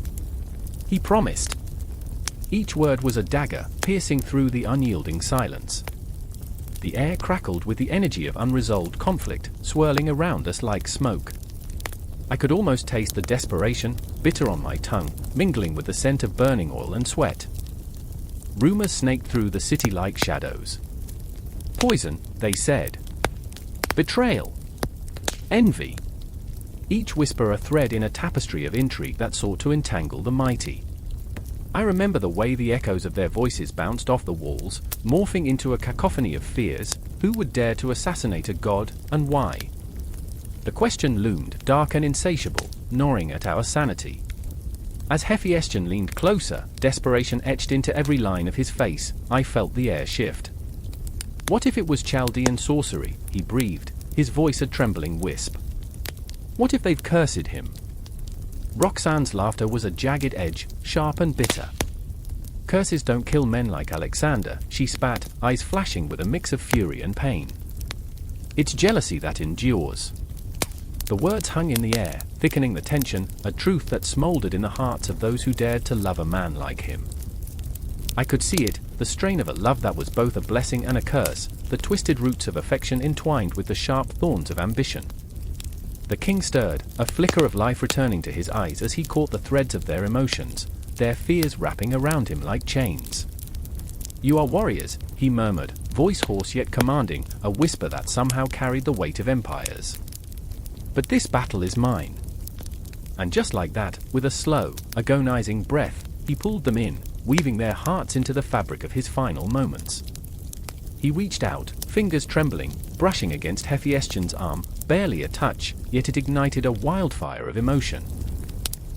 he promised. Each word was a dagger, piercing through the unyielding silence. The air crackled with the energy of unresolved conflict, swirling around us like smoke. I could almost taste the desperation, bitter on my tongue, mingling with the scent of burning oil and sweat. Rumors snaked through the city like shadows. "Poison," they said. betrayal, envy. Each whisper a thread in a tapestry of intrigue that sought to entangle the mighty. I remember the way the echoes of their voices bounced off the walls, morphing into a cacophony of fears. Who would dare to assassinate a god, and why? The question loomed, dark and insatiable, gnawing at our sanity. As Hephaestion leaned closer, desperation etched into every line of his face. I felt the air shift. What if it was Chaldean sorcery? He breathed, his voice a trembling wisp. What if they've cursed him? Roxanne's laughter was a jagged edge, sharp and bitter. Curses don't kill men like Alexander, she spat, eyes flashing with a mix of fury and pain. It's jealousy that endures. The words hung in the air, thickening the tension, a truth that smoldered in the hearts of those who dared to love a man like him. I could see it, the strain of a love that was both a blessing and a curse, the twisted roots of affection entwined with the sharp thorns of ambition. The king stirred, a flicker of life returning to his eyes as he caught the threads of their emotions, their fears wrapping around him like chains. You are warriors, he murmured, voice hoarse yet commanding, a whisper that somehow carried the weight of empires. But this battle is mine. And just like that, with a slow, agonizing breath, he pulled them in, weaving their hearts into the fabric of his final moments. He reached out, fingers trembling, brushing against Hephaestion's arm, barely a touch, yet it ignited a wildfire of emotion.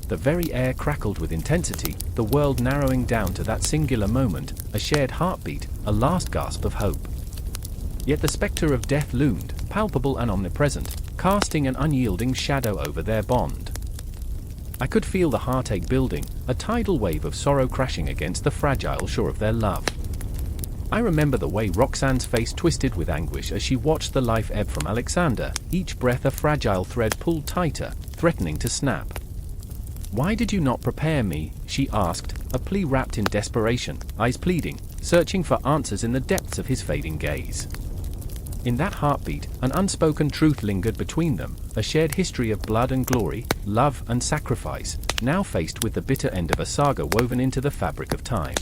The very air crackled with intensity, the world narrowing down to that singular moment, a shared heartbeat, a last gasp of hope. Yet the specter of death loomed, palpable and omnipresent, casting an unyielding shadow over their bond. I could feel the heartache building, a tidal wave of sorrow crashing against the fragile shore of their love. I remember the way Roxanne's face twisted with anguish as she watched the life ebb from Alexander, each breath a fragile thread pulled tighter, threatening to snap. Why did you not prepare me? She asked, a plea wrapped in desperation, eyes pleading, searching for answers in the depths of his fading gaze. In that heartbeat, an unspoken truth lingered between them, a shared history of blood and glory, love and sacrifice, now faced with the bitter end of a saga woven into the fabric of time.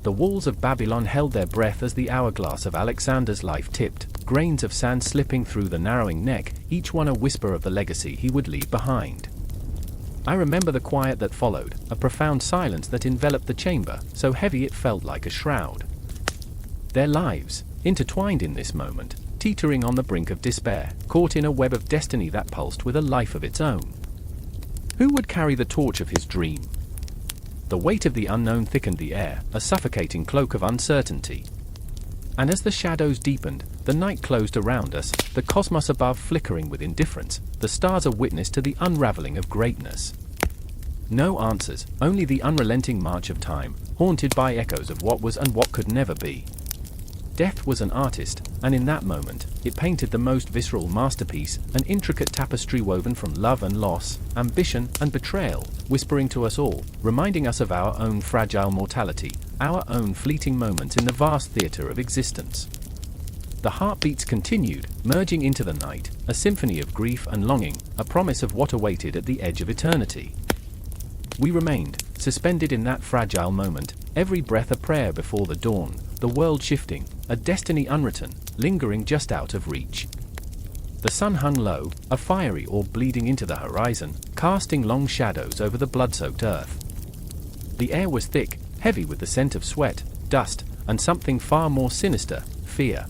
The walls of Babylon held their breath as the hourglass of Alexander's life tipped, grains of sand slipping through the narrowing neck, each one a whisper of the legacy he would leave behind. I remember the quiet that followed, a profound silence that enveloped the chamber, so heavy it felt like a shroud. Their lives, intertwined in this moment, teetering on the brink of despair, caught in a web of destiny that pulsed with a life of its own. Who would carry the torch of his dream? The weight of the unknown thickened the air, a suffocating cloak of uncertainty. And as the shadows deepened, the night closed around us, the cosmos above flickering with indifference, the stars a witness to the unraveling of greatness. No answers, only the unrelenting march of time, haunted by echoes of what was and what could never be. Death was an artist, and in that moment, it painted the most visceral masterpiece, an intricate tapestry woven from love and loss, ambition and betrayal, whispering to us all, reminding us of our own fragile mortality, our own fleeting moments in the vast theater of existence. The heartbeats continued, merging into the night, a symphony of grief and longing, a promise of what awaited at the edge of eternity. We remained, suspended in that fragile moment, every breath a prayer before the dawn, the world shifting, a destiny unwritten, lingering just out of reach. The sun hung low, a fiery orb bleeding into the horizon, casting long shadows over the blood-soaked earth. The air was thick, heavy with the scent of sweat, dust, and something far more sinister, fear.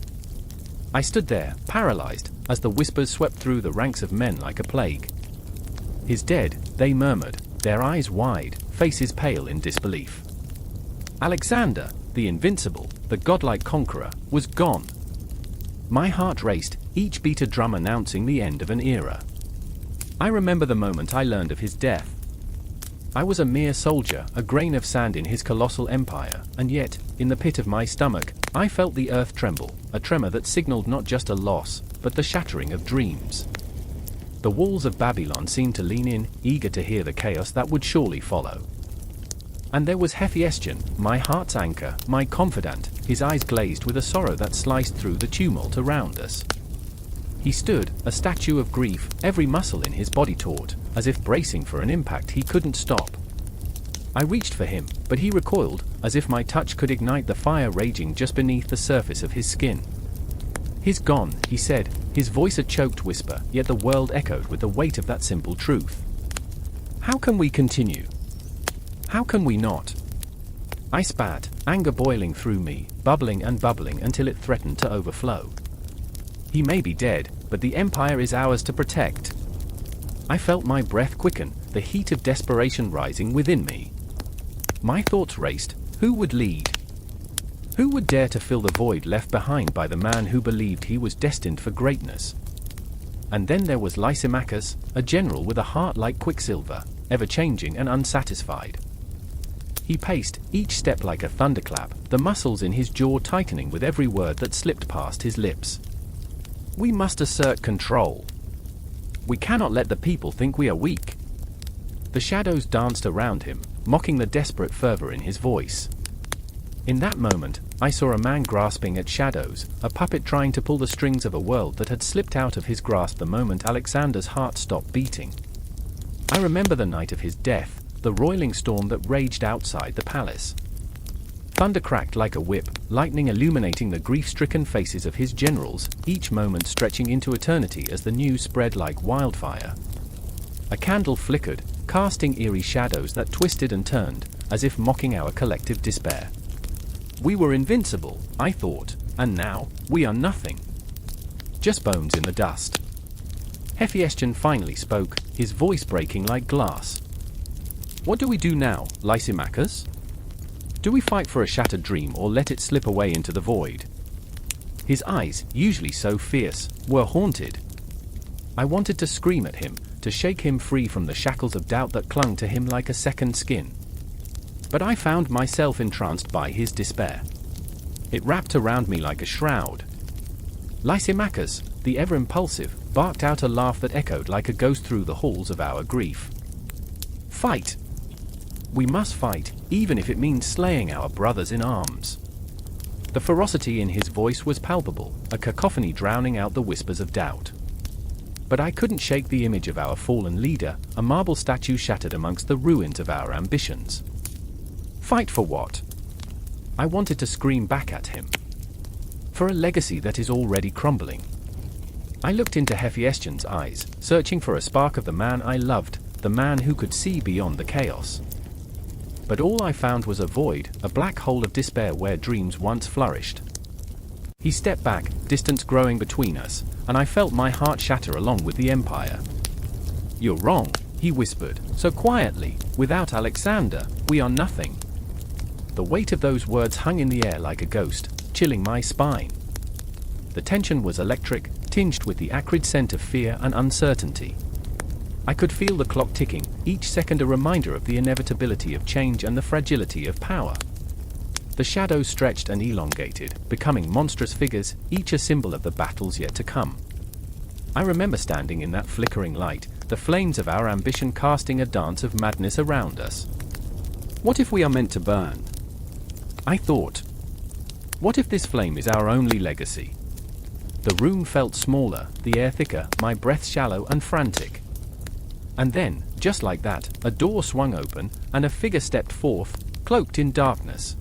I stood there, paralyzed, as the whispers swept through the ranks of men like a plague. "He's dead," they murmured, their eyes wide, faces pale in disbelief. Alexander, the invincible, the godlike conqueror, was gone. My heart raced, each beat a drum announcing the end of an era. I remember the moment I learned of his death. I was a mere soldier, a grain of sand in his colossal empire, and yet, in the pit of my stomach, I felt the earth tremble, a tremor that signaled not just a loss, but the shattering of dreams. The walls of Babylon seemed to lean in, eager to hear the chaos that would surely follow. And there was Hephaestion, my heart's anchor, my confidant, his eyes glazed with a sorrow that sliced through the tumult around us. He stood, a statue of grief, every muscle in his body taut, as if bracing for an impact he couldn't stop. I reached for him, but he recoiled, as if my touch could ignite the fire raging just beneath the surface of his skin. "He's gone," he said, his voice a choked whisper, yet the world echoed with the weight of that simple truth. How can we continue? How can we not? I spat, anger boiling through me, bubbling and bubbling until it threatened to overflow. He may be dead, but the Empire is ours to protect. I felt my breath quicken, the heat of desperation rising within me. My thoughts raced. Who would lead? Who would dare to fill the void left behind by the man who believed he was destined for greatness? And then there was Lysimachus, a general with a heart like quicksilver, ever-changing and unsatisfied. He paced, each step like a thunderclap, the muscles in his jaw tightening with every word that slipped past his lips. We must assert control. We cannot let the people think we are weak. The shadows danced around him, mocking the desperate fervor in his voice. In that moment, I saw a man grasping at shadows, a puppet trying to pull the strings of a world that had slipped out of his grasp the moment Alexander's heart stopped beating. I remember the night of his death, the roiling storm that raged outside the palace. Thunder cracked like a whip, lightning illuminating the grief-stricken faces of his generals, each moment stretching into eternity as the news spread like wildfire. A candle flickered, casting eerie shadows that twisted and turned, as if mocking our collective despair. We were invincible, I thought, and now, we are nothing. Just bones in the dust. Hephaestion finally spoke, his voice breaking like glass. What do we do now, Lysimachus? Do we fight for a shattered dream or let it slip away into the void? His eyes, usually so fierce, were haunted. I wanted to scream at him, to shake him free from the shackles of doubt that clung to him like a second skin. But I found myself entranced by his despair. It wrapped around me like a shroud. Lysimachus, the ever-impulsive, barked out a laugh that echoed like a ghost through the halls of our grief. Fight! We must fight, even if it means slaying our brothers in arms. The ferocity in his voice was palpable, a cacophony drowning out the whispers of doubt. But I couldn't shake the image of our fallen leader, a marble statue shattered amongst the ruins of our ambitions. Fight for what? I wanted to scream back at him. For a legacy that is already crumbling. I looked into Hephaestion's eyes, searching for a spark of the man I loved, the man who could see beyond the chaos. But all I found was a void, a black hole of despair where dreams once flourished. He stepped back, distance growing between us, and I felt my heart shatter along with the Empire. You're wrong, he whispered, so quietly. Without Alexander, we are nothing. The weight of those words hung in the air like a ghost, chilling my spine. The tension was electric, tinged with the acrid scent of fear and uncertainty. I could feel the clock ticking, each second a reminder of the inevitability of change and the fragility of power. The shadows stretched and elongated, becoming monstrous figures, each a symbol of the battles yet to come. I remember standing in that flickering light, the flames of our ambition casting a dance of madness around us. What if we are meant to burn? I thought. What if this flame is our only legacy? The room felt smaller, the air thicker, my breath shallow and frantic. And then, just like that, a door swung open, and a figure stepped forth, cloaked in darkness.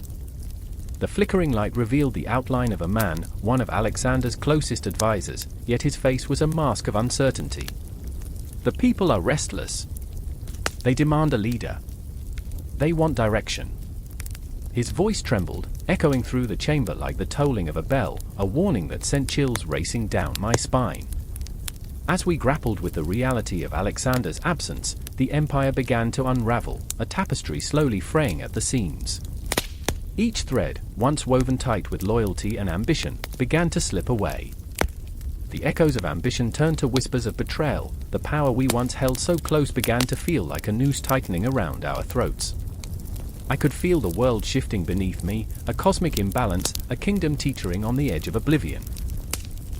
The flickering light revealed the outline of a man, one of Alexander's closest advisors, yet his face was a mask of uncertainty. The people are restless. They demand a leader. They want direction. His voice trembled, echoing through the chamber like the tolling of a bell, a warning that sent chills racing down my spine. As we grappled with the reality of Alexander's absence, the Empire began to unravel, a tapestry slowly fraying at the seams. Each thread, once woven tight with loyalty and ambition, began to slip away. The echoes of ambition turned to whispers of betrayal, the power we once held so close began to feel like a noose tightening around our throats. I could feel the world shifting beneath me, a cosmic imbalance, a kingdom teetering on the edge of oblivion.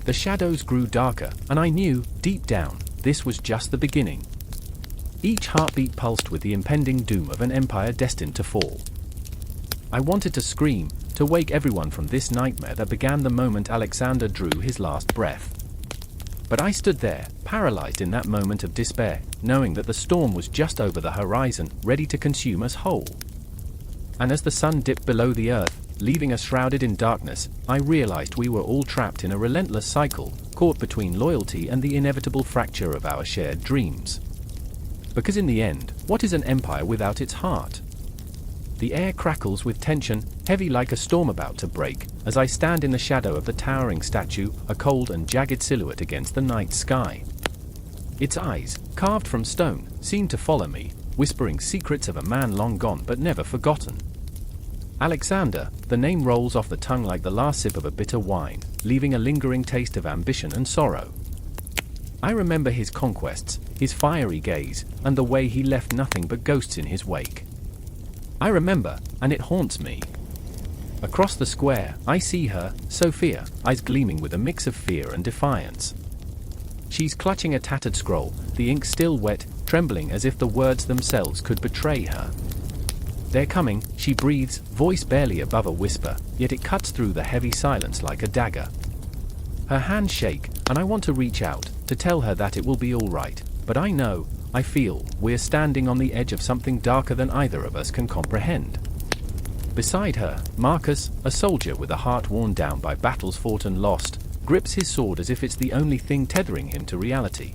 The shadows grew darker, and I knew, deep down, this was just the beginning. Each heartbeat pulsed with the impending doom of an empire destined to fall. I wanted to scream, to wake everyone from this nightmare that began the moment Alexander drew his last breath. But I stood there, paralyzed in that moment of despair, knowing that the storm was just over the horizon, ready to consume us whole. And as the sun dipped below the earth, leaving us shrouded in darkness, I realized we were all trapped in a relentless cycle, caught between loyalty and the inevitable fracture of our shared dreams. Because in the end, what is an empire without its heart? The air crackles with tension, heavy like a storm about to break, as I stand in the shadow of the towering statue, a cold and jagged silhouette against the night sky. Its eyes, carved from stone, seem to follow me, whispering secrets of a man long gone but never forgotten. Alexander, the name rolls off the tongue like the last sip of a bitter wine, leaving a lingering taste of ambition and sorrow. I remember his conquests, his fiery gaze, and the way he left nothing but ghosts in his wake. I remember, and it haunts me. Across the square, I see her, Sophia, eyes gleaming with a mix of fear and defiance. She's clutching a tattered scroll, the ink still wet, trembling as if the words themselves could betray her. They're coming, she breathes, voice barely above a whisper, yet it cuts through the heavy silence like a dagger. Her hands shake, and I want to reach out, to tell her that it will be all right, but I feel, we're standing on the edge of something darker than either of us can comprehend. Beside her, Marcus, a soldier with a heart worn down by battles fought and lost, grips his sword as if it's the only thing tethering him to reality.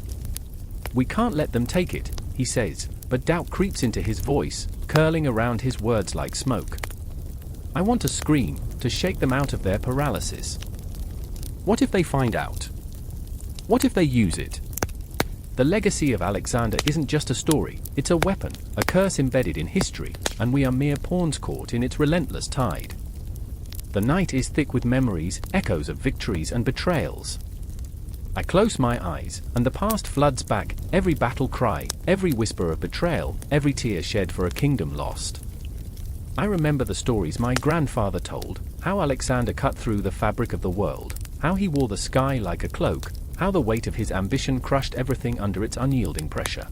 "We can't let them take it," he says, but doubt creeps into his voice, curling around his words like smoke. I want to scream, to shake them out of their paralysis. What if they find out? What if they use it? The legacy of Alexander isn't just a story, it's a weapon, a curse embedded in history, and we are mere pawns caught in its relentless tide. The night is thick with memories, echoes of victories and betrayals. I close my eyes, and the past floods back, every battle cry, every whisper of betrayal, every tear shed for a kingdom lost. I remember the stories my grandfather told, how Alexander cut through the fabric of the world, how he wore the sky like a cloak, how the weight of his ambition crushed everything under its unyielding pressure.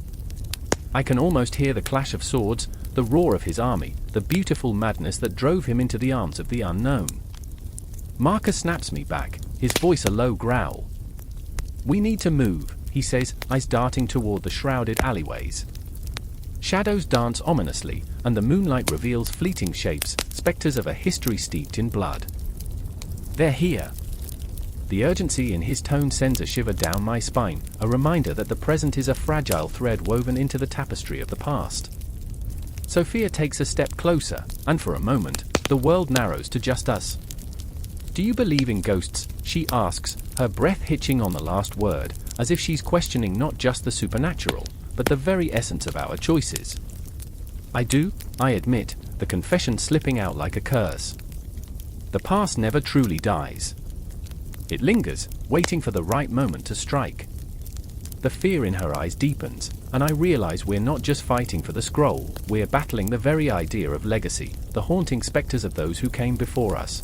I can almost hear the clash of swords, the roar of his army, the beautiful madness that drove him into the arms of the unknown. Marcus snaps me back, his voice a low growl. "We need to move," he says, eyes darting toward the shrouded alleyways. Shadows dance ominously, and the moonlight reveals fleeting shapes, specters of a history steeped in blood. "They're here." The urgency in his tone sends a shiver down my spine, a reminder that the present is a fragile thread woven into the tapestry of the past. Sophia takes a step closer, and for a moment, the world narrows to just us. "Do you believe in ghosts?" she asks, her breath hitching on the last word, as if she's questioning not just the supernatural, but the very essence of our choices. "I do," I admit, the confession slipping out like a curse. The past never truly dies. It lingers, waiting for the right moment to strike. The fear in her eyes deepens, and I realize we're not just fighting for the scroll, we're battling the very idea of legacy, the haunting specters of those who came before us.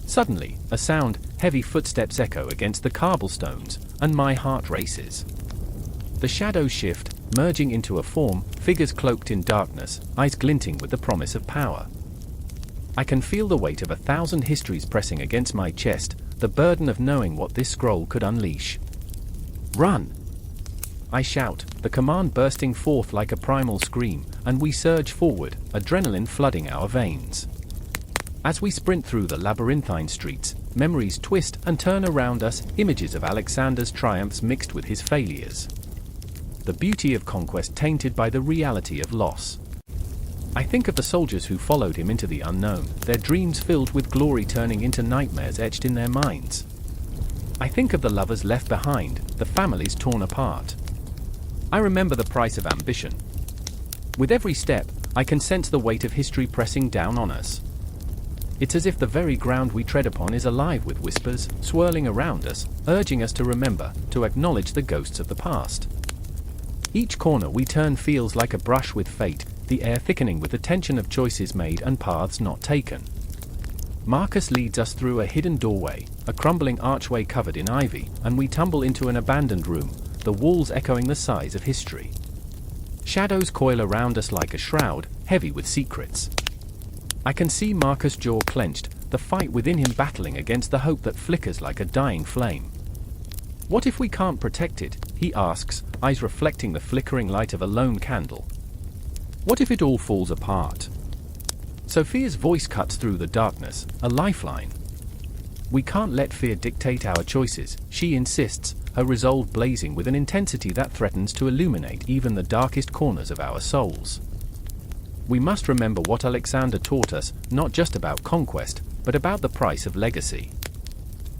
Suddenly, a sound, heavy footsteps echo against the cobblestones, and my heart races. The shadows shift, merging into a form, figures cloaked in darkness, eyes glinting with the promise of power. I can feel the weight of 1,000 histories pressing against my chest, the burden of knowing what this scroll could unleash. "Run!" I shout, the command bursting forth like a primal scream, and we surge forward, adrenaline flooding our veins. As we sprint through the labyrinthine streets, memories twist and turn around us, images of Alexander's triumphs mixed with his failures. The beauty of conquest tainted by the reality of loss. I think of the soldiers who followed him into the unknown, their dreams filled with glory turning into nightmares etched in their minds. I think of the lovers left behind, the families torn apart. I remember the price of ambition. With every step, I can sense the weight of history pressing down on us. It's as if the very ground we tread upon is alive with whispers, swirling around us, urging us to remember, to acknowledge the ghosts of the past. Each corner we turn feels like a brush with fate, the air thickening with the tension of choices made and paths not taken. Marcus leads us through a hidden doorway, a crumbling archway covered in ivy, and we tumble into an abandoned room, the walls echoing the sighs of history. Shadows coil around us like a shroud, heavy with secrets. I can see Marcus' jaw clenched, the fight within him battling against the hope that flickers like a dying flame. "What if we can't protect it?" he asks, eyes reflecting the flickering light of a lone candle. "What if it all falls apart?" Sophia's voice cuts through the darkness, a lifeline. We can't let fear dictate our choices, she insists, her resolve blazing with an intensity that threatens to illuminate even the darkest corners of our souls. We must remember what Alexander taught us, not just about conquest, but about the price of legacy.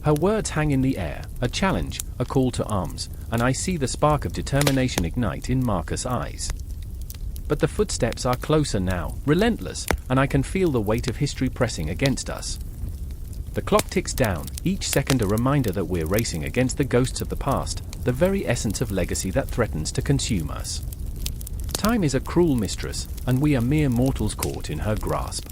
Her words hang in the air, a challenge, a call to arms, and I see the spark of determination ignite in Marcus' eyes. But the footsteps are closer now, relentless, and I can feel the weight of history pressing against us. The clock ticks down, each second a reminder that we're racing against the ghosts of the past, the very essence of legacy that threatens to consume us. Time is a cruel mistress, and we are mere mortals caught in her grasp.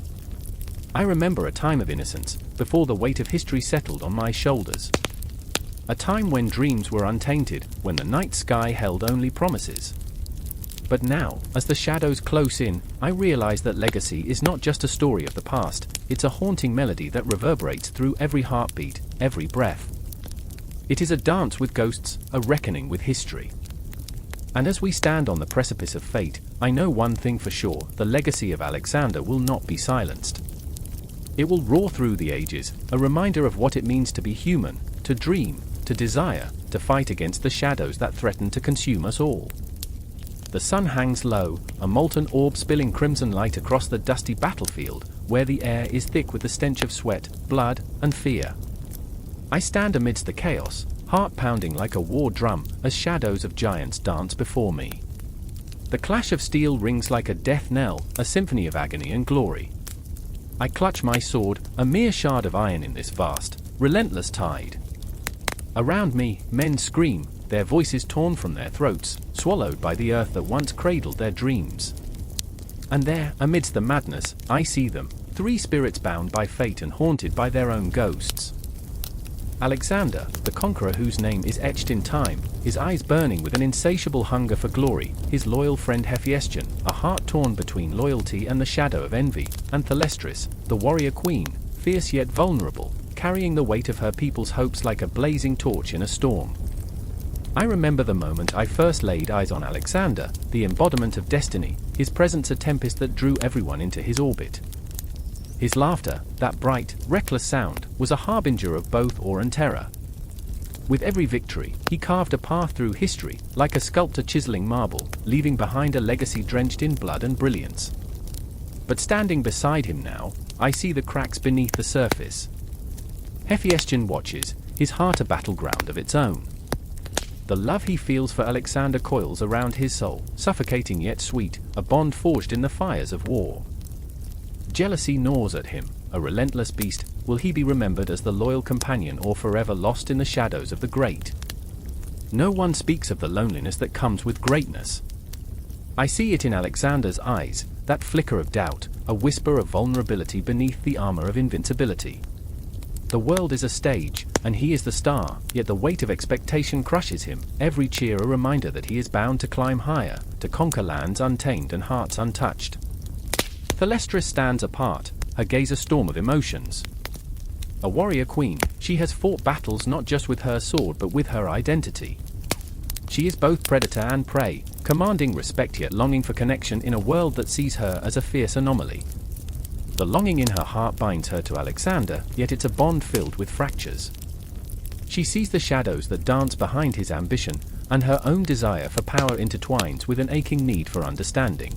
I remember a time of innocence, before the weight of history settled on my shoulders. A time when dreams were untainted, when the night sky held only promises. But now, as the shadows close in, I realize that legacy is not just a story of the past, it's a haunting melody that reverberates through every heartbeat, every breath. It is a dance with ghosts, a reckoning with history. And as we stand on the precipice of fate, I know one thing for sure, the legacy of Alexander will not be silenced. It will roar through the ages, a reminder of what it means to be human, to dream, to desire, to fight against the shadows that threaten to consume us all. The sun hangs low, a molten orb spilling crimson light across the dusty battlefield, where the air is thick with the stench of sweat, blood, and fear. I stand amidst the chaos, heart pounding like a war drum, as shadows of giants dance before me. The clash of steel rings like a death knell, a symphony of agony and glory. I clutch my sword, a mere shard of iron in this vast, relentless tide. Around me, men scream, their voices torn from their throats, swallowed by the earth that once cradled their dreams. And there, amidst the madness, I see them, three spirits bound by fate and haunted by their own ghosts. Alexander, the conqueror whose name is etched in time, his eyes burning with an insatiable hunger for glory, his loyal friend Hephaestion, a heart torn between loyalty and the shadow of envy, and Thalestris, the warrior queen, fierce yet vulnerable, carrying the weight of her people's hopes like a blazing torch in a storm. I remember the moment I first laid eyes on Alexander, the embodiment of destiny, his presence a tempest that drew everyone into his orbit. His laughter, that bright, reckless sound, was a harbinger of both awe and terror. With every victory, he carved a path through history, like a sculptor chiseling marble, leaving behind a legacy drenched in blood and brilliance. But standing beside him now, I see the cracks beneath the surface. Hephaestion watches, his heart a battleground of its own. The love he feels for Alexander coils around his soul, suffocating yet sweet, a bond forged in the fires of war. Jealousy gnaws at him, a relentless beast. Will he be remembered as the loyal companion or forever lost in the shadows of the great? No one speaks of the loneliness that comes with greatness. I see it in Alexander's eyes, that flicker of doubt, a whisper of vulnerability beneath the armor of invincibility. The world is a stage, and he is the star, yet the weight of expectation crushes him, every cheer a reminder that he is bound to climb higher, to conquer lands untamed and hearts untouched. Thalestris stands apart, her gaze a storm of emotions. A warrior queen, she has fought battles not just with her sword but with her identity. She is both predator and prey, commanding respect yet longing for connection in a world that sees her as a fierce anomaly. The longing in her heart binds her to Alexander, yet it's a bond filled with fractures. She sees the shadows that dance behind his ambition, and her own desire for power intertwines with an aching need for understanding.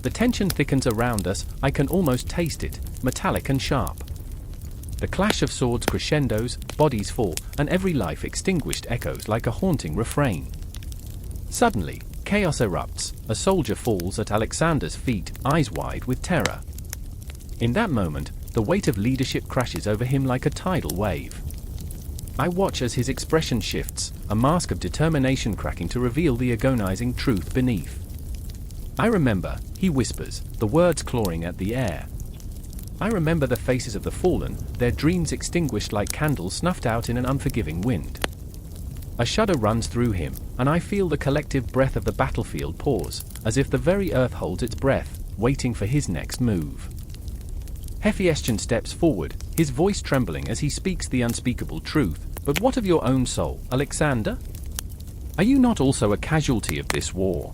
The tension thickens around us, I can almost taste it, metallic and sharp. The clash of swords crescendos, bodies fall, and every life extinguished echoes like a haunting refrain. Suddenly, chaos erupts, a soldier falls at Alexander's feet, eyes wide with terror. In that moment, the weight of leadership crashes over him like a tidal wave. I watch as his expression shifts, a mask of determination cracking to reveal the agonizing truth beneath. I remember, he whispers, the words clawing at the air. I remember the faces of the fallen, their dreams extinguished like candles snuffed out in an unforgiving wind. A shudder runs through him, and I feel the collective breath of the battlefield pause, as if the very earth holds its breath, waiting for his next move. Hephaestion steps forward, his voice trembling as he speaks the unspeakable truth. But what of your own soul, Alexander? Are you not also a casualty of this war?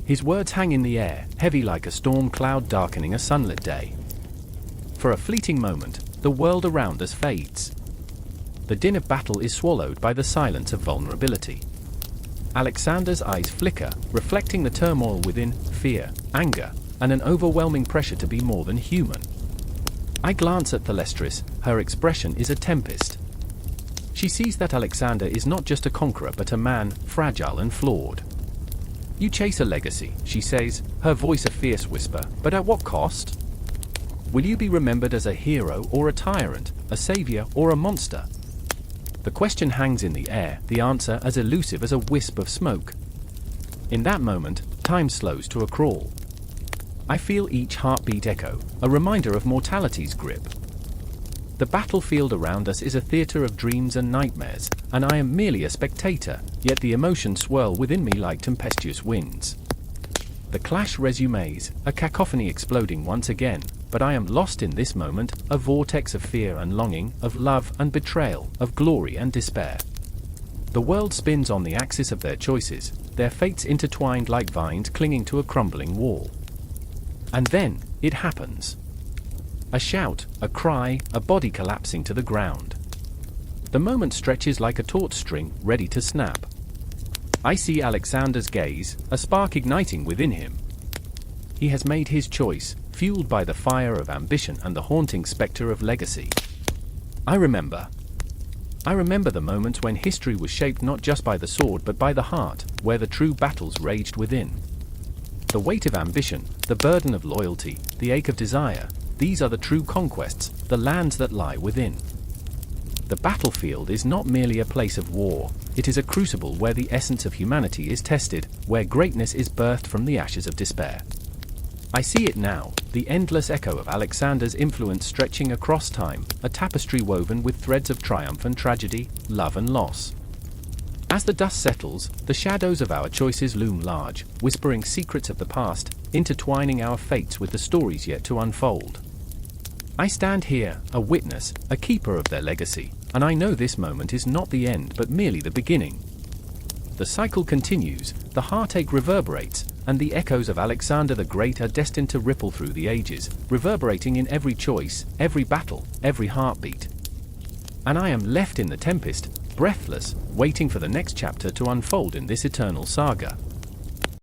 His words hang in the air, heavy like a storm cloud darkening a sunlit day. For a fleeting moment, the world around us fades. The din of battle is swallowed by the silence of vulnerability. Alexander's eyes flicker, reflecting the turmoil within, fear, anger, and an overwhelming pressure to be more than human. I glance at Thalestris, her expression is a tempest. She sees that Alexander is not just a conqueror but a man, fragile and flawed. "You chase a legacy," she says, her voice a fierce whisper, "but at what cost? Will you be remembered as a hero or a tyrant, a savior or a monster?" The question hangs in the air, the answer as elusive as a wisp of smoke. In that moment, time slows to a crawl. I feel each heartbeat echo, a reminder of mortality's grip. The battlefield around us is a theater of dreams and nightmares, and I am merely a spectator, yet the emotions swirl within me like tempestuous winds. The clash resumes, a cacophony exploding once again, but I am lost in this moment, a vortex of fear and longing, of love and betrayal, of glory and despair. The world spins on the axis of their choices, their fates intertwined like vines clinging to a crumbling wall. And then, it happens. A shout, a cry, a body collapsing to the ground. The moment stretches like a taut string, ready to snap. I see Alexander's gaze, a spark igniting within him. He has made his choice, fueled by the fire of ambition and the haunting specter of legacy. I remember the moments when history was shaped not just by the sword but by the heart, where the true battles raged within. The weight of ambition, the burden of loyalty, the ache of desire, these are the true conquests, the lands that lie within. The battlefield is not merely a place of war, it is a crucible where the essence of humanity is tested, where greatness is birthed from the ashes of despair. I see it now, the endless echo of Alexander's influence stretching across time, a tapestry woven with threads of triumph and tragedy, love and loss. As the dust settles, the shadows of our choices loom large, whispering secrets of the past, intertwining our fates with the stories yet to unfold. I stand here, a witness, a keeper of their legacy, and I know this moment is not the end but merely the beginning. The cycle continues, the heartache reverberates, and the echoes of Alexander the Great are destined to ripple through the ages, reverberating in every choice, every battle, every heartbeat. And I am left in the tempest, breathless, waiting for the next chapter to unfold in this eternal saga.